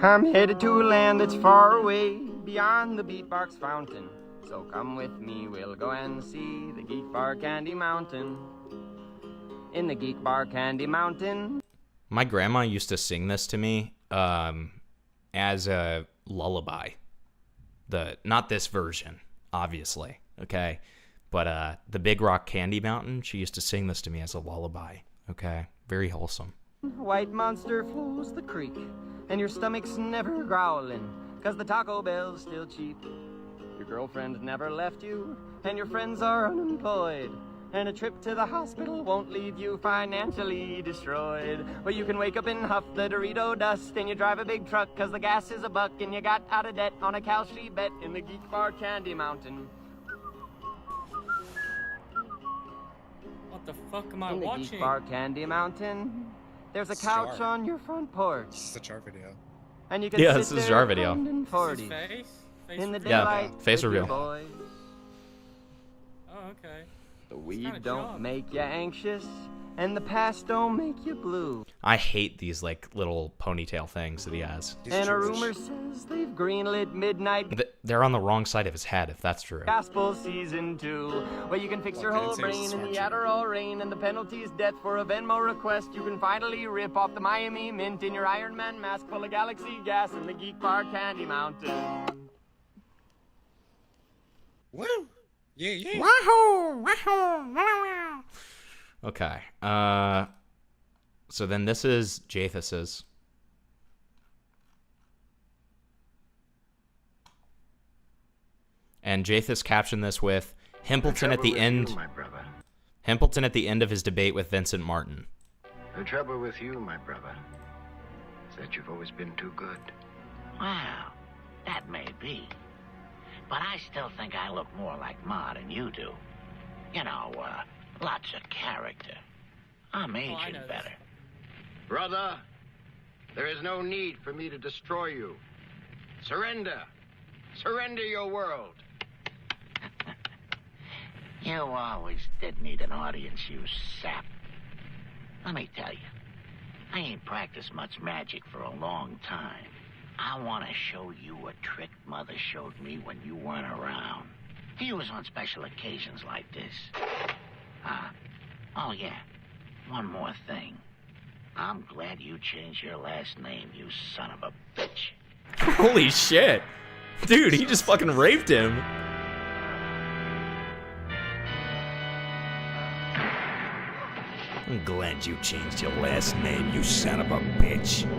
I'm headed to a land that's far away, beyond the beatbox fountain. So come with me, we'll go and see the Geek Bar Candy Mountain. In the Geek Bar Candy Mountain. My grandma used to sing this to me as a lullaby. Not this version, obviously, okay? But the Big Rock Candy Mountain, she used to sing this to me as a lullaby, okay? Very wholesome. White monster flows the creek, and your stomach's never growling, 'cause the Taco Bell's still cheap. Your girlfriend never left you, and your friends are unemployed, and a trip to the hospital won't leave you financially destroyed. But you can wake up and huff the Dorito dust, and you drive a big truck 'cause the gas is $1, and you got out of debt on a Calci bet in the Geek Bar Candy Mountain. What the fuck am I in the watching? Geek Bar Candy Mountain, there's a couch on your front porch. This is a Jar video. And you can Yeah, sit this is there Jar video. pounding 40. Face? in the Yeah, daylight face with your reveal. boys. Oh, okay. The weed kinda don't job. make you anxious, and the past don't make you blue. I hate these like little ponytail things that he has. And a rumor says they've greenlit Midnight They're on the wrong side of his head, if that's true. Gospel Season 2, where you can fix your whole brain in the Adderall rain, and the penalty's death for a Venmo request. You can finally rip off the Miami Mint in your Iron Man mask full of galaxy gas in the Geek Bar Candy Mountain. Woo! Yeah, yeah. Wahoo! Wahoo! Wahoo! Okay. So then this is Jathus's. And Jathus captioned this with Hempleton at the end. You, my brother. Hempleton at the end of his debate with Vincent Martin. The trouble with you, my brother, is that you've always been too good. Well, that may be. But I still think I look more like Ma than you do. You know, lots of character. I'm aging better. Brother, there is no need for me to destroy you. Surrender. Surrender your world. You always did need an audience, you sap. Let me tell you, I ain't practiced much magic for a long time. I want to show you a trick Mother showed me when you weren't around. He was on special occasions like this. Oh yeah, one more thing. I'm glad you changed your last name, you son of a bitch. Holy shit. Dude, he just fucking raped him. I'm glad you changed your last name, you son of a bitch.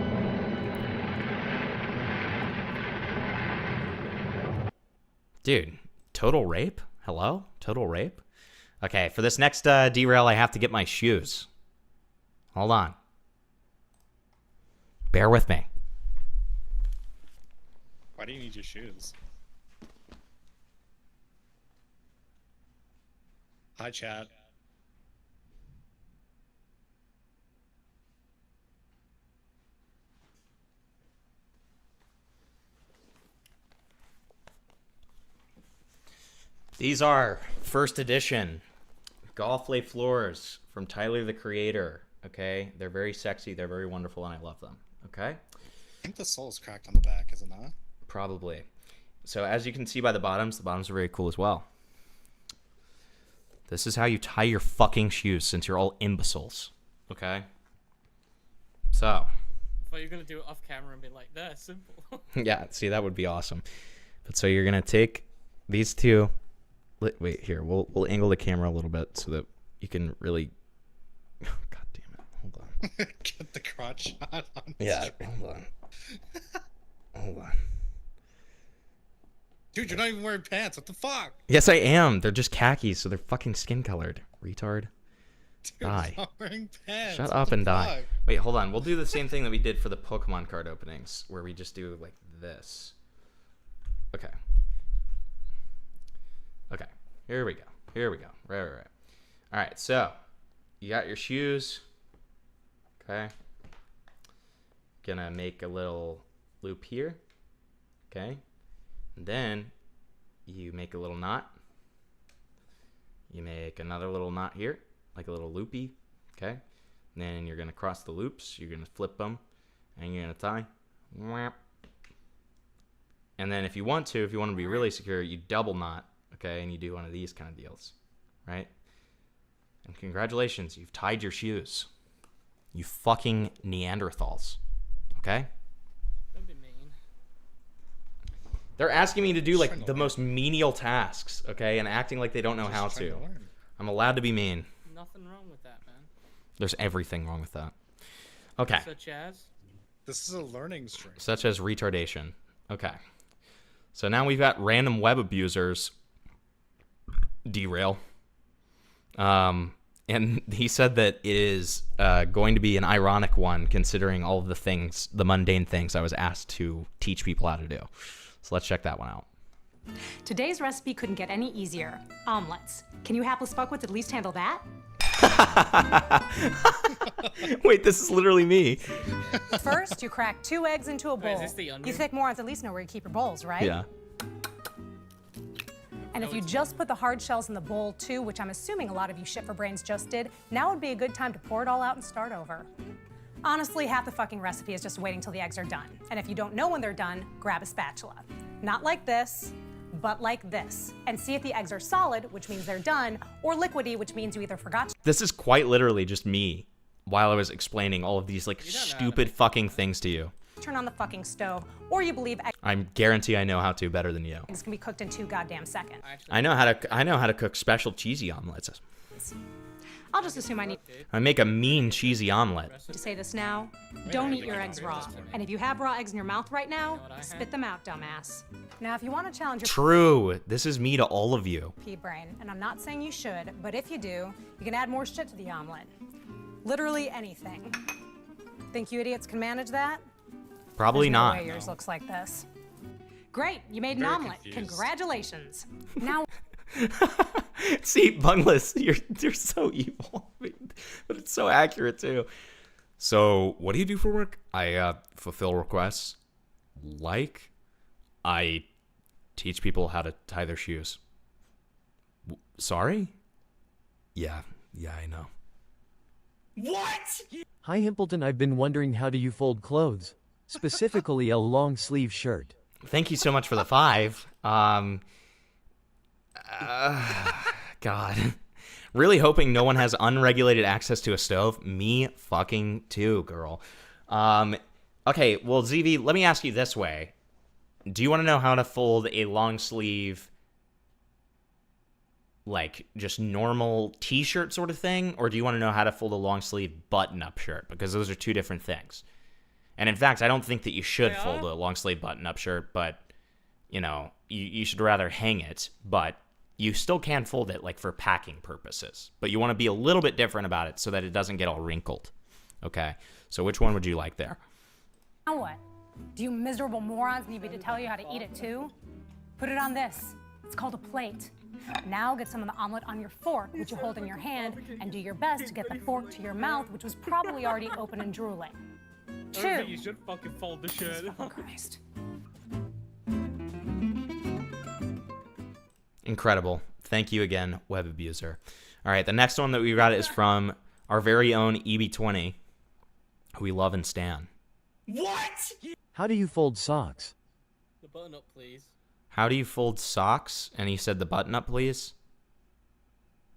Dude, total rape? Hello? Total rape? Okay, for this next derail, I have to get my shoes. Hold on. Bear with me. Why do you need your shoes? Hi, chat. These are first edition golf lay floors from Tyler the Creator. Okay, they're very sexy, they're very wonderful, and I love them. Okay, I think the sole's cracked on the back, is it not? probably. So as you can see by the bottoms are very cool as well. This is how you tie your fucking shoes, since you're all imbeciles. Okay. So. I thought you were gonna do it off camera and be like, "That's simple." Yeah, see, that would be awesome. But so you're gonna take these two. Wait, here. We'll angle the camera a little bit so that you can really. God damn it! Hold on. Get the crotch shot on. Yeah, hold on. Hold on. Dude, you're not even wearing pants. What the fuck? Yes, I am. They're just khakis, so they're fucking skin colored. Retard. Dude, Die. I'm not wearing pants. Shut What up the and die. fuck? Wait, hold on. We'll do the same thing that we did for the Pokemon card openings, where we just do like this. Okay. Okay. Here we go. Here we go. Right. All right. So, you got your shoes. Okay. Gonna make a little loop here. Okay. And then you make a little knot. You make another little knot here, like a little loopy. Okay. And then you're gonna cross the loops. You're gonna flip them, and you're gonna tie. And then if you want to be really secure, you double knot. Okay, and you do one of these kind of deals, right? And congratulations, you've tied your shoes. You fucking Neanderthals. Okay? Don't be mean. They're asking me to do like the most menial tasks, okay, and acting like they don't know how to. I'm allowed to be mean. Nothing wrong with that, man. There's everything wrong with that. Okay. Such as? This is a learning stream. Such as retardation. Okay. So now we've got random web abusers. Derail. And he said that it is going to be an ironic one, considering all of the things, the mundane things I was asked to teach people how to do. So let's check that one out. Today's recipe couldn't get any easier. Omelets. Can you hapless fuckwits at least handle that? Wait, this is literally me. First, you crack 2 eggs into a bowl. Is this the onion? You thick morons at least know where you keep your bowls, right? Yeah. And if you just put the hard shells in the bowl too, which I'm assuming a lot of you shit for brains just did, now would be a good time to pour it all out and start over. Honestly, half the fucking recipe is just waiting till the eggs are done. And if you don't know when they're done, grab a spatula. Not like this, but like this. And see if the eggs are solid, which means they're done, or liquidy, which means you either forgot to This is quite literally just me while I was explaining all of these like stupid fucking things to you. turn on the fucking stove, or you believe I guarantee I know how to better than you. eggs can be cooked in 2 goddamn seconds. I know how to cook special cheesy omelets. I'll just assume I need I make a mean cheesy omelet. to say this now. Don't eat your eggs raw. And if you have raw eggs in your mouth right now, spit them out, dumbass. Now, if you want to challenge your True. This is me to all of you. pea brain, and I'm not saying you should, but if you do, you can add more shit to the omelet. Literally anything. Think you idiots can manage that? Probably There's no not. way yours looks like this. Great, you made an Very omelet. confused. Congratulations. Now See, Bungless, you're so evil, but it's so accurate too. So, what do you do for work? I fulfill requests. Like, I teach people how to tie their shoes. Sorry? Yeah, I know. What? Hi Himpleton, I've been wondering how do you fold clothes? Specifically a long sleeve shirt. Thank you so much for the 5. God. Really hoping no one has unregulated access to a stove. Me fucking too, girl. Okay, well, ZV, let me ask you this way. Do you want to know how to fold a long sleeve, like, just normal t-shirt sort of thing? Or do you want to know how to fold a long sleeve button-up shirt? Because those are 2 different things. And in fact, I don't think that you should fold a long sleeve button-up shirt, but, you know, you should rather hang it, but you still can fold it, like, for packing purposes. But you want to be a little bit different about it so that it doesn't get all wrinkled. Okay? So which one would you like there? Now what? Do you miserable morons need me to tell you how to eat it too? Put it on this. It's called a plate. Now get some of the omelet on your fork, which you hold in your hand, and do your best to get the fork to your mouth, which was probably already open and drooling. I don't think you should fucking fold the shirt. Christ. Incredible. Thank you again, web abuser. All right, the next one that we got is from our very own EB20, who we love and stan. What? How do you fold socks? The button up, please. How do you fold socks? And he said the button up, please.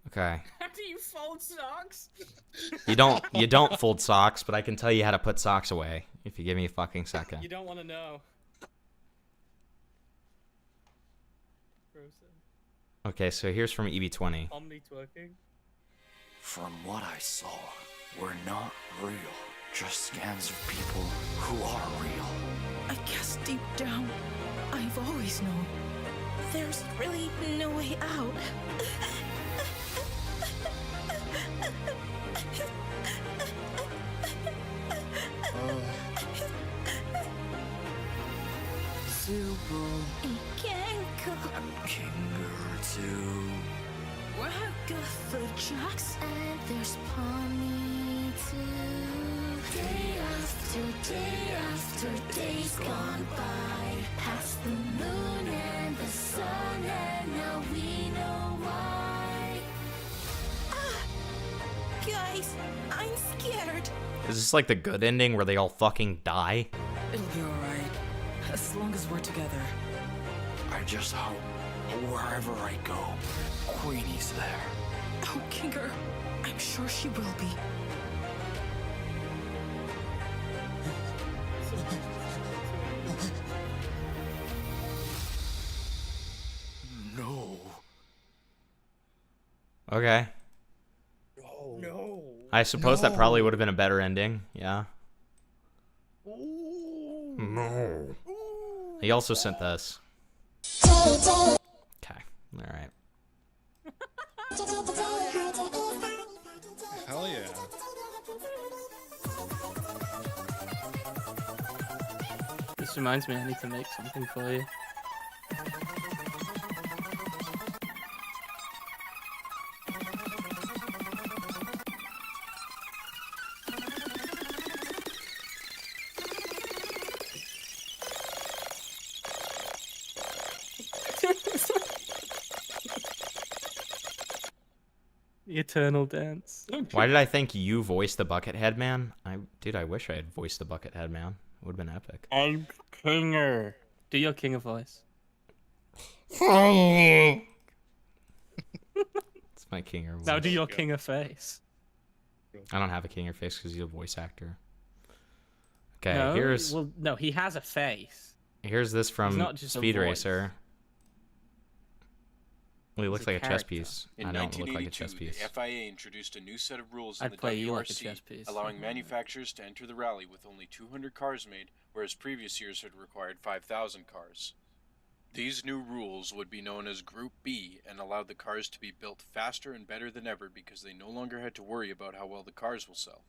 Okay. How do you fold socks? You don't fold socks, but I can tell you how to put socks away if you give me a fucking second. You don't want to know. Okay, so here's from EB20. Omni twerking. From what I saw, we're not real. Just scans of people who are real. I guess deep down, I've always known there's really no way out. Super Ikenko. and Kinger too. We're Agatha Jacks. And there's Pommy too. Day after days gone by. Past the moon and the sun, and now we know why. Guys, I'm scared. Is this like the good ending where they all fucking die? It'll be alright, as long as we're together. I just hope wherever I go, Queenie's there. Oh, Kinger, I'm sure she will be. No. Okay. No. I suppose that probably would have been a better ending. Yeah. No. He also sent this. Okay. All right. Hell yeah. This reminds me I need to make something for you. The eternal dance. Why did I think you voiced the Buckethead Man? Dude, I wish I had voiced the Buckethead Man. It would have been epic. I'm Kinger. Do your Kinger voice. It's my Kinger voice. Now do your Kinger face. I don't have a Kinger face because he's a voice actor. Okay, No, here's... Well, no, he has a face. Here's this from not just a Speed voice. Racer. Well, he looks He's a like a chess character. piece. In I don't look like a chess 1982, piece. the FIA introduced a new set of rules in I'd the play you like a WRC, chess piece. allowing manufacturers to enter the rally with only 200 cars made, whereas previous years had required 5,000 cars. These new rules would be known as Group B and allowed the cars to be built faster and better than ever because they no longer had to worry about how well the cars will sell.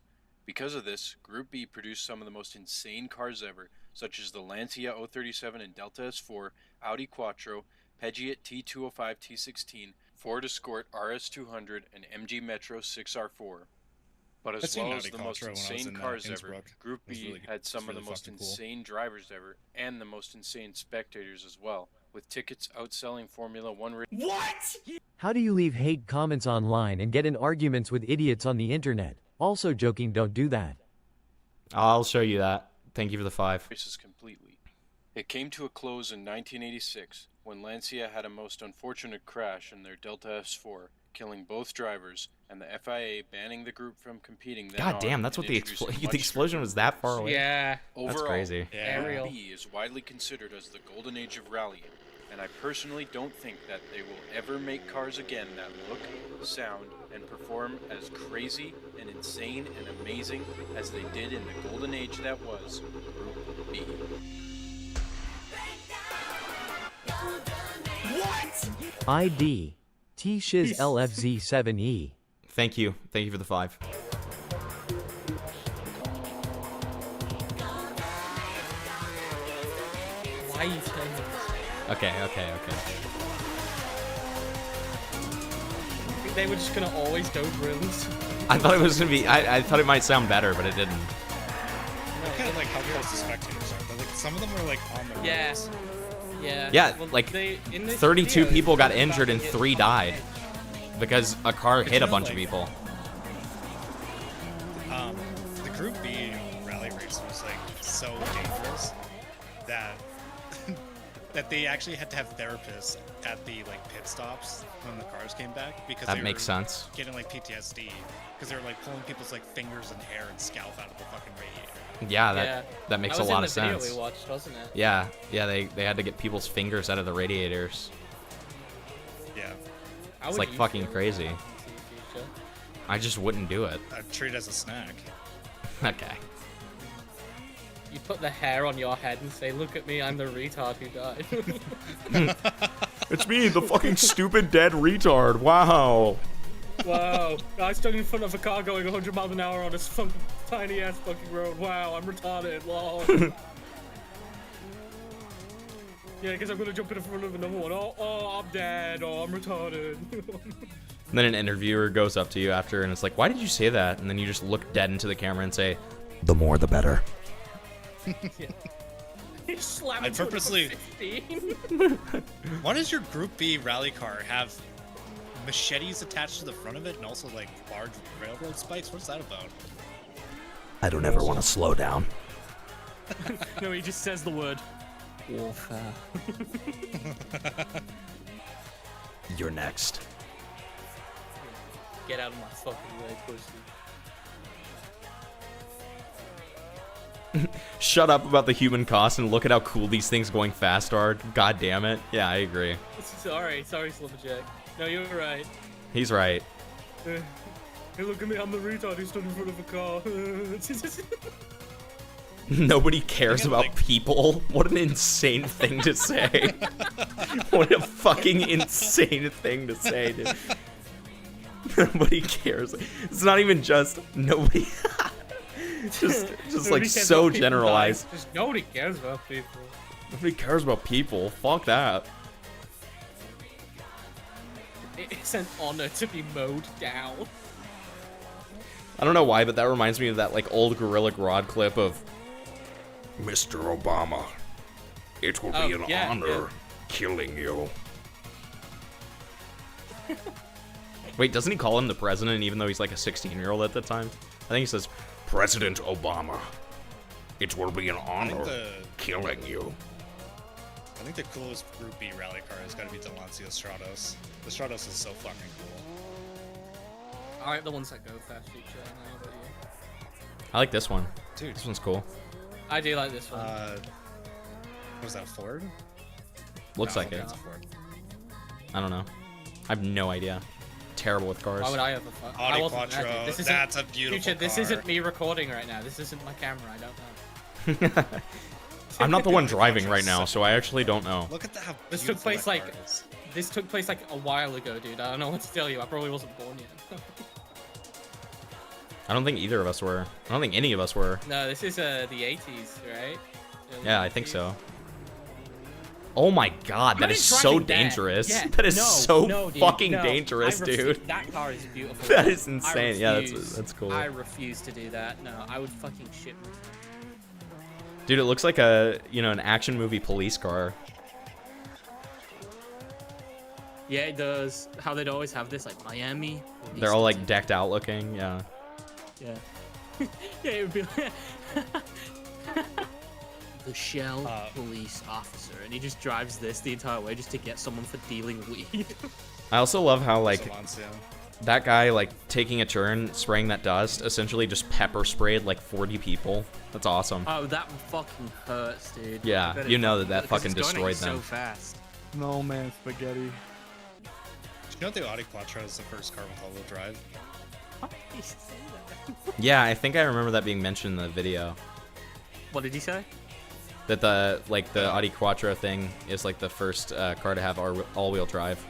Because of this, Group B produced some of the most insane cars ever, such as the Lancia 037 and Delta S4, Audi Quattro, Peugeot T205 T16, Ford Escort RS200, and MG Metro 6R4. But I've as seen well as Audi the most Quattro when I was insane in, cars ever, Innsbruck. Group It was B really- had some it's of the really most fucking cool. insane drivers ever, and the most insane spectators as well, with tickets outselling Formula One races. What? How do you leave hate comments online and get in arguments with idiots on the internet? Also joking, don't do that. I'll show you that. Thank you for the 5. Races completely. It came to a close in 1986 when Lancia had a most unfortunate crash in their Delta S4, killing both drivers, and the FIA banning the group from competing. Then God on damn, that's and what the introducing much explosion was that far away. Yeah. That's Overall, crazy. Group B is widely considered as the golden age of rallying, and I personally don't think that they will ever make cars again that look, sound, and perform as crazy and insane and amazing as they did in the golden age that was Group B. What? ID. T-Shiz LFZ7E. Thank you. Thank you for the 5. Why are you telling me this? Okay. I think they were just gonna always go drills. I thought it was gonna be. I thought it might sound better, but it didn't. I kind of like how close the spectators are, but like some of them were like on the Yes. Yeah. Yeah, Well, like in this 32 video, people got it's injured and 3 died because a car hit a bunch of people. The Group B rally race was like so dangerous that that they actually had to have therapists at the like pit stops when the cars came back because That they makes were sense. getting like PTSD because they were like pulling people's like fingers and hair and scalp out of the fucking radiator. Yeah, that makes a lot of That was in the sense. video we watched, wasn't it? Yeah, they had to get people's fingers out of the radiators. Yeah. It's like fucking crazy. I just wouldn't do it. I'd treat it as a snack. Okay. You put the hair on your head and say, "Look at me, I'm the retard who died." It's me, the fucking stupid dead retard. Wow. Wow, I stood in front of a car going 100 miles an hour on this fucking tiny ass fucking road. Wow, I'm retarded. Lol. Yeah, because I'm gonna jump in front of another one. Oh, I'm dead. Oh, I'm retarded. And then an interviewer goes up to you after and it's like, why did you say that? And then you just look dead into the camera and say, the more the better. You slam I into purposely. 15. Why does your Group B rally car have machetes attached to the front of it and also like large railroad spikes? What's that about? I don't ever want to slow down. No, he just says the word warfare. You're next. Get out of my fucking way, pussy. Shut up about the human cost and look at how cool these things going fast are. God damn it. Yeah, I agree. Sorry, Slumberjack. No, you're right. He's right. Hey, look at me, I'm the retard who stood in front of a car. Nobody cares about people. What an insane thing to say. What a fucking insane thing to say, dude. Nobody cares. It's not even just nobody. just like so generalized. Just nobody cares about people. Nobody cares about people. Fuck that. It's an honor to be mowed down. I don't know why, but that reminds me of that like old Gorilla Grodd clip of Mr. Obama, it will be an honor killing you. Wait, doesn't he call him the president even though he's like a 16-year-old at the time? I think he says, President Obama, it will be an honor killing you. I think the coolest Group B rally car has got to be Delancio's Stratos. The Stratos is so fucking cool. I like the ones that go fast feature. I don't know about you. I like this one. Dude. This one's cool. I do like this one. Was that a Ford? Looks like it. It's a Ford. I don't know. I have no idea. Terrible with cars. Why would I have a fun? Audi Quattro. That's a beautiful Future, this car. isn't me recording right now. This isn't my camera. I don't know. I'm not the one driving right now, so I actually don't know. Look at that. This took place like a while ago, dude. I don't know what to tell you. I probably wasn't born yet. I don't think either of us were. I don't think any of us were. No, this is the 80s, right? Yeah, I think so. Oh my god, that is so dangerous. Yeah, that is so fucking dangerous, dude. That car is beautiful. That is insane. Yeah, that's cool. I refuse to do that. No, I would fucking shit myself. Dude, it looks like a, an action movie police car. Yeah, it does. How they'd always have this, like, Miami. They're all, like, decked out looking, yeah. Yeah. Yeah, it would be like... the Shell police officer, and he just drives this the entire way just to get someone for dealing weed. I also love how, like, that guy, like, taking a turn, spraying that dust, essentially just pepper sprayed, like, 40 people. That's awesome. Oh, that fucking hurts, dude. Yeah, you know that fucking destroyed them. So fast. No, man, spaghetti. Do you know the Audi Quattro is the first car with all-wheel drive? Yeah, I think I remember that being mentioned in the video. What did you say? That the Audi Quattro thing is like the first car to have all-wheel drive.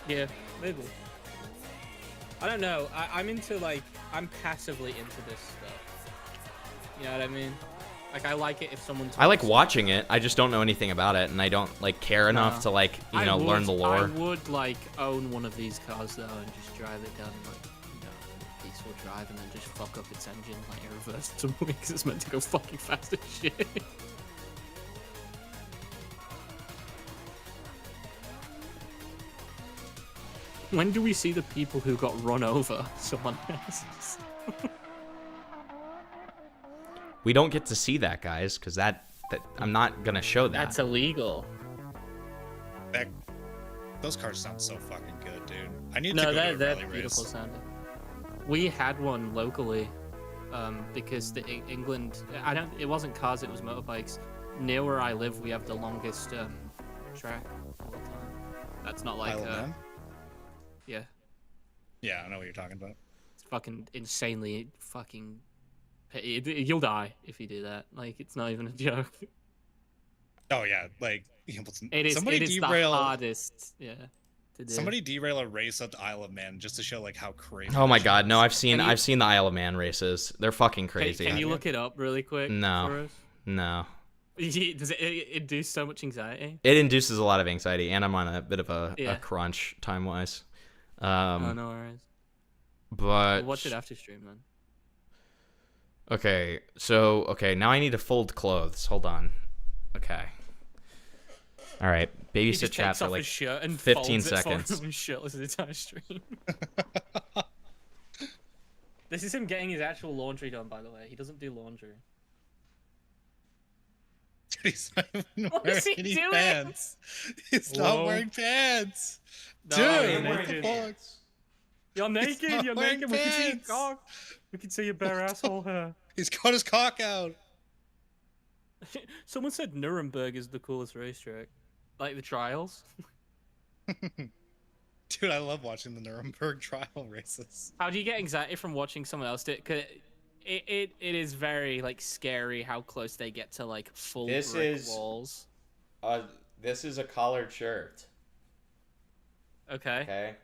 Yeah, maybe. I don't know. I'm into I'm passively into this stuff. You know what I mean? Like, I like it if someone talks. I like watching it. I just don't know anything about it, and I don't like care enough to learn the lore. I would own one of these cars though and just drive it down peaceful drive and then just fuck up its engine in reverse because it's meant to go fucking fast as shit. When do we see the people who got run over someone else? We don't get to see that, guys, because that I'm not gonna show that. That's illegal. Those cars sound so fucking good, dude. I need to No, go to a they're rally beautiful race. sounding. We had one locally, because England. It wasn't cars. It was motorbikes. Near where I live, we have the longest track of all time. That's not like Isle of Man? Yeah. Yeah, I know what you're talking about. It's fucking insanely fucking. You'll die if you do that. Like, it's not even a joke. Oh yeah, like It is. somebody It is derail. the hardest. Yeah. To do. Somebody derail a race up to Isle of Man just to show like how crazy. Oh my that god, shit no! is. I've seen the Isle of Man races. They're fucking crazy. Can you look it up really quick? For No, us? no. Does it induce so much anxiety? It induces a lot of anxiety, and I'm on a bit of a Yeah. crunch time wise. Oh, no worries. But We'll watch it after stream then. Okay, so now I need to fold clothes. Hold on. Okay. All right, He just babysit chat takes for off like his shirt and 15 folds it for seconds. him shirtless the entire stream. This is him getting his actual laundry done, by the way. He doesn't do laundry. He's not even What wearing is he any doing? pants. He's not Whoa. wearing pants. No, Dude, you're what the naked. fuck? You're He's naked. not You're wearing naked. We can see your pants. cock. We can see your bare asshole hair. He's got his cock out. Someone said Nuremberg is the coolest racetrack. Like the trials. Dude, I love watching the Nuremberg trial races. How do you get anxiety from watching someone else do it? 'Cause it is very like scary how close they get to like full brick walls. This is a collared shirt. Okay. Okay.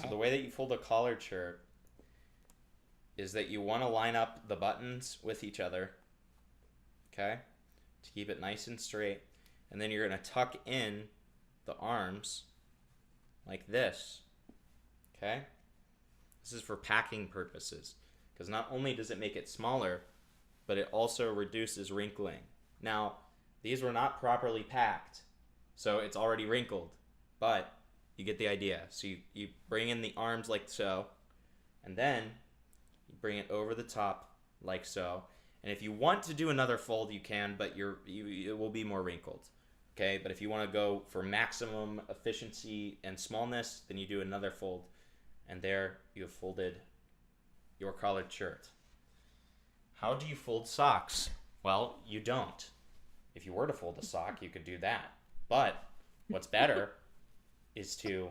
So the way that you fold a collared shirt is that you want to line up the buttons with each other. Okay? To keep it nice and straight. And then you're going to tuck in the arms like this. Okay? This is for packing purposes. Because not only does it make it smaller, but it also reduces wrinkling. Now, these were not properly packed, so it's already wrinkled. But You get the idea. So you bring in the arms like so, and then you bring it over the top like so. And if you want to do another fold, you can, but it will be more wrinkled. Okay, but if you want to go for maximum efficiency and smallness, then you do another fold. And there you have folded your collared shirt. How do you fold socks? Well, you don't. If you were to fold a sock, you could do that. But what's better is to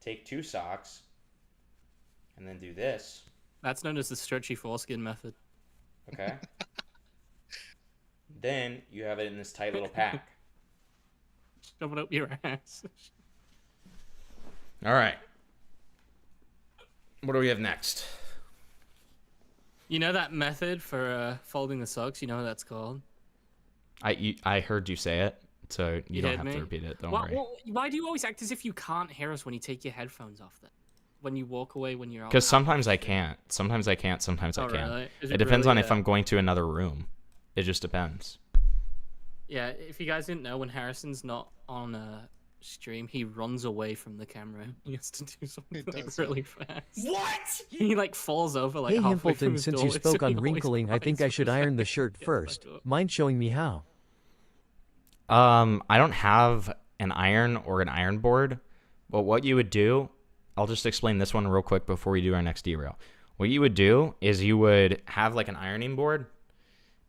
take 2 socks and then do this. That's known as the stretchy foreskin method. Okay. Then you have it in this tight little pack. Shove it up your ass. All right. What do we have next? You know that method for folding the socks? You know what that's called? I heard you say it, so you don't have me? to repeat it. Don't Why, worry. why do you always act as if you can't hear us when you take your headphones off then? When you walk away when you're out? Because sometimes I can't. Sometimes I can't. Sometimes I Oh, can. really? Is It it depends really, on if I'm going to another room. It just depends. Yeah, if you guys didn't know, when Harrison's not on a stream, he runs away from the camera. He has to do something like really fast. What? He like falls over like Hey halfway through Himpleton, his since you doorway, spoke so he on always wrinkling, I think I finds should himself iron the to shirt get first. back up. Mind showing me how? I don't have an iron or an iron board, but what you would do, I'll just explain this one real quick before we do our next derail. What you would do is you would have like an ironing board,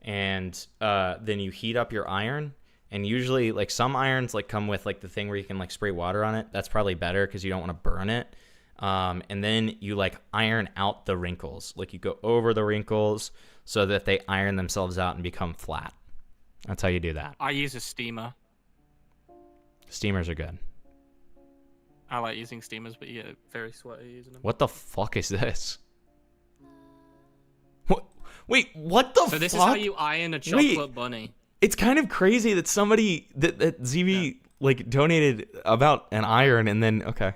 and then you heat up your iron. And usually, like, some irons like come with like the thing where you can like spray water on it. That's probably better because you don't want to burn it. And then you like iron out the wrinkles. Like you go over the wrinkles so that they iron themselves out and become flat. That's how you do that. I use a steamer. Steamers are good. I like using steamers, but yeah, very sweaty using them. What the fuck is this? What? Wait, what the fuck? So this is how you iron a chocolate bunny. It's kind of crazy that somebody that ZB like donated about an iron, and then okay,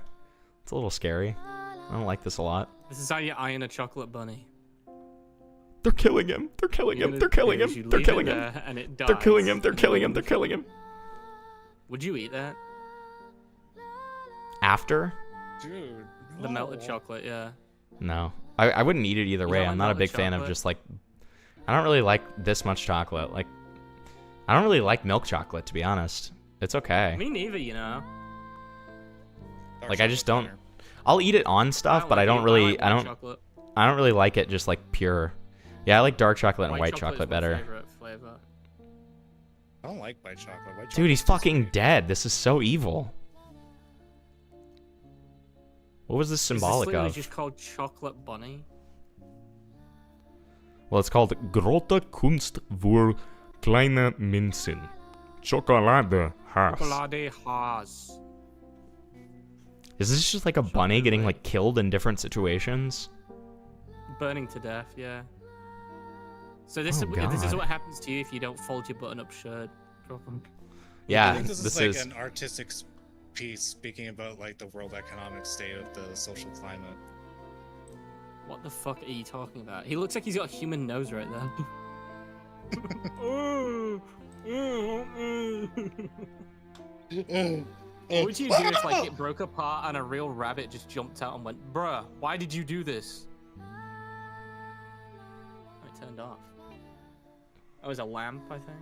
it's a little scary. I don't like this a lot. This is how you iron a chocolate bunny. They're killing him. They're killing him. They're killing him. They're killing him. And it They're killing dies. him. They're killing him. They're killing him. Would you eat that? After? Dude, The melted chocolate, yeah. No, I wouldn't eat it either You way. don't I'm like not a melted big fan of chocolate? just like. I don't really like this much chocolate. Like, I don't really like milk chocolate, to be honest. It's okay. Me neither, you know. Like, I just don't. I'll eat it on stuff, but I don't really. I don't really like it just like pure. Yeah, I like dark chocolate and white chocolate better. Flavor. I don't like white chocolate. White Dude, he's fucking dead. This is so evil. What was this symbolic Is this literally of? just called chocolate bunny? Well, it's called Grote Kunst für kleine Menschen. Schokolade Haas. Chocolade Haas. Is this just like a bunny getting like killed in different situations? Burning to death, yeah. So this, Oh, this is God. what happens to you if you don't fold your button-up shirt properly. Yeah, I think this this is is- like an artistic piece speaking about like the world economic state of the social climate. What the fuck are you talking about? He looks like he's got a human nose right there. What would you do if like it broke apart and a real rabbit just jumped out and went, bruh, why did you do this? I turned off. That was a lamp, I think.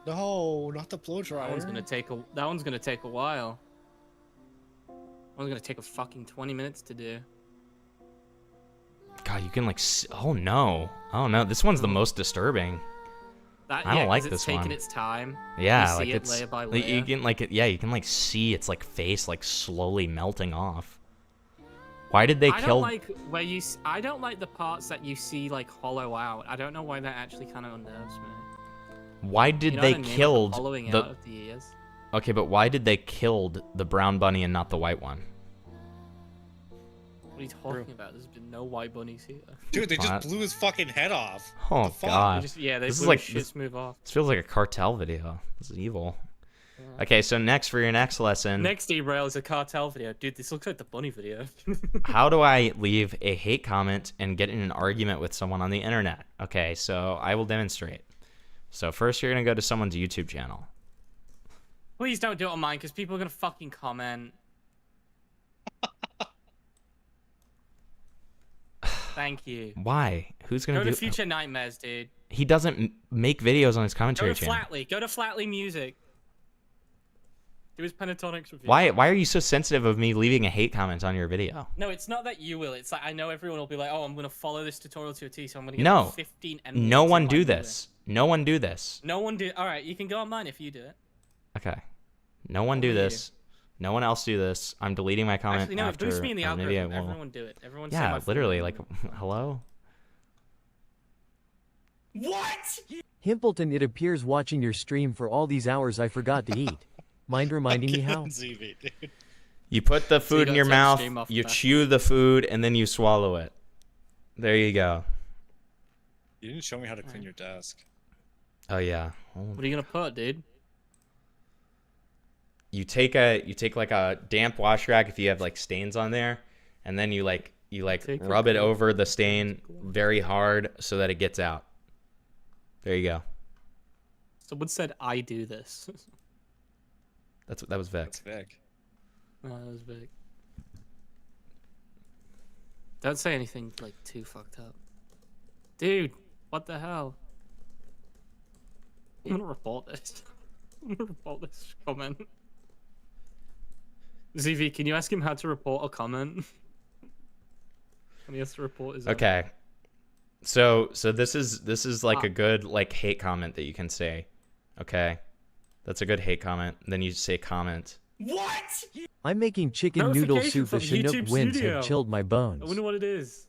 No, not the blow dryer. That one's gonna take a while. That one's gonna take a fucking 20 minutes to do. God, you can like. Oh no! Oh no! This one's the most disturbing. That, I don't yeah, like 'cause this it's taking one. its time. Yeah, You see like it it's layer by like, you layer. can like it. Yeah, you can like see its like face like slowly melting off. Why did they I kill? don't like where you. I don't like the parts that you see like hollow out. I don't know why that actually kind of unnerves me. Why did You know they what I mean? Like the killed hollowing the? out of the ears. Okay, but why did they killed the brown bunny and not the white one? What are you talking about? There's been no white bunnies here. Dude, they What? just blew his fucking head off. Oh What the fuck? God! They this is blew like his this, smooth off. this feels like a cartel video. This is evil. Okay, so next for your next lesson, Next derail is a cartel video. Dude, this looks like the bunny video. how do I leave a hate comment and get in an argument with someone on the internet? Okay, so I will demonstrate. So first, you're gonna go to someone's YouTube channel. Please don't do it on mine, because people are gonna fucking comment. Thank you. Why? Who's gonna Go do? to Future Nightmares, dude. He doesn't make videos on his commentary Go to channel. Flatly. Go to Flatly Music. Do his Pentatonics review. Why are you so sensitive of me leaving a hate comment on your video? No, it's not that you will. It's like I know everyone will be like, oh, I'm gonna follow this tutorial to a T, so I'm gonna get No. 15 No one do this. No one do this. No one do. All right, you can go on mine if you do it. Okay. No one do this. No one else do this. I'm deleting my comment Actually, no, after. boost me in the or maybe I algorithm. won't. Everyone do it. Everyone. say Yeah, my full literally. name. Like, hello. What? Himpleton, it appears watching your stream for all these hours I forgot to eat. Mind reminding me how? You put the food in your got mouth, stream off you the back. chew the food, and then you swallow it. There you go. You didn't show me how to clean your desk. Oh yeah. What are you gonna put, dude? You take like a damp wash rag if you have like stains on there, and then you rub it over the stain very hard so that it gets out. There you go. Someone said I do this. That was Vic. That's Vic. Oh, that was big. Don't say anything like too fucked up, dude. What the hell? I'm gonna report this. I'm gonna report this comment. ZV, can you ask him how to report a comment? And he has to report his own. Okay. So this is like a good like hate comment that you can say. Okay. That's a good hate comment. Then you say comment. What? I'm making chicken noodle Notification soup. The from Chinook YouTube winds Studio. have chilled my I bones. wonder what it is.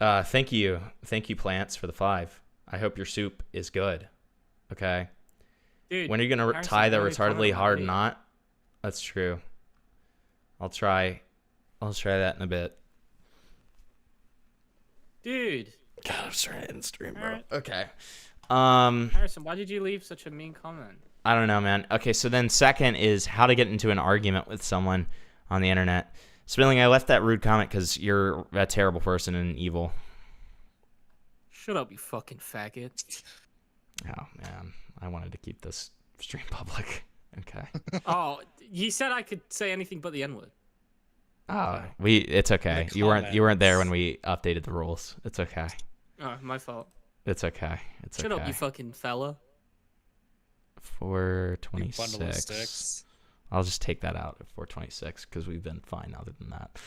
Thank you, Plants, for the 5. I hope your soup is good. Okay. Dude, when are you gonna Harrison, tie the why are you retardedly commenting on hard me? knot? That's true. I'll try that in a bit. Dude. God, I'm starting to end stream, bro. Alright. Okay. Harrison, why did you leave such a mean comment? I don't know, man. Okay, so then second is how to get into an argument with someone on the internet. Spilling, I left that rude comment because you're a terrible person and evil. Shut up, you fucking faggot. Oh, man. I wanted to keep this stream public. Okay. Oh, you said I could say anything but the N-word. Oh, it's okay. You weren't there when we updated the rules. It's okay. Oh, my fault. It's okay. It's Shut okay. up, you fucking fella. 426. I'll just take that out at 426 because we've been fine other than that.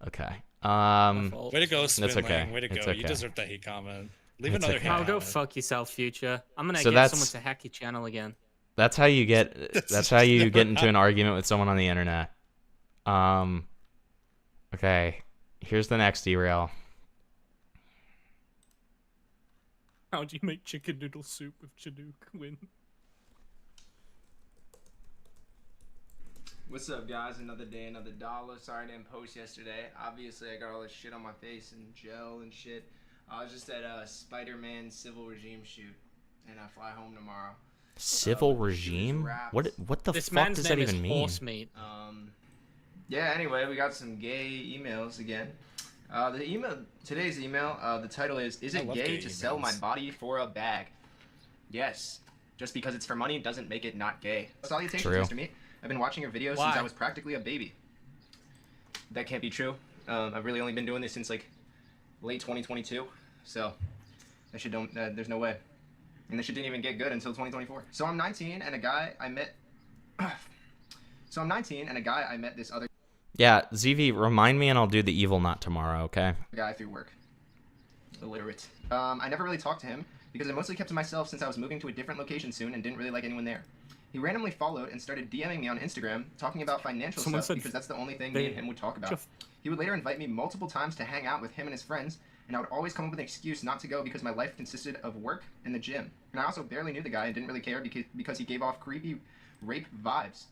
Okay. Way to go, That's Spinling. okay. Way to It's go. okay. You deserve that hate comment. Leave It's another okay. hate Oh, comment. go fuck yourself, Future. I'm gonna So get that's- someone to hack your channel again. That's how you get. That's how you get into an argument with someone on the internet. Okay. Here's the next derail. How'd you make chicken noodle soup with Chinook win? What's up, guys? Another day, another dollar. Sorry I didn't post yesterday. Obviously, I got all this shit on my face and gel and shit. I was just at a Spider-Man Civil Regime shoot, and I fly home tomorrow. Civil regime? What the This fuck man's does name that is even mean? Horsemeat. Yeah, anyway, we got some gay emails again. Today's email, the title is it love gay gay to sell my emails. body for a bag? Yes. Just because it's for money doesn't make it not gay. Salutations, True. Mr. Meat. I've been watching your videos since I was practically a baby. That can't be true. I've really only been doing this since like late 2022. So that shit don't, there's no way. And this shit didn't even get good until 2024. So I'm 19 and a guy I met this other Yeah, ZV, remind me and I'll do the evil knot tomorrow, okay? guy through work. Illiterate. I never really talked to him because I mostly kept to myself since I was moving to a different location soon and didn't really like anyone there. He randomly followed and started DMing me on Instagram talking about financial Someone stuff said because that's the only thing me and him would talk about. He would later invite me multiple times to hang out with him and his friends, and I would always come up with an excuse not to go because my life consisted of work and the gym. And I also barely knew the guy and didn't really care because he gave off creepy rape vibes.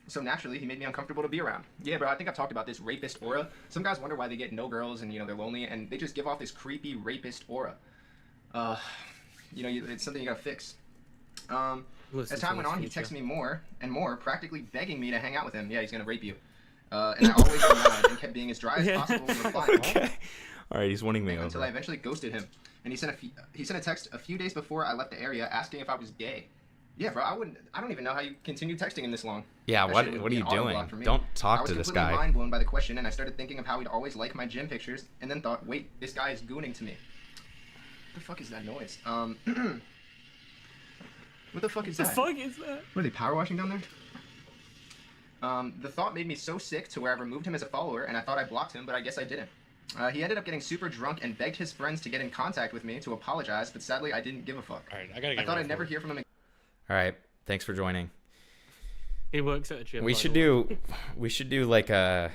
So naturally, he made me uncomfortable to be around. Yeah, bro, I think I've talked about this rapist aura. Some guys wonder why they get no girls and, they're lonely, and they just give off this creepy rapist aura. It's something you gotta fix. As time went on, he texted me more and more, practically begging me to hang out with him. Yeah, he's gonna rape you. And I always denied and kept being as dry as possible in reply. Okay. All right, he's winning me Until I over. eventually ghosted him, and he sent a text a few days before I left the area asking if I was gay. Yeah, bro, I don't even know how you continue texting him this long. Yeah, That what shit would are be you an auto doing? block for me. Don't talk I was to this completely guy. mind blown by the question, and I started thinking of how he'd always like my gym pictures, and then thought, wait, this guy is gooning to me. What the fuck is that noise? What the fuck is that? What the fuck is that? What are they power washing down there? The thought made me so sick to where I removed him as a follower, and I thought I blocked him, but I guess I didn't. He ended up getting super drunk and begged his friends to get in contact with me to apologize, but sadly I didn't give a fuck. Alright, I thought I'd never hear from him again. All right, thanks for joining. He works at a gym. We should do like a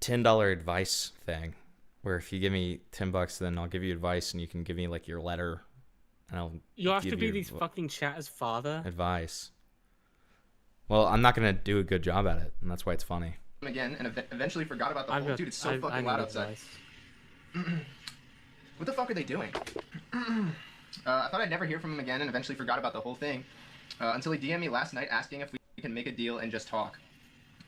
$10 advice thing, where if you give me $10, then I'll give you advice, and you can give me like your letter, and I'll. You have give to be you these fucking chatter's father. advice. Well, I'm not gonna do a good job at it, and that's why it's funny. Again, and eventually forgot about the whole. Dude, it's so fucking loud outside. What the fuck are they doing? I thought I'd never hear from him again, and eventually forgot about the whole thing, until he DM'd me last night asking if we can make a deal and just talk.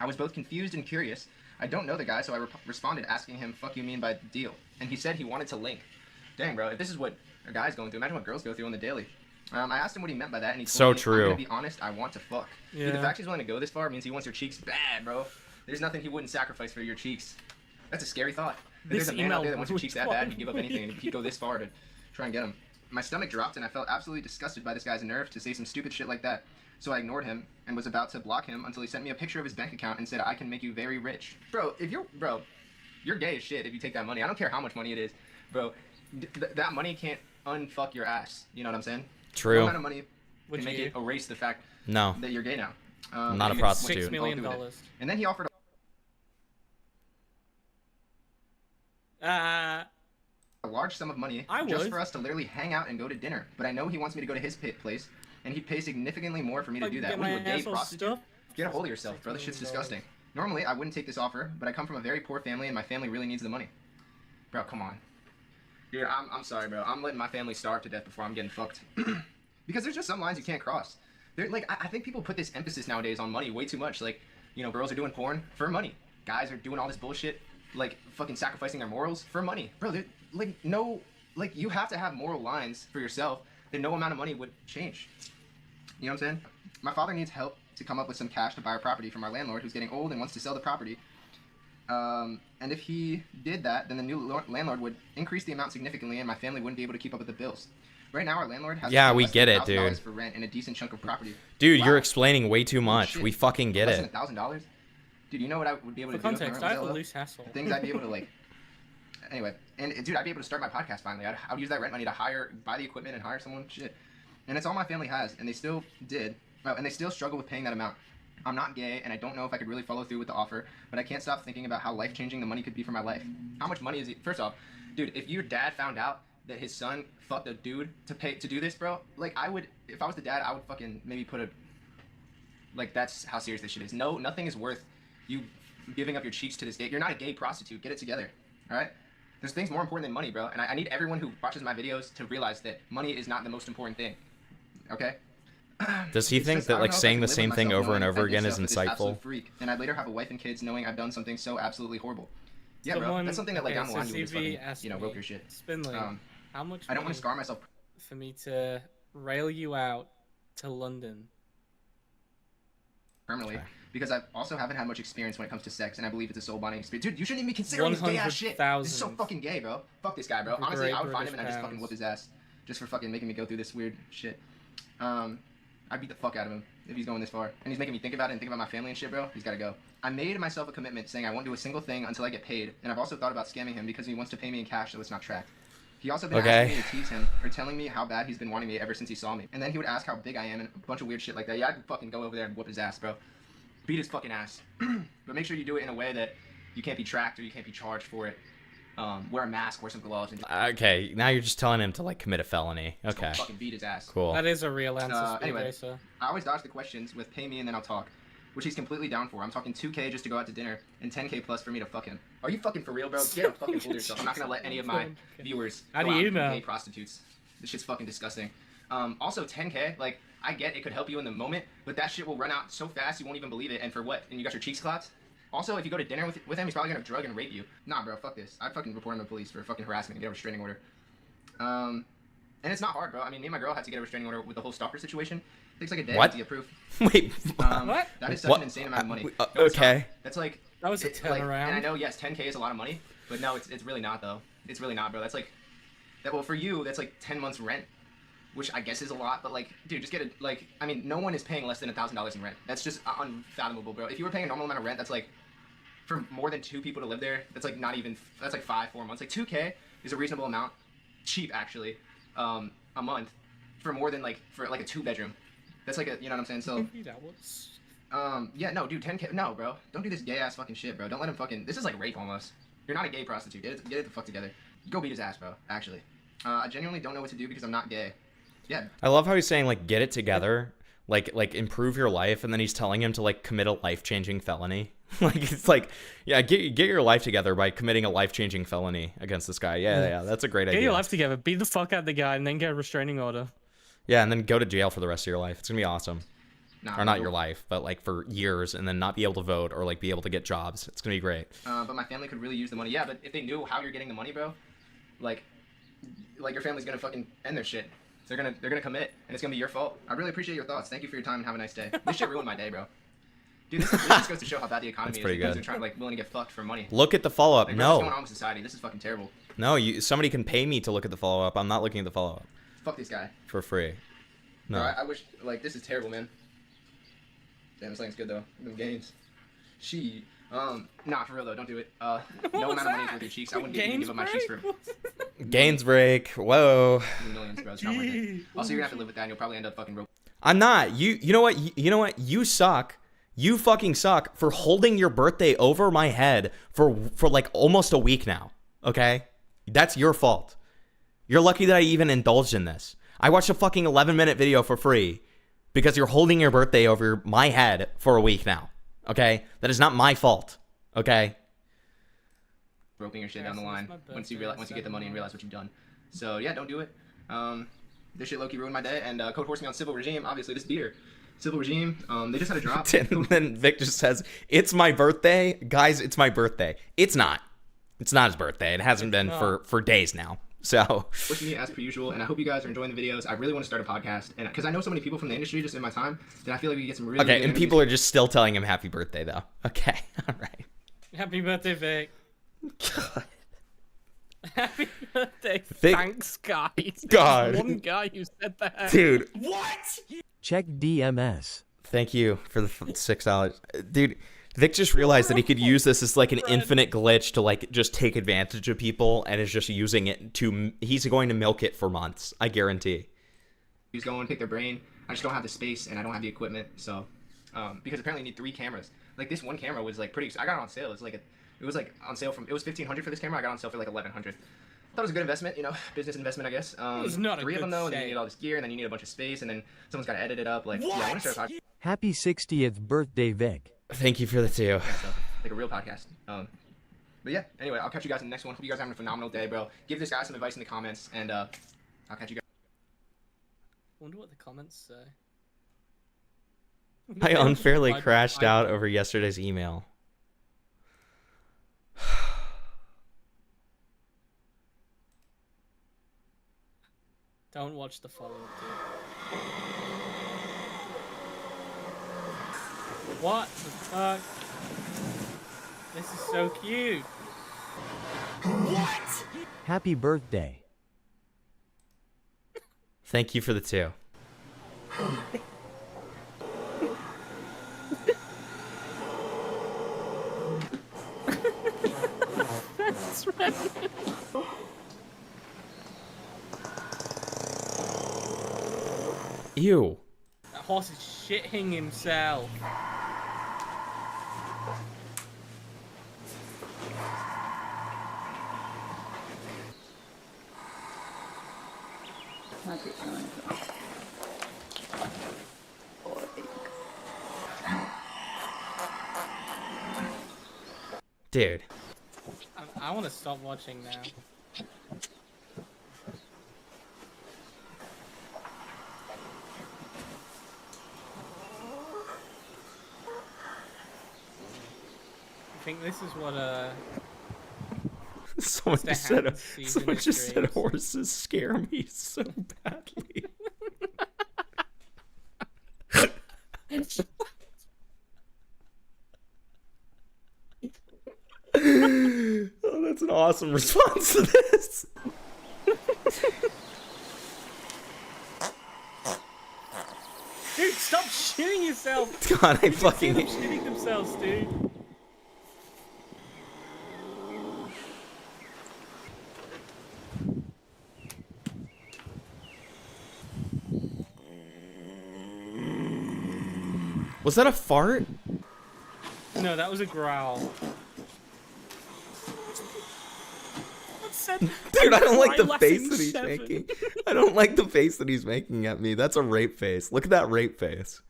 I was both confused and curious. I don't know the guy, so I responded asking him, "Fuck you mean by deal?" And he said he wanted to link. Dang, bro, if this is what a guy's going through, imagine what girls go through on the daily. I asked him what he meant by that, and he told So me, true. I'm gonna be honest, I want to fuck. Dude, the Yeah. fact he's willing to go this far means he wants your cheeks bad, bro. There's nothing he wouldn't sacrifice for your cheeks. That's a scary thought. If This there's a man out email there that wants your was cheeks that bad, fucking he'd give up anything and he'd go this far to try and get him. My stomach dropped, and I felt absolutely disgusted by this guy's nerve to say some stupid shit like that. So I ignored him and was about to block him until he sent me a picture of his bank account and said, "I can make you very rich." Bro, you're gay as shit if you take that money. I don't care how much money it is, bro. That money can't unfuck your ass. You know what I'm saying? True. No amount of money Would can make you? it erase the fact No. that you're gay now. I'm not a and prostitute. $6 million. And then he offered a large sum of money just would. for us to literally hang out and go to dinner. But I know he wants me to go to his place, and he'd pay significantly more for me to do that. Get What are you, my a gay asshole prostitute? stuffed? Get a hold of yourself, bro. This shit's disgusting. Normally, I wouldn't take this offer, but I come from a very poor family, and my family really needs the money. Bro, come on. Dude, I'm sorry, bro. I'm letting my family starve to death before I'm getting fucked. Because there's just some lines you can't cross. I think people put this emphasis nowadays on money way too much. Like, you know, girls are doing porn for money. Guys are doing all this bullshit, like fucking sacrificing their morals for money. Bro, you have to have moral lines for yourself that no amount of money would change. You know what I'm saying? My father needs help to come up with some cash to buy a property from our landlord who's getting old and wants to sell the property. And if he did that, then the new landlord would increase the amount significantly, and my family wouldn't be able to keep up with the bills. Right now, our landlord has Yeah, we less get than it, $1,000 dude. for rent and a decent chunk of property. Dude, Wow. you're explaining way too much. Shit. We fucking get Less it. than $1,000? Dude, you know what I would be able For to do? context, I have a loose hassle. The things I'd be able to Anyway, and dude, I'd be able to start my podcast finally. I would use that rent money to buy the equipment and hire someone. Shit, and it's all my family has, and they still did, and they still struggle with paying that amount. I'm not gay, and I don't know if I could really follow through with the offer, but I can't stop thinking about how life-changing the money could be for my life. How much money is it? First off, dude, if your dad found out that his son fucked a dude to do this, bro, if I was the dad, I would fucking maybe put that's how serious this shit is. No, nothing is worth you giving up your cheeks to this gay. You're not a gay prostitute. Get it together, all right? There's things more important than money, bro, and I need everyone who watches my videos to realize that money is not the most important thing, okay? Does he think that like saying the same thing over and over again is insightful? Absolute freak, and I'd later have a wife and kids knowing I've done something so absolutely horrible. Yeah, bro, that's something that down the line you would just fucking, rope your shit. Spindling, how much I don't want to scar myself. For me to rail you out to London. Permanently, because I also haven't had much experience when it comes to sex, and I believe it's a soul bonding experience. Dude, you shouldn't even be considering this gay ass shit. This is so fucking gay, bro. Fuck this guy, bro. Honestly, I would find him and I'd just fucking whoop his ass, just for fucking making me go through this weird shit. I'd beat the fuck out of him if he's going this far, and he's making me think about it and think about my family and shit, bro. He's gotta go. I made myself a commitment saying I won't do a single thing until I get paid, and I've also thought about scamming him because he wants to pay me in cash so it's not tracked. He also been asking me to tease him or telling me how bad he's been wanting me ever since he saw me, and then he would ask how big I am and a bunch of weird shit like that. Yeah, I'd fucking go over there and whoop his ass, bro. Beat his fucking ass. But make sure you do it in a way that you can't be tracked or you can't be charged for it. Wear a mask, wear some gloves. And Okay, now you're just telling him to like commit a felony. just Okay. fucking beat his ass. Cool. That is a real answer, Anyway, Racer. I always dodge the questions with pay me and then I'll talk, which he's completely down for. I'm talking 2K just to go out to dinner and 10K plus for me to fuck him. Are you fucking for real, bro? Get a fucking hold of yourself. I'm not gonna let any of my viewers How go do out you and be know? gay prostitutes. This shit's fucking disgusting. Also 10K, like I get it could help you in the moment, but that shit will run out so fast you won't even believe it. And for what? And you got your cheeks clapped? Also, if you go to dinner with him, he's probably gonna drug and rape you. Nah, bro, fuck this. I'd fucking report him to police for fucking harassment and get a restraining order. And it's not hard, bro. I mean, me and my girl had to get a restraining order with the whole stalker situation. It takes like a day What? to get approved. Wait, what? That is such an insane amount of money. No, it's okay. not. That's like that was a like, turnaround. and I know, yes, 10K is a lot of money, but no, it's really not though. It's really not, bro. That's like that. Well, for you, that's like 10 months rent, which I guess is a lot. But like, dude, just get it. Like, I mean, no one is paying less than $1,000 in rent. That's just unfathomable, bro. If you were paying a normal amount of rent, that's like for more than 2 people to live there. That's like not even. That's like 4 months. Like 2K is a reasonable amount, cheap actually, a month for more than like for like a 2-bedroom. That's like a, you know what I'm saying? So, yeah, no, dude, 10K, no, bro. Don't do this gay ass fucking shit, bro. Don't let him fucking, this is like rape almost. You're not a gay prostitute. Get it the fuck together. Go beat his ass, bro, actually. I genuinely don't know what to do because I'm not gay. Yeah. I love how he's saying, like, get it together, like improve your life, and then he's telling him to, like, commit a life-changing felony. Like, it's like, yeah, get your life together by committing a life-changing felony against this guy. Yeah, that's a great idea. Get your life together, beat the fuck out of the guy, and then get a restraining order. Yeah, and then go to jail for the rest of your life. It's gonna be awesome. Nah, or not your life, but like for years, and then not be able to vote or like be able to get jobs. It's gonna be great. But my family could really use the money. Yeah, but if they knew how you're getting the money, bro, like your family's gonna fucking end their shit. They're gonna commit, and it's gonna be your fault. I really appreciate your thoughts. Thank you for your time and have a nice day. This shit ruined my day, bro. Dude, this just goes to show how bad the economy That's is. pretty Because good. they're trying willing to get fucked for money. Look at the follow-up. Like, No. what's going on with society? This is fucking terrible. No, somebody can pay me to look at the follow-up. I'm not looking at the follow-up. Fuck this guy. For free. No. Bro, I wish, like, this is terrible, man. Damn, this thing's good, though. Them games. Nah, for real, though. Don't do it. No amount of money is worth your cheeks. I wouldn't give up my cheeks for Gains break. Whoa. millions, bro. It's not worth it. Also, you're gonna have to live with that, and you'll probably end up fucking broke. I'm not. You know what? You know what? You suck. You fucking suck for holding your birthday over my head for like almost a week now. Okay? That's your fault. You're lucky that I even indulged in this. I watched a fucking 11-minute video for free because you're holding your birthday over my head for a week now. Okay? That is not my fault. Okay? Roping your shit down the line once you get the money and realize what you've done. So yeah, don't do it. This shit low-key ruined my day. And Code Horse me on Civil Regime. Obviously, this beer. Civil Regime. They just had a drop. And then Vic just says, "It's my birthday, guys. It's my birthday." It's not. It's not his birthday. It hasn't been for days now. So. Wish me as per usual, and I hope you guys are enjoying the videos. I really want to start a podcast, and because I know so many people from the industry just in my time, that I feel like we can get some really. Okay, good and people are just still telling him happy birthday though. Okay, all right. Happy birthday, Vic. God. Happy birthday. Vic. Thanks, guys. God. There's one guy who said that. Dude. What? Check DMS. Thank you for the $6, dude. Vic just realized that he could use this as like an infinite glitch to like just take advantage of people, and is just using it to. He's going to milk it for months. I guarantee. He's going to pick their brain. I just don't have the space, and I don't have the equipment. So, because apparently you need 3 cameras. Like this one camera was like pretty. I got it on sale. It was like on sale it was $1,500 for this camera. I got it on sale for like $1,100. Thought it was a good investment, you know, business investment, I guess. It was not a 3 of them good though, and then you sale. need all this gear, and then you need a bunch of space, and then someone's got to edit it up. Like, yeah, I want to start a podcast. Happy 60th birthday, Vic. Thank you for the 2. Like a real podcast. But yeah, anyway, I'll catch you guys in the next one. Hope you guys are having a phenomenal day, bro. Give this guy some advice in the comments, and I'll catch you guys. Wonder what the comments say. I unfairly crashed out over yesterday's email. Don't watch the follow-up, dude. What the fuck? This is so cute. What? Happy birthday. Thank you for the 2. That's right. Ew. That horse is shitting himself. Dude. I want to stop watching now. I think this is what Someone just said horses scare me so badly. Oh, that's an awesome response to this. Dude, stop shitting yourself. God, I You can see fucking them shitting themselves, dude. Was that a fart? No, that was a growl. Dude, I don't like the face that he's making. I don't like the face that he's making at me. That's a rape face. Look at that rape face.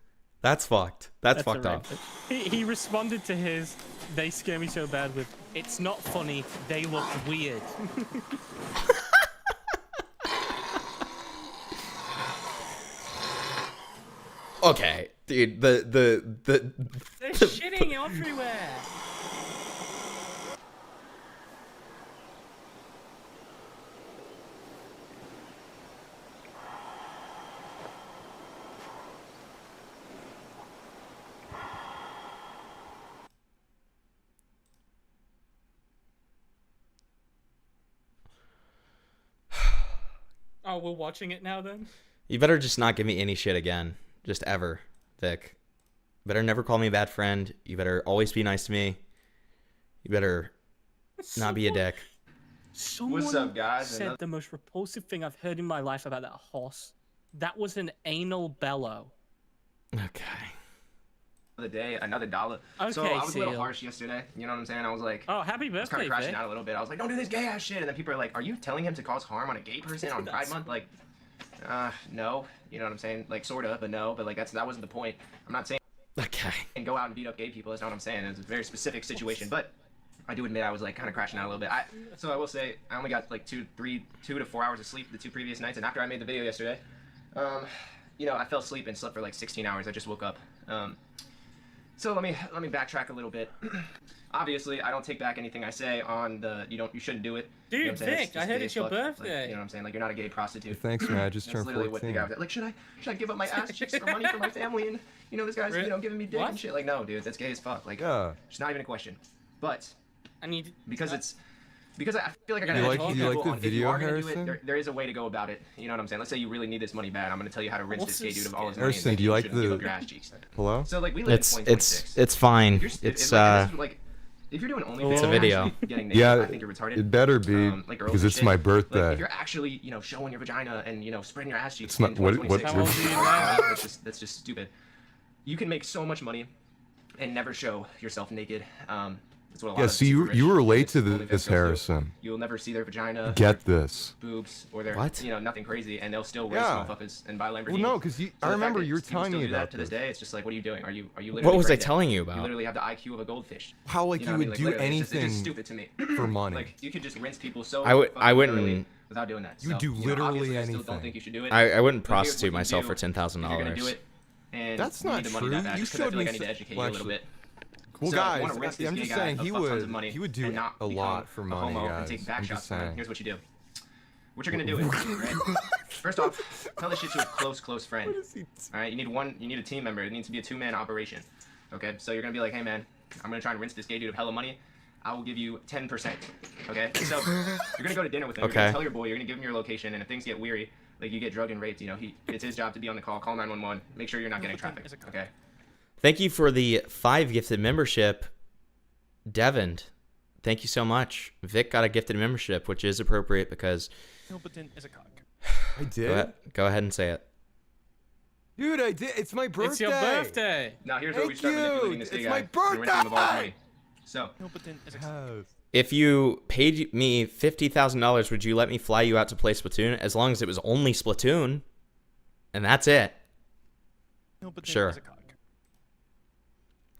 That's fucked. That's fucked up. He responded to his, they scare me so bad with, it's not funny, they look weird. Okay, dude, They're shitting everywhere. Oh, we're watching it now then? You better just not give me any shit again. Just ever, Vic. You better never call me a bad friend. You better always be nice to me. You better not be a dick. Someone What's up, guys? said the most repulsive thing I've heard in my life about that horse. That was an anal bellow. Okay. The day, another dollar. Okay, so I was a little Seal. harsh yesterday. You know what I'm saying? I was like, oh, happy birthday, I was kind of crashing Vic. out a little bit. I was like, don't do this gay ass shit. And then people are like, are you telling him to cause harm on a gay person on Pride Month? Like, no. You know what I'm saying? Like, sorta, but no. But like, that wasn't the point. I'm not saying. Okay. And go out and beat up gay people. That's not what I'm saying. It's a very specific situation, but I do admit I was like kind of crashing out a little bit. So I will say I only got like 2 to 4 hours of sleep the 2 previous nights, and after I made the video yesterday, you know, I fell asleep and slept for like 16 hours. I just woke up. So let me backtrack a little bit. Obviously, I don't take back anything I say on the you shouldn't do it. Dude, you know what I'm saying? Vic, I heard it's your birthday. Like, you know what I'm saying? Like, you're not a gay prostitute. Thanks, man. I just That's turned literally what the 14. guy was like, should I give up my ass cheeks for money for my family? And you know, this guy's you know giving me dick and shit. Like, no, dude, that's gay as fuck. Like, it's not even a question. But I need because I feel like I gotta Do you educate like people the on if you video, are gonna do Harrison? it, there is a way to go about it. You know what I'm saying? Let's say you really need this money bad. I'm gonna tell you how to rinse this gay dude of all his money. Harrison, and do you like shouldn't give up the... your ass cheeks. Hello? So like we live in 2026. It's fine. If you're- It's like if you're doing OnlyFans, It's a video. actually getting naked, Yeah, I think you're retarded. it better be, like girls because and it's shit. my Like, birthday. if you're actually, you know, showing your vagina and you know spreading your ass cheeks, It's not- in what- 2026, that's just stupid. You can make so much money and never show yourself naked. That's what a lot Yeah, of so super you rich relate to OnlyFans this, girls do. Harrison. You'll never see their vagina. Get their this. Boobs or their What? you know nothing crazy, and they'll still race Yeah. motherfuckers and buy Lamborghinis. Well, no, 'cause you- I the remember fact that you were people telling still me do that about to this this. day. It's just like, what are you doing? Are you literally? What was I pregnant? telling you about? You literally have the IQ of a goldfish. How, like, know you what I mean? would do literally, it's just anything stupid to me. for money. Like you could just rinse people so. I fucking wouldn't- thoroughly without doing that. You would So, do know, literally obviously, I still anything. don't think you should do it. I wouldn't But here's prostitute what you myself do for $10,000. if you're gonna do it, and That's you not need the money true. that bad, You just 'cause I showed feel like me I need to some- educate you a well, little bit. Well, So, guys, you wanna rinse this I'm gay just guy saying of he fuck tons would of money do and not a become lot for a money, homo guys. and take back I'm shots just from it. saying. Here's what you do. What you're gonna do is, right? First off, tell this shit to a close friend. All right, you need a team member. It needs to be a 2-man operation. Okay, so you're gonna be like, hey man, I'm gonna try and rinse this gay dude of hella money. I will give you 10%. Okay, so you're gonna go to dinner with him. You're Okay. gonna tell your boy. You're gonna give him your location, and if things get weary, like you get drugged and raped, you know, it's his job to be on the call. Call 911. Make sure you're not getting trafficked. Okay. Thank you for the 5 gifted membership, Devin. Thank you so much. Vic got a gifted membership, which is appropriate because. Hilberton is a cock. I did? Go ahead and say it. Dude, I did. It's my birthday. It's your birthday. Now here's where we Thank start you. manipulating this gay It's guy. my and rinsing him of all his birthday. money. So. Hilberton is a cock. If you paid me $50,000, would you let me fly you out to play Splatoon? As long as it was only Splatoon, and that's it. Hilberton Sure. is a cock.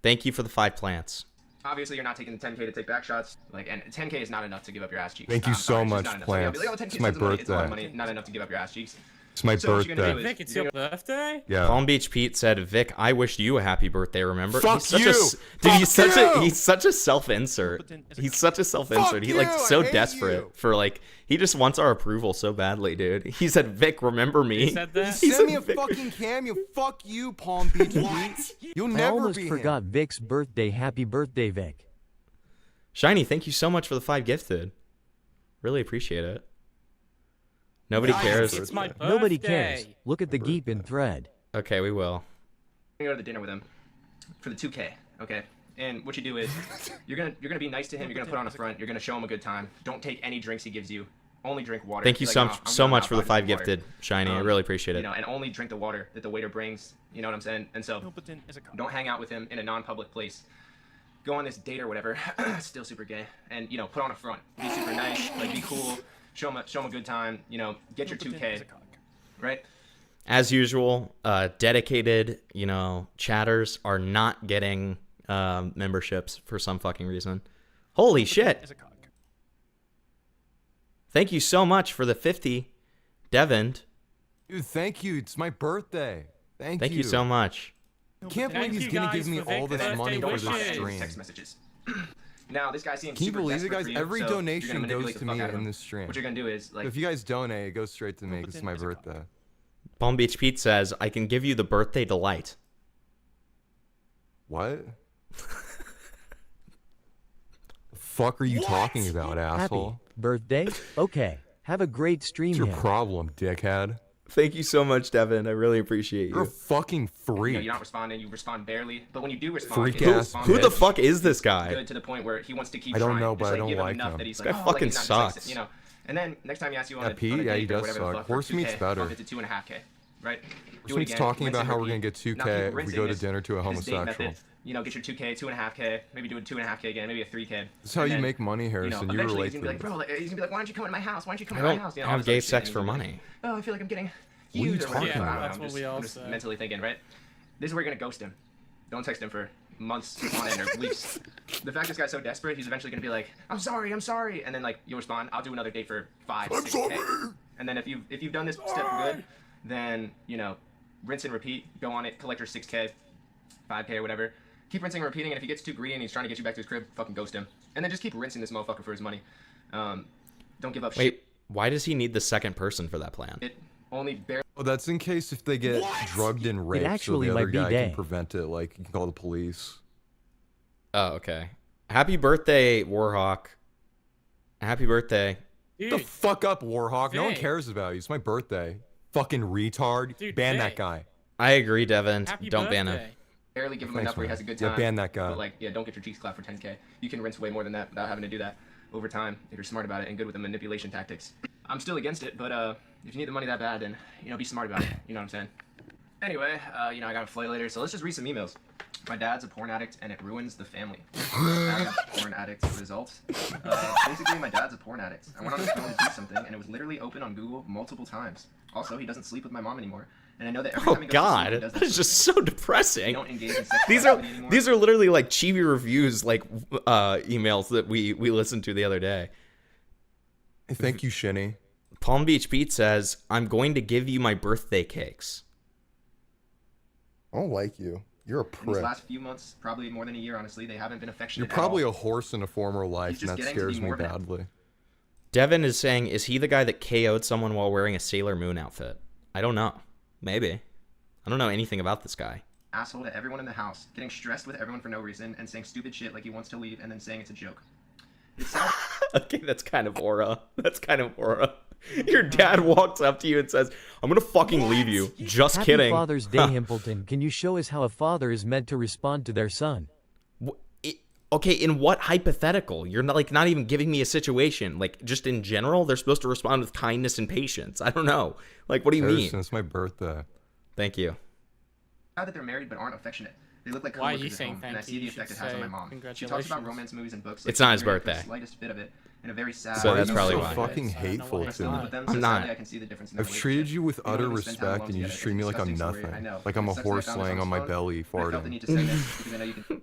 Thank you for the 5 plants. Obviously, you're not taking the 10K to take back shots. Like, and 10K is not enough to give up your ass cheeks. Thank you I'm sorry, so it's just much, not enough. So, yeah, Plants. be like, oh, 10K It's my is a lot of money. It's a lot of birthday. money. Not enough to give up your ass cheeks. It's my So what you gonna do birthday. is- Vic, it's your birthday? Yeah. Palm Beach Pete said, "Vic, I wished you a happy birthday. Remember? Fuck he's such you! dude, Fuck he's such a self-insert. He's such a self-insert. He like you! so I hate desperate you! for like he just wants our approval so badly, dude. He said, "Vic, remember me?" He said that? He Send said, me a "Vic." fucking cameo. Fuck you, Palm Beach Pete. You'll I never almost be forgot him. Vic's birthday. Happy birthday, Vic. Shiny, thank you so much for the 5 gifted. Really appreciate it. Nobody cares. It's my birthday. Nobody cares. Look at the Geep in thread. Okay, we will. You're gonna go to dinner with him for the 2K, okay? And what you do is you're gonna be nice to him. You're gonna put on a front. You're gonna show him a good time. Don't take any drinks he gives you. Only drink water. Thank you Be so, like, "No, I'm so going much out, for the I'll 5 drink water." gifted, Shiny. I really appreciate it. You know, and only drink the water that the waiter brings. You know what I'm saying? And so don't hang out with him in a non-public place. Go on this date or whatever. Still super gay. And you know, put on a front. Be super nice. Like be cool. Show him a good time. You know, get your 2K. Right? As usual, dedicated, you know, chatters are not getting memberships for some fucking reason. Holy shit. Thank you so much for the 50, Devin. Dude, thank you. It's my birthday. Thank you. you so much. Can't believe he's gonna give me all this money for this stream. Text messages. Now this guy seems Can you super believe it, desperate guys? for you, Every so you're donation gonna goes manipulate to the me fuck out of in him. this stream. What you're gonna do is like If you guys donate, it goes straight to me because it's my birthday. Palm Beach Pete says, I can give you the birthday delight. What? The fuck are you talking about, asshole? Happy birthday? Okay. Have a great stream. What's your Him. problem, dickhead? Thank you so much, Devin. I really appreciate You're a you. fucking you freak. know, you're not responding. You respond barely, but when you do respond, Freak you ass respond Who the good- fuck is this guy? Good to the point where he wants to keep I don't trying. know, Just, but I like, don't give him like enough him. that he's This like, guy oh, like, fucking he's not just like sucks. you know. And then next time he asks you on Yeah, a Pete, on a yeah, he date or does whatever suck. the fuck, for Horse meat's 2K, better. bump it to 2.5K, right? Horse Do it meat's again, talking rinse about and how we're repeat. gonna get 2K Now keep if we rinsing go to this- dinner to a this date homosexual. method. You know, get your 2K, 2.5K, maybe do a 2.5K again, maybe a 3K. This is how And you then, make money, you know, Harrison. You eventually relate he's gonna be like, to bro, like, he's gonna be like, why don't you come into my house? Why don't you come I to my don't house? You know, have all this gay other shit, sex and for he's like, money. oh, I feel like I'm getting What are you used or whatever. talking I don't about? know, That's I'm what just- we all I'm just say. mentally thinking, right? This is where you're gonna ghost him. Don't text him for months on end or weeks. The fact this guy's so desperate, he's eventually gonna be like, I'm sorry, and then like you'll respond, I'll do another date for 5, 6K. And then if you've done this step good, then you know, rinse and repeat, go on it, collect your 6K, 5K or whatever. Keep rinsing and repeating, and if he gets too greedy and he's trying to get you back to his crib, fucking ghost him. And then just keep rinsing this motherfucker for his money. Don't give up shit. Wait, why does he need the second person for that plan? It only barely. Oh, that's in case if they get drugged and raped, actually so the might other be guy gay. can prevent it. Like, you can call the police. Oh, okay. Happy birthday, Warhawk. Happy birthday. Get the fuck up, Warhawk. No one Hey. cares about you. It's my birthday. Fucking retard. Dude, Ban hey. that guy. I agree, Devin. Happy Don't ban him. birthday. Barely give him Thanks, enough where he man. has a good Yeah, time. ban that guy. But like, yeah, don't get your cheeks clapped for 10K. You can rinse way more than that without having to do that over time if you're smart about it and good with the manipulation tactics. I'm still against it, but if you need the money that bad, then you know, be smart about it. You know what I'm saying? Anyway, you know, I got a flight later, so let's just read some emails. My dad's a porn addict and it ruins the family. Porn addict results. Basically, my dad's a porn addict. I went on his phone to do something and it was literally open on Google multiple times. Also, he doesn't sleep with my mom anymore. And I know that every Oh time he goes to sleep, God, he does that is just so We depressing. don't engage in sexual These are activity anymore. these are literally like chibi reviews, like emails that we listened to the other day. Hey, thank you, Shinny. Palm Beach Pete says, "I'm going to give you my birthday cakes." I don't like you. You're a In these prick. last few months, probably more than a year, honestly, they haven't been affectionate. You're probably at a all. horse in a former life, He's and just that getting to be scares me morbid. badly. Devin is saying, "Is he the guy that KO'd someone while wearing a Sailor Moon outfit?" I don't know. Maybe. I don't know anything about this guy. Asshole to everyone in the house, getting stressed with everyone for no reason, and saying stupid shit like he wants to leave, and then saying it's a joke. It's sad. Okay, that's kind of aura. That's kind of aura. Your dad walks up to you and says, "I'm gonna fucking leave you." Just Happy kidding. Father's Day, Himpleton. Can you show us how a father is meant to respond to their son? Okay, in what hypothetical? You're not even giving me a situation. Like, just in general, they're supposed to respond with kindness and patience. I don't know. Like, what do you Harrison, mean? it's my birthday. Thank you. Sad that they're married but aren't affectionate. They look like Why are coworkers you at saying home, thank and I see you? the You effect should it has on my say mom. She talks about congratulations. romance movies and books. It's not his she's married for birthday. The slightest bit of it, in a very sad. So that's probably so why. fucking hateful I to still live me. with them, I'm so not. sadly I can see the difference in their I've treated relationship. you with We don't utter even spend time respect, alone and you together. just treat me It's a like I'm disgusting story, nothing. I know. Like I'm a It sucks that I horse found this laying on on my phone, belly but I felt the farting. need to say this because I know you can.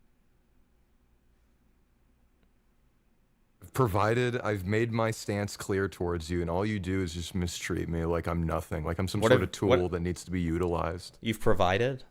I've made my stance clear towards you, and all you do is just mistreat me like I'm nothing, like I'm some What sort if- of tool what- that needs to be utilized. You've provided?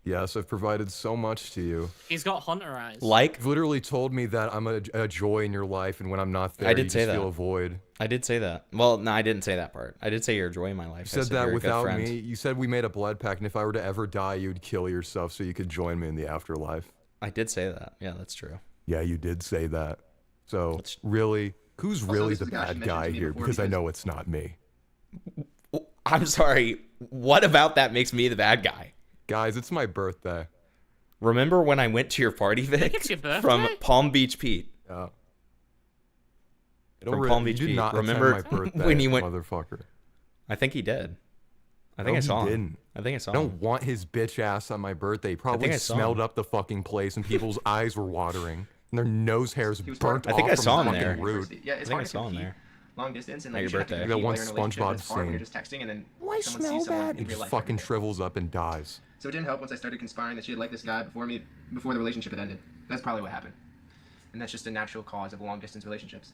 Yes, I've provided so much to you. He's got hunter eyes. You've literally told me that I'm a joy in your life, and when I'm not there, I did you say just that. feel a void. I did say that. Well, no, I didn't say that part. I did say you're a joy in my life. You I said that you're a good without friend. me. You said we made a blood pact, and if I were to ever die, you'd kill yourself so you could join me in the afterlife. I did say that. Yeah, that's true. Yeah, you did say that. So, really, who's really this the is a guy she bad mentioned guy to me here? before Because I because- know it's not me. I'm sorry. What about that makes me the bad guy? Guys, it's my birthday. Remember when I went to your party, Vic? It's your birthday? From Palm Beach Pete. Yeah. From Palm Beach you did Pete. not attend Remember my birthday, when he went? motherfucker. I think he did. I think No, I saw he him. didn't. I think I saw I don't him. want his bitch ass on my birthday. He probably I saw smelled him. up the fucking place, and people's eyes were watering, and their nose hairs was burnt I think off I from saw him fucking there. root. Yeah, it's I think I hard to saw him compete there. long distance and At like your you have to birthday. compete That one while you're in a relationship, SpongeBob it's hard when you're scene. just texting and then I someone smell sees someone bad. in He real just life. fucking shrivels up and dies. So it didn't help once I started conspiring that she had liked this guy before the relationship had ended. That's probably what happened. And that's just a natural cause of long distance relationships.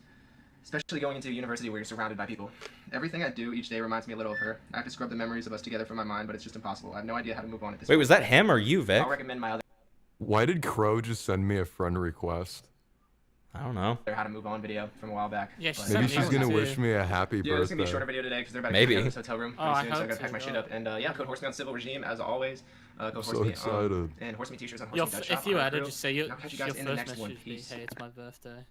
Especially going into a university where you're surrounded by people. Everything I do each day reminds me a little of her. I have to scrub the memories of us together from my mind, but it's just impossible. I have no idea how to move on at this Wait, point. was that him or you, Vic? I'll recommend my other Why did Crow just send me a friend request? I don't know. how to move on video from a while back. Yeah, she but- sent Maybe me she's one gonna too. wish me a happy Yeah, birthday. it's gonna be a shorter video today because they're about Maybe. to go to this hotel room Oh, pretty I soon, so I hope gotta pack so, my shit God. up. And yeah, code Horse Me on Civil Regime as always. Code Horse So Me. excited. And Horse Me t-shirts on Your Horse Me. if you added, just say your And I'll catch you your guys in the first next one. message be, Peace. hey, it's my birthday.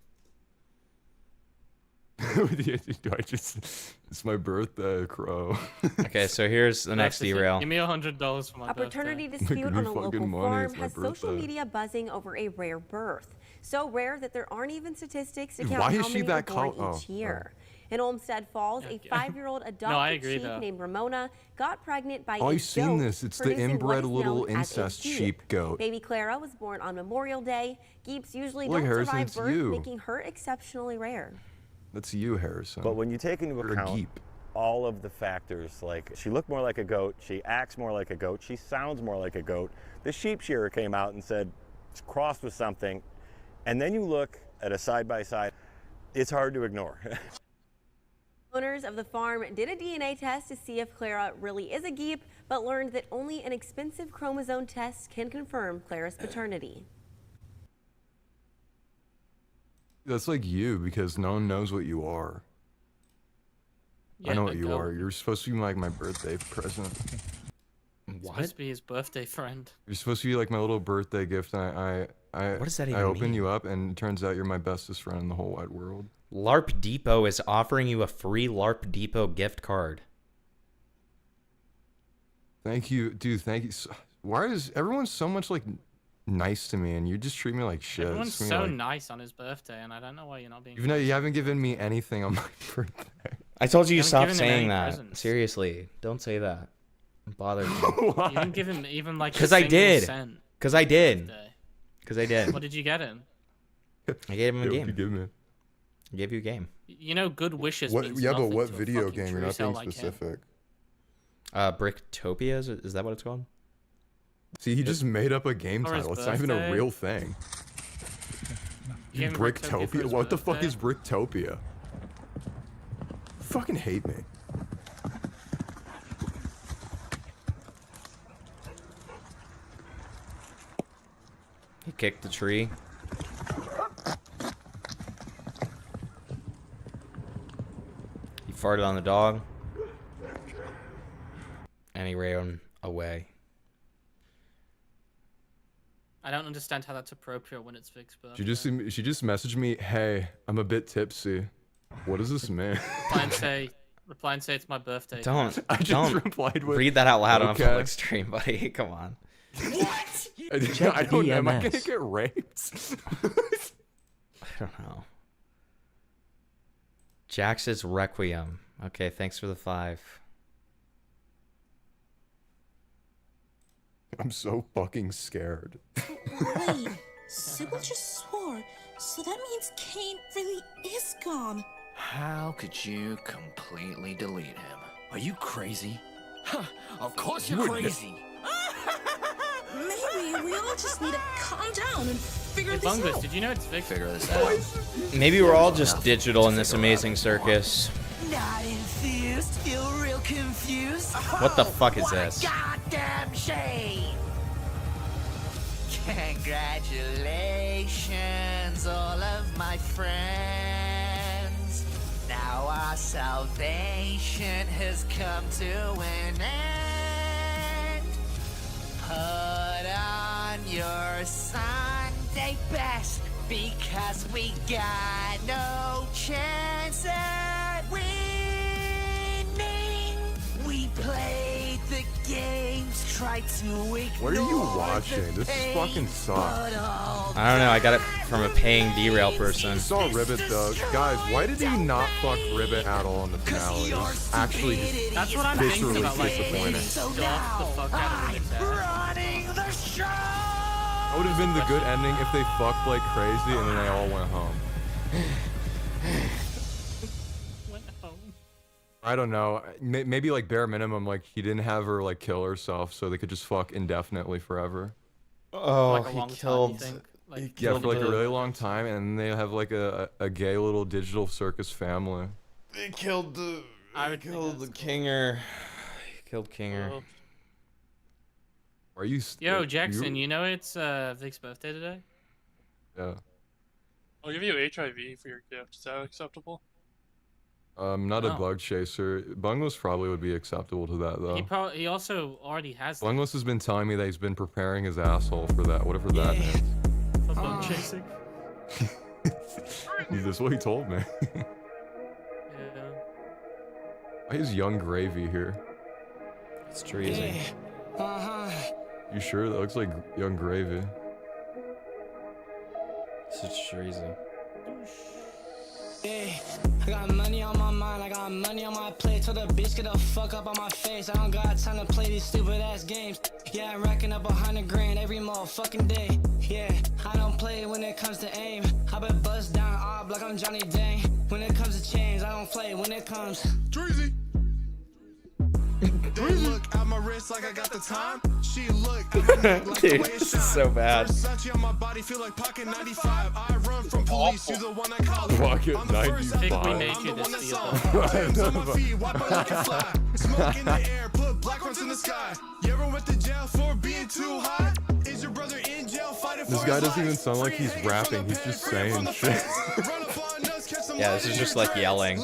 Do I just? It's my birthday, Crow. Okay, so here's the next That's it. derail. Give me $100 for my A paternity birthday. dispute me on a fucking local money, farm it's my has social birthday. media buzzing over a rare birth. So rare that there aren't even statistics to Dude, count why how is she many that are born col- each oh, year. In Olmsted Falls, a 5-year-old adopted I agree, sheep though. named Ramona got pregnant by Oh, a I've seen goat, this. It's the producing what inbred is little known as a incest geep. sheep goat. Baby Clara was born on Memorial Day. Geeps usually Look, don't Harrison, survive it's birth, you. making her exceptionally rare. That's you, Harrison. But when you take into You're a account geep. all of the factors, like she looked more like a goat, she acts more like a goat, she sounds more like a goat. The sheep shearer came out and said it's crossed with something, and then you look at a side-by-side, it's hard to ignore. Owners of the farm did a DNA test to see if Clara really is a geep, but learned that only an expensive chromosome test can confirm Clara's paternity. That's like you, because no one knows what you are. I Yeah, know a what you goat. are. You're supposed to be like my birthday present. It's supposed to be his birthday friend. You're supposed to be like my little birthday gift. And What does that I even open mean? you up, and it turns out you're my bestest friend in the whole wide world. LARP Depot is offering you a free LARP Depot gift card. Thank you, dude. Thank you. Why is everyone so much like nice to me, and you just treat me like shit? Everyone's It's me, so like, nice on his birthday, and I don't know why you're not being. even though you haven't given me anything on my birthday. I told you You to haven't stop given him saying any that. presents. Seriously, don't say that. It bothers me. You didn't give him even like. Because a I single did. cent Because I did. birthday. Because I did. What did you get him? I gave him a Yeah, game. you give me. I gave you a game. You know, good wishes What? means Yeah, but nothing what to a video fucking game? You're true not cell being like him. specific. Bricktopia, is that what it's called? See, he just made up a game For his title. It's not even a birthday? real thing. You gave him Bricktopia for Bricktopia? his What the fuck birthday? is Bricktopia? Fucking hate me. He kicked the tree. He farted on the dog. And he ran away. I don't understand how that's appropriate when it's Vic's birthday. She just messaged me, "Hey, I'm a bit tipsy." What does this mean? Reply and say it's my birthday. Don't. I just don't replied with, read that out loud on "Okay." a public stream, buddy. Come on. What? Check I don't know. Am I DMS. gonna get raped? I don't know. Jax's Requiem. Okay, thanks for the 5. I'm so fucking scared. Wait, Sybil just swore, so that means Kane really is gone. How could you completely delete him? Are you crazy? Of course you're crazy. Maybe we all just need to calm down and figure Hey, this Bungus, out. did you know it's fixed? Figure this out. Maybe we're all just digital in this amazing circus. Not enthused, feel real confused. What the fuck is What a this? goddamn shame. Congratulations, all of my friends. Now our salvation has come to an end. Put on your Sunday best, because we got no chance at winning. We played the games, tried to ignore. What are you watching? This fucking sucks. I don't know. I got it from a paying derail person. I saw Ribbit though. Guys, why did he not fuck Ribbit at all in the finale? It was actually just That's what I'm thinking viscerally about, like, disappointing. stuff the fuck out of Ribbit's ass. Running the show. That would have been the good ending if they fucked like crazy and then they all went home. I don't know. Maybe like bare minimum, like he didn't have her like kill herself, so they could just fuck indefinitely forever. Oh, Like a he long time, killed. you think? Like, he Yeah, killed for like a the- really long time, and they have like a gay little digital circus family. They killed the. I would killed the Kinger. He killed Kinger. Are you? Yo, Jackson, you know it's Vic's birthday today? Yeah. I'll give you HIV for your gift. Is that acceptable? Not a No. bug chaser. Bungless probably would be acceptable to that though. He also already has Bungless has been telling me that he's been preparing his asshole for that, whatever that means. bug chasing. That's what he told me. Yeah. Why is Young Gravy here? It's treason. You sure? That looks like Young Gravy. Such treason. Hey, I got money on my mind, I got money on my plate. Told the bitch get the fuck up on my face. I don't got time to play these stupid ass games. Yeah, I'm racking up 100 grand every motherfucking day. Yeah, I don't play when it comes to aim. I been bust down ob like I'm Johnny Dang. When it comes to change, I don't play when it comes. Treasy. They look at my wrist like I got the time. She look at my neck like the Dude, way it this is shine. so bad. Versace on my body feel like pocket 95. I run from police, you the one I call it. Pocket I'm the first 95. I'm the one that saw. Jams on my feet, wipe out like a fly. Smoke in the air, put black ones in the sky. You ever went to jail for being too hot? Is your brother in jail fighting for This his guy life? doesn't even sound like he's rapping. He's just saying shit. Yeah, this is just like yelling.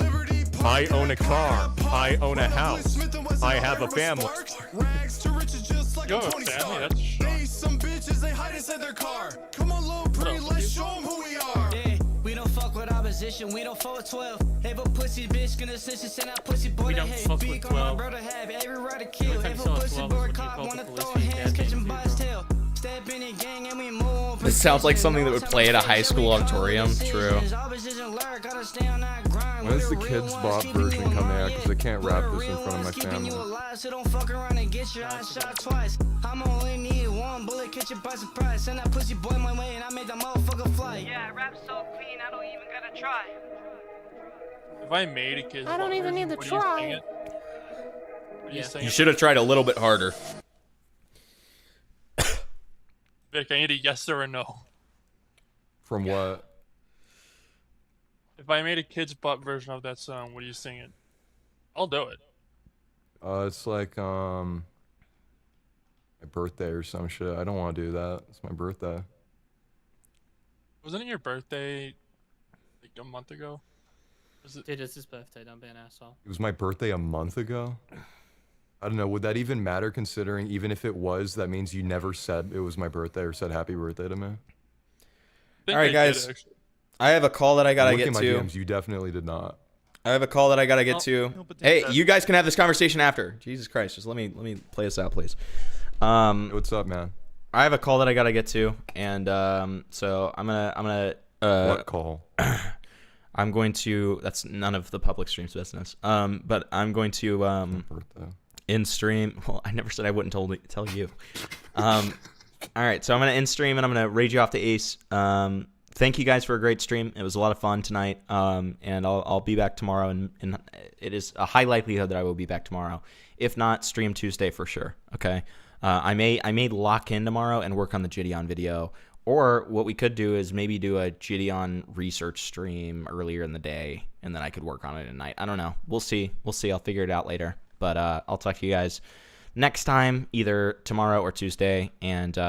I own a car. I own a house. I have a family. Rags to riches just like Yo, a Tony family, Stark. that's strong. They some bitches, they hide inside their car. Come on, little pretty, let's show them who we are. Yeah, we don't fuck with opposition, we don't fuck with 12. They put pussy bitch gonna snitch and send that pussy boy We to don't hate. fuck with Beak on my 12. brother have every right to kill. Every time If you a saw a pussy 12 boy is when you cop call wanna the throw police, hands, you catch him bro. by his tail. Step in the gang and we move. This sounds like something that would play at a high school auditorium. True. When is the Kids Bop version coming out? Because I can't rap this in front of my family. So don't fuck around and get your eyes shot twice. I'm only need one bullet, catch you by surprise. Send that pussy boy my way and I made the motherfucker fly. Yeah, rap so clean, I don't even gotta try. If I made a kid's I don't Bop even version, need to what do you try. sing it? What do you sing You it? should have tried a little bit harder. Vic, I need a yes or a no. From what? If I made a kid's butt version of that song, what do you sing it? I'll do it. It's like my birthday or some shit. I don't want to do that. It's my birthday. Wasn't it your birthday like a month ago? Was it? Dude, it's his birthday. Don't be an asshole. It was my birthday a month ago. I don't know. Would that even matter? Considering even if it was, that means you never said it was my birthday or said happy birthday to me. All right, guys. I have a call that I gotta Look get at my to. DMs, you definitely did not. I have a call that I gotta get to. Hey, you guys can have this conversation after. Jesus Christ, just let me play this out, please. What's up, man? I have a call that I gotta get to, and so I'm gonna. What call? I'm going to. That's none of the public stream's business. But I'm going to in stream. Well, I never said I wouldn't tell you. All right, so I'm gonna in stream and I'm gonna raid you off the ace. Thank you guys for a great stream. It was a lot of fun tonight. And I'll be back tomorrow, and it is a high likelihood that I will be back tomorrow. If not, stream Tuesday for sure. Okay. I may lock in tomorrow and work on the Gideon video, Or what we could do is maybe do a Gideon research stream earlier in the day, and then I could work on it at night. I don't know. We'll see. I'll figure it out later. But I'll talk to you guys next time, either tomorrow or Tuesday. And